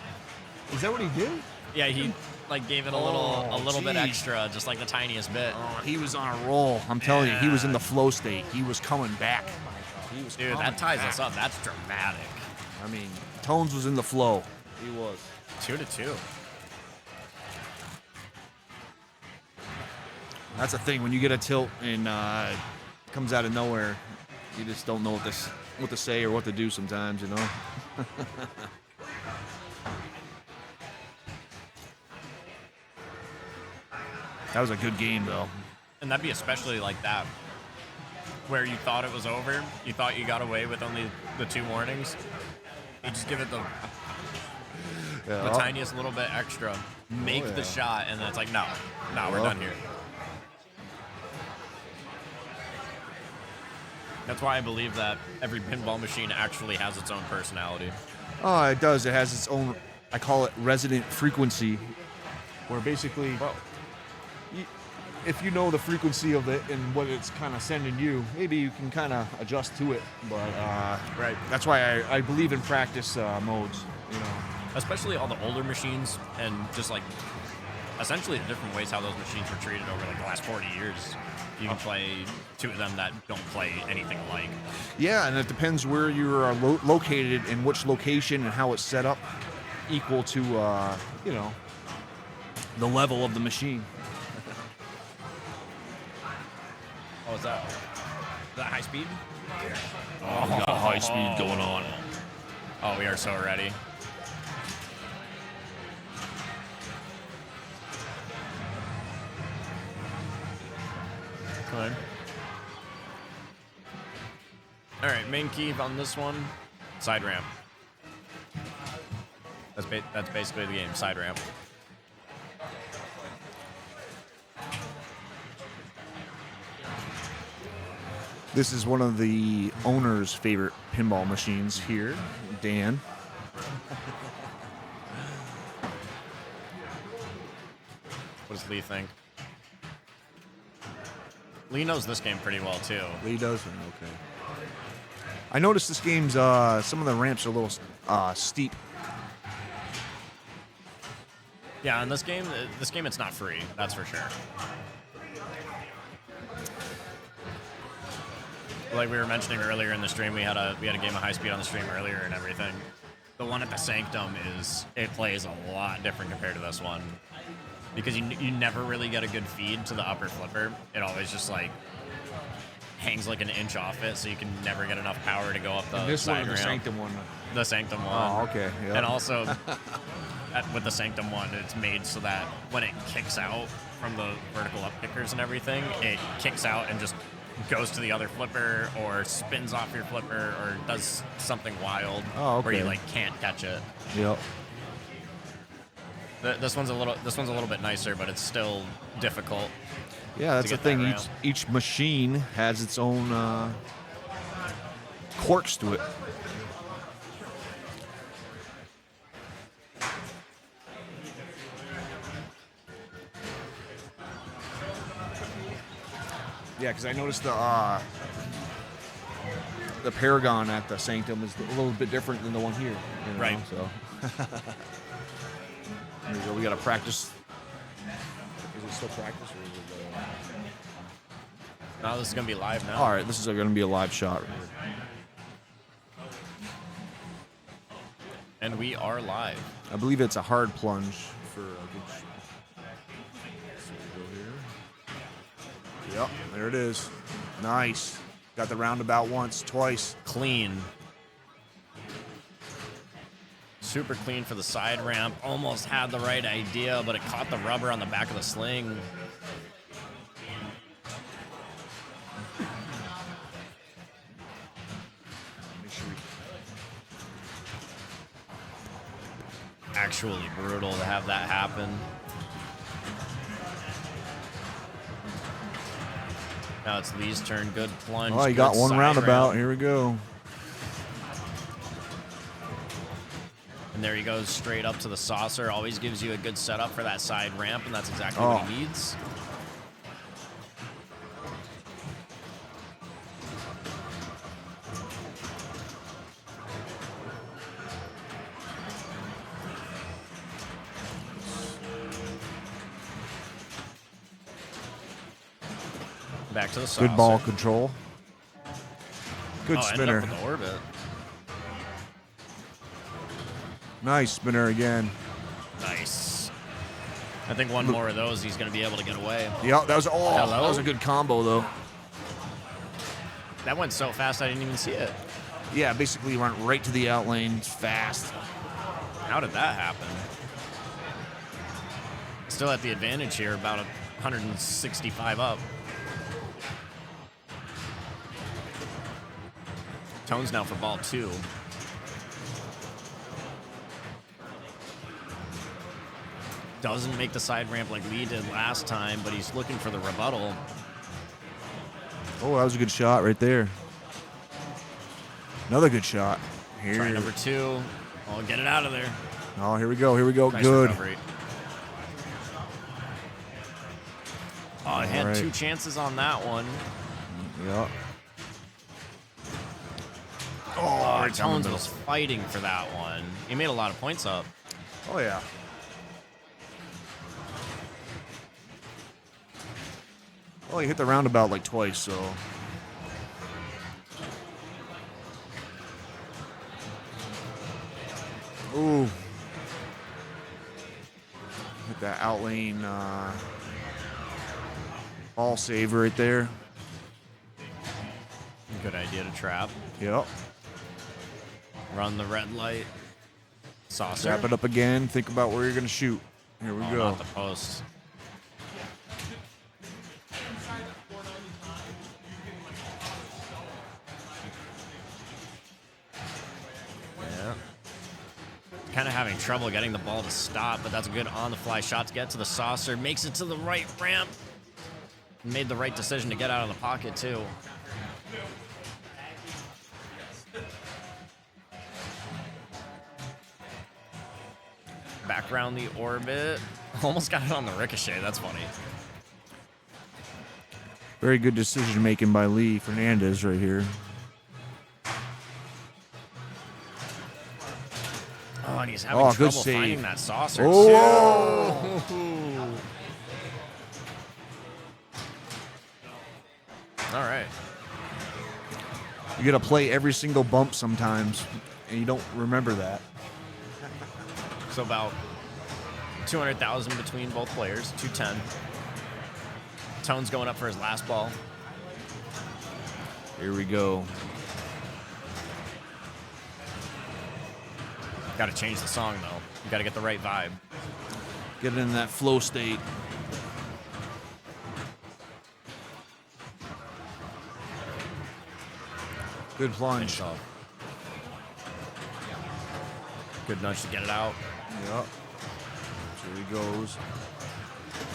Is that what he did? Yeah, he like gave it a little bit geez. extra, just like the tiniest bit. Oh, he was on a roll. I'm telling you, he was in the flow state. He was coming back. He was Dude, coming that ties back. us up. That's dramatic. I mean, Tones was in the flow. He was. 2-2. That's the thing. When you get a tilt and it comes out of nowhere, you just don't know what to say or what to do sometimes, you know? That was a good game, though. And that'd be especially like that, where you thought it was over, you thought you got away with only the 2 warnings. You just give it the tiniest little bit extra, make the shot, and then it's like, no, we're done here. That's why I believe that every pinball machine actually has its own personality. Oh, it does. It has its own, I call it resident frequency, where basically, if you know the frequency of it and what it's kind of sending you, maybe you can kind of adjust to it. But Right. that's why I believe in practice modes, you know. Especially all the older machines and just like essentially the different ways how those machines were treated over like the last 40 years. You can play 2 of them that don't play anything alike. Yeah, and it depends where you are located and which location and how it's set up, equal to, you know, the level of the machine. Oh, is that high speed? Oh, we got high speed going on. Oh, we are so ready. Good. All right, main key on this one, side ramp. That's basically the game, side ramp. This is one of the owner's favorite pinball machines here. Dan. What does Lee think? Lee knows this game pretty well too. Lee does? Okay. I noticed this game's, some of the ramps are a little steep. Yeah, in this game it's not free. That's for sure. Like we were mentioning earlier in the stream, we had a game of high speed on the stream earlier and everything. The one at the Sanctum it plays a lot different compared to this one, because you never really get a good feed to the upper flipper. It always just like hangs like an inch off it, so you can never get enough power to go up the This side one or the ramp. Sanctum one? The Sanctum one. Oh, okay. Yep. And also, with the Sanctum one, it's made so that when it kicks out from the vertical up kickers and everything, it kicks out and just goes to the other flipper or spins off your flipper or does something wild where you like can't catch it. Yep. This one's a little bit nicer, but it's still difficult. Yeah, that's the thing. That Each machine has its own quirks to it. Yeah, because I noticed the Paragon at the Sanctum is a little bit different than the one here. You know, Right. So there we go. We got to practice. Is it still practice or is it? No, this is gonna be live now. All right, this is going to be a live shot. Right here. And we are live. I believe it's a hard plunge for a good shot. So we go here. Yep, there it is. Nice. Got the roundabout once, twice. Clean. Super clean for the side ramp. Almost had the right idea, but it caught the rubber on the back of the sling. Actually brutal to have that happen. Now it's Lee's turn. Good plunge. Oh, you got good one side roundabout. ramp. Here we go. And there he goes straight up to the saucer. Always gives you a good setup for that side ramp, and that's exactly what he needs. Back to the saucer. Good ball control. Good Ended spinner. up with the orbit. Nice spinner again. Nice. I think one more of those, he's going to be able to get away. Yep, that was Hello? that was a good combo though. That went so fast I didn't even see it. Yeah, basically went right to the out lane fast. How did that happen? Still at the advantage here, about 165 up. Tones now for ball 2. Doesn't make the side ramp like Lee did last time, but he's looking for the rebuttal. Oh, that was a good shot right there. Another good shot. Here. Try number 2. Oh, get it out of there. Oh, here we go. Here we go. Nice Good. recovery. Oh, I had right. 2 chances on that one. Yep. Oh, right down the Tones middle. was fighting for that one. He made a lot of points up. Oh yeah. Well, he hit the roundabout like twice, so. Ooh. Hit that out lane ball save right there. Good idea to trap. Yep. Run the red light. Saucer. Wrap it up again. Think about where you're going to shoot. Here we Oh, go. not the post. Yeah. Kind of having trouble getting the ball to stop, but that's a good on-the-fly shot to get to the saucer. Makes it to the right ramp. Made the right decision to get out of the pocket, too. Back around the orbit. Almost got it on the ricochet. That's funny. Very good decision making by Lee Fernandez right here. Oh, and he's having good trouble save. finding that saucer, Oh. too. All right. You got to play every single bump sometimes, and you don't remember that. So about 200,000 between both players, 210. Tone's going up for his last ball. Here we go. Got to change the song, though. You got to get the right vibe. Get in that flow state. Good plunge. Finish off. Good nudge to get it out. Yep. Here he goes.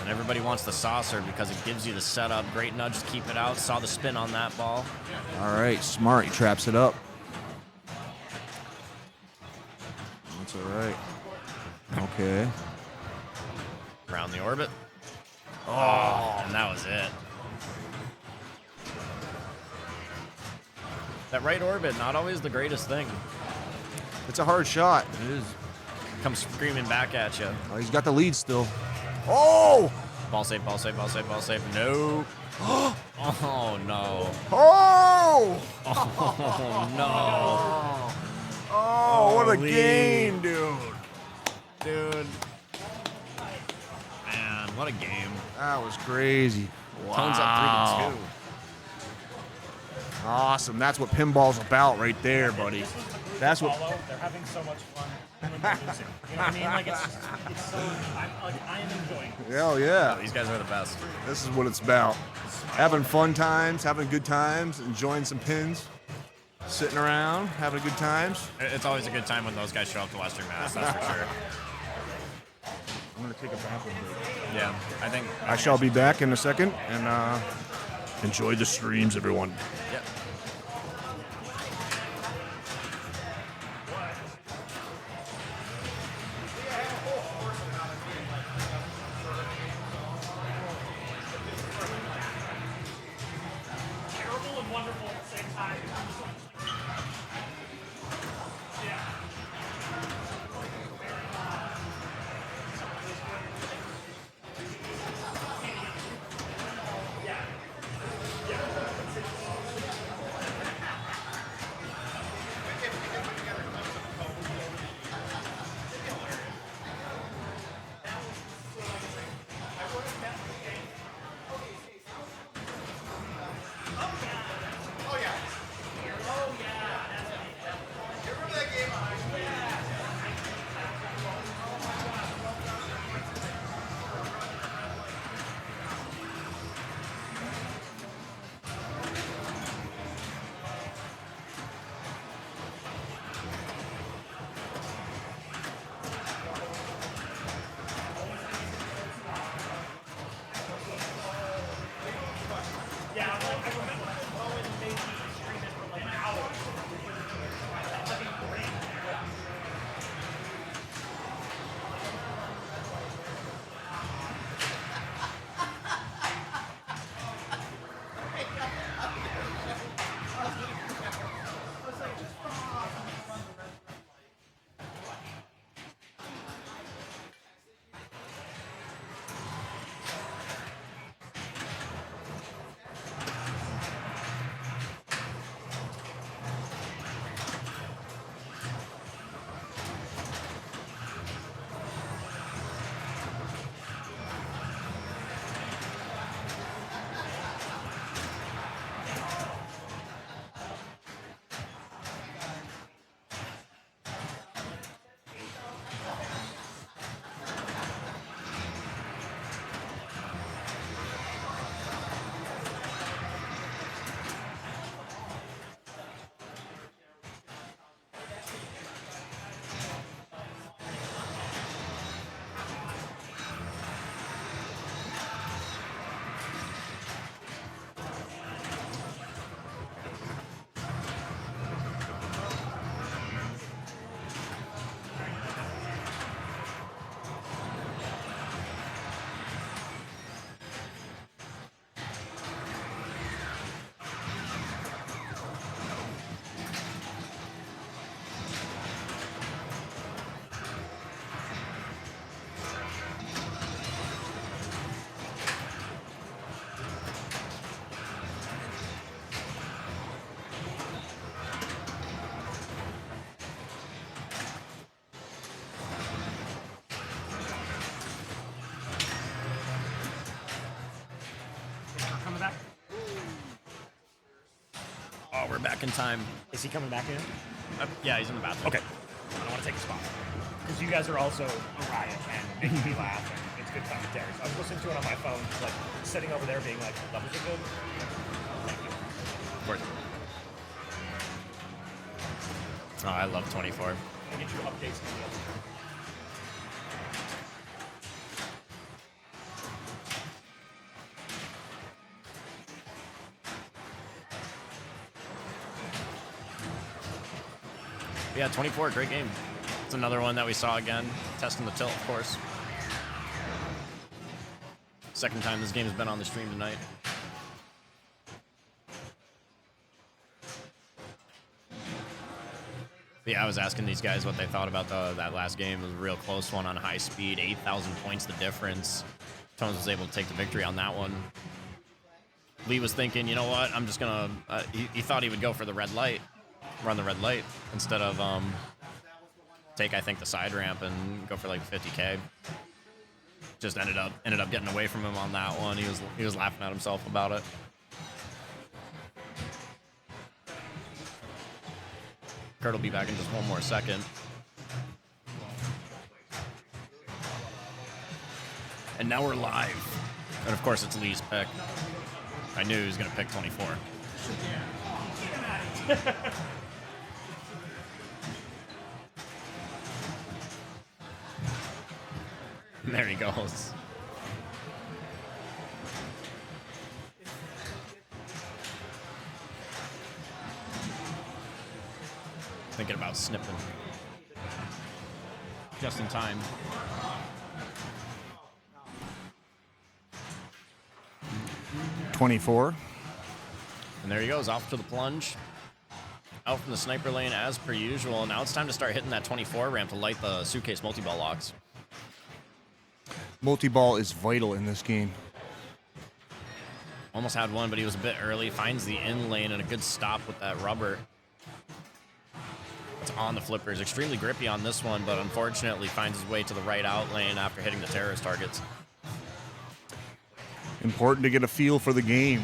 And everybody wants the saucer because it gives you the setup. Great nudge to keep it out. Saw the spin on that ball. All right, smart. He traps it up. That's all right. Okay. Around the orbit. Oh, and that was it. That right orbit, not always the greatest thing. It's a hard shot. It is. Comes screaming back at you. Oh, he's got the lead still. Oh! Ball save, ball save, ball save, ball save. No. Oh, no. Oh! Oh, no. Oh, what a Holy. game, dude. Dude. Man, what a game. That was crazy. Tone's up 3-2. Awesome. That's what pinball's about right there, buddy. That's what. They're having so much fun when they're losing. You know what I mean? Like it's so. I am enjoying it. Hell yeah. These guys are the best. This is what it's about. Having fun times, having good times, enjoying some pins, sitting around, having good times. It's always a good time when those guys show up to Western Mass, that's for sure. I'm going to take a bathroom break. Yeah, I think I shall be back in a second, and enjoy the streams, everyone. Yep. Terrible and wonderful at the same time. back in time. Is he coming back in? Yeah, he's in the bathroom. Okay. I don't want to take a spot. Because you guys are also a riot and making me laugh, and it's good commentary. So I was listening to it on my phone, like sitting over there being like, levels are good. Thank you. Of course. Oh, I love 24. I'll get you updates as well. Yeah, 24, great game. It's another one that we saw again, testing the tilt, of course. Second time this game has been on the stream tonight. But yeah, I was asking these guys what they thought about that last game. It was a real close one on high speed, 8,000 points the difference. Tones was able to take the victory on that one. Lee was thinking, you know what, I'm just gonna, he thought he would go for the red light, run the red light, instead of take, I think, the side ramp and go for like 50K. Just ended up getting away from him on that one. He was laughing at himself about it. Kurt will be back in just one more second. And now we're live. And of course it's Lee's pick. I knew he was gonna pick 24. There he goes. Thinking about snipping. Just in time. $24. And there he goes, off to the plunge. Out from the sniper lane as per usual. Now it's time to start hitting that 24 ramp to light the suitcase multi-ball locks. Multi-ball is vital in this game. Almost had one, but he was a bit early. Finds the in lane and a good stop with that rubber. It's on the flippers. Extremely grippy on this one, but unfortunately finds his way to the right out lane after hitting the terrorist targets. Important to get a feel for the game.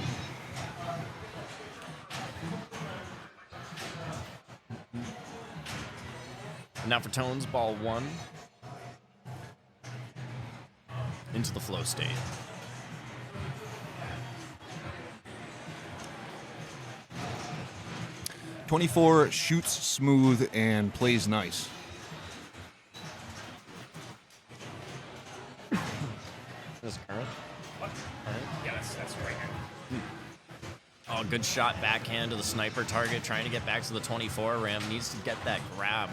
Now for Tones, ball one. Into the flow state. $24 shoots smooth and plays nice. This current? Yeah, that's right here. Oh, good shot backhand to the sniper target, trying to get back to the 24 ramp. Needs to get that grab.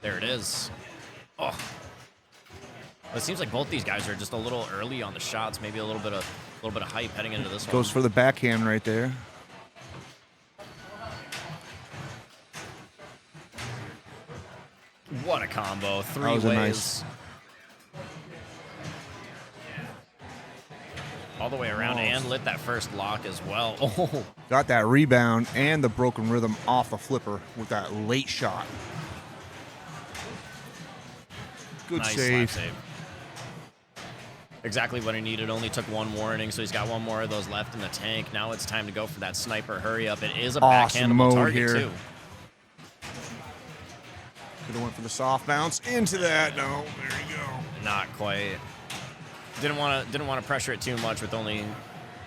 There it is. Oh. It seems like both these guys are just a little early on the shots. Maybe a little bit of hype heading into this one. Goes for the backhand right there. What a combo. Three That was ways. a nice. All the way around and lit that first lock as well. Oh, Got that rebound and the broken rhythm off the flipper with that late shot. Good nice save. slap save. Exactly what he needed. Only took one warning, so he's got one more of those left in the tank. Now it's time to go for that sniper hurry up. It is a Awesome backhandable mode target here. too. Could have went for the soft bounce into that. No, there you go. Not quite. Didn't want to pressure it too much with only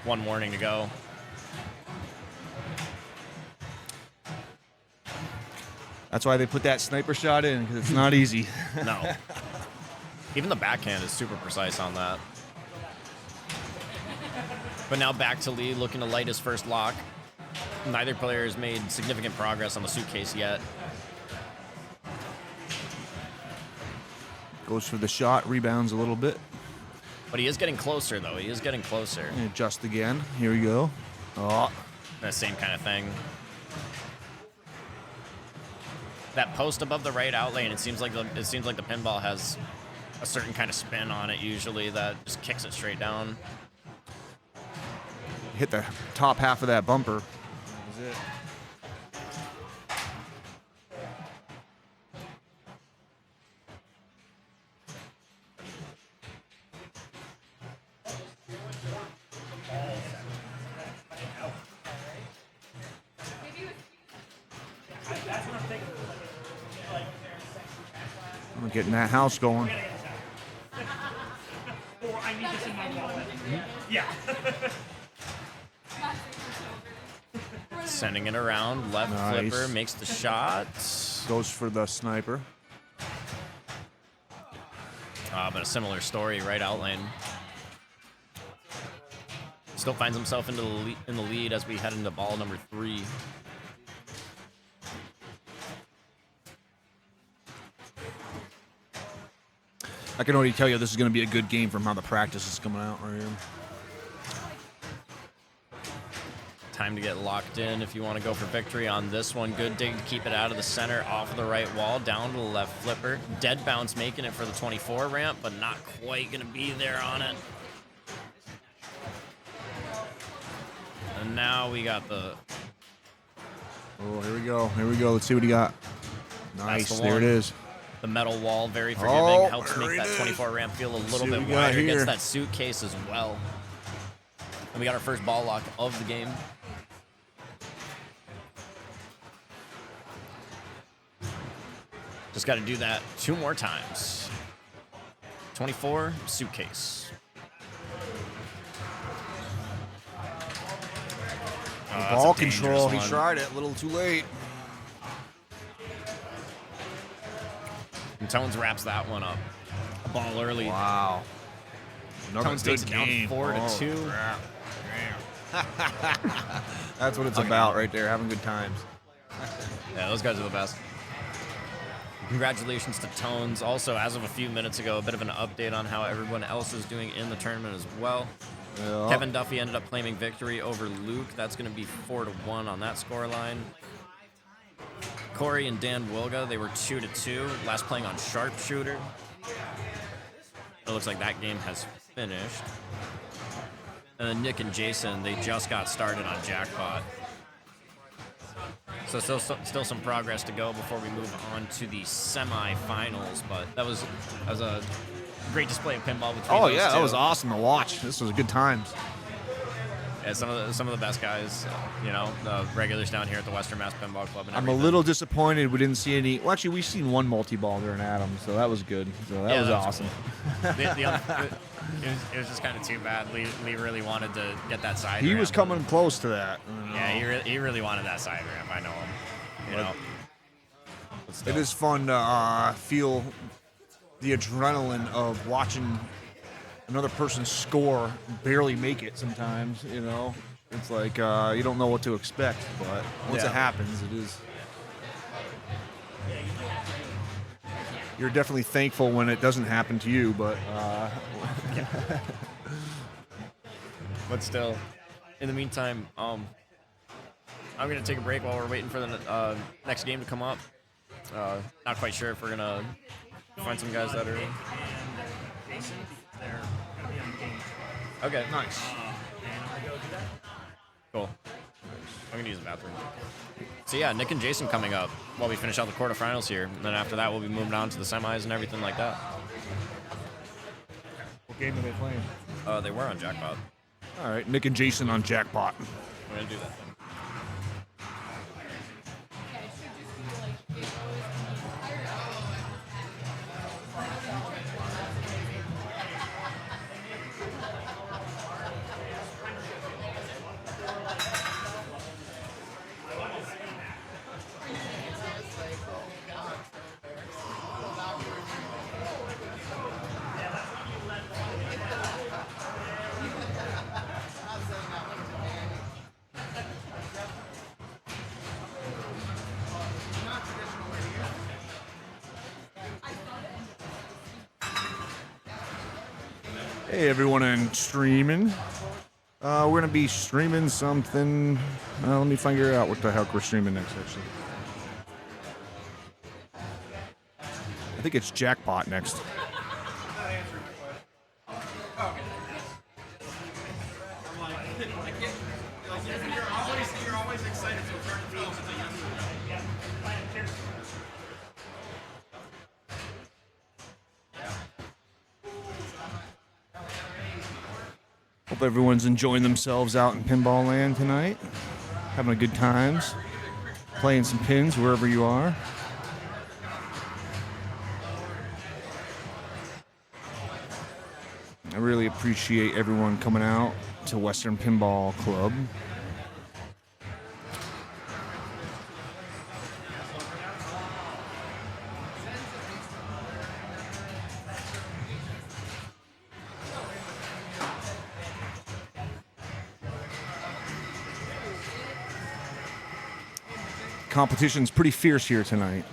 one warning to go. That's why they put that sniper shot in, because it's not easy. No. Even the backhand is super precise on that. But now back to Lee, looking to light his first lock. Neither player has made significant progress on the suitcase yet. Goes for the shot, rebounds a little bit. But he is getting closer, though. He is getting closer. And adjust again. Here we go. Oh, That same kind of thing. That post above the right out lane, it seems like the pinball has a certain kind of spin on it usually that just kicks it straight down. hit the top half of that bumper. That was it. Maybe it was I'm getting that house going. Sending it around. Left Nice. flipper makes the shot. Goes for the sniper. But a similar story, right out lane. Still finds himself in the lead as we head into ball number 3. I can already tell you this is going to be a good game from how the practice is coming out right here. Time to get locked in if you want to go for victory on this one. Good dig to keep it out of the center, off of the right wall, down to the left flipper. Dead bounce making it for the 24 ramp, but not quite going to be there on it. And now we got the... Oh, here we go. Here we go. Let's see what he got. Nice. the There one. it is. The metal wall, very forgiving, Oh, helps there make it that is. 24 ramp feel a little see bit what we got wider. here. Gets that suitcase as well. And we got our first ball lock of the game. Just got to do that 2 more times. 24, suitcase. That's a Ball dangerous control. He one. tried it. A little too late. And Tones wraps that one up. A ball early. Wow. Another Tones good takes it down game. 4-2. Crap. Damn. That's what it's about right there, having good times. Yeah, those guys are the best. Congratulations to Tones. Also, as of a few minutes ago, a bit of an update on how everyone else is doing in the tournament as well. Yeah. Kevin Duffy ended up claiming victory over Luke. That's going to be 4-1 on that scoreline. Corey and Dan Wilga, they were 2-2. Last playing on Sharpshooter. It looks like that game has finished. And then Nick and Jason, they just got started on Jackpot. So still some progress to go before we move on to the semifinals. But that was a great display of pinball between Oh, those yeah, two. that was awesome to watch. This was good times. Yeah, some of the best guys, the regulars down here at the Western Mass Pinball Club. And I'm a everything. little disappointed we didn't see any. Well, actually, we've seen one multi-ball during Adams, so that was good. So that was awesome. Cool. It was just kind of too bad. Lee really wanted to get that side He ramp. was coming close to that. Yeah, he really wanted that side ramp. I know him. But still. It is fun to feel the adrenaline of watching another person score, barely make it sometimes, It's like you don't know what to expect, but once it happens, it is. You're definitely thankful when it doesn't happen to you, but But still, in the meantime, I'm going to take a break while we're waiting for the next game to come up. Not quite sure if we're going to find some guys that are... Okay. nice. Cool. I'm going to use the bathroom. So yeah, Nick and Jason coming up while we finish out the quarterfinals here. And then after that, we'll be moving on to the semis and everything like that. What game are they playing? They were on Jackpot. All right, Nick and Jason on Jackpot. We're going to do that thing. Hey, everyone in streaming. We're going to be streaming something. Let me figure out what the heck we're streaming next, actually. I think it's Jackpot next. Hope everyone's enjoying themselves out in Pinball Land tonight. Having a good times. playing some pins wherever you are. I really appreciate everyone coming out to Western Pinball Club. Competition's pretty fierce here tonight.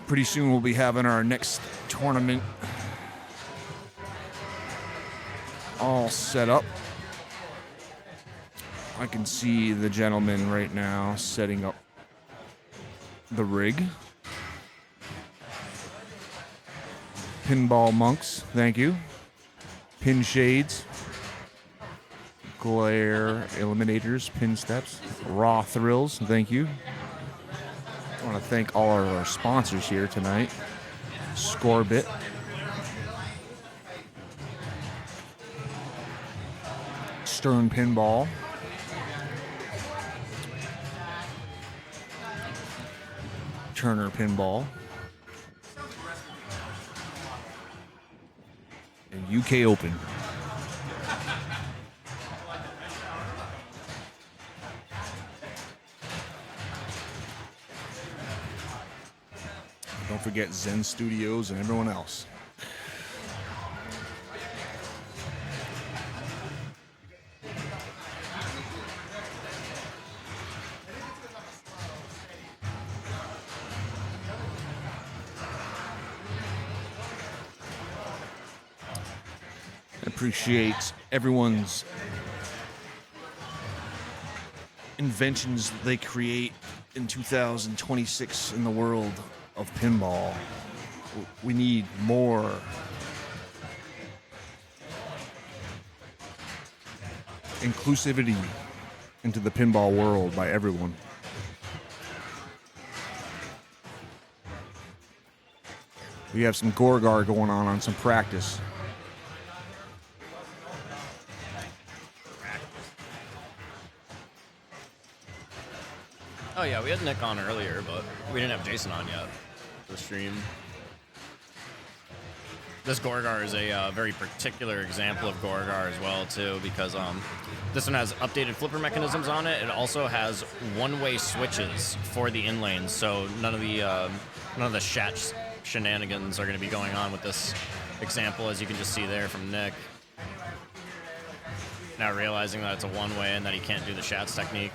Pretty soon we'll be having our next tournament all set up. I can see the gentleman right now setting up the rig. Pinball monks, thank you. Pin shades. Glare eliminators, pin steps. Raw thrills, thank you. I want to thank all of our sponsors here tonight. Scorebit. Stern Pinball. Turner Pinball. And UK Open. Don't forget Zen Studios and everyone else. Appreciate everyone's inventions they create in 2026 in the world of pinball. We need more inclusivity into the pinball world by everyone. We have some Gorgar going on some practice. Oh yeah, we had Nick on earlier, but we didn't have Jason on yet for the stream. This Gorgar is a very particular example of Gorgar as well, too, because this one has updated flipper mechanisms on it. It also has one-way switches for the inlanes, so none of the shenanigans are going to be going on with this example, as you can just see there from Nick. Now realizing that it's a one-way and that he can't do the Shats technique.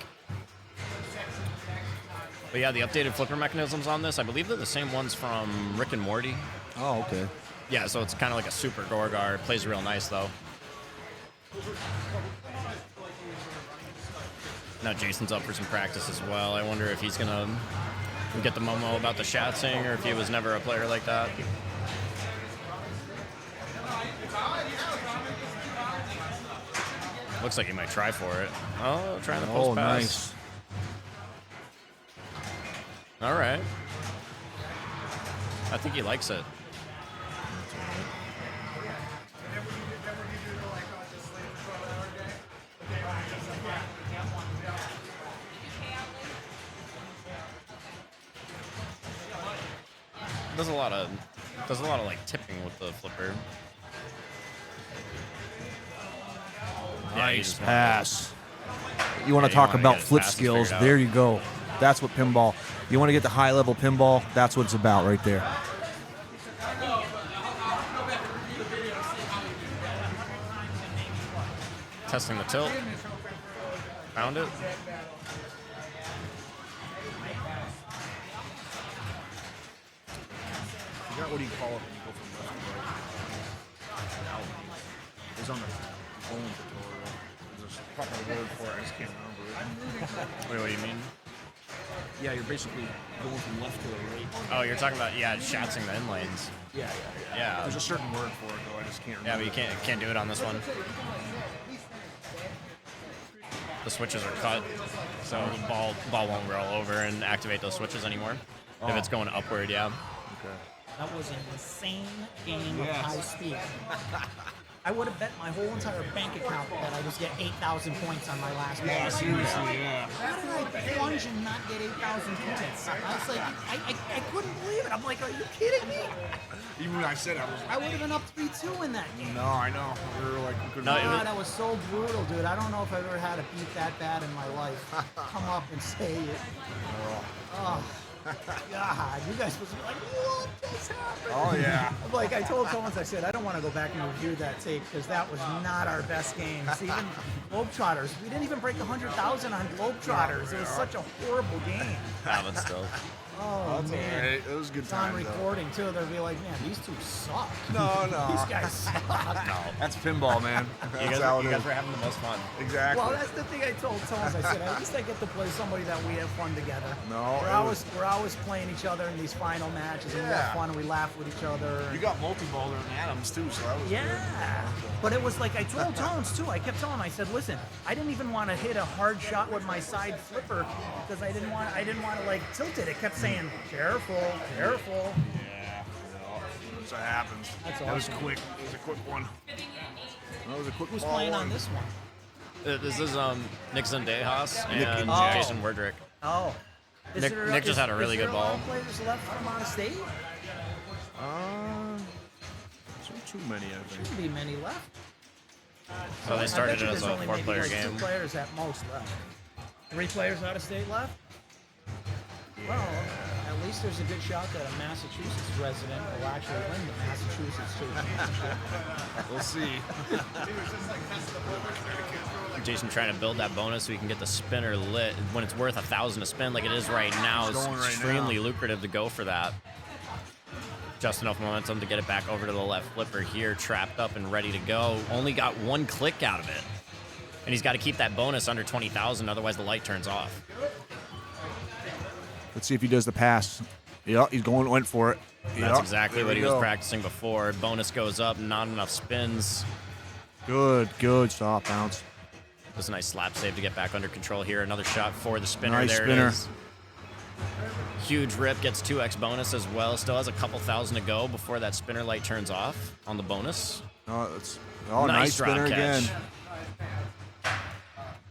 But yeah, the updated flipper mechanisms on this, I believe they're the same ones from Rick and Morty. Oh, okay. Yeah, so it's kind of like a super Gorgar. It plays real nice, though. Now Jason's up for some practice as well. I wonder if he's going to get the memo about the shatsing or if he was never a player like that. Looks like he might try for it. Oh, trying the post pass. Nice. All right. I think he likes it. Does a lot of like tipping with the flipper. Nice pass. You want to talk about flip skills? There you go. That's what pinball. You want to get the high level pinball? That's what it's about right there. Testing the tilt. Found it. I forgot what do you call it when you go from left to right. It's on the phone tutorial. There's a proper word for it. I just can't remember it. Wait, what do you mean? Yeah, you're basically going from left to the right. Oh, you're talking about shatsing the inlanes. Yeah. There's a certain word for it though. I just can't remember. Yeah, but you can't do it on this one. The switches are cut, so the ball won't roll over and activate those switches anymore. If it's going upward, yeah. Okay. That was an insane game of high speed. I would have bet my whole entire bank account that I just get 8,000 points on my last ball. Yeah, seriously, yeah. How did I plunge and not get 8,000 points? I was like, I couldn't believe it. I'm like, are you kidding me? Even when I said I was. I would have been up 3-2 in that game. No, I know. We were like, we couldn't. No, it God, that was so brutal, dude. I don't know if I've ever had a beat that bad in my life. Come up and say it. Oh, God. You guys was like, what just happened? Oh yeah. Like I told someone, I said, I don't want to go back and review that tape because that was not our best game. Even Globetrotters, we didn't even break 100,000 on Globetrotters. It was such a horrible game. That one still. Oh, That's man. alright. It was a good It's on time. though. recording, too. They'll be like, man, these two suck. No, no. These guys suck. That's pinball, man. You That's guys, how it you is. guys were having the most fun. Exactly. Well, that's the thing I told Thomas. I said, at least I get to play somebody that we have fun together. No, We're always playing each other in these final matches, and we have Yeah. fun, and we laugh with each other. You got multi-ball there in Adams too, so that was Yeah, but it was like I told Tones too. I kept telling him, I said, listen, I didn't even want to hit a hard shot with my side flipper because I didn't want to like tilt it. It kept saying, careful, careful. Yeah. That's what happens. That's That was awesome. quick. It was a quick one. That was a quick Who's ball playing one. on this one? This is Nick Zendejas and Oh. Jason Werdrick. Oh, Nick just had a really good ball. Players left from out of state? Not too many, I think. Shouldn't be many left. So they started I bet you it as there's a only maybe 4-player like game. 2 players at most left. 3 players out of state left? Well, at least there's a good shot that a Massachusetts resident will actually win the Massachusetts State Championship. We'll see. Jason trying to build that bonus so he can get the spinner lit. When it's worth 1,000 to spin like it is right now, it's going right extremely now. lucrative to go for that. Just enough momentum to get it back over to the left flipper here, trapped up and ready to go. Only got 1 click out of it. And he's got to keep that bonus under 20,000, otherwise the light turns off. Let's see if he does the pass. Yep, went for it. That's Yep, exactly there what we he was go. practicing before. Bonus goes up, not enough spins. Good stop bounce. Just a nice slap save to get back under control here. Another shot for the spinner. Nice there spinner. it is. Huge rip, gets 2x bonus as well. Still has a couple thousand to go before that spinner light turns off on the bonus. Nice Nice drop spinner catch. again.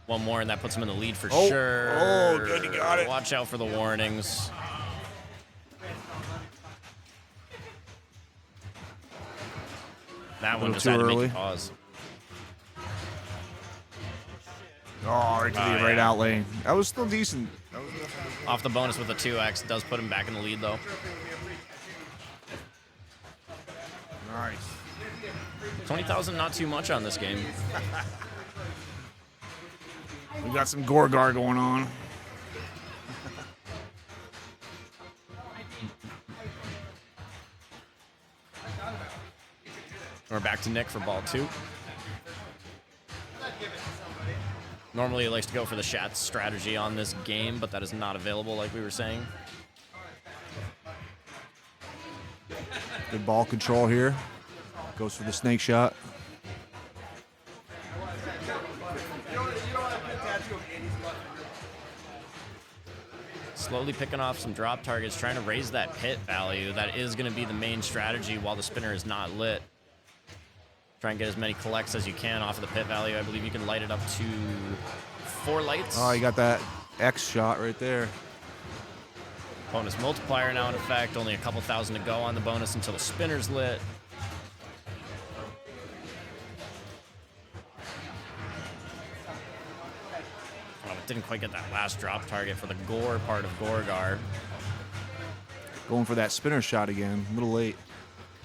One more, and that puts him in the lead for Oh, sure. oh, good, he got it. Watch out for the warnings. That one little just too had to early. make you pause. Oh, right to the right yeah. out lane. That was still decent. Off the bonus with a 2x. Does put him back in the lead, though. Nice. 20,000, not too much on this game. We got some Gorgar going on. We're back to Nick for ball 2. Normally he likes to go for the Schatz strategy on this game, but that is not available like we were saying. Good ball control here. Goes for the snake shot. Slowly picking off some drop targets, trying to raise that pit value. That is going to be the main strategy while the spinner is not lit. Try and get as many collects as you can off of the pit value. I believe you can light it up to 4 lights. Oh, you got that X shot right there. Bonus multiplier now in effect. Only a couple thousand to go on the bonus until the spinner's lit. Oh, it didn't quite get that last drop target for the gore part of Gorgar. Going for that spinner shot again. A little late.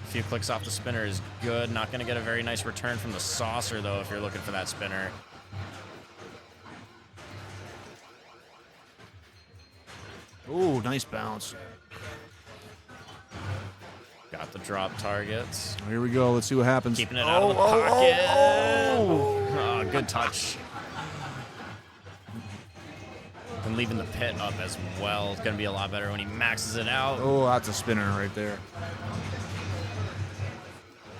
A few clicks off the spinner is good. Not going to get a very nice return from the saucer, though, if you're looking for that spinner. Ooh, nice bounce. Got the drop targets. Here we go. Let's see what happens. Keeping it out of the pocket. Oh, good touch. And leaving the pit up as well. It's going to be a lot better when he maxes it out. Oh, that's a spinner right there.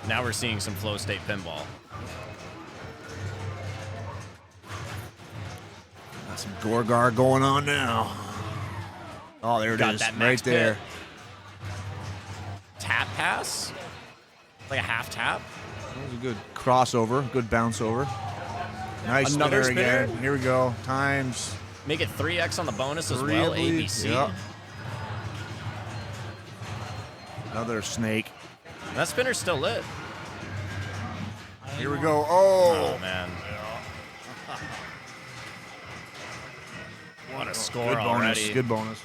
Now we're seeing some flow state pinball. Got some Gorgar going on now. Oh, there it Got is, that right max there. pit. Tap pass? Like a half tap? That was a good crossover, good bounce over. Nice Another spinner spinner? again. Here we go. Times. Make it 3x on the bonus as Three, I well, believe. ABC. Yep. Another snake. That spinner's still lit. Here we go. Oh, Oh, man. What a score good bonus. already. Good bonus.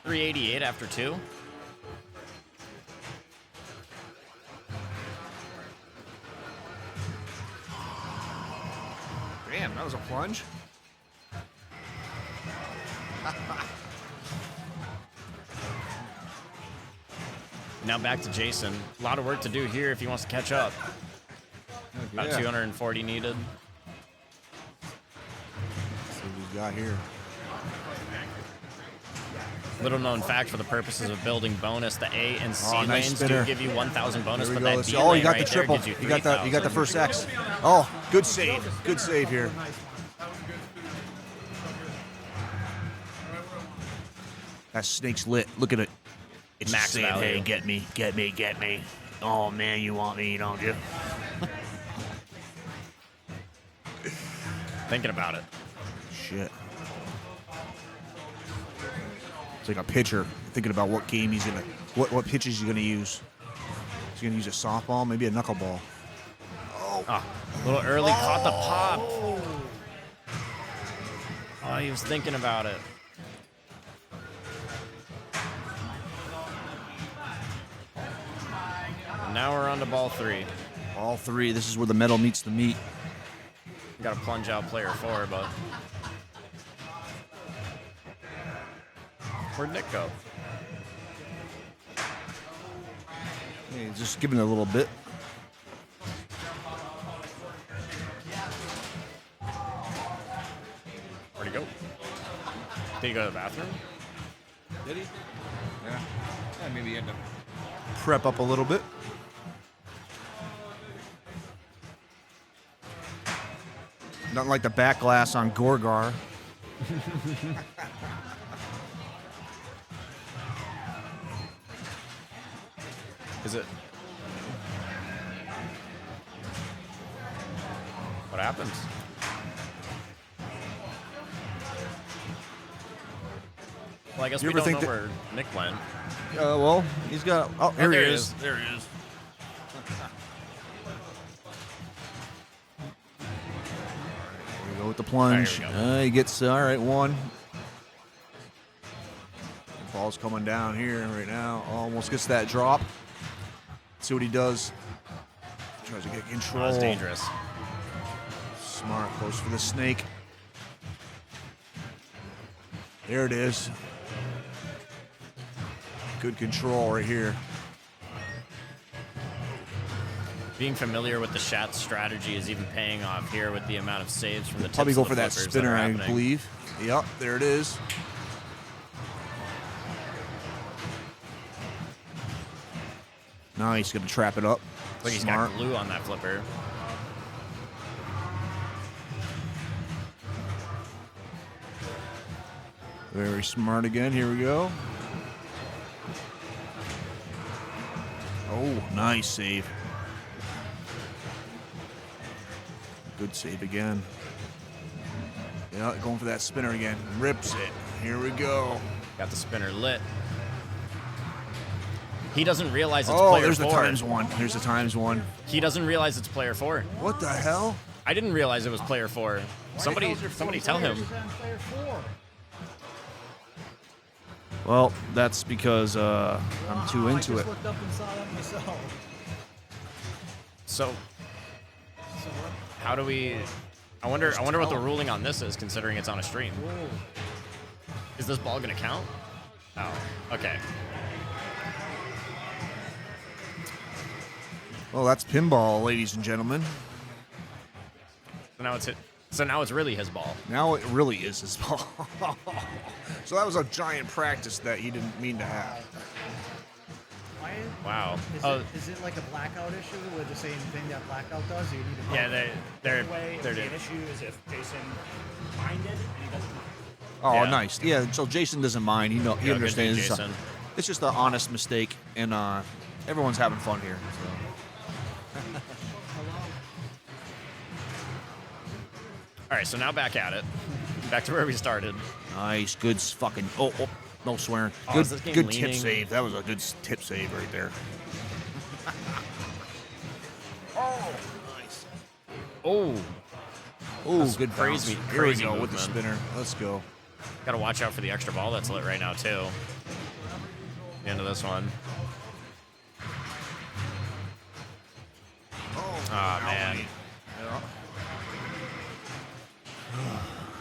388 after 2. Damn, that was a plunge. Now back to Jason. A lot of work to do here if he wants to catch up. About Yeah. 240 needed. Let's see what we've got here. Little known fact for the purposes of building bonus, the A and C Oh, nice lanes spinner. do give you 1,000 bonus, Here we but go. that Let's B see. Oh, lane you got right the there triple. gives you You got the 3,000. first X. Oh, good save. Good save here. That snake's lit. Look at it. It's Max just saying, value. hey, get me, get me, get me. Oh man, you want me, don't you? Thinking about it. Shit. It's like a pitcher thinking about what game he's gonna, what pitches he's gonna use. He's gonna use a softball, maybe a knuckleball. Ah, a little early, caught the pop. Oh, he was thinking about it. And now we're on to ball 3. All three. This is where the metal meets the meat. Got to plunge out player 4, but where'd Nick go? Hey, just giving it a little bit. Where'd he go? Did he go to the bathroom? Did he? Yeah. Yeah, maybe he had to. Prep up a little bit. Nothing like the back glass on Gorgar. Is it? What happens? Well, I guess You we ever don't think know that- where Nick went. Well, he's got. Oh, here there he he is. is. There he is. Here we go with the plunge. There we go. He gets all right. One. Ball's coming down here right now. Almost gets that drop. See what he does. Tries to get control. Oh, that's dangerous. Smart. Goes for the snake. There it is. Good control right here. Being familiar with the Shat strategy is even paying off here with the amount of saves from the tips Probably of go the for that flippers spinner, are I happening. believe. Yep, there it is. Now he's going to trap it up. Looks like he's Smart. got glue on that flipper. Very smart again. Here we go. Oh, nice save. Good save again. Yeah, going for that spinner again. Rips it. Here we go. Got the spinner lit. He doesn't realize it's Oh, player there's 4. the times one. Here's the times one. He doesn't realize it's player 4. What the hell? I didn't realize it was player 4. Somebody tell him. Well, that's because I'm too into it. Looked up and saw that myself. So, how do we? I wonder what the ruling on this is, considering it's on a stream. Is this ball gonna count? Oh, okay. Well, that's pinball, ladies and gentlemen. So now it's hit. So now it's really his ball. Now it really is his ball. So that was a giant practice that he didn't mean to have. I Wow. Is it like a blackout issue with the same thing that blackout does? Or you need to Yeah, they're The way they're the doing. issue is if Jason minded and he doesn't mind. Oh, Yeah. nice. Yeah, so Jason doesn't mind. He Yeah, good understands. dude, Jason. It's just an honest mistake, and everyone's having fun here. So. All right, so now back at it. Back to where we started. Nice, good fucking. Oh, no swearing. Oh, Good, is this game good leaning? tip save. That was a good tip save right there. Oh, Oh, That's good crazy- bounce. Here we crazy go with the movement. spinner. Let's go. gotta watch out for the extra ball that's lit right now too. The end of this one. Oh man.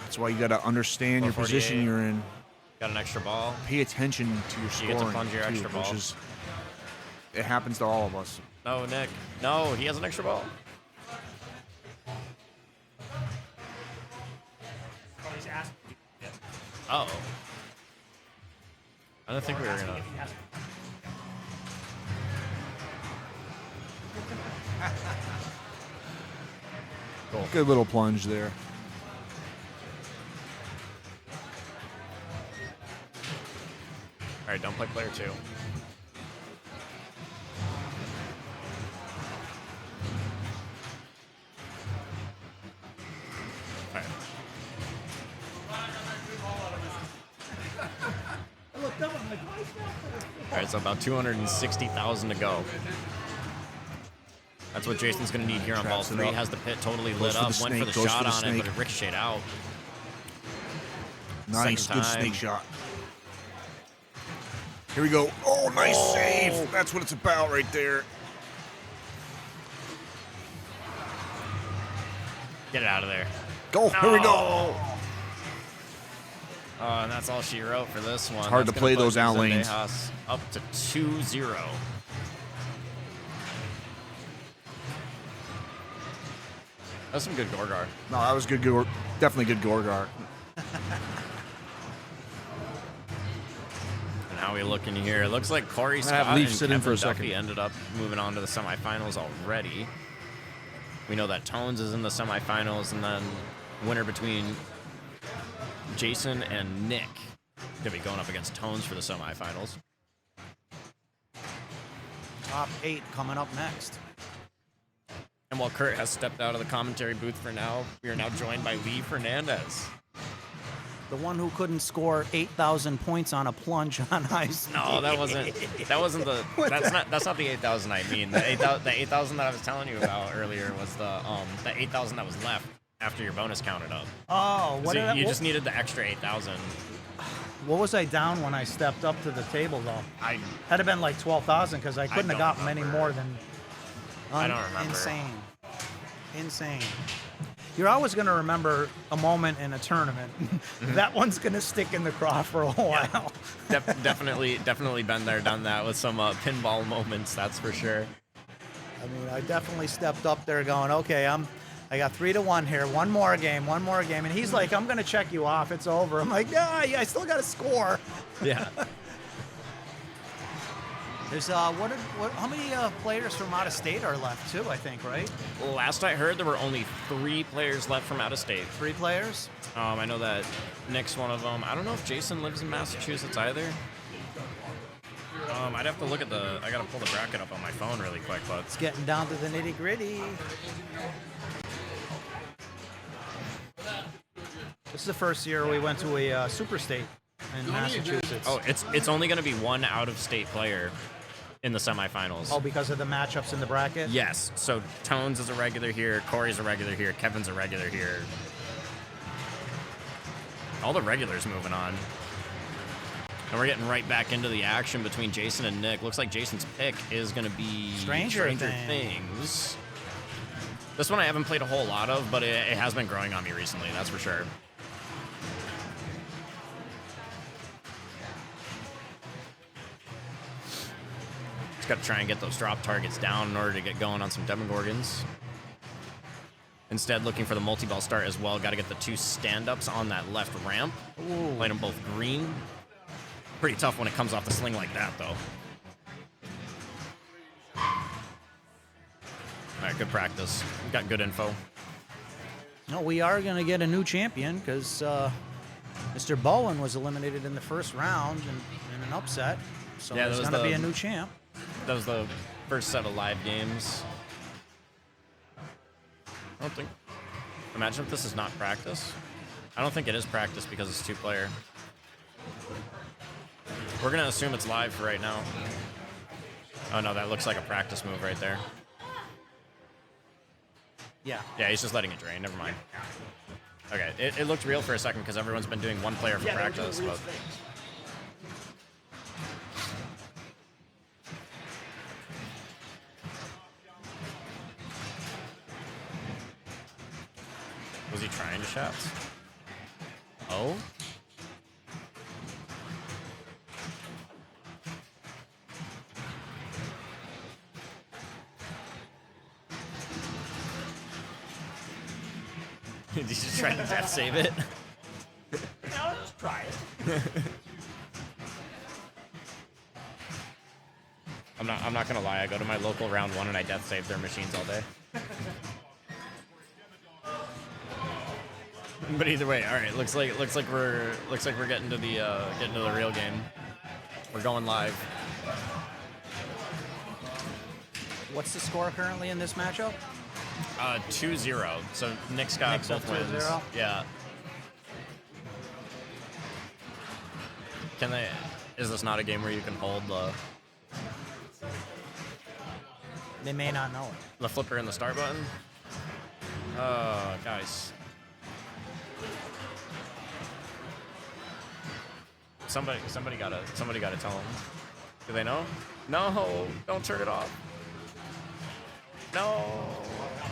That's why you got to understand your 448. position you're in. Got an extra ball. Pay attention to your You scoring. get to plunge your too, extra ball. which is, it happens to all of us. No, Nick. No, he has an extra ball. Oh, he's asking. Yeah. Oh. I don't think we were gonna. If he has- Cool. Good little plunge there. All right, don't play player 2. All right. All right, so about 260,000 to go. That's what Jason's going to need here on ball Traps it 3. up. Has the pit totally Goes lit for up. the Went for the snake, goes shot for the on it, but snake. it ricocheted out. Nice, Second good time. snake shot. Here we go. Oh, nice save. That's what it's about right there. Get it out of there. Go. Here we go. And that's all she wrote for this one. It's hard to play those out lanes. Up to 2-0. That's some good Gorgar. No, that was good. Definitely good Gorgar. And how we looking here? It looks like Corey I'm gonna have Scott Leaf and sit in Kevin for a Duffy second. ended up moving on to the semifinals already. We know that Tones is in the semifinals, and then winner between Jason and Nick gonna be going up against Tones for the semifinals. Top 8 coming up next. And while Kurt has stepped out of the commentary booth for now, we are now joined by Lee Fernandez. The one who couldn't score 8,000 points on a plunge on ice. No, that wasn't the. That's not the 8,000 I mean. The 8,000 that I was telling you about earlier was the 8,000 that was left after your bonus counted up. Oh, what So did I, you what, just needed the extra 8,000. what was I down when I stepped up to the table though? I Had have been like 12,000 because I couldn't have don't gotten many remember. more than. I don't remember. Insane. You're always going to remember a moment in a tournament. That one's going to stick in the craw for a while. definitely been there, done that with some pinball moments. That's for sure. I mean, I definitely stepped up there going, okay, I got 3-1 here. One more game. And he's like, I'm going to check you off. It's over. I'm like, yeah, I still got to score. Yeah. There's how many players from out of state are left too? I think, right? Last I heard, there were only 3 players left from out of state. 3 players. I know that Nick's one of them. I don't know if Jason lives in Massachusetts either. I'd have to look at I gotta pull the bracket up on my phone really quick, but It's getting down to the nitty gritty. This is the first year we went to a super state in Massachusetts. oh, it's only gonna be one out-of-state player in the semifinals. Oh, because of the matchups in the bracket? Yes. So Tones is a regular here, Corey's a regular here, Kevin's a regular here. All the regulars moving on. And we're getting right back into the action between Jason and Nick. Looks like Jason's pick is going to be Stranger Things. This one I haven't played a whole lot of, but it has been growing on me recently, that's for sure. Just got to try and get those drop targets down in order to get going on some Demogorgons. Instead, looking for the multi-ball start as well. Got to get the 2 stand-ups on that left ramp. Played them both green. Pretty tough when it comes off the sling like that, though. All right, good practice. Got good info. No, we are going to get a new champion because Mr. Bowen was eliminated in the first round in an upset. So Yeah, there's that was going to the- be a new champ. That was the first set of live games. I don't think. Imagine if this is not practice. I don't think it is practice because it's 2-player. We're gonna assume it's live for right now. Oh no, that looks like a practice move right there. Yeah. Yeah, he's just letting it drain. Never mind. Okay, it looked real for a second because everyone's been doing 1 player for practice, but. Was he trying to shots? Oh? Did he just try to death save it? I'll just try it. I'm not gonna lie, I go to my local round 1 and I death save their machines all day. But either way, all right. Looks like we're getting to the real game. We're going live. What's the score currently in this matchup? 2-0. So Nick's got Nick's both up wins. 2-0? Yeah. Can they? Is this not a game where you can hold They may not know it. the flipper and the start button? Guys. Somebody gotta tell them. Do they know? No, don't turn it off. No,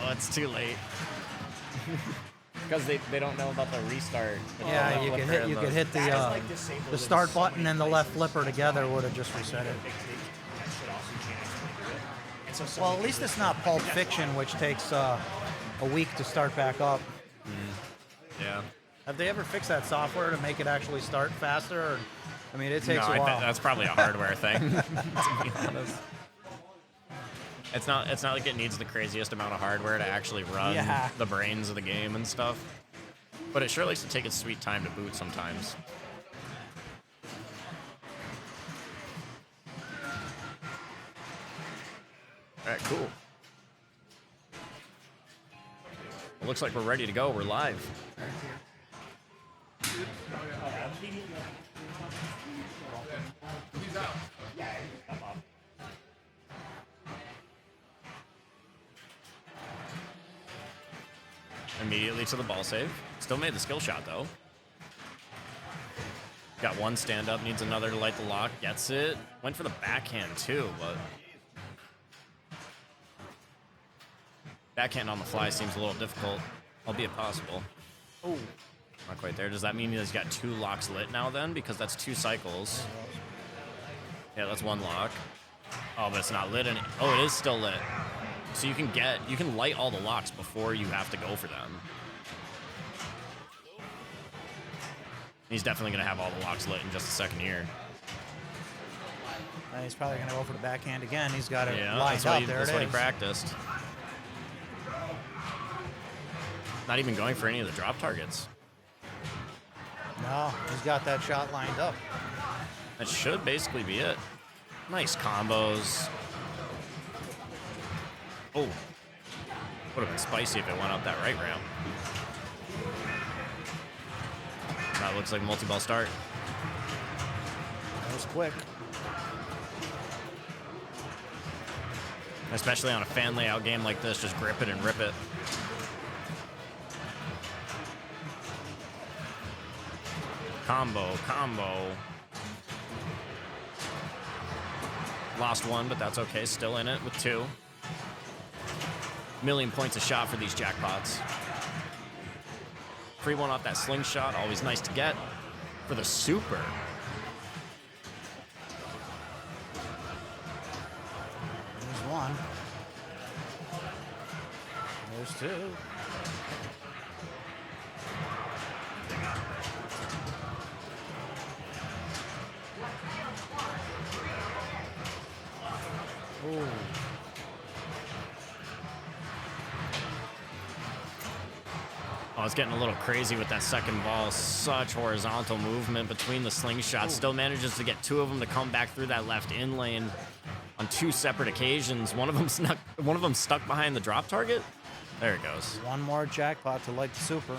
oh, it's too late. Because they don't know about the restart. Yeah, you could hit the start button and the left flipper together would have just reset it. Well, at least it's not Pulp Fiction, which takes a week to start back up. Yeah. Have they ever fixed that software to make it actually start faster? Or, I mean, it takes No, a while. that's probably a hardware thing. To be honest. It's not like it needs the craziest amount of hardware to actually run the brains of the game and stuff. But it sure likes to take its sweet time to boot sometimes. All right, cool. It looks like we're ready to go. We're live. Immediately to the ball save. Still made the skill shot, though. Got one stand up, needs another to light the lock. Gets it. Went for the backhand, too, but... Backhand on the fly seems a little difficult, albeit possible. Oh, not quite there. Does that mean he's got 2 locks lit now, then? Because that's 2 cycles. Yeah, that's 1 lock. Oh, but it's not lit. Oh, it is still lit. So you can light all the locks before you have to go for them. He's definitely going to have all the locks lit in just a second here. He's probably going to go for the backhand again. He's got it Yeah, lined that's up. what he, There that's it what he is. practiced. Not even going for any of the drop targets. No, he's got that shot lined up. That should basically be it. Nice combos. Oh, would have been spicy if it went up that right ramp. That looks like a multi-ball start. That was quick. Especially on a fan layout game like this, just grip it and rip it. Combo. Lost one, but that's okay. Still in it with 2. Million points a shot for these jackpots. Free one off that slingshot, always nice to get. For the super. There's 1. There's 2. Oh, it's getting a little crazy with that second ball. Such horizontal movement between the slingshots. Still manages to get 2 of them to come back through that left in lane on 2 separate occasions. One of them stuck behind the drop target. There it goes. One more jackpot to light the super.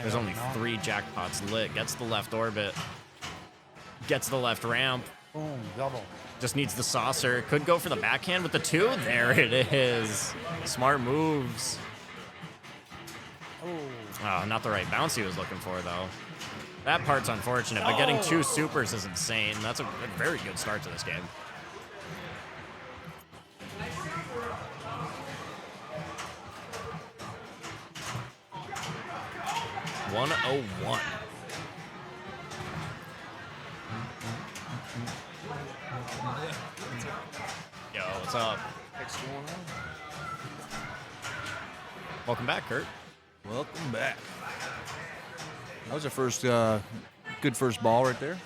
There's only 3 jackpots lit. Gets the left orbit. Gets the left ramp. Boom, double. Just needs the saucer. Could go for the backhand with the 2. There it is. Smart moves. Oh, not the right bounce he was looking for, though. That part's unfortunate, but getting 2 supers is insane. That's a very good start to this game. $101. Yo, what's up? What's going on? Welcome back, Kurt. Welcome back. That was a first good first ball right there.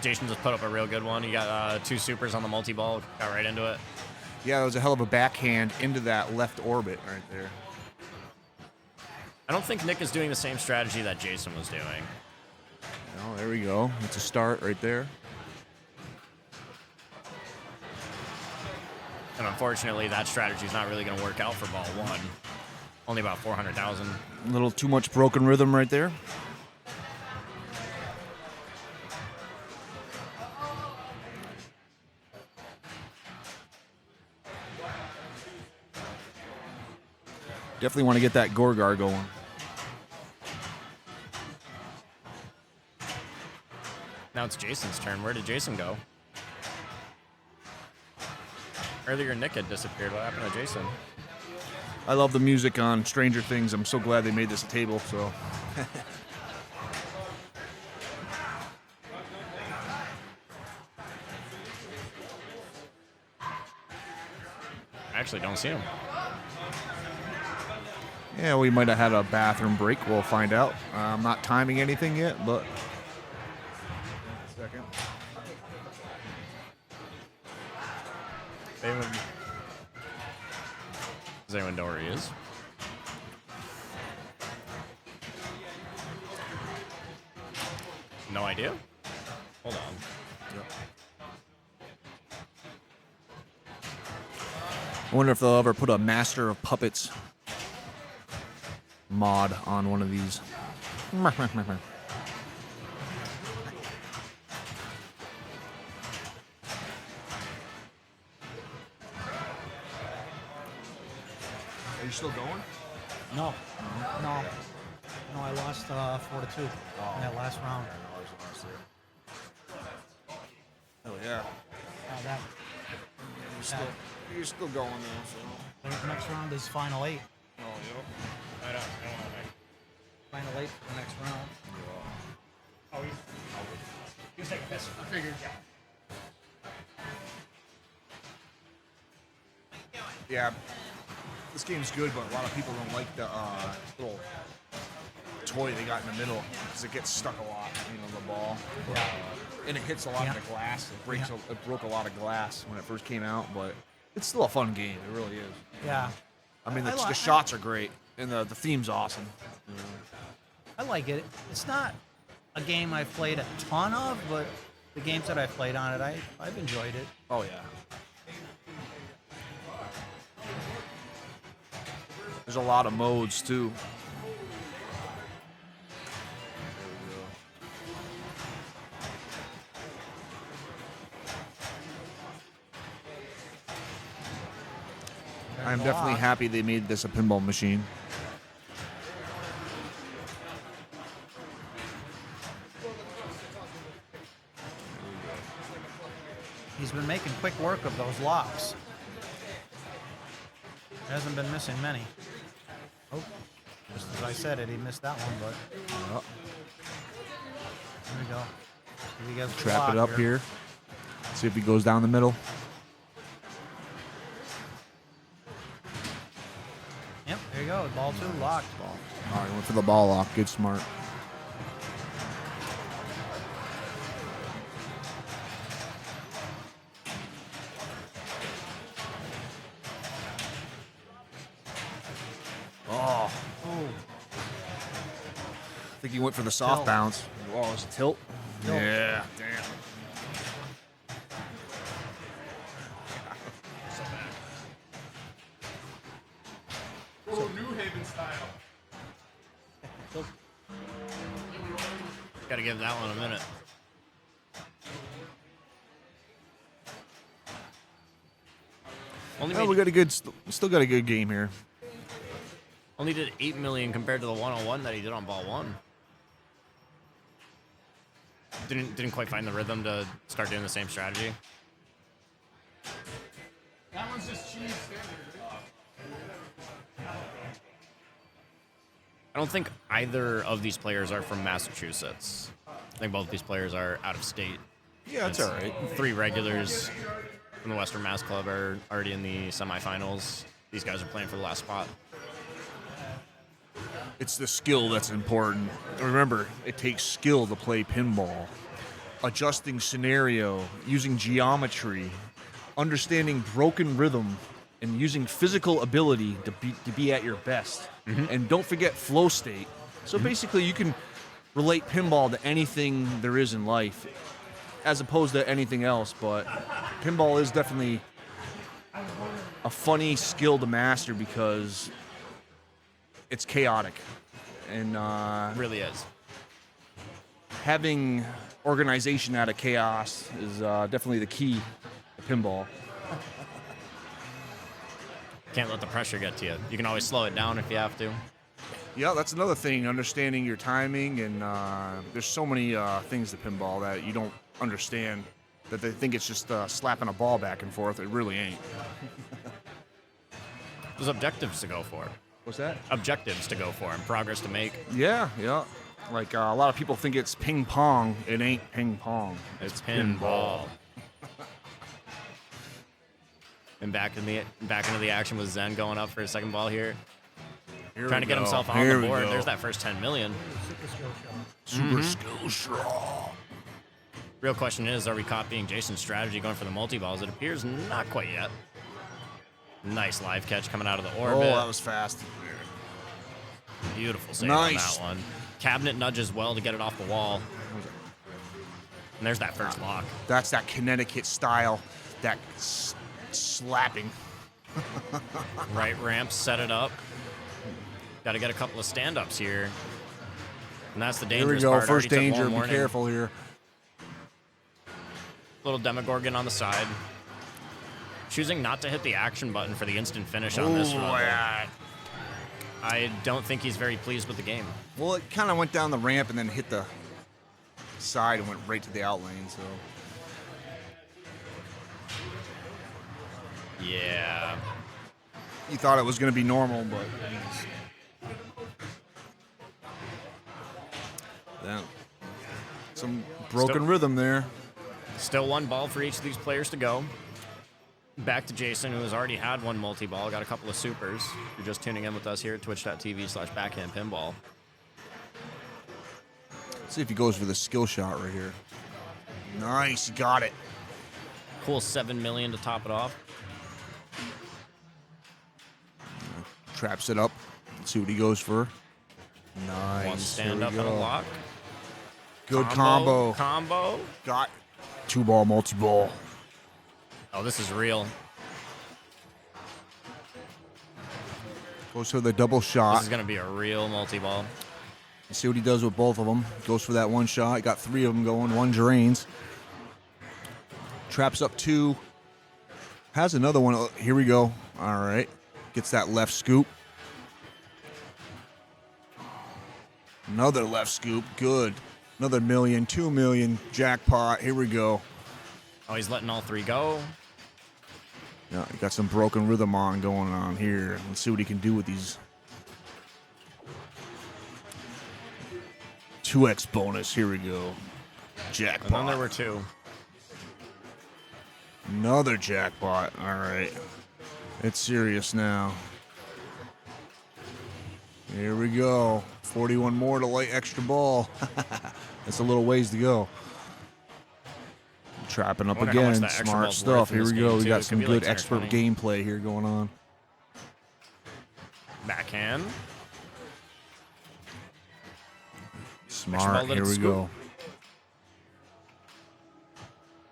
Jason just put up a real good one. He got 2 supers on the multi-ball. Got right into it. Yeah, that was a hell of a backhand into that left orbit right there. I don't think Nick is doing the same strategy that Jason was doing. Oh, there we go. It's a start right there. And unfortunately, that strategy is not really going to work out for ball 1. Only about 400,000. A little too much broken rhythm right there. Definitely want to get that Gorgar going. Now it's Jason's turn. Where did Jason go? Earlier, Nick had disappeared. What happened to Jason? I love the music on Stranger Things. I'm so glad they made this a table, so. I actually don't see him. Yeah, we might have had a bathroom break. We'll find out. I'm not timing anything yet, but. Second. Does anyone know where he is? No idea? Hold on. I wonder if they'll ever put a Master of Puppets mod on one of these. Are you still going? No. No, I lost 4-2 in that last round. Oh yeah. That, You're still going now, so. the next round is final 8. Oh, yep. I don't know. Final 8 for the next round. Oh, he's taking this. I figured. Yeah. This game's good, but a lot of people don't like the little toy they got in the middle because it gets stuck a lot, the ball. Yeah. And it hits a lot of the glass. It broke a lot of glass when it first came out, but it's still a fun game. It really is. Yeah. I mean, the shots are great, and the theme's awesome. I like it. It's not a game I've played a ton of, but the games that I've played on it, I've enjoyed it. Oh, yeah. There's a lot of modes, too. I'm definitely happy they made this a pinball machine. He's been making quick work of those locks. Hasn't been missing many. Oh, just as I said it, he missed that one, but there we go. He gets the Trap it lock up here. See if he goes down the middle. Yep, there you go. Ball 2, locked. All right, went for the ball lock. Good smart. think he went for the soft Tilt. bounce. Oh, it's a tilt? Tilt. Yeah, damn. Oh, New Haven style. Got to give that one a minute. Only Oh, made- we got a good, still got a good game here. Only did 8 million compared to the 101 that he did on ball 1. Didn't quite find the rhythm to start doing the same strategy. That one's just cheese standard. I don't think either of these players are from Massachusetts. I think both these players are out of state. Yeah, that's all right. 3 regulars from the Western Mass Club are already in the semifinals. These guys are playing for the last spot. It's the skill that's important. Remember, it takes skill to play pinball. Adjusting scenario, using geometry, understanding broken rhythm, and using physical ability to be at your best. And don't forget flow state. So basically, you can relate pinball to anything there is in life, as opposed to anything else. But pinball is definitely a funny skill to master because it's chaotic, and Really is. having organization out of chaos is definitely the key to pinball. Can't let the pressure get to you. You can always slow it down if you have to. Yeah, that's another thing, understanding your timing, and there's so many things to pinball that you don't understand, that they think it's just slapping a ball back and forth. It really ain't. There's objectives to go for. What's that? Objectives to go for and progress to make. Yeah. Like a lot of people think it's ping pong. It ain't ping pong. It's pinball. And back into the action with Zen going up for his second ball here. Here Trying we to get go. himself on Here the we board. go. There's that first 10 million. Super skill shot. Real question is, are we copying Jason's strategy going for the multi-balls? It appears not quite yet. Nice live catch coming out of the orbit. Oh, that was fast. Beautiful save Nice. on that one. Cabinet nudges well to get it off the wall. And there's that first lock. That's that Connecticut style, that slapping. Right ramp, set it up. Got to get a couple of stand-ups here. And that's the Here dangerous we go. part. First Already took danger. one Be warning. careful here. Little Demogorgon on the side. Choosing not to hit the action button for the instant finish on this run. Yeah. I don't think he's very pleased with the game. Well, it kind of went down the ramp and then hit the side and went right to the out lane. So Yeah. you thought it was going to be normal, but yeah, some broken Still- rhythm there. Still one ball for each of these players to go. Back to Jason, who has already had one multi-ball, got a couple of supers. If you're just tuning in with us here at twitch.tv/backhand pinball. Let's see if he goes for the skill shot right here. Nice, he got it. Cool 7 million to top it off. Traps it up. Let's see what he goes for. Nice. One stand Here up we and a go. lock. Good combo. Combo. Got 2-ball multi-ball. Oh, this is real. Goes for the double This shot. is going to be a real multi-ball. Let's see what he does with both of them. Goes for that one shot. Got 3 of them going. 1 drains. Traps up 2. Has another one. Oh, here we go. All right. Gets that left scoop. Another left scoop. Good. Another million. 2 million. Jackpot. Here we go. Oh, he's letting all 3 go. Yeah, he got some broken rhythm going on here. Let's see what he can do with these. 2x bonus. Here we go. Jackpot. And then there were 2. Another jackpot. All right. It's serious now. Here we go. 41 more to light extra ball. That's a little ways to go. Trapping up I wonder how much again. that extra Smart ball's stuff. worth in Here this we go. game, We too. got It some could be good like 10 or expert 20. gameplay here going on. Backhand. Smart. let Here it we scoop. go.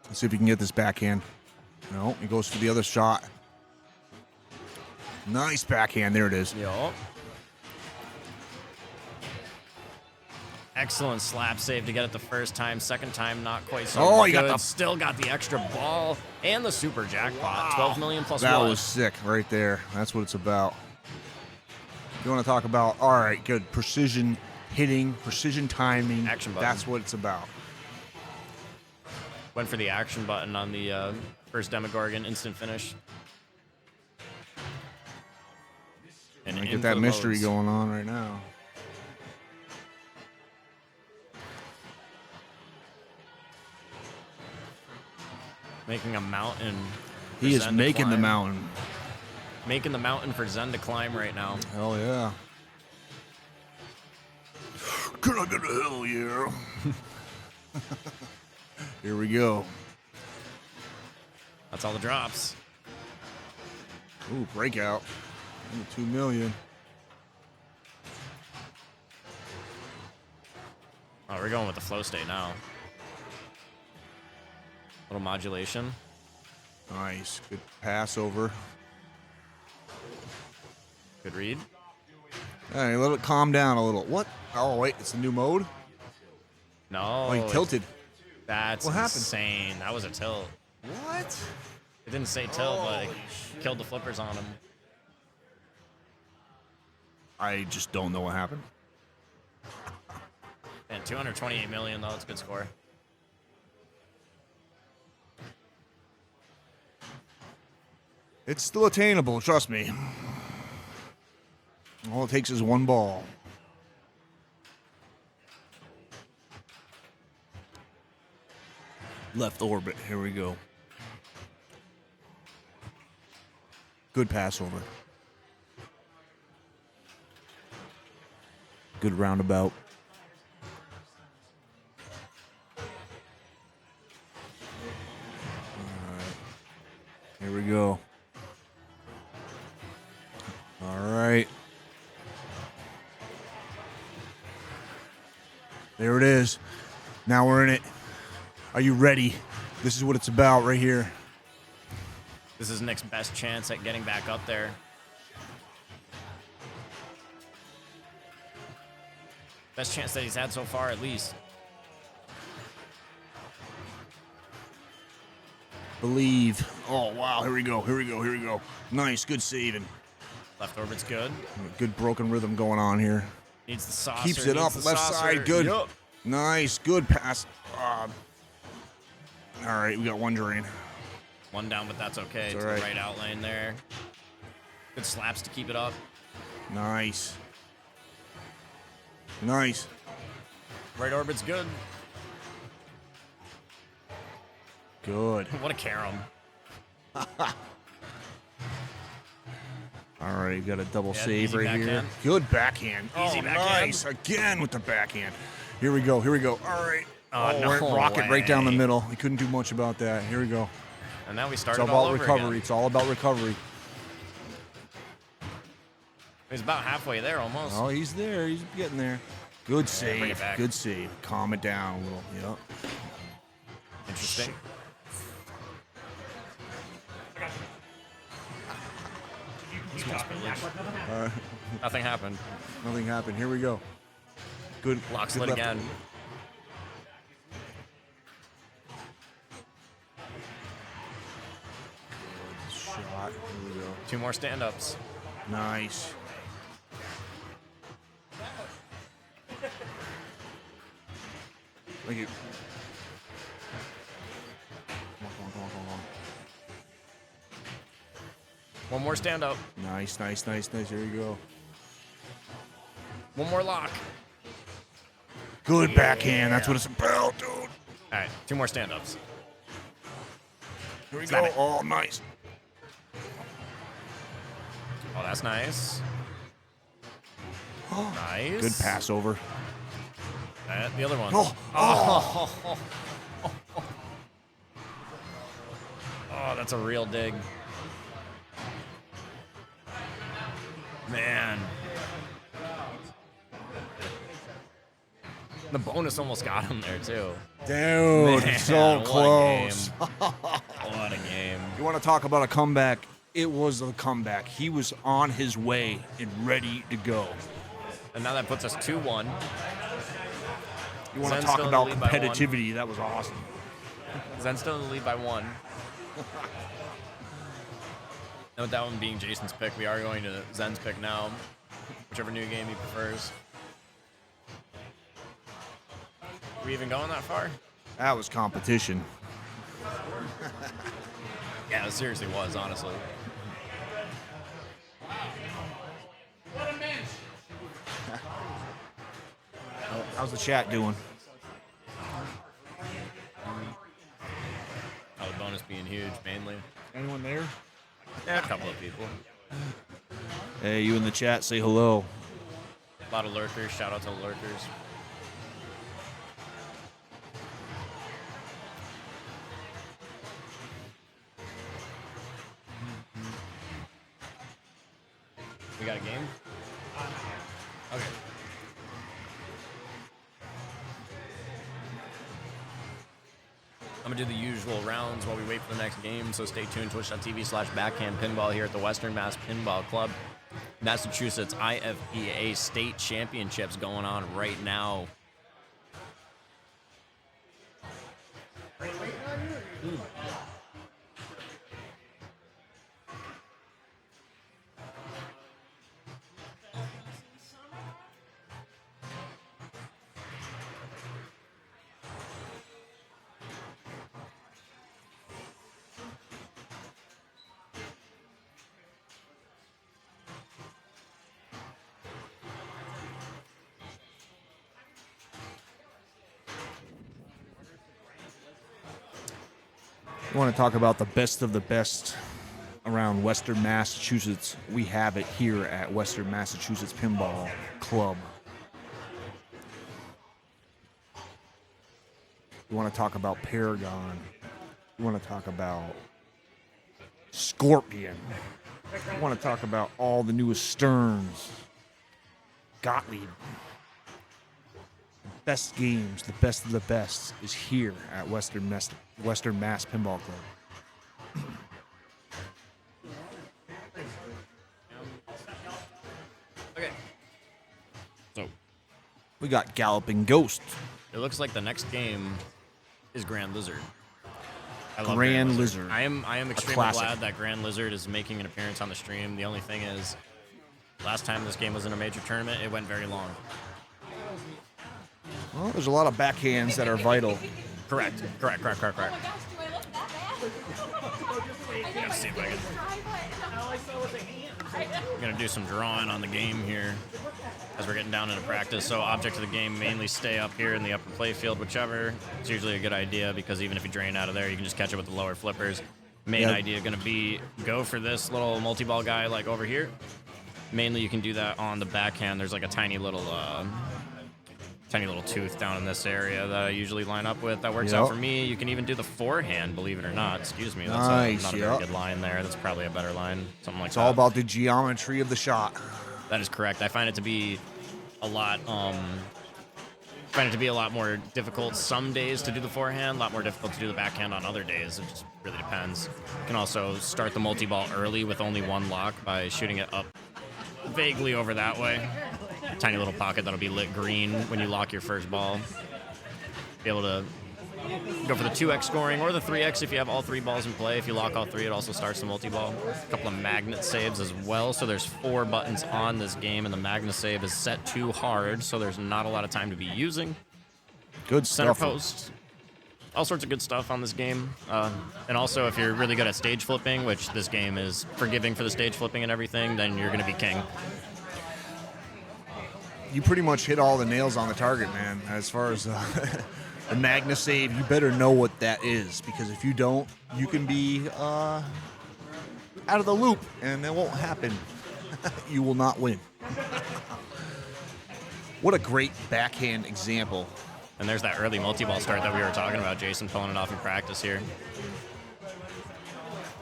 Let's see if we can get this backhand. No, he goes for the other shot. Nice backhand. There it is. Yup. Excellent slap save to get it the first time. Second time, not quite so Oh, good. he got the- Still got the extra ball and the super jackpot. 12 million plus That one. was sick right there. That's what it's about. You want to talk about, all right, good. Precision hitting, precision timing. Action button. That's what it's about. Went for the action button on the first Demogorgon instant finish. And I in get that for the mystery loads. going on right now. Making a mountain. for He is Zen to making the climb. mountain. Making the mountain for Zen to climb right now. Hell yeah. Can I get a hell yeah? Here we go. That's all the drops. Ooh, breakout. 2 million. Oh, we're going with the flow state now. Little modulation. Nice. Good pass over. Good read. Hey, let it calm down a little. What? Oh, wait. It's a new mode? No. Oh, he tilted. That's What happened? insane. That was a tilt. What? It didn't say tilt, but it killed the flippers on him. I just don't know what happened. And 228 million, though. That's a good score. It's still attainable, trust me. All it takes is one ball. Left orbit. Here we go. Good pass over. Good roundabout. All right. Here we go. All right. There it is. Now we're in it. Are you ready? This is what it's about right here. This is Nick's best chance at getting back up there. Best chance that he's had so far, at least. Believe. Oh, wow. Here we go. Here we go. Here we go. Nice. Good saving. Left orbit's good. Good broken rhythm going on here. Needs the saucer. Keeps it up. needs the Left saucer. side. Good. Yup. Nice. Good pass. All right. We got one drain. One down, but that's okay. It's To all right. the right out lane there. Good slaps to keep it up. Nice. Nice. Right orbit's good. Good. What a carom. All right. You got a double Yeah, save easy right here. backhand. Good backhand. Easy Oh, backhand. nice. Again with the backhand. Here we go. Here we go. All right. Oh, no we're rocket right down the way. middle. We couldn't do much about that. Here we go. And now we It's started all all about over recovery. again. It's all about recovery. He's about halfway there almost. Oh, he's there. He's getting there. Good bring save. it back. Good save. Calm it down a little. Yep. Interesting. Small spillage. Nothing happened. Nothing happened. Here we go. Good. Lock good slit left- again. Shot. Here we go. 2 more stand-ups. Nice. Thank you. Come on. One more stand-up. Nice. Here you go. One more lock. Good backhand. That's what it's about, dude. All right, 2 more stand-ups. Here we Snap go. it. Oh, nice. Oh, that's nice. Nice. Good pass over. The other one. Oh. Oh, that's a real dig. Man. The bonus almost got him there, too. Dude, Man, so what a close. What a game. You want to talk about a comeback? It was a comeback. He was on his way and ready to go. And now that puts us 2-1. You want to Zen's talk still in the about lead by 1. competitivity? That was awesome. Zen's still in the lead by 1. And with that one being Jason's pick, we are going to Zen's pick now. Whichever new game he prefers. Are we even going that far? That was competition. Yeah, it seriously was, honestly. How's the chat doing? Oh, the bonus being huge, mainly. Anyone there? Yeah, a couple of people. Hey, you in the chat, say hello. A lot of lurkers. Shout out to the lurkers. We got a game? Okay. I'm going to do the usual rounds while we wait for the next game, so stay tuned. Twitch.tv/backhand pinball here at the Western Mass Pinball Club. Massachusetts IFPA State Championships going on right now. You want to talk about the best of the best around Western Massachusetts? We have it here at Western Massachusetts Pinball Club. You want to talk about Paragon. You want to talk about Scorpion. You want to talk about all the newest Stearns. Gottlieb. Best games, the best of the best is here at Western Mass Pinball Club. Okay. So, We got Galloping Ghost. it looks like the next game is Grand Lizard. I love Grand Lizard. I am extremely classic. glad that Grand Lizard is making an appearance on the stream. The only thing is, last time this game was in a major tournament, it went very long. Well, there's a lot of backhands that are vital. Correct. Oh my gosh, do I look that bad? Gotta see if I can. I'm gonna do some drawing on the game here as we're getting down into practice. So objects of the game mainly stay up here in the upper play field, whichever. It's usually a good idea because even if you drain out of there, you can just catch it with the lower flippers. Main Yep. idea gonna be go for this little multi-ball guy like over here. Mainly you can do that on the backhand. There's like a tiny little tooth down in this area that I usually line up with. That works out Yep. for me. You can even do the forehand, believe it or not. Excuse me. That's Nice, not a yep. very good line there. That's probably a better line. Something like It's that. all about the geometry of the shot. That is correct. I find it to be a lot more difficult some days to do the forehand, a lot more difficult to do the backhand on other days. It just really depends. You can also start the multi-ball early with only one lock by shooting it up vaguely over that way. Tiny little pocket that'll be lit green when you lock your first ball. Be able to go for the 2x scoring or the 3x if you have all three balls in play. If you lock all three, it also starts the multi-ball. A couple of magnet saves as well. So there's 4 buttons on this game, and the magnet save is set to hard, so there's not a lot of time to be using. Good Center stuff. post. All sorts of good stuff on this game. And also, if you're really good at stage flipping, which this game is forgiving for the stage flipping and everything, then you're going to be king. You pretty much hit all the nails on the target, man. As far as the Magna save, you better know what that is, because if you don't, you can be out of the loop, and it won't happen. You will not win. What a great backhand example. And there's that early multi-ball start that we were talking about, Jason pulling it off in practice here.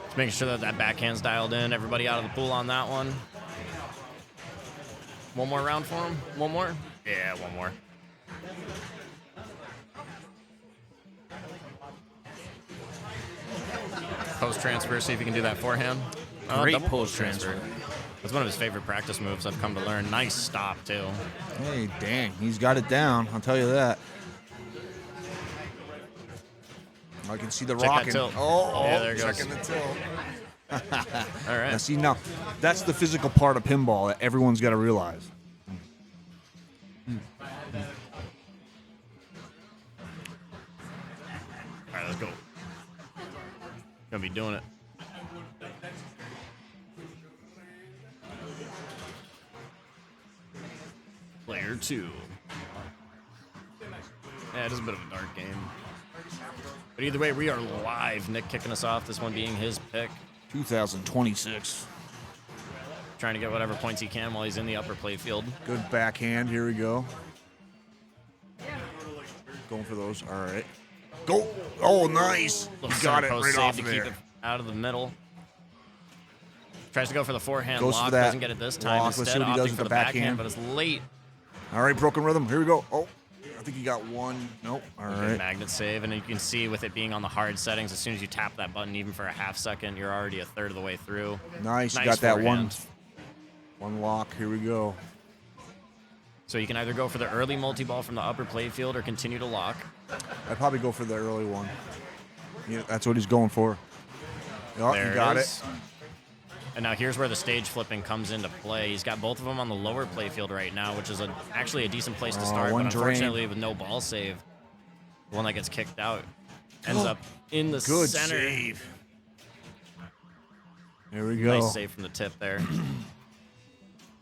Just making sure that that backhand's dialed in. Everybody out of the pool on that one. One more round for him? One more? Yeah, one more. Post transfer, see if he can do that forehand. Great Double post transfer. That's one of his favorite practice moves I've come to learn. Nice stop, too. Hey, dang, he's got it down. I'll tell you that. I can see the Check that rocking. tilt. Oh, Yeah, there it goes. checking the tilt. All right. Now, see, now, that's the physical part of pinball that everyone's got to realize. All right, let's go. Gonna be doing it. Player 2. Yeah, it is a bit of a dark game. But either way, we are live. Nick kicking us off, this one being his pick. 2026. Trying to get whatever points he can while he's in the upper playfield. Good backhand. Here we go. Going for those. All right. Go. Oh, nice. You Little got center it post right save off to of keep there. it out of the middle. Tries to go for the forehand Goes for lock. that Doesn't get it this time. lock. Let's see Instead, what he does opting with for the the backhand, backhand. but it's late. All right, broken rhythm. Here we go. Oh, I think he got one. Nope. All Good right. magnet save, and you can see with it being on the hard settings, as soon as you tap that button, even for a half second, you're already a third of the way through. Nice. You got that forehand. one lock. Here we go. So you can either go for the early multi-ball from the upper playfield or continue to lock. I'd probably go for the early one. Yeah, that's what he's going for. Oh, There you got it. is. And now here's where the stage flipping comes into play. He's got both of them on the lower playfield right now, which is actually a decent place to start, one but drain. unfortunately with no ball save, the one that gets kicked out ends up in the Good center. save. There we go. Nice save from the tip there.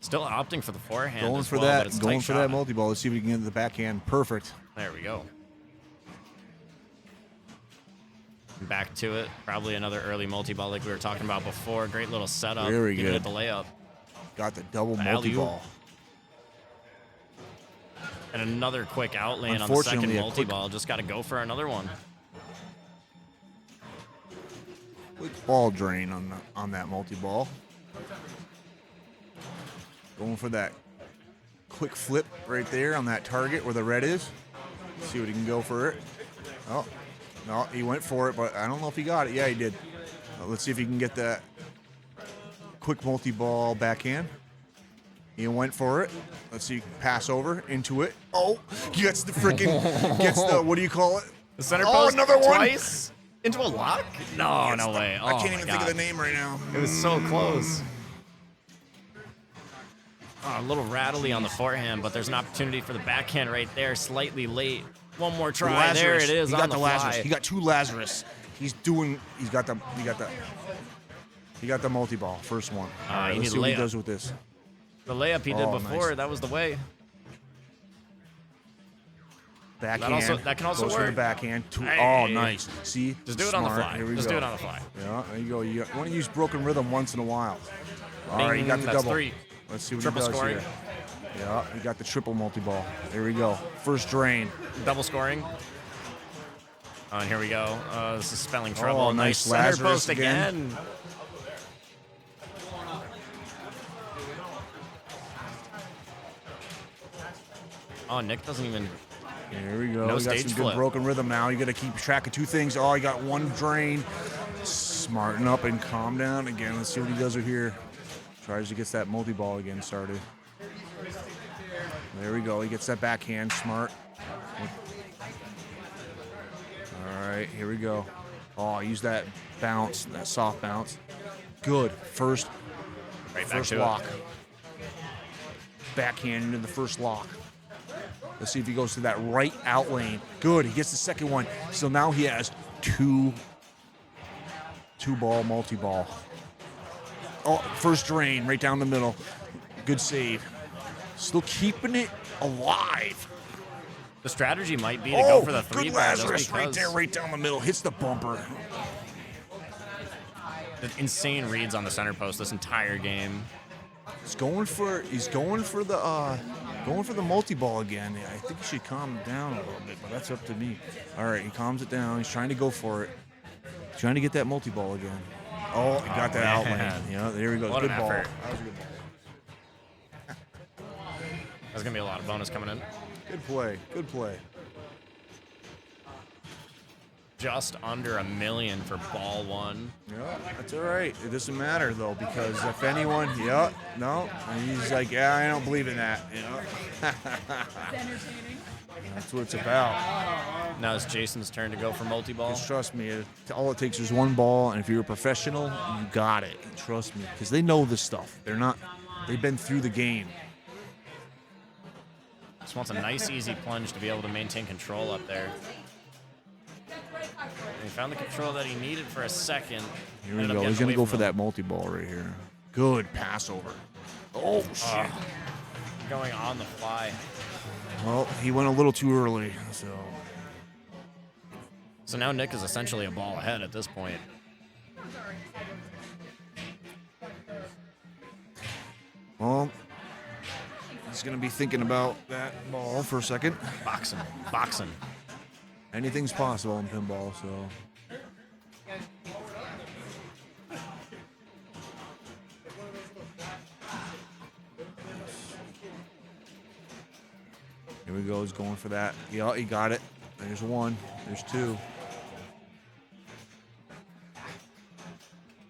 Still opting for the forehand Going as for well, that. but it's a Going tight for shot. that multi-ball. Let's see if we can get the backhand. Perfect. There we go. Back to it. Probably another early multi-ball like we were talking about before. Great little setup. Very Giving good. it the layup. Got the double Alley-oop. multi-ball. And another quick outlane on the second Unfortunately, a quick- multi-ball. Just got to go for another one. Quick ball drain on that multi-ball. Going for that quick flip right there on that target where the red is. See what he can go for it. Oh, no, he went for it, but I don't know if he got it. Yeah, he did. Let's see if he can get that quick multi-ball backhand. He went for it. Let's see, pass over into it. Oh, gets the freaking, gets the, what do you call it? The center Oh, post another one. twice into a lock? No, no way. I Oh, can't my even think of God. the name right now. It was so close. Oh, a little rattly on the forehand, but there's an opportunity for the backhand right there. Slightly late. One more try. Lazarus. There it is He on got the the Lazarus. fly. He got two Lazarus. He's got the multi-ball, first one. All right, you let's need see what he layup. does with this. The layup he did Oh, before, nice. that was the way. Backhand. that can also goes for the work. backhand. Hey. Oh, nice. See? Just do it on the Smart. fly. Here we Just go. do it on the fly. Yeah, there you go. You want to use broken rhythm once in a while. All right, you Bing, got the that's double. 3. Let's see what Triple he does scoring. here. Yeah, he got the triple multi-ball. There we go. First drain. Double scoring. Oh, and here we go. This is spelling trouble. Oh, nice nice center Lazarus post again. Oh, Nick doesn't even. Here we go. No We got stage some good flip. broken rhythm now. You got to keep track of two things. Oh, he got one drain. Smarten up and calm down again. Let's see what he does with here. Tries to get that multi-ball again started. There we go. He gets that backhand. Smart. All right, here we go. Oh, use that bounce, that soft bounce. Good. First Right back first to lock. it. Backhand into the first lock. Let's see if he goes to that right out lane. Good. He gets the second one. So now he has two ball multi-ball. Oh, first drain right down the middle. Good save. Still keeping it alive. The strategy might be to go for the good 3 bar. Lazarus right there, right down the middle. Hits the bumper. The insane reads on the center post this entire game. He's going for the multi-ball again. I think he should calm down a little bit, but that's up to me. All right, he calms it down. He's trying to go for it. Trying to get that multi-ball again. Oh, he got that out man. lane. Yeah, there he goes. What Good an ball. effort. That was a good ball. There's going to be a lot of bonus coming in. Good play. Good play. Just under $1 million for ball one. Yeah, that's all right. It doesn't matter though, because if anyone, yeah, no, and he's like, yeah, I don't believe in that. You know, that's what it's about. Now it's Jason's turn to go for multi-ball. Just trust me, all it takes is one ball, and if you're a professional, you got it. Trust me, because they know this stuff. They've been through the game. Just wants a nice, easy plunge to be able to maintain control up there. And he found the control that he needed for a second. Here we go. He's going to go for that multi-ball right here. Good pass over. Oh, shit. Going on the fly. Well, he went a little too early, so. So now Nick is essentially a ball ahead at this point. Well, he's going to be thinking about that ball for a second. Boxing. Boxing. Anything's possible in pinball, so. Here we go. He's going for that. Yeah, he got it. There's one. There's two.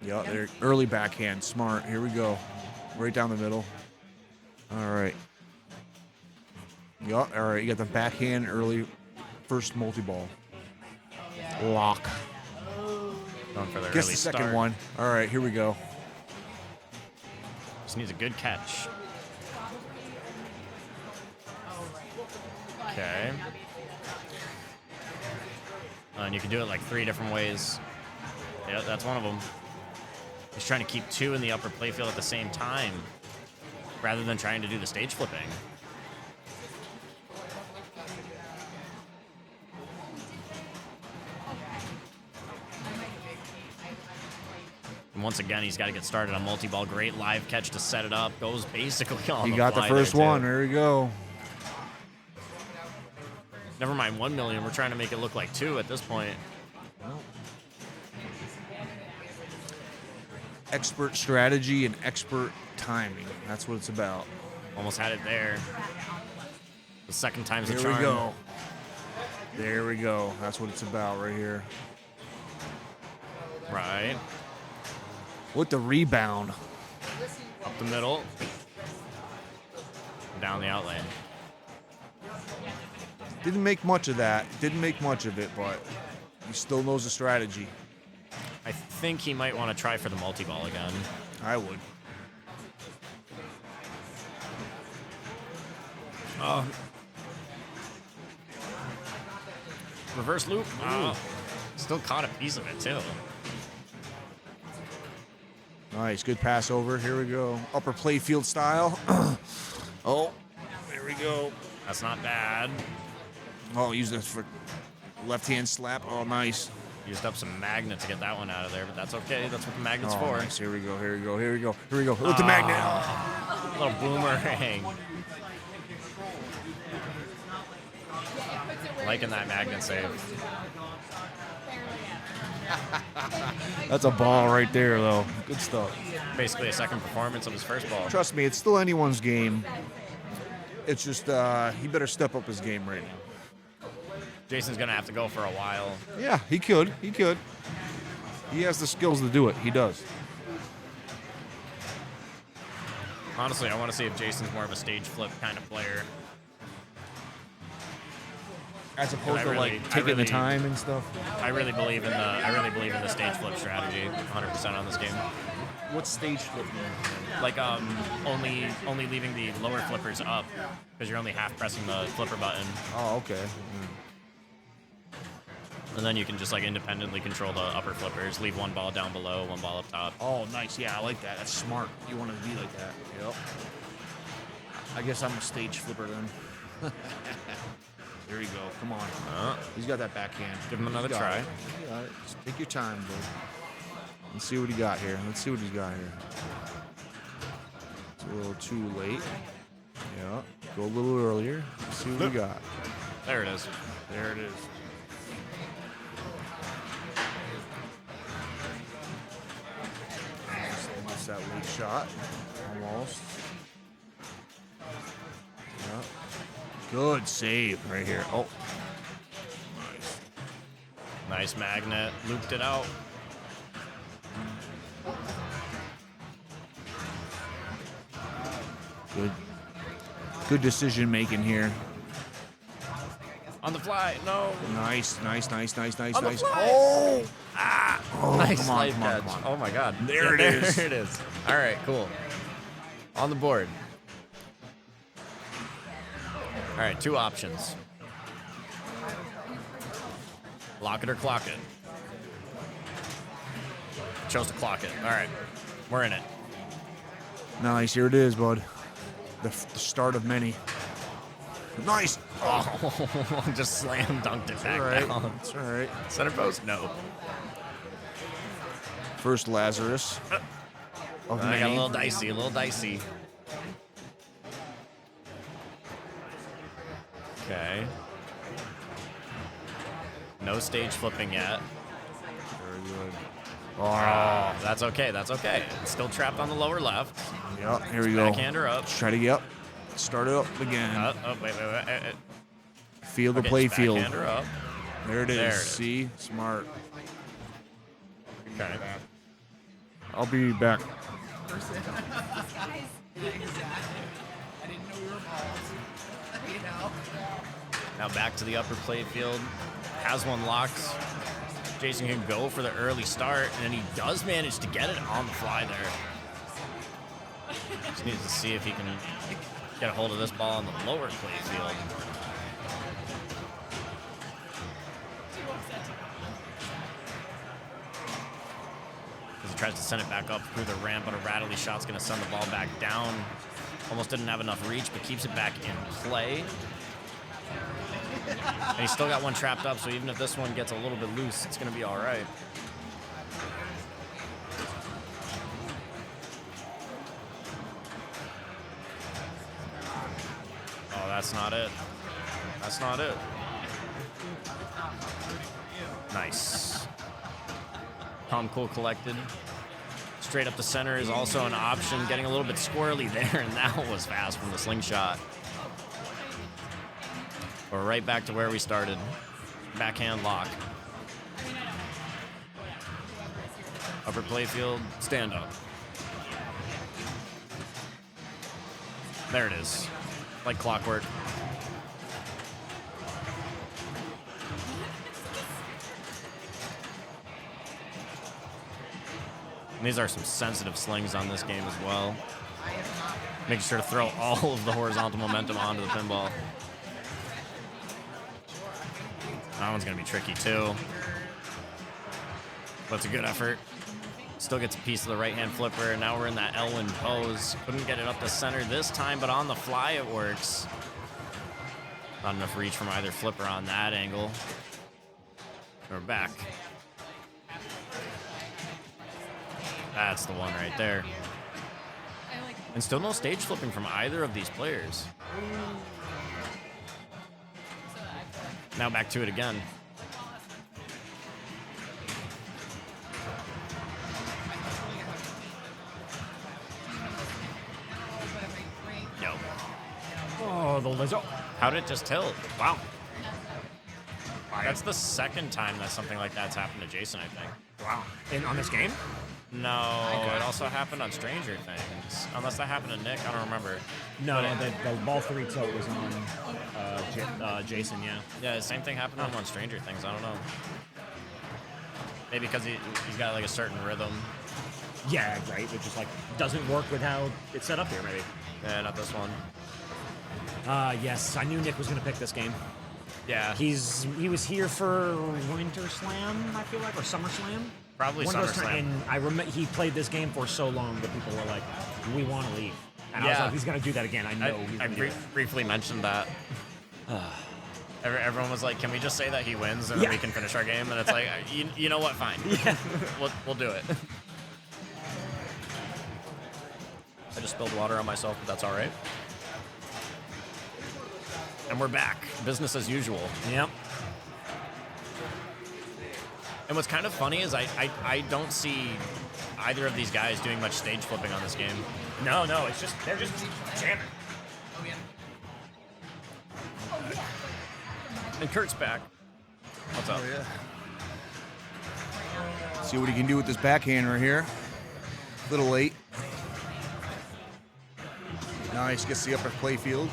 Yeah, there. Early backhand. Smart. Here we go. Right down the middle. All right. Yeah, all right. You got the backhand early. First multi-ball. Lock. Going for the Guess early the second start. one. All right, here we go. Just needs a good catch. Okay. And you can do it like 3 different ways. Yeah, that's one of them. He's trying to keep 2 in the upper playfield at the same time, rather than trying to do the stage flipping. And once again, he's got to get started on multi-ball. Great live catch to set it up. Goes basically on He the got the fly first there, too. one. There we go. Never mind 1 million. We're trying to make it look like 2 at this point. Expert strategy and expert timing. That's what it's about. Almost had it there. The second time's a Here charm. we go. There we go. That's what it's about right here. Right. With the rebound. Up the middle. Down the outlane. Didn't make much of that. Didn't make much of it, but he still knows the strategy. I think he might want to try for the multi-ball again. I would. Reverse loop. Still caught a piece of it, too. Nice. Good pass over. Here we go. Upper playfield style. Oh, there we go. That's not bad. Oh, use this for left-hand slap. Oh, nice. Used up some magnet to get that one out of there, but that's okay. That's what the magnet's Oh, for. nice. Here we go. Here we go. Here we go. Here we go. With the magnet. A little boomerang. Liking that magnet save. That's a ball right there, though. Good stuff. Basically a second performance of his first ball. Trust me, it's still anyone's game. It's just he better step up his game right now. Jason's going to have to go for a while. Yeah, he could. He could. He has the skills to do it. He does. Honestly, I want to see if Jason's more of a stage flip kind of player. As opposed to really- like I taking really- the time and stuff. I really believe in the stage flip strategy 100% on this game. What's stage flip mean? Like only leaving the lower flippers up because you're only half pressing the flipper button, Oh, okay. and then you can just like independently control the upper flippers. Leave one ball down below, one ball up top. Oh, nice. Yeah, I like that. That's smart. You want to be like that. Yep. I guess I'm a stage flipper then. There you go. Come on. He's got that backhand. Give him another He's got try. it. You got it. Just take your time, bro. Let's see what he got here. Let's see what he's got here. It's a little too late. Yeah. Go a little earlier. Let's see what we got. There it is. There it is. Almost that late shot. Almost. Yeah. Good save right here. Oh. Nice magnet. Looped it out. Good decision making here. On the fly. No. Nice. On the fly. Oh! Ah! Oh, Nice come on, life come on, catch. come on. Oh my god. There it is. There it is. All right, cool. On the board. All right, 2 options. Lock it or clock it. Chose to clock it. All right, we're in it. Nice. Here it is, bud. The start of many. Nice. Oh, just slam dunked it back All right. down. It's all right. Center post? No. First Lazarus. Of I got a many. little dicey, a little dicey. Okay. No stage flipping yet. Very good. Oh, that's okay. That's okay. It's still trapped on the lower left. Yep, here we go. Backhander up. Let's try to get up. Start it up again. Wait. Feel the Okay, play just field. backhander up. There it is. There it is. See? Smart. Okay. I'll be back. Now back to the upper play field. Has one locked. Jason can go for the early start, and he does manage to get it on the fly there. Just needs to see if he can get a hold of this ball on the lower play field. As he tries to send it back up through the ramp, but a rattly shot's going to send the ball back down. Almost didn't have enough reach, but keeps it back in play. And he's still got one trapped up, so even if this one gets a little bit loose, it's going to be all right. Oh, that's not it. That's not it. Nice. Calm, cool, collected. Straight up the center is also an option. Getting a little bit squirrely there, and that was fast from the slingshot. We're right back to where we started. Backhand lock. Upper playfield, stand up. There it is. Like clockwork. And these are some sensitive slings on this game as well. Making sure to throw all of the horizontal momentum onto the pinball. That one's going to be tricky, too. But it's a good effort. Still gets a piece of the right-hand flipper, and now we're in that Elwin pose. Couldn't get it up the center this time, but on the fly it works. Not enough reach from either flipper on that angle. We're back. That's the one right there. And still no stage flipping from either of these players. Now back to it again. Yo. Oh, the Lizzo. How did it just tilt? Wow. That's the second time that something like that's happened to Jason, I think. Wow. On this game? No, it also happened on Stranger Things. Unless that happened to Nick, I don't remember. No, the ball 3 tilt was on Jason, yeah. Yeah, the same thing happened to him on Stranger Things. I don't know. Maybe because he's got like a certain rhythm. Yeah, right. It just like doesn't work with how it's set up here, maybe. Yeah, not this one. Yes, I knew Nick was going to pick this game. Yeah. He was here for Winter Slam, I feel like, or Summer Slam. Probably One of those SummerSlam. And I remember he played this game for so long that people were like, "We want to leave." And I was Yeah. like, "He's going to do that again. I know." he's I gonna do it." briefly mentioned that. Everyone was like, "Can we just say that he wins and then we can finish our game?" And it's like, you know what? Fine. Yeah. we'll do it. I just spilled water on myself, but that's all right. And we're back. Business as usual. Yep. And what's kind of funny is I don't see either of these guys doing much stage flipping on this game. No, it's just they're just jamming. And Kurt's back. What's up? Oh, yeah. See what he can do with this backhand right here. A little late. Nice, gets the upper play field.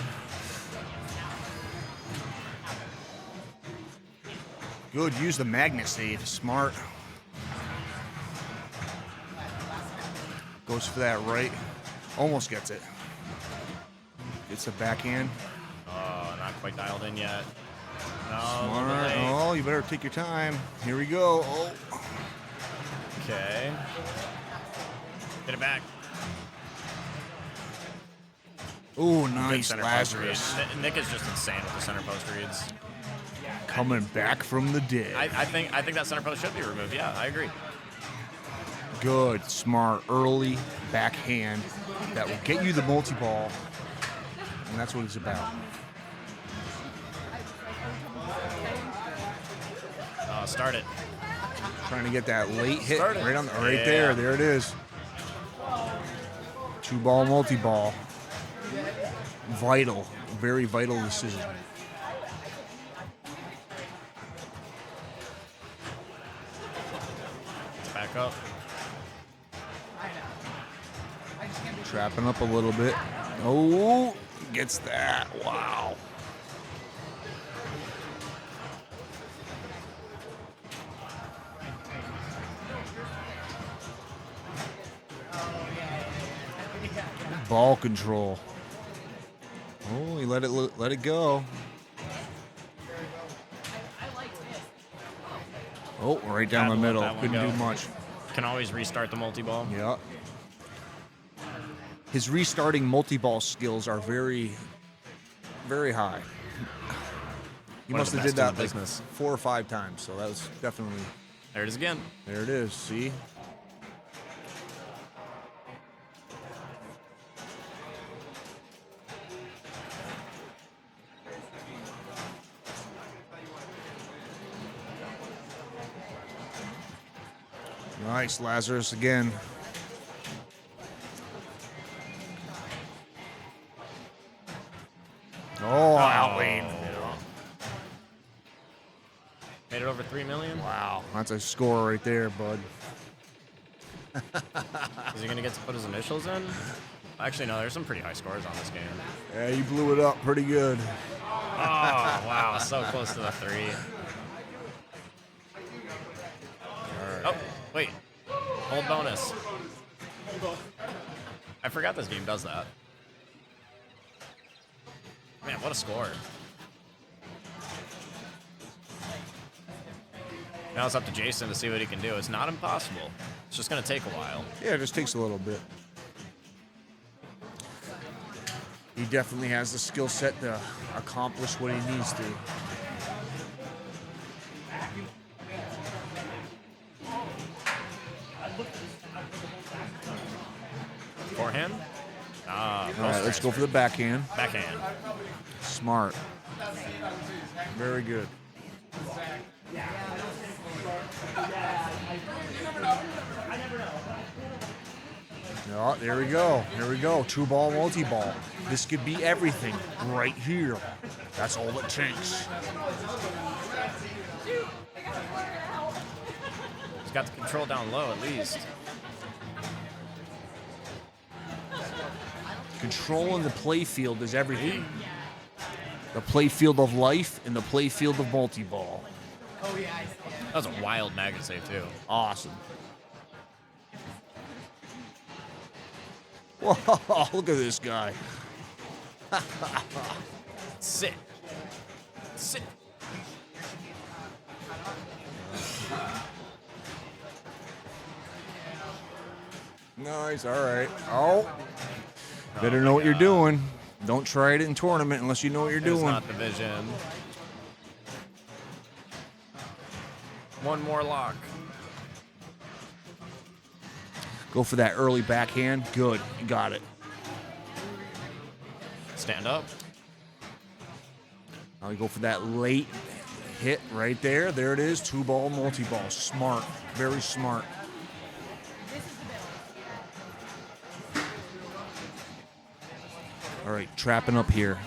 Good, use the magnet save, smart. Goes for that right, almost gets it. Gets the backhand. Oh, not quite dialed in yet. No, Smart. Oh, you better take your time. Here we go. Oh. Okay. Get it back. Oh, Good nice, center post Lazarus. read. Nick is just insane with the center post reads. Coming back from the dead. I think that center post should be removed. Yeah, I agree. Good, smart, early backhand that will get you the multi-ball. And that's what it's about. Start it. Trying to get that late hit Start it. right on right Yeah. there. There it is. 2-ball multi-ball. Vital, very vital decision. Back up. Trapping up a little bit. Oh, gets that. Wow. Ball control. Oh, he let it go. Oh, right down the Had to let middle. that one Couldn't go. do much. Can always restart the multi-ball. Yeah. His restarting multi-ball skills are very, very high. He One of must the have did best in that the like business. 4 or 5 times, so that was definitely. There it is again. There it is. See. Nice, Lazarus again. Oh, outlane. Made it over 3 million. Wow, that's a score right there, bud. Is he gonna get to put his initials in? Actually, no. There's some pretty high scores on this game. Yeah, you blew it up pretty good. Oh wow, so close to the 3. Oh wait, hold bonus. I forgot this game does that. Man, what a score. Now it's up to Jason to see what he can do. It's not impossible. It's just going to take a while. Yeah, it just takes a little bit. He definitely has the skill set to accomplish what he needs to. Forehand? Ah, All right, let's go for the backhand. Backhand. Smart. Very good. Oh, there we go. There we go. 2-ball multi-ball. This could be everything right here. That's all it takes. He's got the control down low at least. Controlling the play field is everything. The play field of life and the play field of multi-ball. That was a wild magnet save too. Awesome. Whoa, look at this guy. Sit. Sit. Nice, all right. Oh, better know what you're doing. Don't try it in tournament unless you know what you're There's doing. not the vision. One more lock. Go for that early backhand. Good, you got it. Stand up. Now you go for that late hit right there. There it is, 2-ball multi-ball. Smart, very smart. All right, trapping up here.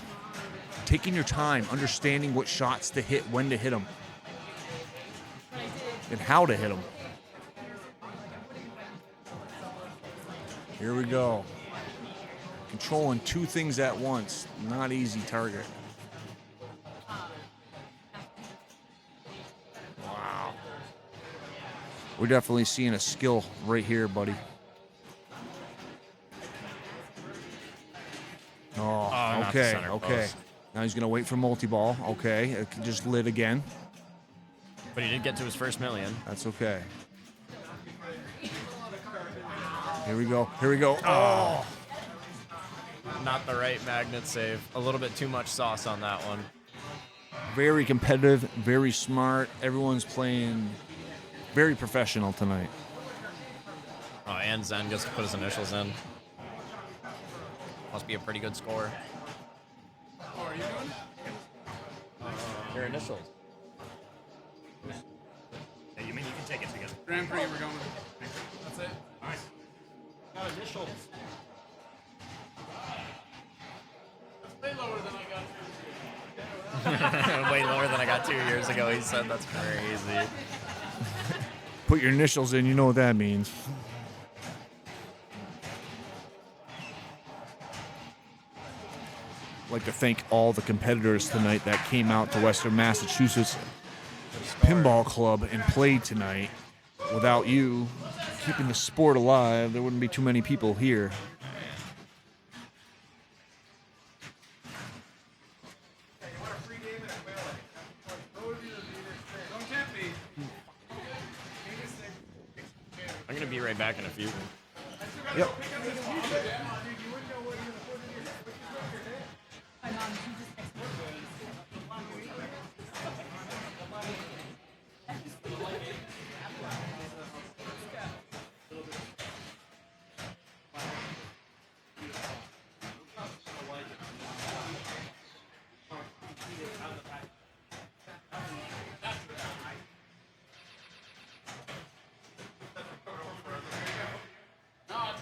taking your time, understanding what shots to hit, when to hit them, and how to hit them. Here we go. Controlling two things at once. Not easy target. Wow. We're definitely seeing a skill right here, buddy. Oh, not the okay, center okay. post. Now he's going to wait for multi-ball. Okay, it just lit again. But he did get to his first million. That's okay. Here we go. Here we go. Oh! Not the right magnet save. A little bit too much sauce on that one. Very competitive, very smart. Everyone's playing very professional tonight. Oh, and Zen gets to put his initials in. Must be a pretty good score. Oh, are you doing? Your initials. Hey, you mean you can take it together? Grand Prix, we're going. That's it. Nice. Got initials. That's way lower than I got. Way lower than I got 2 years ago. He said that's crazy. Put your initials in, you know what that means. I'd like to thank all the competitors tonight that came out to Western Massachusetts Pinball Club and played tonight. Without you keeping the sport alive, there wouldn't be too many people here. I'm going to be right back in a few. Yep.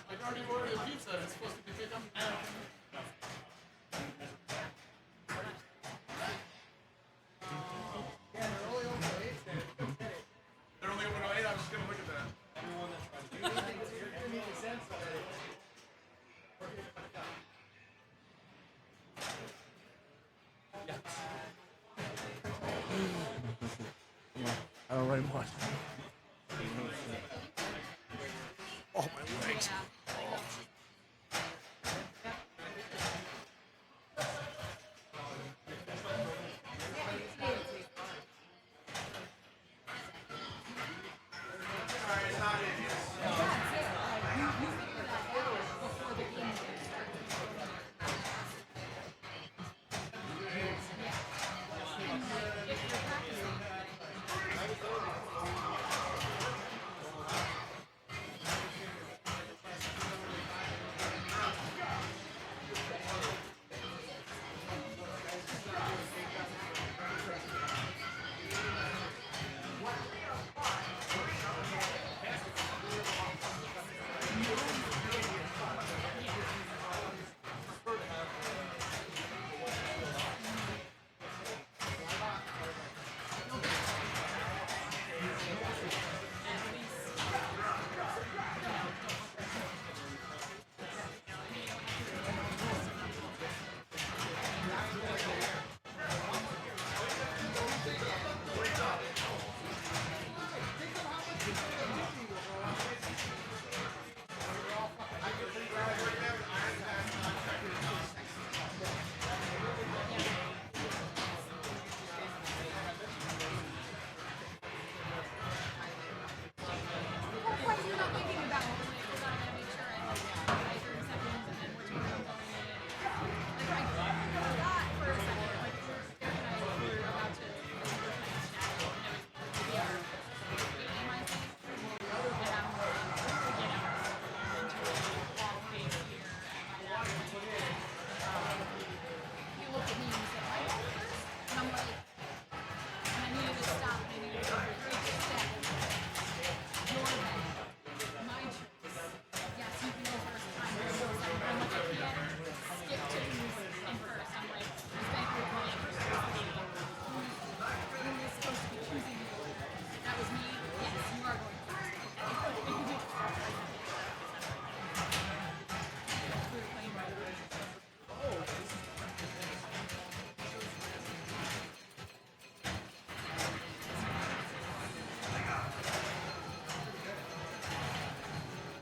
I already ordered a pizza. It's supposed to be picked up now. They're only open till 8. I'm just gonna look at that. I don't write much. Oh, my legs.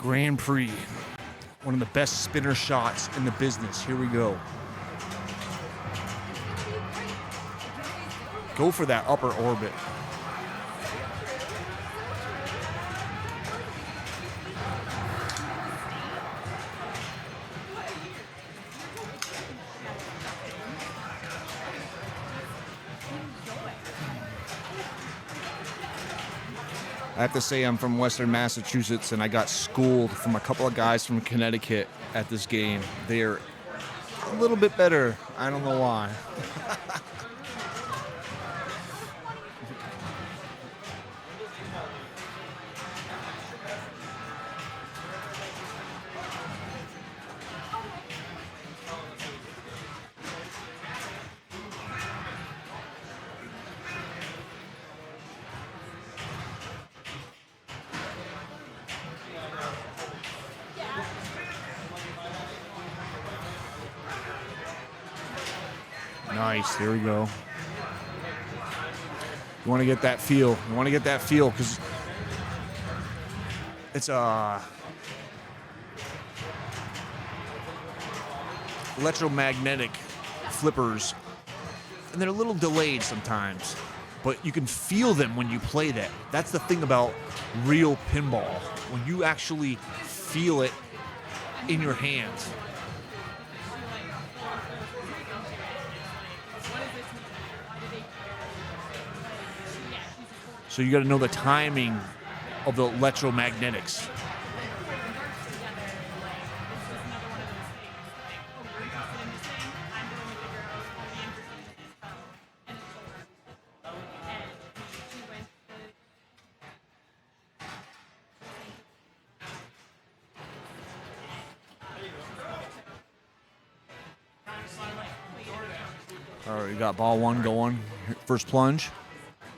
Grand Prix. One of the best spinner shots in the business. Here we go. Go for that upper orbit. I have to say I'm from Western Massachusetts, and I got schooled from a couple of guys from Connecticut at this game. They're a little bit better. I don't know why. Nice, there we go. You want to get that feel. You want to get that feel because it's electromagnetic flippers, and they're a little delayed sometimes, but you can feel them when you play that. That's the thing about real pinball, when you actually feel it in your hands. So you got to know the timing of the electromagnetics. All right, we got ball one going. First plunge.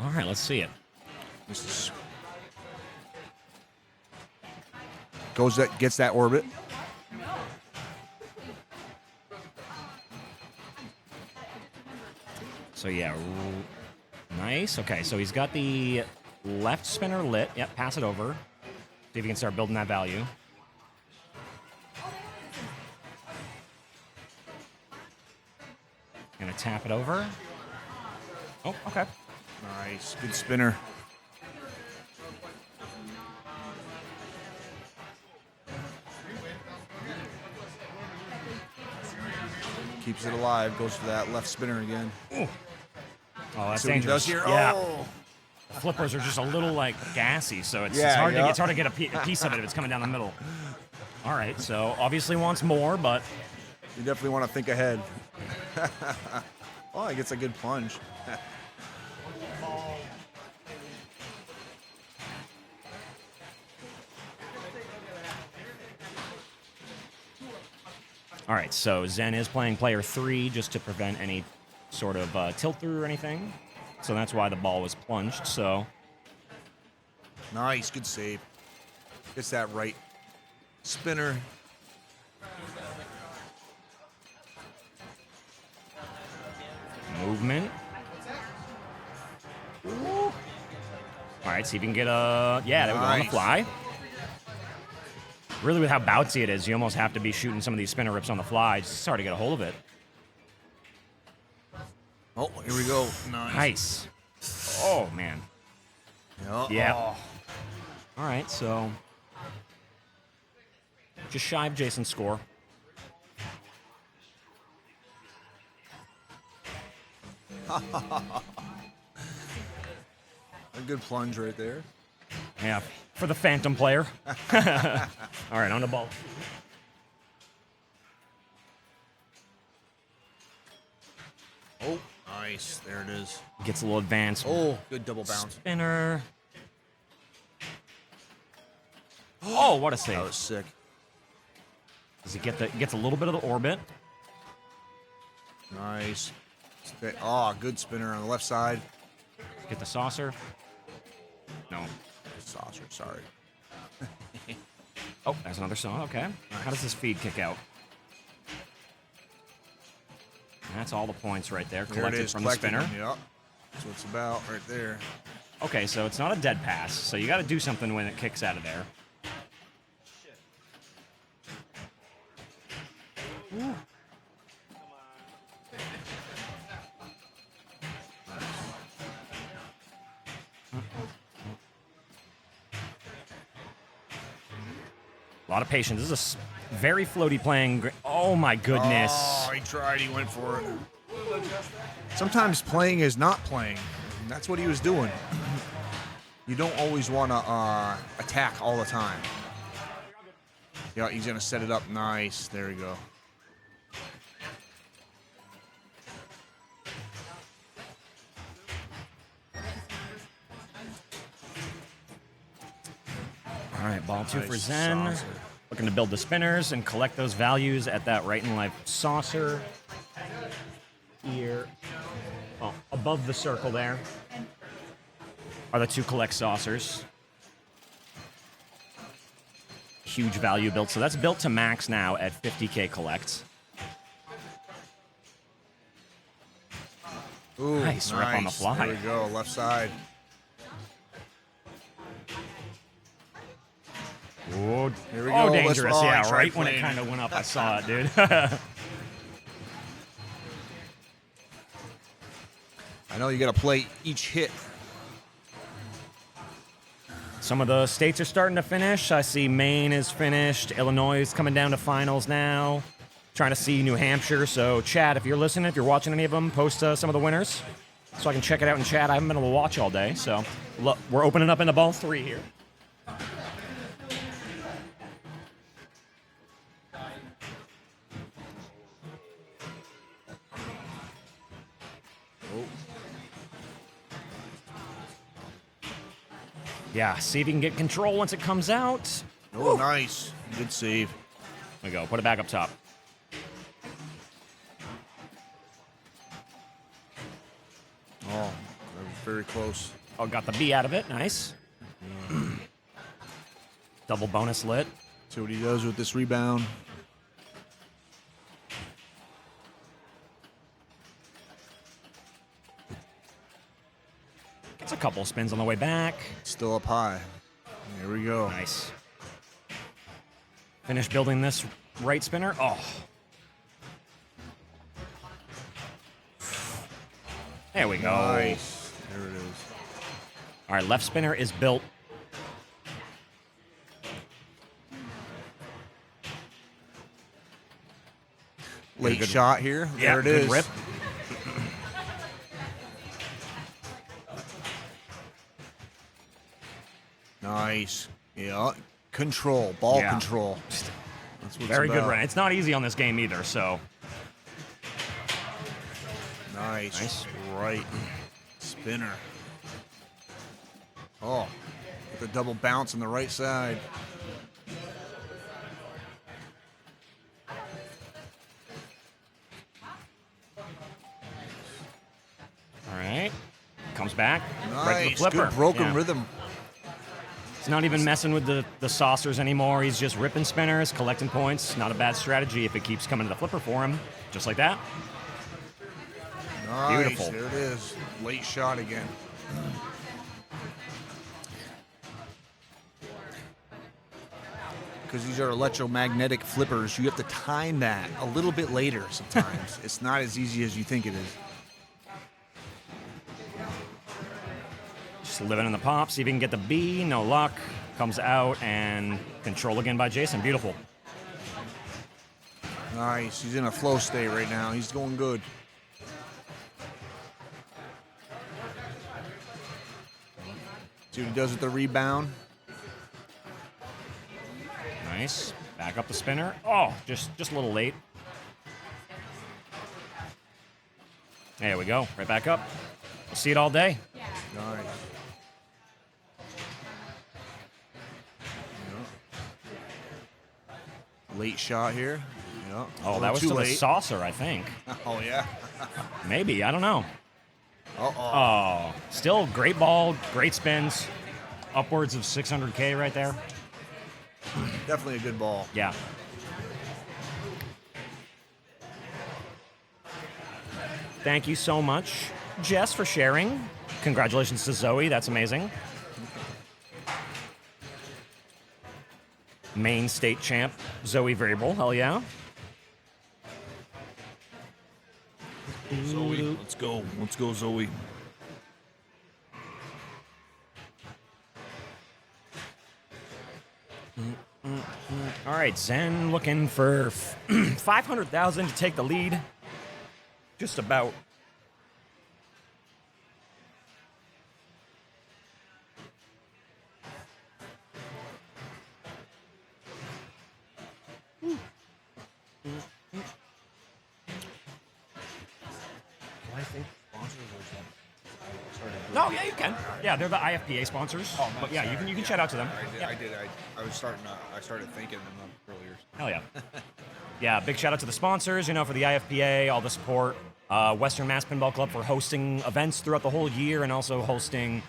All right, let's see it. This is gets that orbit. So yeah, nice. Okay, so he's got the left spinner lit. Yep, pass it over. See if you can start building that value. Gonna tap it over. Oh, okay. Nice, good spinner. Keeps it alive, goes for that left spinner again. Ooh. Oh, that's See what he dangerous. does here? Yeah. Oh. The flippers are just a little like gassy, so it's, Yeah, it's hard yeah. to it's hard to get a piece of it if it's coming down the middle. All right, so obviously wants more, but You definitely want to think ahead. Oh, he gets a good plunge. all right. So Zen is playing player 3 just to prevent any sort of tilt through or anything. So that's why the ball was plunged. So Nice, good save. Gets that right spinner. movement. All right, see if you can get a there we go on the Nice. fly. Really, with how bouncy it is, you almost have to be shooting some of these spinner rips on the fly. It's hard to get a hold of it. Oh, here we go. Nice. Nice. Oh man. Yeah. Oh. All right, so just shy of Jason's score. A good plunge right there. Yeah, for the phantom player. All right, on the ball. Oh, nice. There it is. Gets a little advanced. Oh, good double bounce. Spinner. Oh, what a save. That was sick. Does he get gets a little bit of the orbit? Nice. Oh, good spinner on the left side. Get the saucer. No. Saucer, sorry. Oh, that's another song. Okay. How does this feed kick out? That's all the points right there, There it collected is, from collected the spinner. them, Yep. That's what it's about right there. Okay, so it's not a dead pass, so you got to do something when it kicks out of there. A lot of patience. This is a very floaty playing. Oh my goodness. Oh, he tried. He went for it. Sometimes playing is not playing. And that's what he was doing. You don't always want to attack all the time. Yeah, he's going to set it up nice. There we go. All right, ball 2 Nice for Zen. saucer. Looking to build the spinners and collect those values at that right and left saucer. Here. Oh, above the circle there are the 2 collect saucers. Huge value built. So that's built to max now at 50K collects. Ooh, Nice, rip on the fly. There we go, left side. Oh, Here we oh go. dangerous. Let's- Yeah, try right when it playing. kind of went up, I saw it, dude. I know you got to play each hit. Some of the states are starting to finish. I see Maine is finished. Illinois is coming down to finals now. Trying to see New Hampshire. So, chat, if you're listening, if you're watching any of them, post some of the winners so I can check it out in chat. I haven't been able to watch all day. So, we're opening up into ball 3 here. Yeah, see if you can get control once it comes out. Oh, nice. Good save. There we go. Put it back up top. Oh, that was very close. Oh, got the B out of it. Nice. Double bonus lit. See what he does with this rebound. Gets a couple spins on the way back. Still up high. Here we go. Nice. Finish building this right spinner. Oh. There we go. Nice. There it is. All right, left spinner is built. Late Good- shot here. Yeah, There it good is. rip. Nice. Yeah. Control. Ball Yeah. control. That's what Very it's good about. run. It's not easy on this game either, so. Nice. Nice. Right. Spinner. Oh. With the double bounce on the right side. All right. Comes back. Nice. Right to the flipper. Good broken Yeah. rhythm. He's not even messing with the saucers anymore. He's just ripping spinners, collecting points. Not a bad strategy if it keeps coming to the flipper for him. Just like that. Nice. Beautiful. There it is. Late shot again. Because these are electromagnetic flippers, you have to time that a little bit later sometimes. It's not as easy as you think it is. Just living in the pop. See if he can get the B. No luck. Comes out and control again by Jason. Beautiful. Nice. He's in a flow state right now. He's going good. See what he does with the rebound. Nice. Back up the spinner. Oh, just a little late. There we go. Right back up. We'll see it all day. Nice. Late shot here. Yep. Oh, that was too to the late. saucer, I think. Oh, yeah. Maybe. I don't know. Uh-oh. Oh, still great ball, great spins. Upwards of 600K right there. Definitely a good ball. Yeah. Thank you so much, Jess, for sharing. Congratulations to Zoe. That's amazing. Maine state champ, Zoe Variable. Hell yeah. salute. Let's go. Let's go, Zoe. All right, Zen looking for 500,000 to take the lead. Just about. I think sponsors No, yeah, you can. Yeah, they're the IFPA sponsors. Oh, nice. But yeah, you can shout out to them. I did. I started thinking them up earlier. Hell yeah. Yeah, big shout out to the sponsors, for the IFPA, all the support. Western Mass Pinball Club for hosting events throughout the whole year and also hosting,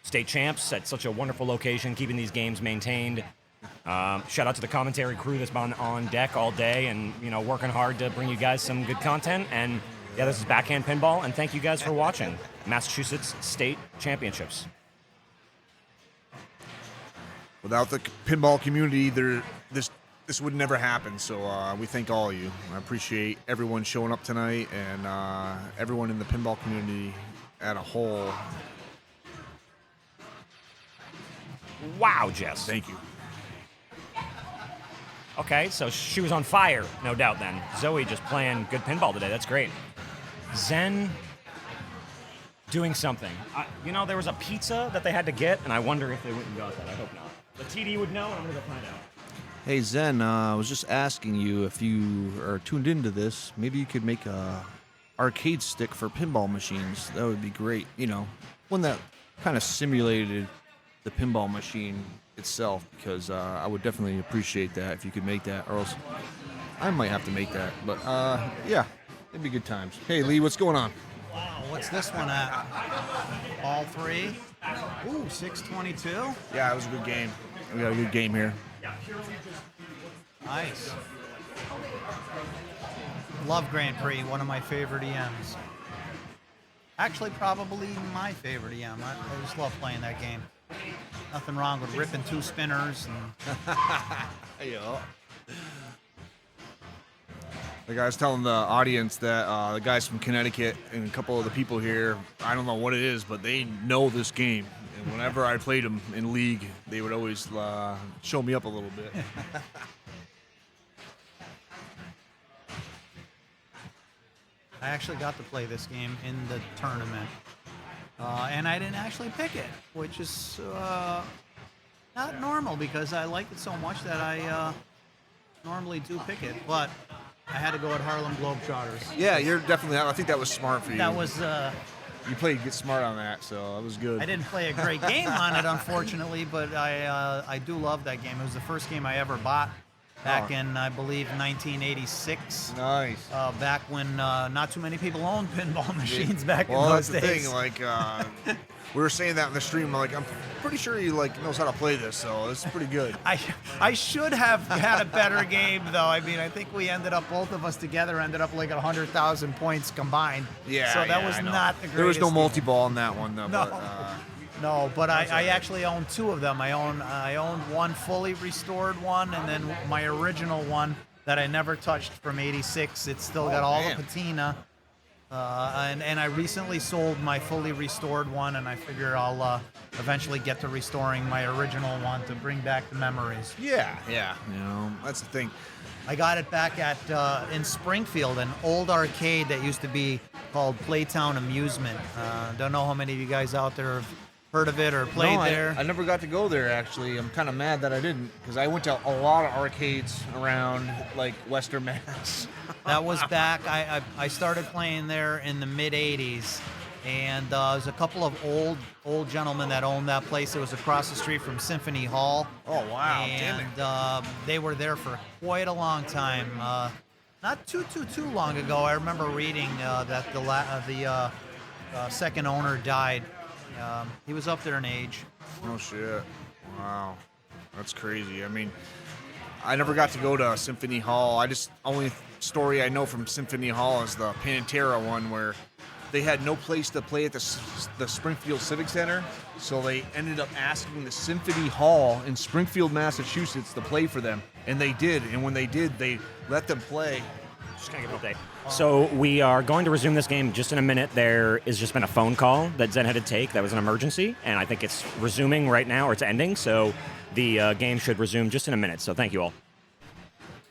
state champs at such a wonderful location, keeping these games maintained. Shout out to the commentary crew that's been on deck all day and, working hard to bring you guys some good content. And yeah, this is Backhand Pinball, and thank you guys for watching Massachusetts State Championships. Without the pinball community, this would never happen. So we thank all of you. I appreciate everyone showing up tonight and everyone in the pinball community at a whole. Wow, Jess. Thank you. Okay, so she was on fire, no doubt then. Zoe just playing good pinball today. That's great. Zen doing something. There was a pizza that they had to get, and I wonder if they went and got that. I hope not. The TD would know, and I'm going to go find out. Hey, Zen, I was just asking you if you are tuned into this, maybe you could make a arcade stick for pinball machines. That would be great. One that kind of simulated the pinball machine itself, because I would definitely appreciate that if you could make that, or else I might have to make that. But yeah, it'd be good times. Hey, Lee, what's going on? Wow, what's this one at? All three? Ooh, 622? Yeah, it was a good game. We got a good game here. Nice. Love Grand Prix, one of my favorite EMs. Actually, probably my favorite EM. I just love playing that game. Nothing wrong with ripping two spinners. And Yeah. Like I was telling the audience that the guys from Connecticut and a couple of the people here, I don't know what it is, but they know this game. And whenever I played them in league, they would always show me up a little bit. I actually got to play this game in the tournament. And I didn't actually pick it, which is not normal because I like it so much that I normally do pick it. But I had to go at Harlem Globetrotters. Yeah, you're definitely. I think that was smart for you. That was. You played get smart on that, so that was good. I didn't play a great game on it, unfortunately, but I do love that game. It was the first game I ever bought back in, I believe, 1986. Nice. Back when not too many people owned pinball machines back in Well, those that's the days. thing. Like we were saying that in the stream. Like I'm pretty sure he knows how to play this, so this is pretty good. I should have had a better game, though. I mean, I think we ended up, both of us together, ended up like at 100,000 points combined. Yeah. So that yeah, was I know. not the greatest. There was no game. multi-ball in that one, though. No. But, No, but I actually own two of them. I own one fully restored one, and then my original one that I never touched from '86. It's still got all the patina. And I recently sold my fully restored one, and I figure I'll eventually get to restoring my original one to bring back the memories. yeah. That's the thing. I got it back at in Springfield, an old arcade that used to be called Playtown Amusement. Don't know how many of you guys out there have heard of it or played there. I never got to go there, actually. I'm kind of mad that I didn't, because I went to a lot of arcades around, like, Western Mass. That was back, I started playing there in the mid-'80s, and there's a couple of old gentlemen that owned that place. It was across the street from Symphony Hall. Oh, wow. And they were there for quite a long time. Not too long ago, I remember reading that the second owner died. He was up there in age. Oh, shit. Wow. That's crazy. I mean, I never got to go to Symphony Hall. Only story I know from Symphony Hall is the Pantera one, where they had no place to play at the Springfield Civic Center, so they ended up asking the Symphony Hall in Springfield, Massachusetts to play for them, and they did. And when they did, they let them play Just kind of give an update. So we are going to resume this game just in a minute. There has just been a phone call that Zen had to take. That was an emergency, and I think it's resuming right now, or it's ending. So the game should resume just in a minute. So thank you all.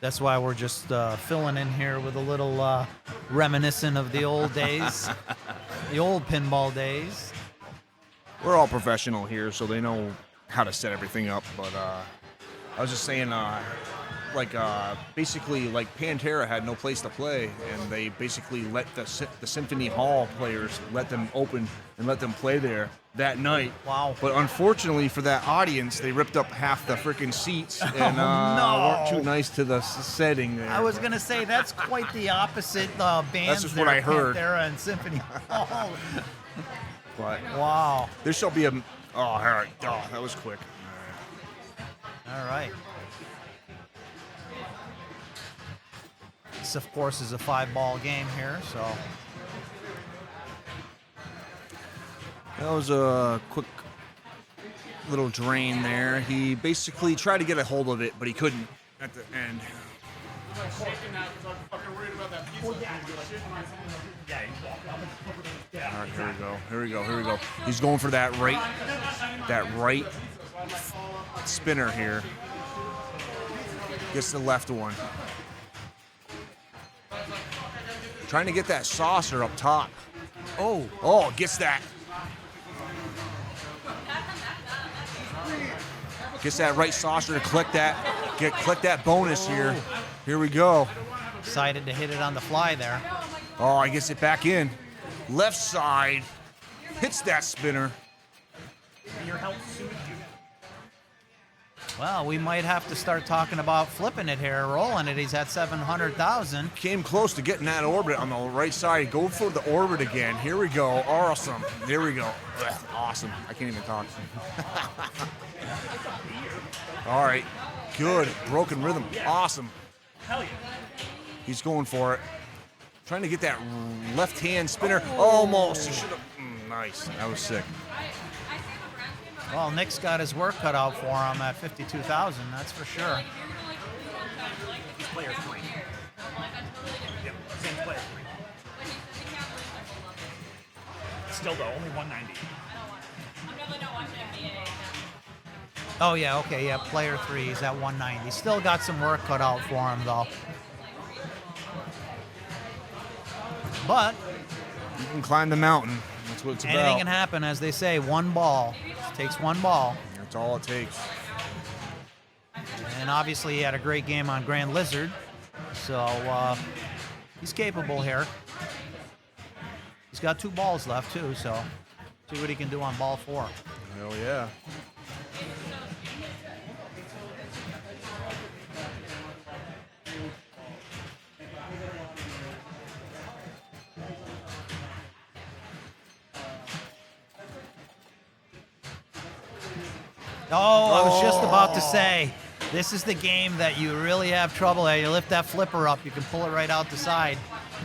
That's why we're just filling in here with a little reminiscent of the old days, the old pinball days. We're all professional here, so they know how to set everything up. But I was just saying, basically, like Pantera had no place to play, and they basically let the Symphony Hall players let them open and let them play there that night. Wow. But unfortunately for that audience, they ripped up half the freaking seats and weren't too nice to the setting there. I was going to say, that's quite the opposite bands. That's just what I heard. Pantera and Symphony Hall. But Wow. there shall be a... Oh, all right. Oh, that was quick. All right. This, of course, is a 5-ball game here, so... That was a quick little drain there. He basically tried to get a hold of it, but he couldn't at the end. I'm fucking now because I'm fucking worried about that pizza. All right, here we go. He's going for that right spinner here. Gets the left one. Trying to get that saucer up top. Oh, gets that. Gets that right saucer to click that bonus here. Here we go. Decided to hit it on the fly there. Oh, I gets it back in. Left side. Hits that spinner. Your health soothed you. Well, we might have to start talking about flipping it here, rolling it. He's at 700,000. Came close to getting that orbit on the right side. Go for the orbit again. Here we go. Awesome. There we go. Ugh, awesome. I can't even talk. All right. Good. Broken rhythm. Awesome. Hell yeah. He's going for it. Trying to get that left-hand spinner. Almost. He should have. Nice. That was sick. Well, Nick's got his work cut out for him at 52,000. That's for sure. He's player 3. Yep. Same player 3. Still though, only 190. Oh, yeah, okay, yeah, player 3 is at 190. Still got some work cut out for him, though. But You can climb the mountain. That's what it's about. anything can happen, as they say, one ball. It takes one ball. That's all it takes. And obviously, he had a great game on Grand Lizard. So he's capable here. He's got 2 balls left, too, so see what he can do on ball 4. Hell yeah. Oh, I was just about to say, this is the game that you really have trouble at. You lift that flipper up, you can pull it right out the side.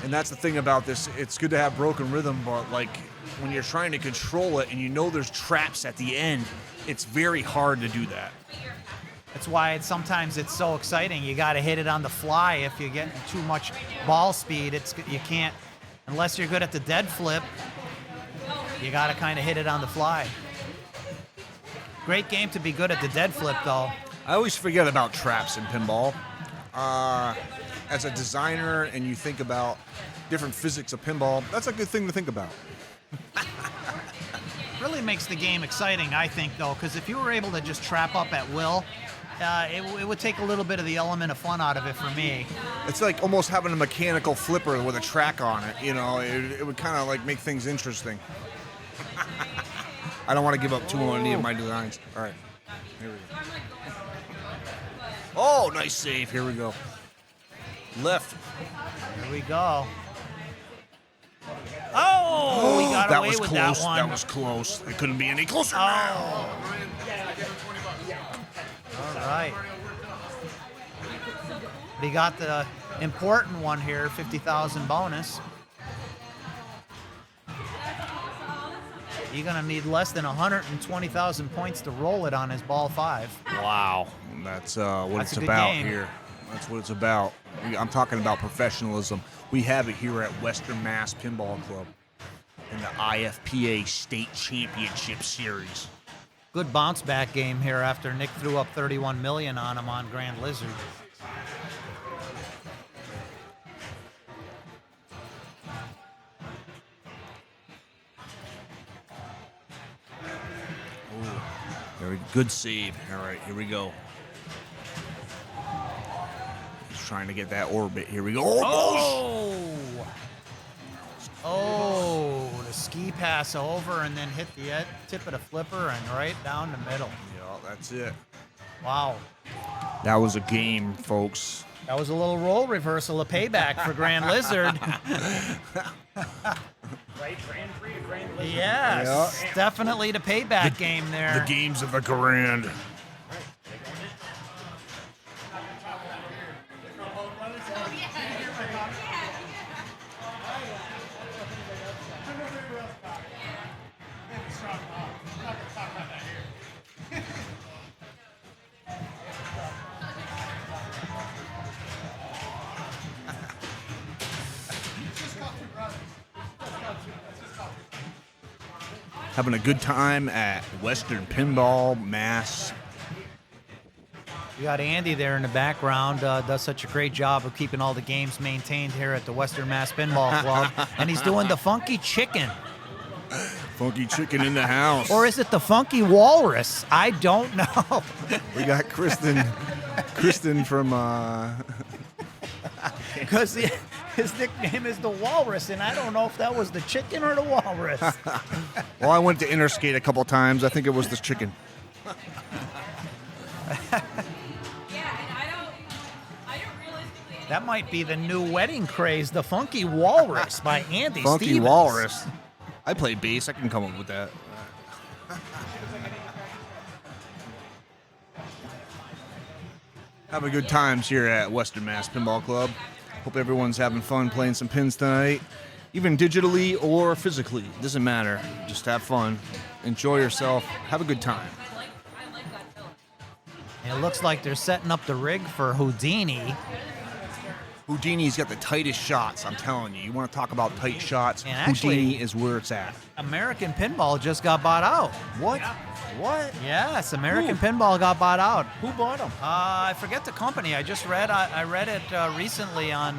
And that's the thing about this. It's good to have broken rhythm, but like when you're trying to control it and you know there's traps at the end, it's very hard to do that. That's why sometimes it's so exciting. You got to hit it on the fly. If you're getting too much ball speed, you can't, unless you're good at the dead flip, you got to kind of hit it on the fly. Great game to be good at the dead flip, though. I always forget about traps in pinball. As a designer, and you think about different physics of pinball, that's a good thing to think about. Really makes the game exciting, I think, though, because if you were able to just trap up at will, it would take a little bit of the element of fun out of it for me. It's like almost having a mechanical flipper with a track on it. You know, it would kind of like make things interesting. I don't want to give up too on any of my designs. All right, here we go. Oh, nice save. Here we go. Left. Here we go. Oh, we got that away was with close. that one. That was close. It couldn't be any closer. Oh. All right. But he got the important one here, 50,000 bonus. You're going to need less than 120,000 points to roll it on his ball 5. Wow. That's what That's it's a good about game. here. That's what it's about. I'm talking about professionalism. We have it here at Western Mass Pinball Club in the IFPA State Championship Series. Good bounce back game here after Nick threw up 31 million on him on Grand Lizard. Very good save. All right, here we go. He's trying to get that orbit. Here we go. Oh, the ski pass over and then hit the tip of the flipper and right down the middle. Yeah, that's it. Wow. That was a game, folks. That was a little role reversal, a payback for Grand Lizard. Right, Grand Prix to Grand Lizard. Yes, definitely the payback game there. The games of the Grand. Having a good time at Western Pinball, Mass. You got Andy there in the background, does such a great job of keeping all the games maintained here at the Western Mass Pinball Club. And he's doing the funky chicken. Funky chicken in the house. Or is it the funky walrus? I don't know. We got Kristen from... Because his nickname is the Walrus, and I don't know if that was the chicken or the walrus. Well, I went to Interstate a couple times. I think it was the chicken. That might be the new wedding craze, the Funky Walrus by Andy Funky Stevens. Walrus. I play bass. I can come up with that. Have a good times here at Western Mass Pinball Club. Hope everyone's having fun playing some pins tonight, even digitally or physically. Doesn't matter. Just have fun. Enjoy yourself. Have a good time. And it looks like they're setting up the rig for Houdini. Houdini's got the tightest shots, I'm telling you. You want to talk about tight shots, And actually, Houdini is where it's at. American Pinball just got bought out. What? What? Yes, American Pinball got bought out. Who bought them? I forget the company. I just read. I read it recently on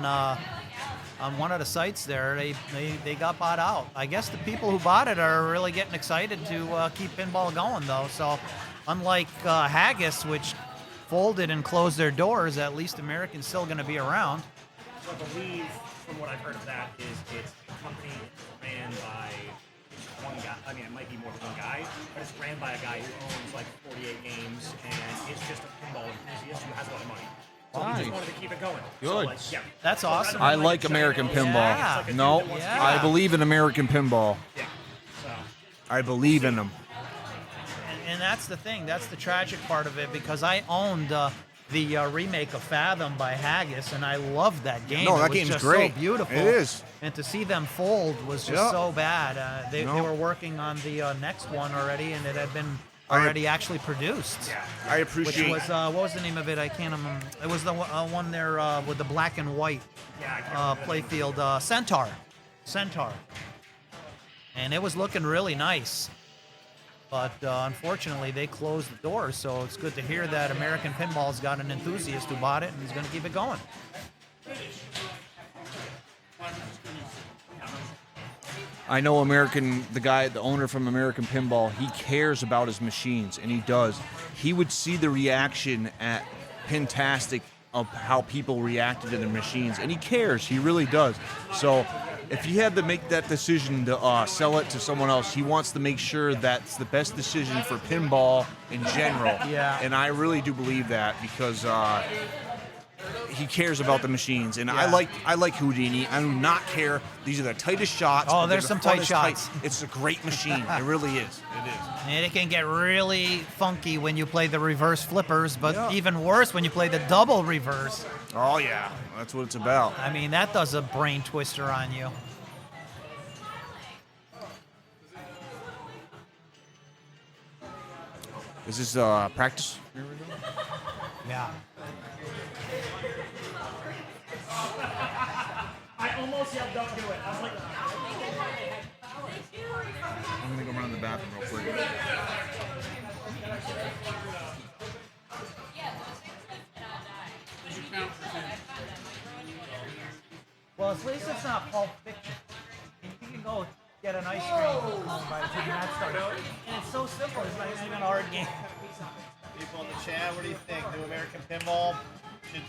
one of the sites there. They got bought out. I guess the people who bought it are really getting excited to keep pinball going, though. So, unlike Haggis, which folded and closed their doors, at least American's still going to be around. So I believe, from what I've heard of that, is it's a company ran by one guy. I mean, it might be more than one guy, but it's ran by a guy who owns like 48 games, and it's just a pinball enthusiast who has a lot of money. So he just wanted to keep it going. Good. So, like, yeah. That's awesome. I like American Pinball. Yeah. It's like a No, dude that wants to Yeah. I believe in American Pinball. Yeah. So, I believe in them. And that's the thing. That's the tragic part of it, because I owned the remake of Fathom by Haggis, and I loved that game. No, that it was game's just great. So beautiful. It is. And to see them fold was just Yep. so bad. They were working on the next one already, and it had been already actually produced. I Which appreciate was what was the name of it? I can't remember. It was the one there with the black and white playfield, Centaur. And it was looking really nice. But unfortunately, they closed the doors, so it's good to hear that American Pinball's got an enthusiast who bought it and he's going to keep it going. I know the owner from American Pinball, he cares about his machines, and he does. He would see the reaction at Pintastic of how people reacted to their machines, and he cares. He really does. So if he had to make that decision to sell it to someone else, he wants to make sure that's the best decision for pinball in general. Yeah. And I really do believe that, because he cares about the machines, and Yeah. I like Houdini. I do not care. These are the tightest shots. Oh, but they're there's the some tight funnest shots. It's a great machine. It really is. It is. And it can get really funky when you play the reverse flippers, but even worse when you play the double reverse. Oh yeah, that's what it's about. I mean, that does a brain twister on you. Is this practice? Yeah. I almost yelled, "Don't do it." I was like, I'm gonna go run in the bathroom real quick. Well, at least it's not Pulp Fiction. You can go get an ice cream by the time that starts. And it's so simple. It's not even a hard game. People in the chat, what do you think? New American Pinball should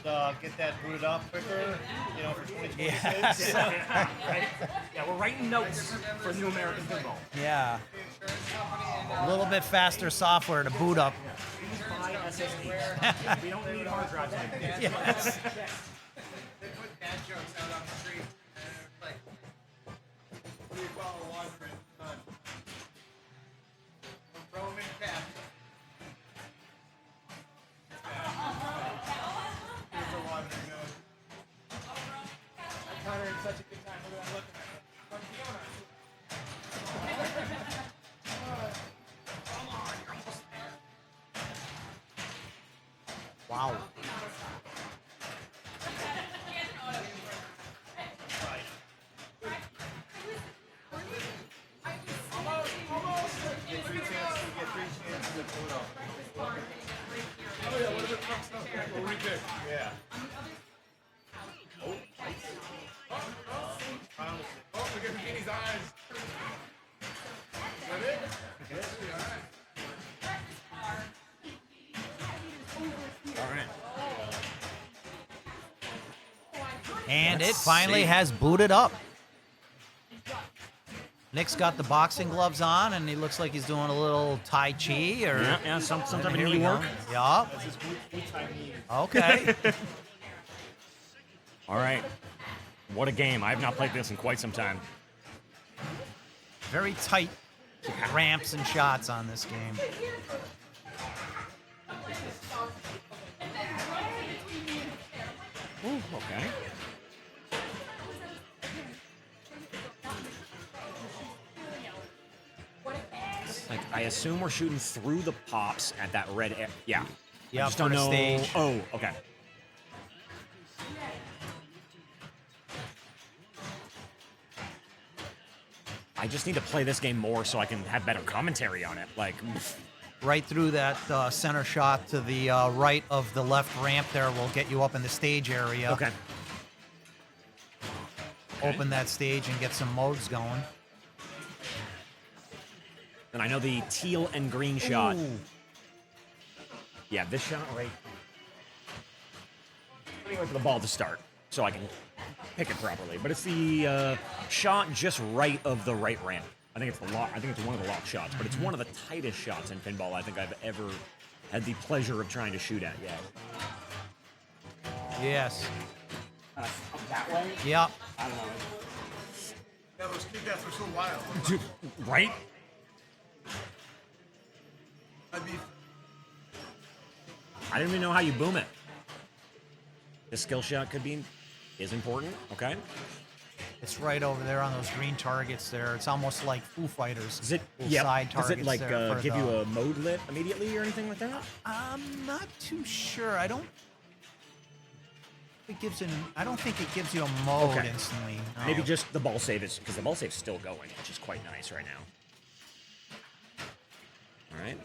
get that booted up quicker, you know, for 2026? Yes. right? Yeah, we're writing notes for New American Pinball. Yeah. A little bit faster software to boot up. Please buy SSDs. We don't need hard drives anymore. Yes. They put dad jokes out on the street. Like, what do you call a wandering son? Throw him in cap. Here's a wandering nose. Connor had such a good time. Look at that looking at it. Fun piano. Wow. Yeah. Oh, look at Bikini's eyes. Is that it? And Let's it finally see. has booted up. Nick's got the boxing gloves on, and he looks like he's doing a little Tai Chi or. Yeah, some type of Here we knee go. work. Yeah. Okay. All right. What a game. I have not played this in quite some time. Very tight ramps and shots on this game. Ooh, okay. Like, I assume we're shooting through the pops at that red air. Yeah. Yeah, I just don't for the know. stage. Oh, okay. I just need to play this game more so I can have better commentary on it. Like, Right through that center shot to the right of the left ramp there will get you up in the stage area. okay. Open that stage and get some modes going. And I know the teal and green shot. Ooh. Yeah, this shot right. I'm wait for the ball to start so I can pick it properly. But it's the shot just right of the right ramp. I think it's the lock. I think it's one of the lock shots, but it's one of the tightest shots in pinball I think I've ever had the pleasure of trying to shoot at. Yeah. Yes. That way? Yeah. I don't know. Yeah, those keycaps are so wild. Dude, right? I'd be I didn't even know how you boom it. The skill shot is important. Okay. It's right over there on those green targets there. It's almost like Foo Fighters. Does it? Little Yeah. side Does targets it like there for give you the- a mode lit immediately or anything like that? I'm not too sure. I don't think it gives you a mode Okay. instantly. No. Maybe just the ball save is because the ball save's still going, which is quite nice right now. All right.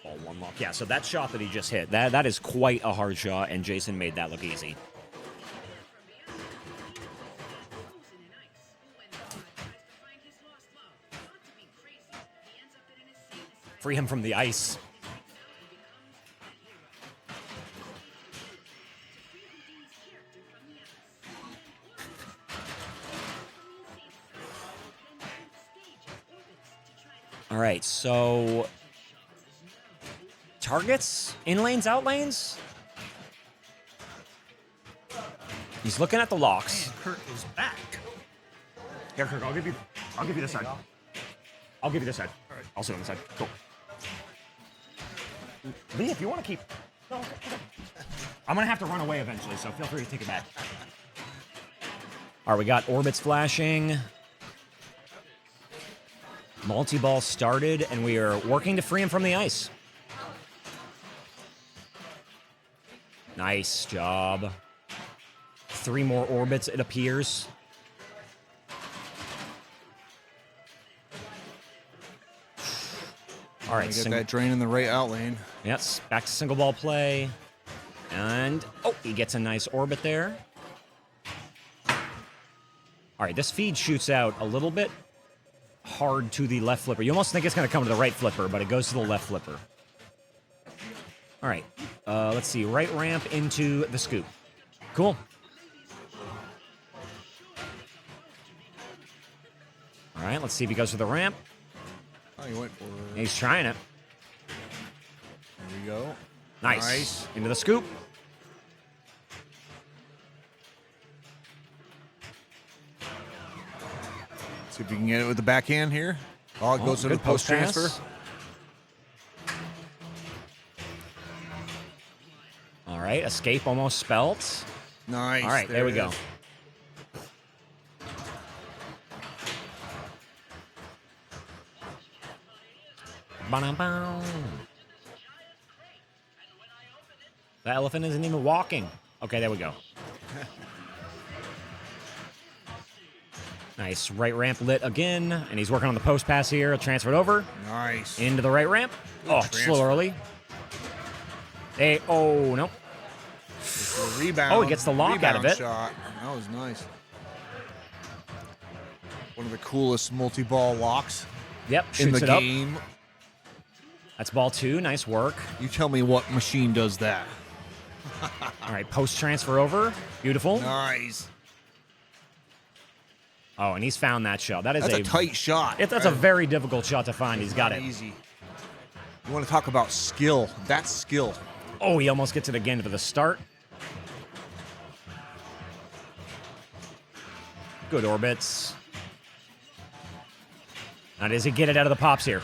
Ball one lock. Yeah, so that shot that he just hit, that is quite a hard shot, and Jason made that look easy. Free him from the ice. All right, so targets, in lanes, out lanes. He's looking at the locks. Man, Kurt is back. Here, Kirk, I'll give you this side. I'll give you this side. All right. I'll sit on the side. Cool. Lee, if you want to keep. No, okay. I'm gonna have to run away eventually, so feel free to take it back. All right, we got orbits flashing. Multiball started, and we are working to free him from the ice. Nice job. 3 more orbits, it appears. All right, Get that drain in the right out lane. Yes, back to single ball play. And, oh, he gets a nice orbit there. All right, this feed shoots out a little bit hard to the left flipper. You almost think it's going to come to the right flipper, but it goes to the left flipper. All right, let's see. Right ramp into the scoop. Cool. All right, let's see if he goes for the ramp. Oh, he went for it. He's trying it. There we go. Nice. Into the scoop. See if you can get it with the backhand here. Oh, it goes to the good post pass. transfer. All right, escape almost spelt. Nice. All right, there we it go. is. Ba-dum-bum. The elephant isn't even walking. Okay, there we go. Nice. Right ramp lit again, and he's working on the post pass here. He'll transfer it over. Nice. Into the right ramp. Oh, transfer. slow early. Hey, oh, no. Rebound. Oh, he gets the lock out of Rebound it. Shot. That was nice. One of the coolest multi-ball locks Yep, in shoots the it up. game. That's ball 2. Nice work. You tell me what machine does that. All right, post transfer over. Beautiful. Nice. Oh, and he's found that shot. That is That's a tight shot. That's a very difficult shot to find. He's got Not it. easy. You want to talk about skill? That's skill. Oh, he almost gets it again for the start. Good orbits. Now, does he get it out of the pops here?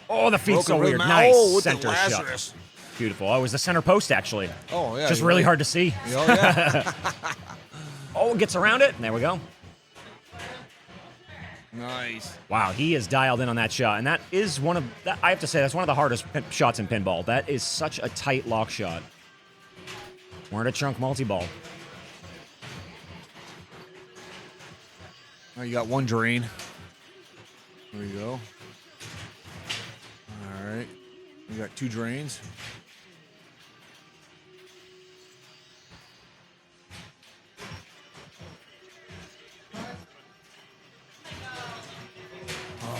Oh, the feet's so Broken weird. rhythm. Nice Oh, with the center shot. Lazarus. Beautiful. Oh, it was the center post, actually. Oh, yeah. Just you're really right. hard to see. Oh, yeah. Oh, gets around it. And there we go. Nice. Wow, he is dialed in on that shot. And that is one of, I have to say, that's one of the hardest shots in pinball. That is such a tight lock shot. We're in a chunk multi-ball. Oh, you got one drain. There you go. All right. You got 2 drains.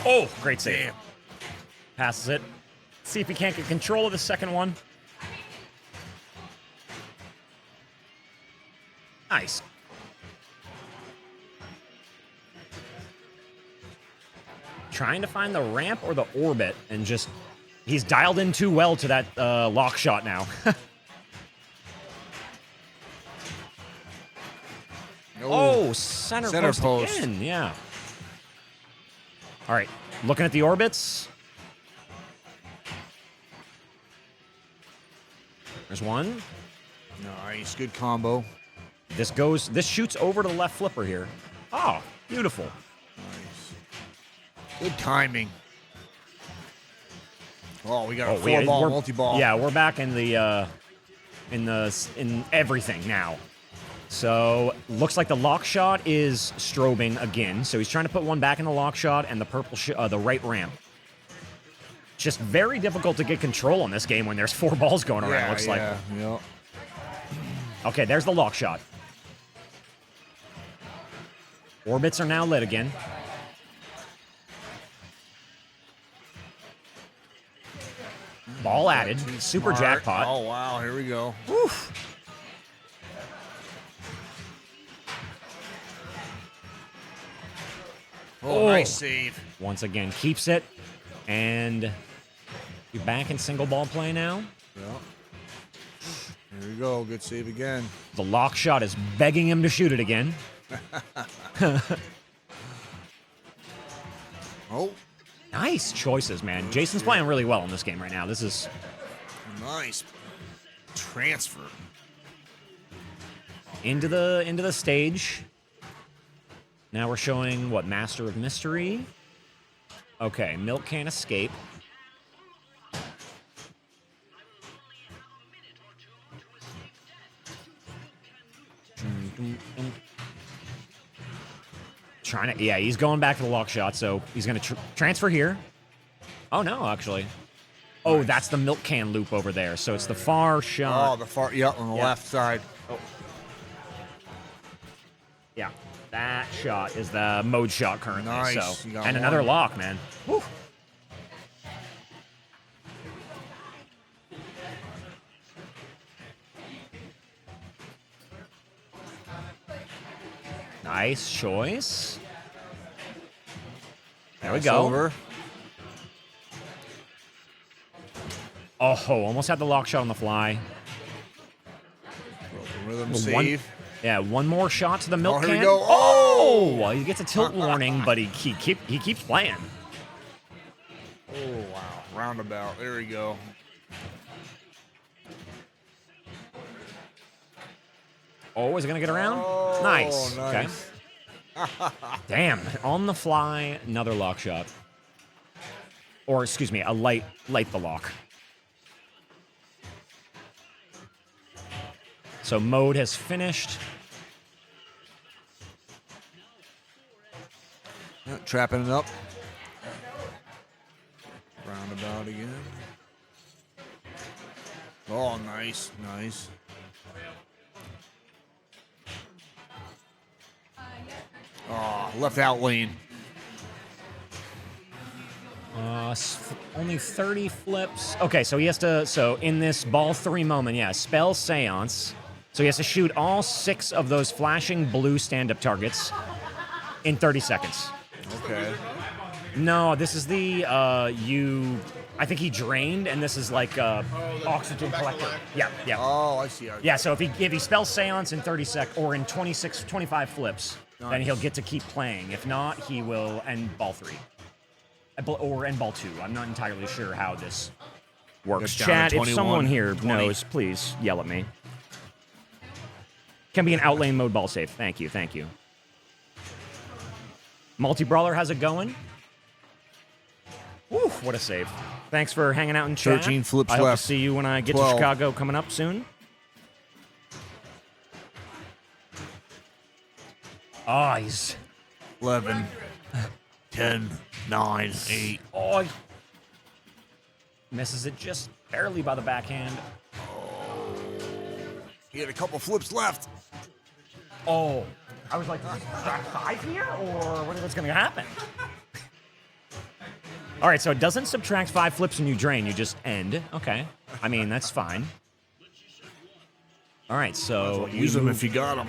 Oh, great save. Passes it. See if he can't get control of the second one. Nice. Trying to find the ramp or the orbit, and just he's dialed in too well to that lock shot now. Oh, center post again. Yeah. All right, looking at the orbits. There's one. Nice, good combo. This shoots over to the left flipper here. Oh, beautiful. Nice. Good timing. Oh, we got a we're 4-ball multi-ball. Yeah, we're back in the in everything now. So looks like the lock shot is strobing again. So he's trying to put one back in the lock shot and the purple the right ramp. Just very difficult to get control on this game when there's 4 balls going around. Looks like. Yeah. Okay, there's the lock shot. Orbits are now lit again. Ball added. Super Smart. jackpot. Oh, wow. Here we go. Oof. Oh, nice save. Once again, keeps it. And you're back in single ball play now. Yeah. Here we go. Good save again. The lock shot is begging him to shoot it again. Oh. Nice choices, man. Jason's playing really well in this game right now. This is Nice. Transfer. into the stage. Now we're showing what? Master of Mystery. Okay, Milk can't escape. Trying to, yeah, he's going back to the lock shot, so he's going to transfer here. Oh, no, actually. Oh, Nice. that's the milk can loop over there, so it's the far shot. Oh, the far, yep, on the Yeah. left side. Oh. Yeah, that shot is the mode shot currently. Nice. So. You got And one. another lock, man. Woo. Nice choice. There we Pass go. Over. Oh, almost had the lock shot on the fly. Rhythm One- save. Yeah, one more shot to the milk here we can. go. Oh! Well, he gets a tilt warning, but he keeps playing. Oh, wow. Roundabout. There we go. Oh, is it going to get around? Oh, Nice. nice. Okay. Damn. On the fly, another lock shot. Or, excuse me, a light the lock. So mode has finished. Yeah, trapping it up. Roundabout again. Oh, nice. Nice. Oh, left out lane. Only 30 flips. Okay, so he has to. So in this ball 3 moment, yeah, spell seance. So he has to shoot all 6 of those flashing blue stand-up targets in 30 seconds. Okay. No, this is the I think he drained, and this is like oxygen collector. Yeah, yeah. Oh, I see. Yeah, so if he spells seance in 30 or in 25 flips, then he'll get to keep playing. If not, he will end ball 3. Or end ball 2. I'm not entirely sure how this works. It's down to Chat, if 21, someone here 20. knows, please yell at me. Can be an outlane mode ball save. Thank you, thank you. Multi-brawler has it going. Woo, what a save. Thanks for hanging out in chat. 13 flips I hope left. to see you when I get 12. to Chicago coming up soon. Oh, he's 11, 10, 9, 8. Oh, he misses it just barely by the backhand. He had a couple flips left. Oh, I was like, is that 5 here, or what's going to happen? All right, so it doesn't subtract 5 flips when you drain. You just end. Okay. I mean, that's fine. All right, so Use them if you got them.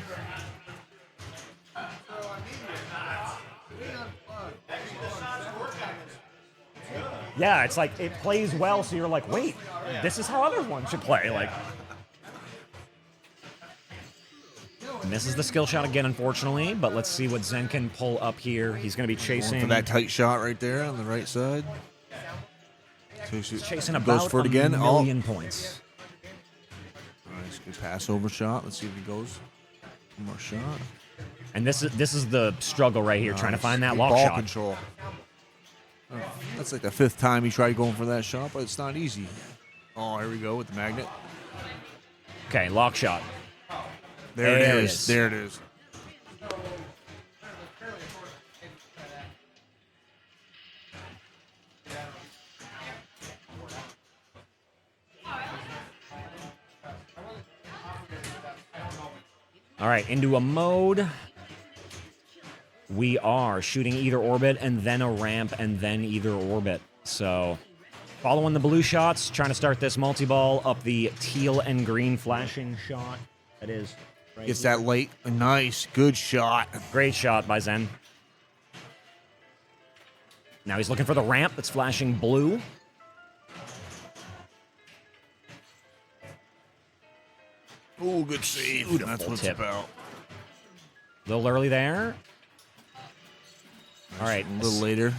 Yeah, it's like it plays well, so you're like, wait, this is how other ones should play. Like, misses the skill shot again, unfortunately. But let's see what Zen can pull up here. He's going to be chasing For that tight shot right there on the right side. chasing Goes about for it a again. million points. Nice, good pass over shot. Let's see if he goes. One more shot. And this is the struggle right here, trying to Nice. find that Good lock ball shot. control. That's like the 5th time he tried going for that shot, but it's not easy. Oh, here we go with the magnet. Okay, lock shot. There There it it is. is. There it is. All right, into a mode. We are shooting either orbit and then a ramp and then either orbit. So following the blue shots, trying to start this multi-ball up the teal and green flashing shot. That is right Gets here. that late. A nice, good shot. Great shot by Zen. Now he's looking for the ramp that's flashing blue. Oh, good save. Beautiful That's what it's tip. about. A little early there. All right. A little later.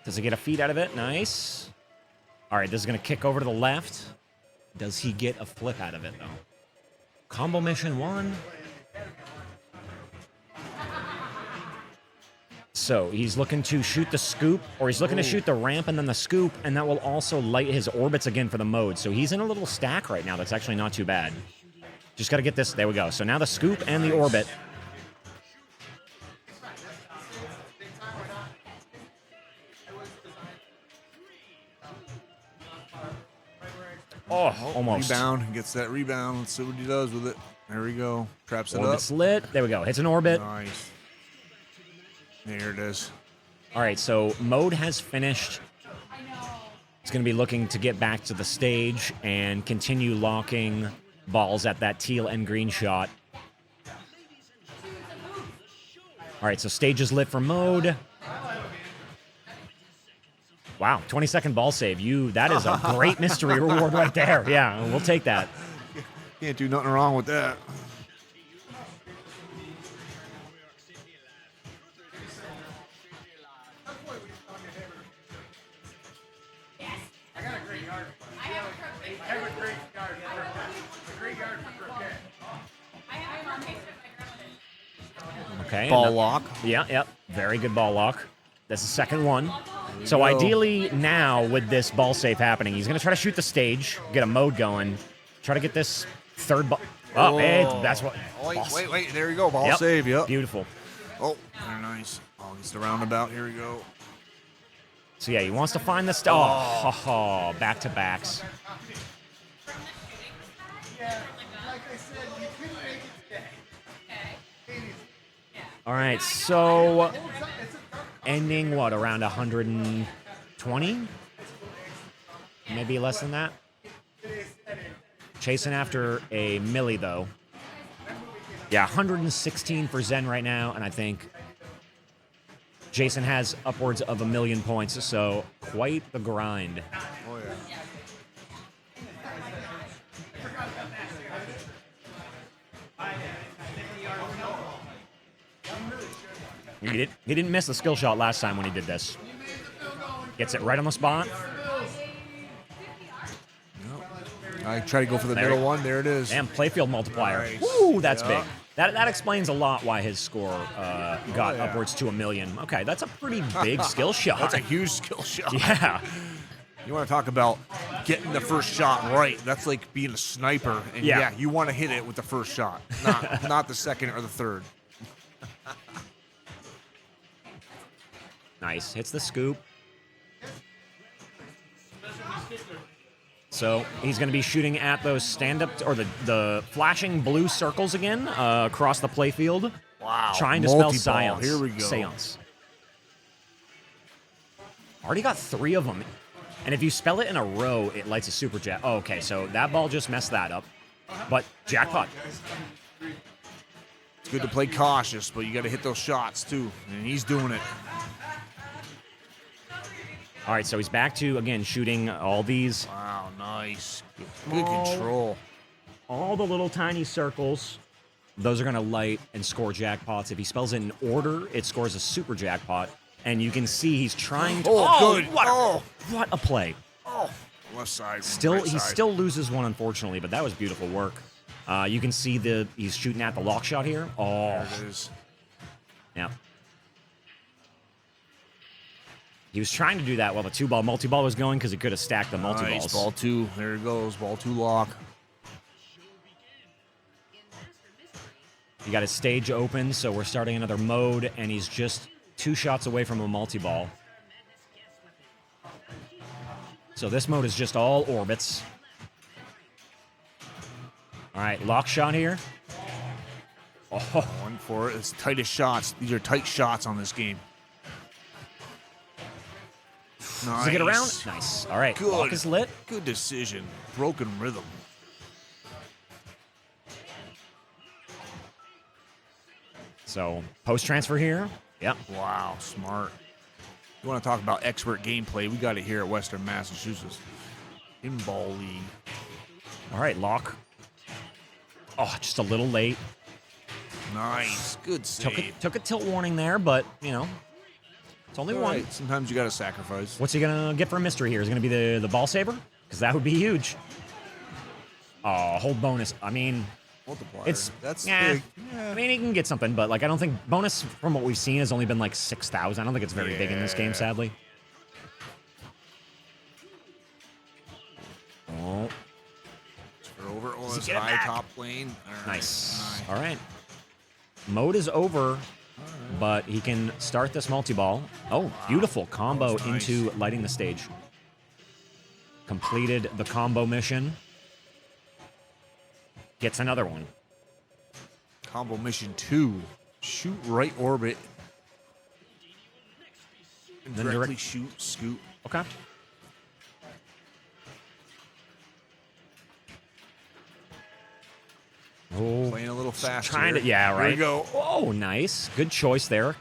Does he get a feed out of it? Nice. All right, this is going to kick over to the left. Does he get a flip out of it, though? Combo mission 1. So he's looking to shoot the scoop, or he's looking to shoot the ramp and then the scoop, and that will also light his orbits again for the mode. So he's in a little stack right now that's actually not too bad. Just got to get this. There we go. So now the scoop and the orbit. Oh, almost. Rebound. Gets that rebound. Let's see what he does with it. There we go. Traps it Orbit's up. lit. There we go. Hits an orbit. Nice. There it is. All right, so Mode has finished. He's going to be looking to get back to the stage and continue locking balls at that teal and green shot. All right, so stage is lit for Mode. Wow, 20-second ball save. That is a great mystery reward right there. Yeah, we'll take that. Can't do nothing wrong with that. I got a great yard. I have a great yard. A great yard for croquet. I have a croquet. Okay. Ball lock. Yeah. Very good ball lock. That's the second one. So ideally now with this ball save happening, he's going to try to shoot the stage, get a Mode going, try to get this third ball. Oh, hey, that's what. Wait. There you go. Ball save. Yep. Beautiful. Oh, very nice. Oh, he's the roundabout. Here we go. So yeah, he wants to find the oh, back-to-backs. Yeah, like I said, you couldn't make it today. All right, so ending what, around 120? Maybe less than that. Chasing after a milli though. Yeah, 116 for Zen right now, and I think Jason has upwards of 1 million points, so quite the grind. Oh, yeah. He didn't miss the skill shot last time when he did this. Gets it right on the spot. I try to go for the middle one. There it is. And playfield multiplier. Nice. Woo, that's Yeah. big. That explains a lot why his score got yeah. upwards to 1 million. Okay, that's a pretty big skill shot. That's a huge skill shot. Yeah. You want to talk about getting the first shot right. That's like being a sniper. And yeah, you want to hit it with the first shot, not the second or the third. Nice. Hits the scoop. So he's going to be shooting at those stand-up, or the flashing blue circles again across the playfield. Wow. Trying to spell Multiball. science. Here we go. Seance. Already got 3 of them. And if you spell it in a row, it lights a super jack. Oh, okay, so that ball just messed that up. But jackpot. It's good to play cautious, but you got to hit those shots too. And he's doing it. All right, so he's back to, again, shooting all these. Wow, nice. Good control. All the little tiny circles. Those are going to light and score jackpots. If he spells it in order, it scores a super jackpot. And you can see he's trying to... good. What a play. Oh, left side. Still, right he side. still loses one, unfortunately, but that was beautiful work. You can see he's shooting at the lock shot here. Oh, There it is. yeah. He was trying to do that while the 2-ball multi-ball was going because he could have stacked the multi-balls. Nice. Ball 2. There it goes. Ball 2 lock. He got his stage open, so we're starting another mode, and he's just 2 shots away from a multi-ball. So this mode is just all orbits. All right, lock shot here. Oh, One for it. It's tightest shots. These are tight shots on this game. Nice. does he get around? Nice. All right, Good. lock is lit. Good decision. Broken rhythm. So post transfer here. Yep. Wow, smart. You want to talk about expert gameplay? We got it here at Western Massachusetts. Pinball League. All right, lock. Oh, just a little late. Nice. Good save. Took a tilt warning there, but, you know, it's only All one. right, sometimes you got to sacrifice. What's he going to get for a mystery here? Is it going to be the ball saver? Because that would be huge. Oh, hold bonus. I mean, Multiplier. that's big. I mean, he can get something, but, like, I don't think bonus from what we've seen has only been, like, 6,000. I don't think it's very big in this game, sadly. Over. Oh, was Get it high back. top lane. All right. Nice. All right. Mode is over, but he can start this multi-ball. Oh, beautiful combo That was nice. into lighting the stage. Completed the combo mission. Gets another one. Combo mission 2. Shoot right orbit. And Then directly direct- shoot, scoop. Okay. Oh, Playing a little faster. trying to, yeah, right. There we go. Oh, nice. Good choice there.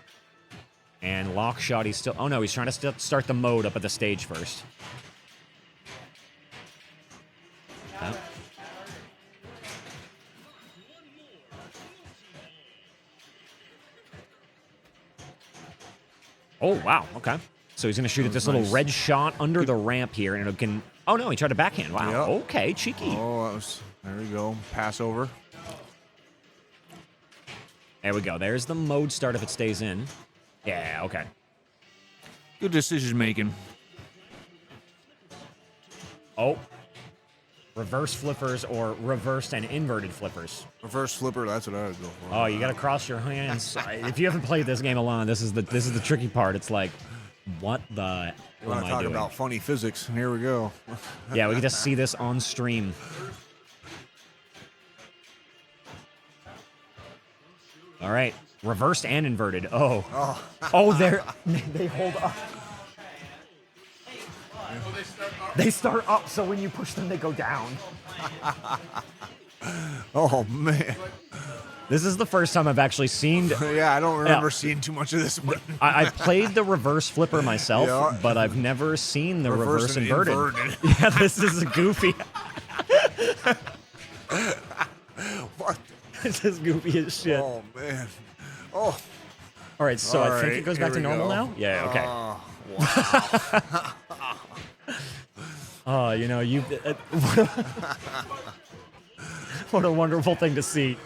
And lock shot, he's still, oh no, he's trying to start the mode up at the stage first. Yeah. Oh, wow. Okay. So he's going to shoot at this little nice. red shot under the ramp here, and it can... Oh, no, he tried a backhand. Wow. Yep. Okay, cheeky. Oh, that was, there we go. Pass over. There we go. There's the mode start if it stays in. Yeah, okay. Good decision making. Oh. Reverse flippers or reversed and inverted flippers. Reverse flipper, that's what I would go for. Oh, you got to cross your hands. If you haven't played this game alone, this is the tricky part. It's like, what the You hell want am to I talk doing? about funny physics? Here we go. Yeah, we can just see this on stream. All right, reversed and inverted. Oh, oh, they hold up. They start up, so when you push them, they go down. Oh, man. This is the first time I've actually seen. Yeah, I don't remember Yeah. seeing too much of this. But I played the reverse flipper myself, Yeah. but I've never seen the reverse and inverted. inverted. Yeah, this is goofy. What? This is goofy as shit. Oh, man. Oh. All right, so All I think right, it goes here back to we normal go. now? Yeah, okay. Wow. Oh, you know, you. What a wonderful thing to see.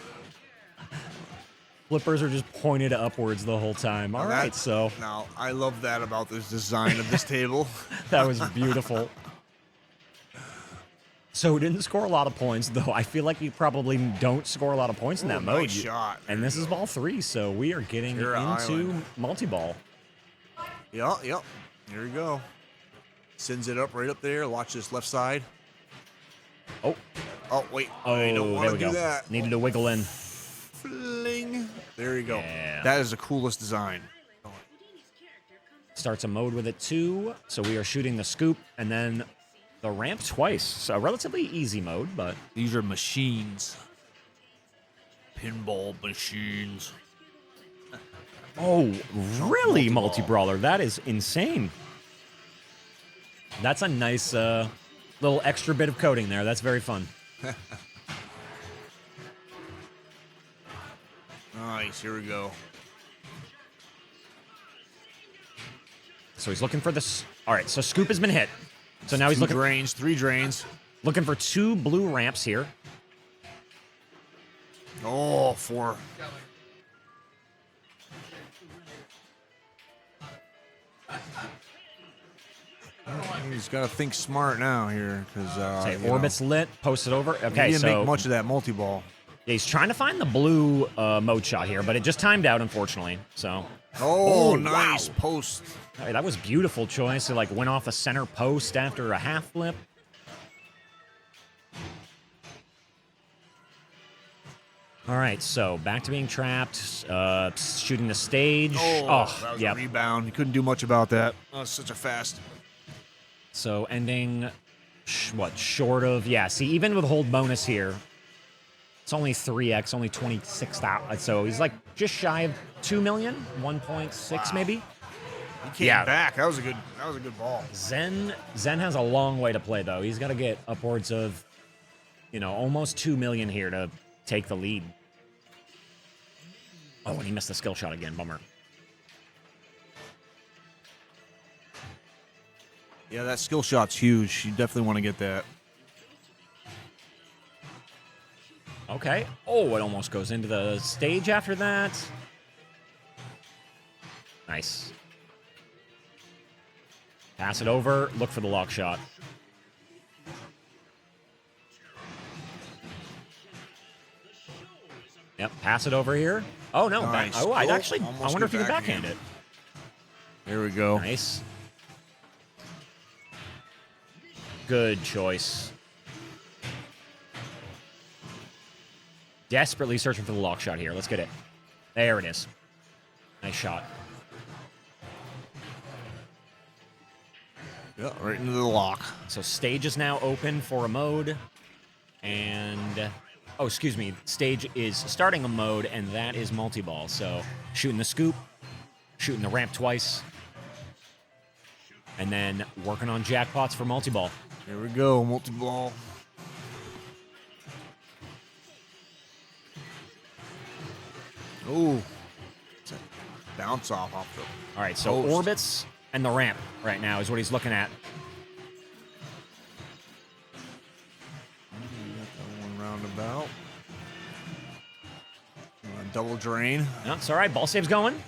Flippers are just pointed upwards the whole time. All right, so Now, I love that about this design of this table. that was beautiful. So didn't score a lot of points, though. I feel like you probably don't score a lot of points in that Ooh, mode. nice shot. And this is ball 3, so we are getting Sierra into Island. multi-ball. Yep. Here we go. Sends it up right up there. Watch this left side. Oh, Oh, wait. oh, I don't there want we to do go. that. Needed to wiggle in. Fling. There you go. Yeah. That is the coolest design. Starts a mode with it too, so we are shooting the scoop and then the ramp twice. So a relatively easy mode, but These are machines. Pinball machines. oh, really, Multiball. multi-brawler? That is insane. That's a nice little extra bit of coding there. That's very fun. Nice. Here we go. So he's looking for this. All right, so scoop has been hit. So now he's Two looking drains, 3 drains. looking for 2 blue ramps here. Oh, 4. He's got to think smart now here because Okay, orbit's lit, posted over. He Okay, didn't so make much of that multi-ball. yeah, he's trying to find the blue mode shot here, but it just timed out, unfortunately. So Oh, Oh, nice wow. post. hey, that was beautiful choice. It like went off a center post after a half flip. All right, so back to being trapped, shooting the stage. Oh, that was yep. a rebound. He couldn't do much about that. Oh, it's such a fast. So ending, short of, yeah, see, even with hold bonus here, it's only 3x, only 26,000. So he's like just shy of 2 million, 1.6 Wow. maybe. He came Yeah. back. That was a good ball. Zen has a long way to play, though. He's got to get upwards of, almost 2 million here to take the lead. Oh, and he missed the skill shot again. Bummer. Yeah, that skill shot's huge. You definitely want to get that. Okay. Oh, it almost goes into the stage after that. Nice. Pass it over. Look for the lock shot. Yep, pass it over here. Oh, no. Nice. I'd Oh, actually, I almost wonder if get you can backhand backhand. it. There we go. Nice. Good choice. Desperately searching for the lock shot here. Let's get it. There it is. Nice shot. Yeah, right into the lock. So stage is now open for a mode. And, oh, excuse me. Stage is starting a mode, and that is multi-ball. So shooting the scoop, shooting the ramp twice, and then working on jackpots for multi-ball. Here we go, multi-ball. Ooh. It's a bounce off the All right, so post. orbits and the ramp right now is what he's looking at. One roundabout. Double drain. No, it's all right. Ball save's going.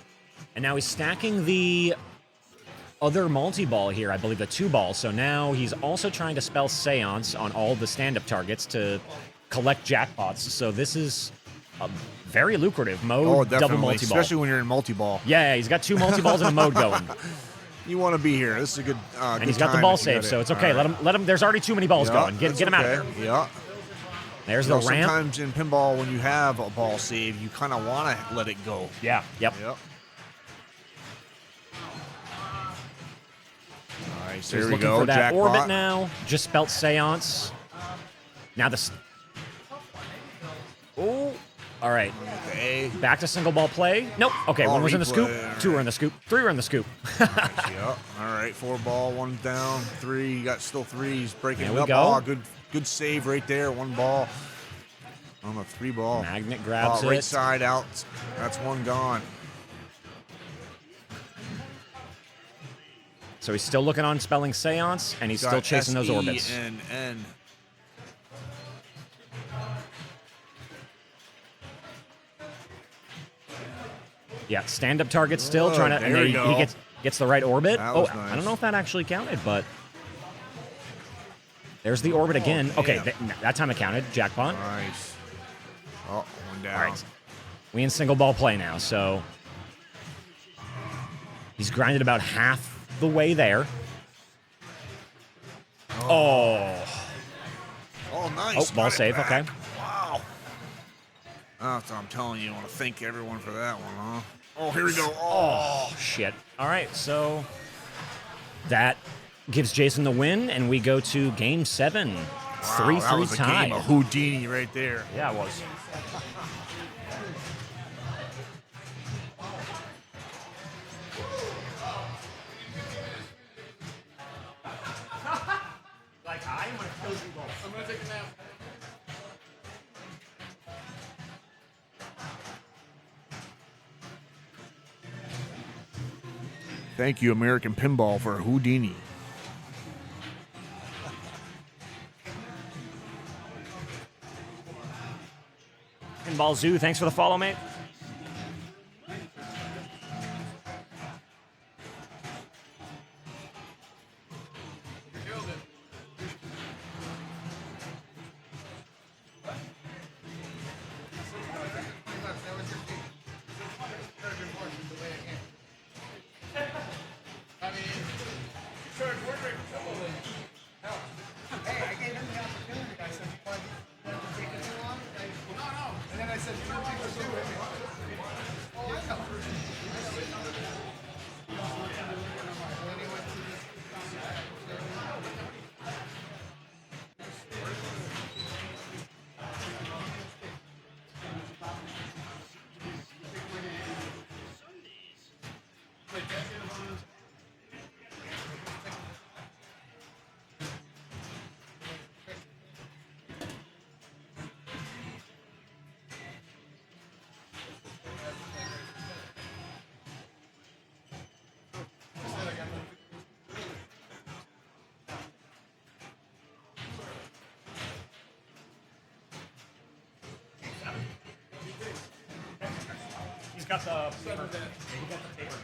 And now he's stacking the other multi-ball here, I believe the 2-ball. So now he's also trying to spell Seance on all the stand-up targets to collect jackpots. So this is a very lucrative mode, Oh, double definitely. multi-ball. Especially when you're in multi-ball. Yeah, he's got 2 multi-balls and a mode going. You want to be here. This is a good And good he's got the time ball if you save, got so it. it's okay. All right. Let him. There's already too many balls Yeah, going. Get him out of okay. there. Yeah. There's You the know, ramp. sometimes in pinball, when you have a ball save, you kind of want to let it go. Yeah. Yep. Yep. All right, So so he's here we looking go. for that Jackpot. orbit now. Just spelt Seance. Now this. Oh. All right. The A. Back to single ball play. Nope. Okay, Ball one was in the scoop. replay, 2 were in the scoop. 3 were in the scoop. Yep. All right, 4 ball, 1 down, 3. You got still 3. He's breaking There it we up. go. Oh, good save right there. 1 ball on the 3 ball. Magnet grabs Right it. side out. That's 1 gone. So he's still looking on spelling Seance, and he's still Got chasing those orbits. S-E-N-N. Yeah, stand-up target still Oh, trying to. And there then we he go. gets the right orbit. That Oh, was I nice. don't know if that actually counted, but there's the orbit again. Okay, damn. that time it counted. Jackpot. Nice. Oh, 1 down. All right. We in single ball play now, so he's grinded about half the way there. Oh. Oh, nice. Oh, ball Got it save. back. Okay. Wow. That's what I'm telling you. I want to thank everyone for that one, huh? Oh, here we go. Oh. Oh, shit. All right, so that gives Jason the win, and we go to game 7. Wow, 3-3 that was a tie. game of Houdini right there. Yeah, it was. Like, I'm going to kill you both. I'm going to take a nap. Thank you, American Pinball, for Houdini. Pinball Zoo, thanks for the follow, mate. I mean, so if we're drinking trouble, then help. Hey, I gave him the opportunity. I said, you want to take it too long? No. And then I said, you don't think we'll do it? Oh, I know. He's got the paper. He got the paper.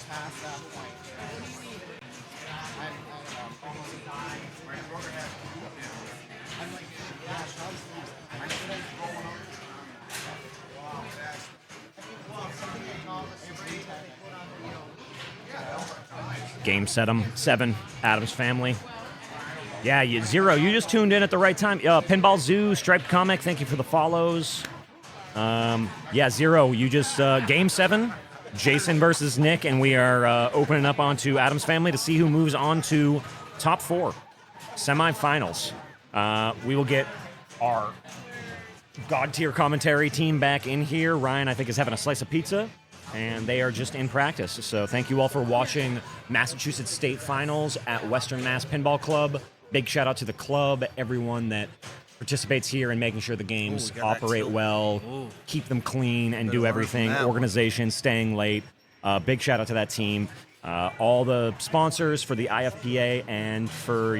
past that point. I'm almost dying. I'm like, gosh, how's this? I'm going Game 7, Adams Family. Yeah, Zero, you just tuned in at the right time. Pinball Zoo, Striped Comic, thank you for the follows. Yeah, Zero, you just, Game 7, Jason versus Nick, and we are opening up onto Adams Family to see who moves on to top 4, semifinals. We will get our God-tier commentary team back in here. Ryan, I think, is having a slice of pizza, and they are just in practice. So thank you all for watching Massachusetts State Finals at Western Mass Pinball Club. Big shout out to the club, everyone that participates here in making sure the games operate well, keep them clean, and do everything. Organization, staying late. Big shout out to that team. All the sponsors for the IFPA and for,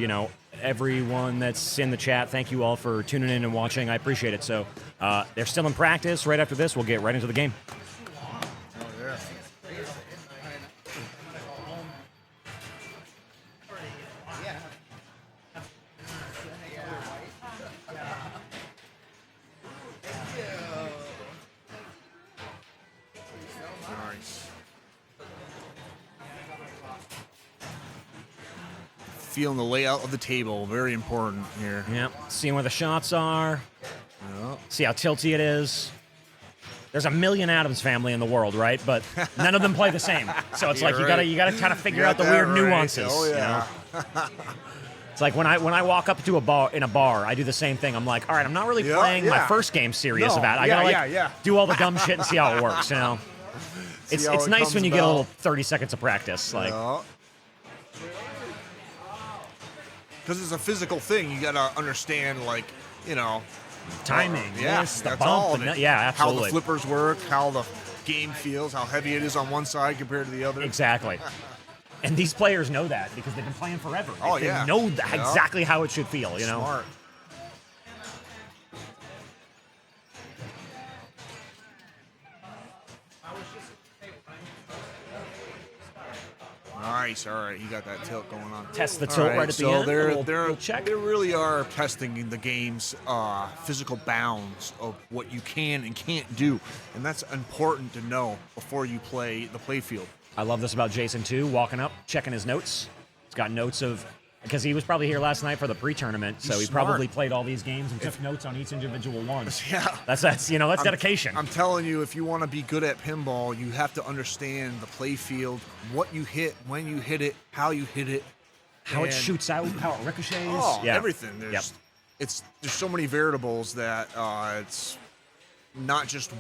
everyone that's in the chat. Thank you all for tuning in and watching. I appreciate it. So they're still in practice. Right after this, we'll get right into the game. Feeling the layout of the table, very important here. Yep, seeing where the shots are. Yep. See how tilty it is. There's a million Adams Family in the world, right? But none of them play the same. So it's like you gotta kind of figure out the weird nuances. Oh yeah. It's like when I walk up to a bar, I do the same thing. I'm like, all right, I'm not really playing my first game serious about it. I gotta do all the dumb shit and see how it works. It's nice when you get a little 30 seconds of practice. Like. Because it's a physical thing, you gotta understand, timing. Yes, the that's bump, all of it. Yeah, absolutely. How the flippers work, how the game feels, how heavy it is on one side compared to the other. Exactly. And these players know that because they've been playing forever. They know exactly how it should feel. Smart. Nice, all right, you got that tilt going on. Test the tilt right at the end. So they really are testing the game's physical bounds of what you can and can't do, and that's important to know before you play the playfield. I love this about Jason too. Walking up, checking his notes. He's got notes of because he was probably here last night for the pre-tournament, so he probably played all these games and took notes on each individual one. Yeah, that's dedication. I'm telling you, if you want to be good at pinball, you have to understand the play field, what you hit, when you hit it, how you hit it, how it shoots out, how it ricochets. Everything. There's so many variables that it's not just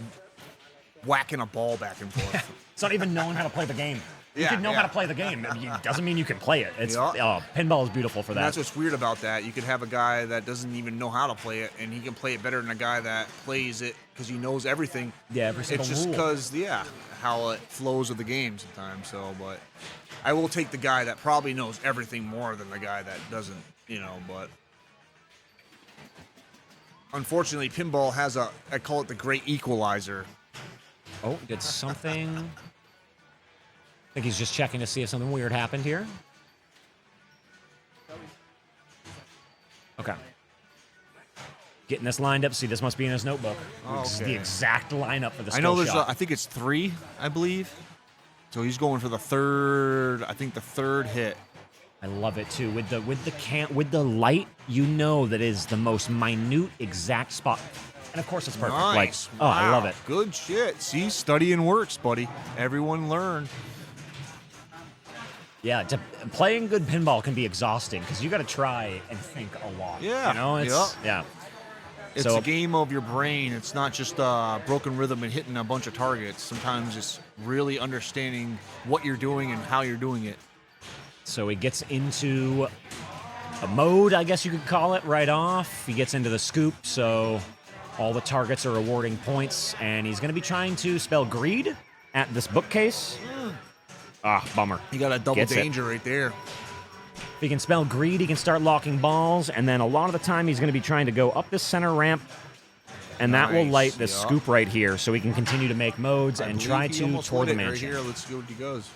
whacking a ball back and forth. It's not even knowing how to play the game. You can know how to play the game. It doesn't mean you can play it. Pinball is beautiful for that. And that's what's weird about that. You could have a guy that doesn't even know how to play it, and he can play it better than a guy that plays it because he knows everything. Yeah, every single rule. It's just because, how it flows with the game sometimes. So, but I will take the guy that probably knows everything more than the guy that doesn't, but unfortunately, pinball has I call it the great equalizer. Oh, did something... I think he's just checking to see if something weird happened here. Okay. Getting this lined up. See, this must be in his notebook. This is the exact lineup for the skill I know there's shot. I think it's 3, I believe. So he's going for the third hit. I love it too. With the light, that is the most minute exact spot. And of course it's perfect. Nice. Wow. I love it. Good shit. See, studying works, buddy. Everyone learn. Yeah, playing good pinball can be exhausting because you got to try and think a lot. Yeah. It's So, a game of your brain. It's not just broken rhythm and hitting a bunch of targets. Sometimes it's really understanding what you're doing and how you're doing it. So he gets into a mode, I guess you could call it, right off. He gets into the scoop, so all the targets are awarding points, and he's going to be trying to spell greed at this bookcase. Bummer. You got a double danger right there. If he can spell greed, he can start locking balls, and then a lot of the time he's going to be trying to go up this center ramp, and that will light this scoop right here, so he can continue to make modes and try to tour the mansion. Right here. Let's see what he goes.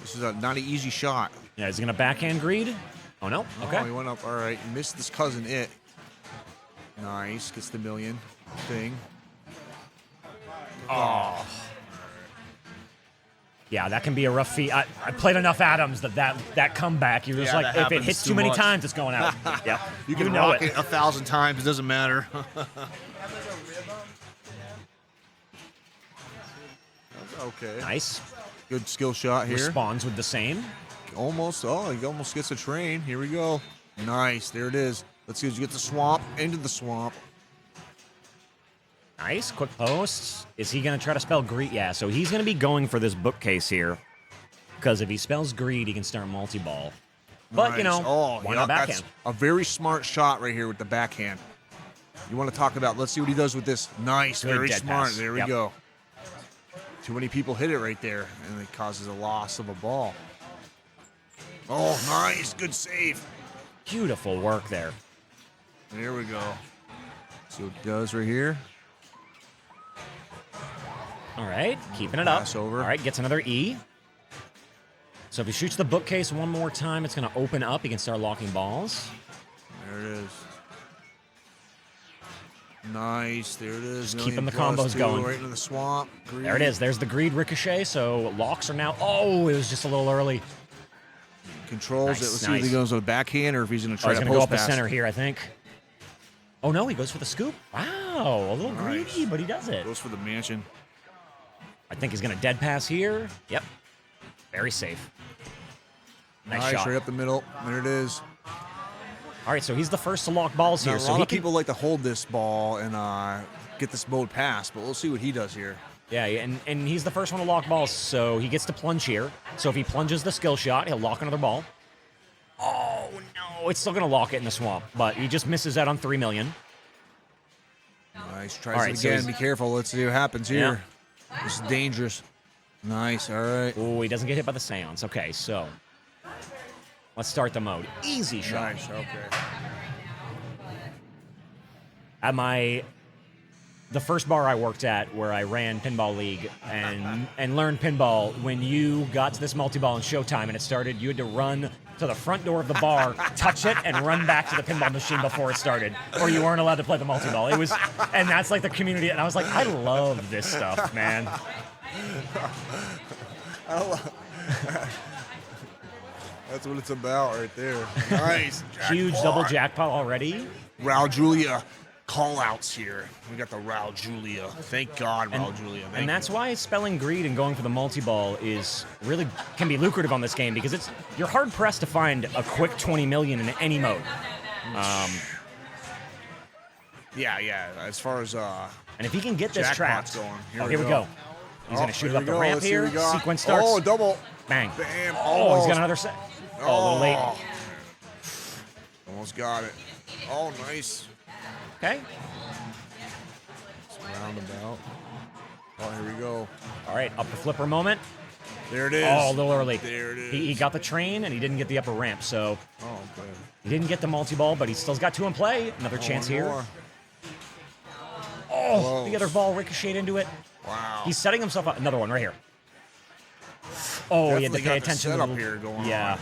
This is not an easy shot. Yeah, is he going to backhand greed? Oh, no. Okay. Oh, he went up. All right. Missed his cousin, it. Nice. Gets the million thing. Oh. Yeah, that can be a rough feat. I played enough Adams that comeback. You're just Yeah, like, that if it happens hits too too many much. times, it's going out. Yep. You can know rock it 1,000 times. It doesn't matter. Okay. Nice. Good skill shot here. Responds with the same. Almost. Oh, he almost gets a train. Here we go. Nice. There it is. Let's see if you get the swamp. Into the swamp. Nice. Quick post. Is he going to try to spell greed? Yeah, so he's going to be going for this bookcase here. Because if he spells greed, he can start multi-ball. But, you Nice. know, why not that's backhand? a very smart shot right here with the backhand. You want to talk about, let's see what he does with this. Nice. Good very dead smart. pass. There we Yep. go. Too many people hit it right there, and it causes a loss of a ball. Oh, nice. Good save. Beautiful work there. There we go. See what he does right here. All right, keeping it up. Pass over. All right, gets another E. So if he shoots the bookcase one more time, it's going to open up. He can start locking balls. There it is. Nice. There it is. Just keeping the Million plus combos two, going. Right into the swamp. Greed. There it is. There's the greed ricochet. So locks are now. Oh, it was just a little early. Controls Nice, it. Let's see nice. if he goes with a backhand or if he's going to try He's to going to go post up the pass. center here, I think. Oh, no, he goes for the scoop. Wow, a little Nice. greedy, but he does it. Goes for the mansion. I think he's going to dead pass here. Yep. Very safe. Nice shot. Right up the middle. There it is. All right, so he's the first to lock balls Now, here. a So lot he of can, people like to hold this ball and get this mode passed, but we'll see what he does here. yeah, and he's the first one to lock balls, so he gets to plunge here. So if he plunges the skill shot, he'll lock another ball. Oh, no, it's still going to lock it in the swamp, but he just misses out on 3 million. Nice. Tries All right, it so again. he's- Be careful. Let's see what happens here. This is dangerous. Nice. All right. Oh, he doesn't get hit by the seance. Okay, so let's start the mode. Easy shot. Nice. Okay. At the first bar I worked at where I ran Pinball League and learned pinball, when you got to this multi-ball in Showtime and it started, you had to run to the front door of the bar, touch it, and run back to the pinball machine before it started, or you weren't allowed to play the multi-ball. It was, and that's like the community, and I was like, I love this stuff, man. That's what it's about right there. Nice. Huge Jackpot. double jackpot already. Raul Julia call outs here. We got the Raul Julia. Thank God, Raul Julia. And that's why spelling greed and going for the multi-ball is really can be lucrative on this game, because you're hard pressed to find a quick 20 million in any mode. Yeah. As far as And if he can get this jackpots trapped, going. Here we go. He's going to shoot it up the ramp Let's see what here. we got. Sequence starts. Oh, double. Bang. Bam. Oh, he's got another set. Oh, a little late. Almost got it. Oh, nice. Okay. Roundabout. Oh, here we go. All right, up the flipper moment. There it is. Oh, a little early. There it is. He got the train, and he didn't get the upper ramp, so Oh, good. he didn't get the multi-ball, but he still's got 2 in play. Another chance One here. more. Oh, Close. the other ball ricocheted into it. Wow. He's setting himself up. Another one right here. Oh, he had to Definitely pay got the attention to setup the here going Yeah. on.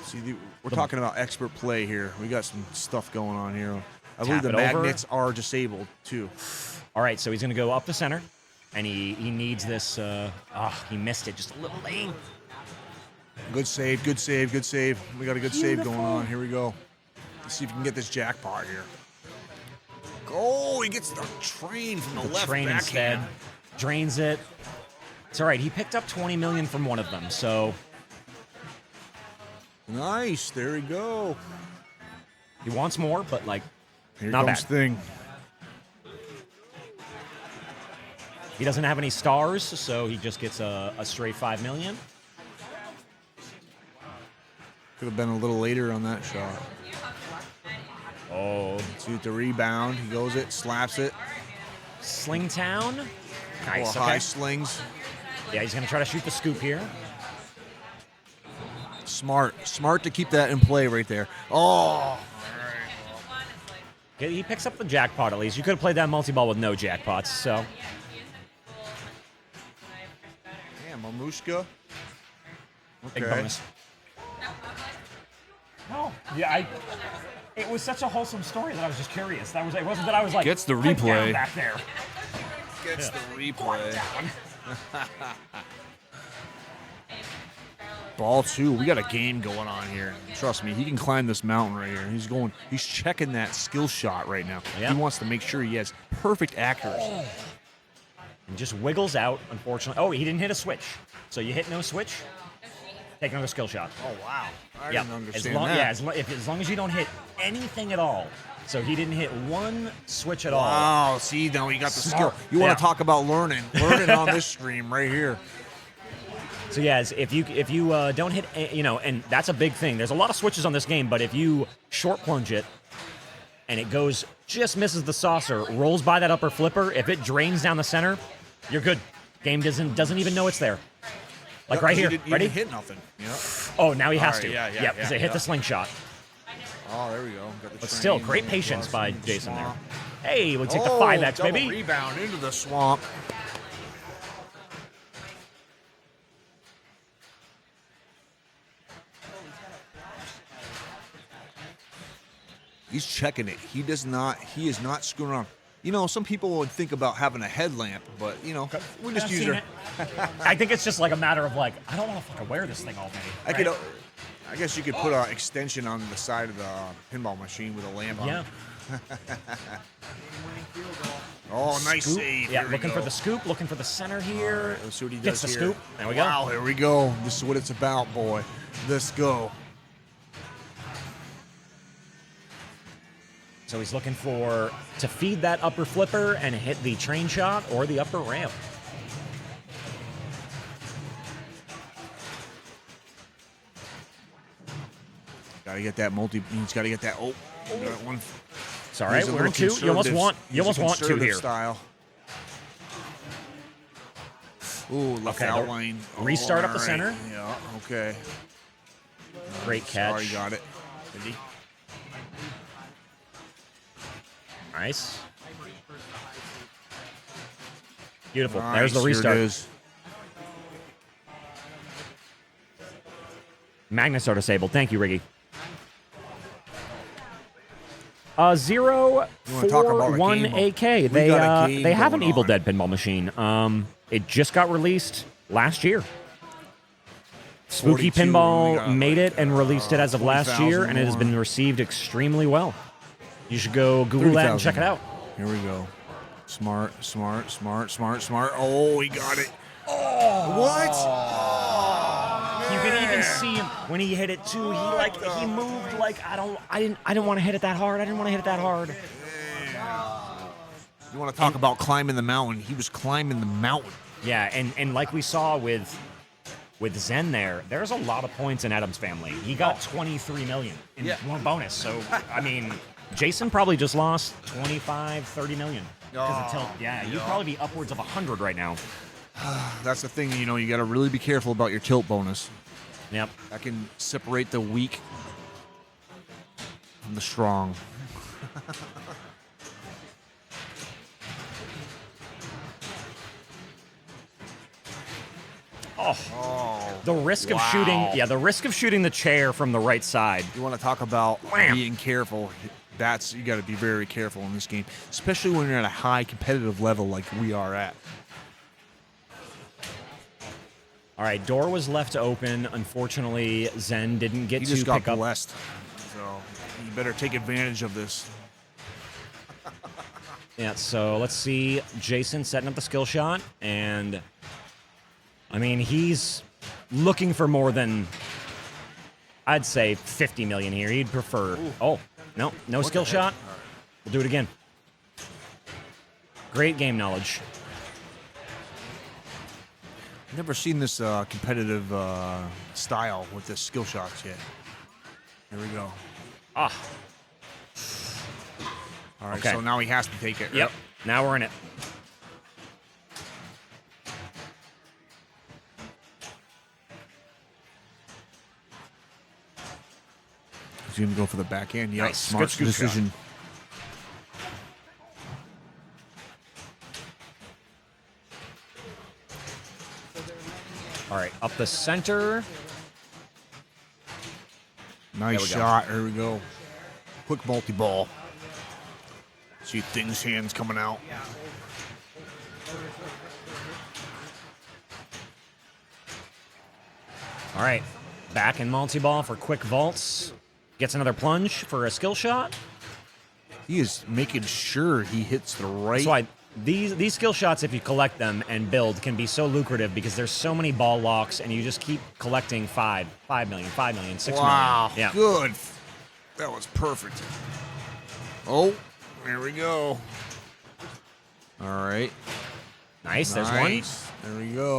See, we're talking about expert play here. We got some stuff going on here. I believe Tap the it over. magnets are disabled too. All right, so he's going to go up the center, and he needs this. He missed it just a little late. Good save, good save, good save. We got a good save going on. Here we go. Let's see if we can get this jackpot here. Oh, he gets the train from the left Train instead. backhand. Drains it. It's all right. He picked up 20 million from one of them, so Nice. There we go. he wants more, but like Here not comes bad. Thing. He doesn't have any stars, so he just gets a straight 5 million. Could have been a little later on that shot. Oh, See the rebound. He goes it, slaps it. Slingtown. Nice. Or high Okay. slings. Yeah, he's gonna try to shoot the scoop here. Smart to keep that in play right there. Oh, He picks up the jackpot at least. You could have played that multi-ball with no jackpots. So damn, Mamushka. Big Okay. bonus. No, yeah, it was such a wholesome story that I was just curious. It wasn't that I was like, Gets the "Pipe down replay." back there. Gets the replay. Ball 2. We got a game going on here. Trust me, he can climb this mountain right here. He's checking that skill shot right now. Yeah. He wants to make sure he has perfect accuracy. And just wiggles out, unfortunately. Oh, he didn't hit a switch. So you hit no switch, take another skill shot. Oh, wow. I Yeah, didn't as understand long, that. yeah, as long as you don't hit anything at all. So he didn't hit one switch at all. Wow, see, now you got the Smart. skill. You want Yeah. to talk about learning on this stream right here. So yeah, if you don't hit, and that's a big thing. There's a lot of switches on this game, but if you short plunge it, and it just misses the saucer, rolls by that upper flipper, if it drains down the center, you're good. Game doesn't even know it's there. Like right here, You ready? didn't hit nothing. Yep. Oh, now he has All to. right, yeah, Yep, because it hit the slingshot. Oh, there we go. Got the But still, train, great the patience by crossing, Jason there. swamp. Hey, we'll take the Oh, 5x, double baby. rebound into the swamp. He's checking it. He is not screwing around. You know, some people would think about having a headlamp, but we just I've use seen her. it. I think it's just like a matter of like, I don't want to fucking wear this thing all day. right? I guess you could put an extension on the side of the pinball machine with a lamp on. Yeah. Oh, nice Scoop. save. Yeah, Here we looking for go. the scoop, looking for the center here. All right, let's see what he Gets does the here. scoop. There we go. Wow, here we go. This is what it's about, boy. Let's go. So he's looking to feed that upper flipper and hit the train shot or the upper ramp. Gotta get that He's gotta get that. Oh, got one. It's all right. He's a We're in little two. You almost conservative- want he's a two conservative here. Style. Ooh, left Okay, out the lane. restart up the all right. center. Yeah. Okay. Great catch. Sorry, got it. Did he? Nice. Beautiful. Nice, There's the here restart. it is. Magnets are disabled. Thank you, Riggy. 0 You wanna talk about 4 a 1 game? AK. We They got a game they have an going Evil on. Dead pinball machine. It just got released last year. Spooky 42, we Pinball got made like, it and released it as of last 40,000 year, and it has more. been received extremely well. You should go Google that and 30,000. check it out. Here we go. Smart. Oh, he got it. Oh, what? You could even see him when he hit it too. He moved like I didn't want to hit it that hard. I didn't want to hit it that hard. You want to talk about climbing the mountain? He was climbing the mountain. Yeah, and like we saw with Zen there's a lot of points in Adam's family. He got 23 million in one bonus. So I mean, Jason probably just lost 25, 30 million. Because of tilt. Yeah, you'd probably be upwards of 100 right now. That's the thing, you got to really be careful about your tilt bonus. Yep. That can separate the weak from the strong. The risk of shooting, the risk of shooting the chair from the right side. You want to talk about Wham. being careful. You got to be very careful in this game, especially when you're at a high competitive level like we are at. All right, door was left open. Unfortunately, Zen didn't get He to just got pick up. blessed, so you better take advantage of this. Yeah, so let's see. Jason setting up the skill shot, and I mean, he's looking for more than, I'd say, 50 million here. He'd prefer. Oh, no skill shot. We'll do it again. Great game knowledge. Never seen this competitive style with the skill shots yet. Here we go. Ah. All right, Okay. so now he has to take it. Yep. Now we're in it. He's going to go for the backhand. Yeah, Nice. smart Good scoop decision. All right, up the center. Nice There we go. shot. There we go. Quick multi-ball. See Thing's hands coming out. All right, back in multi-ball for quick vaults. Gets another plunge for a skill shot. He is making sure he hits the right. That's why these skill shots, if you collect them and build, can be so lucrative because there's so many ball locks, and you just keep collecting 5 million, 5 million, 6 million. Wow. Yeah. Good. That was perfect. Oh, there we go. All right. Nice. There's one. There we go.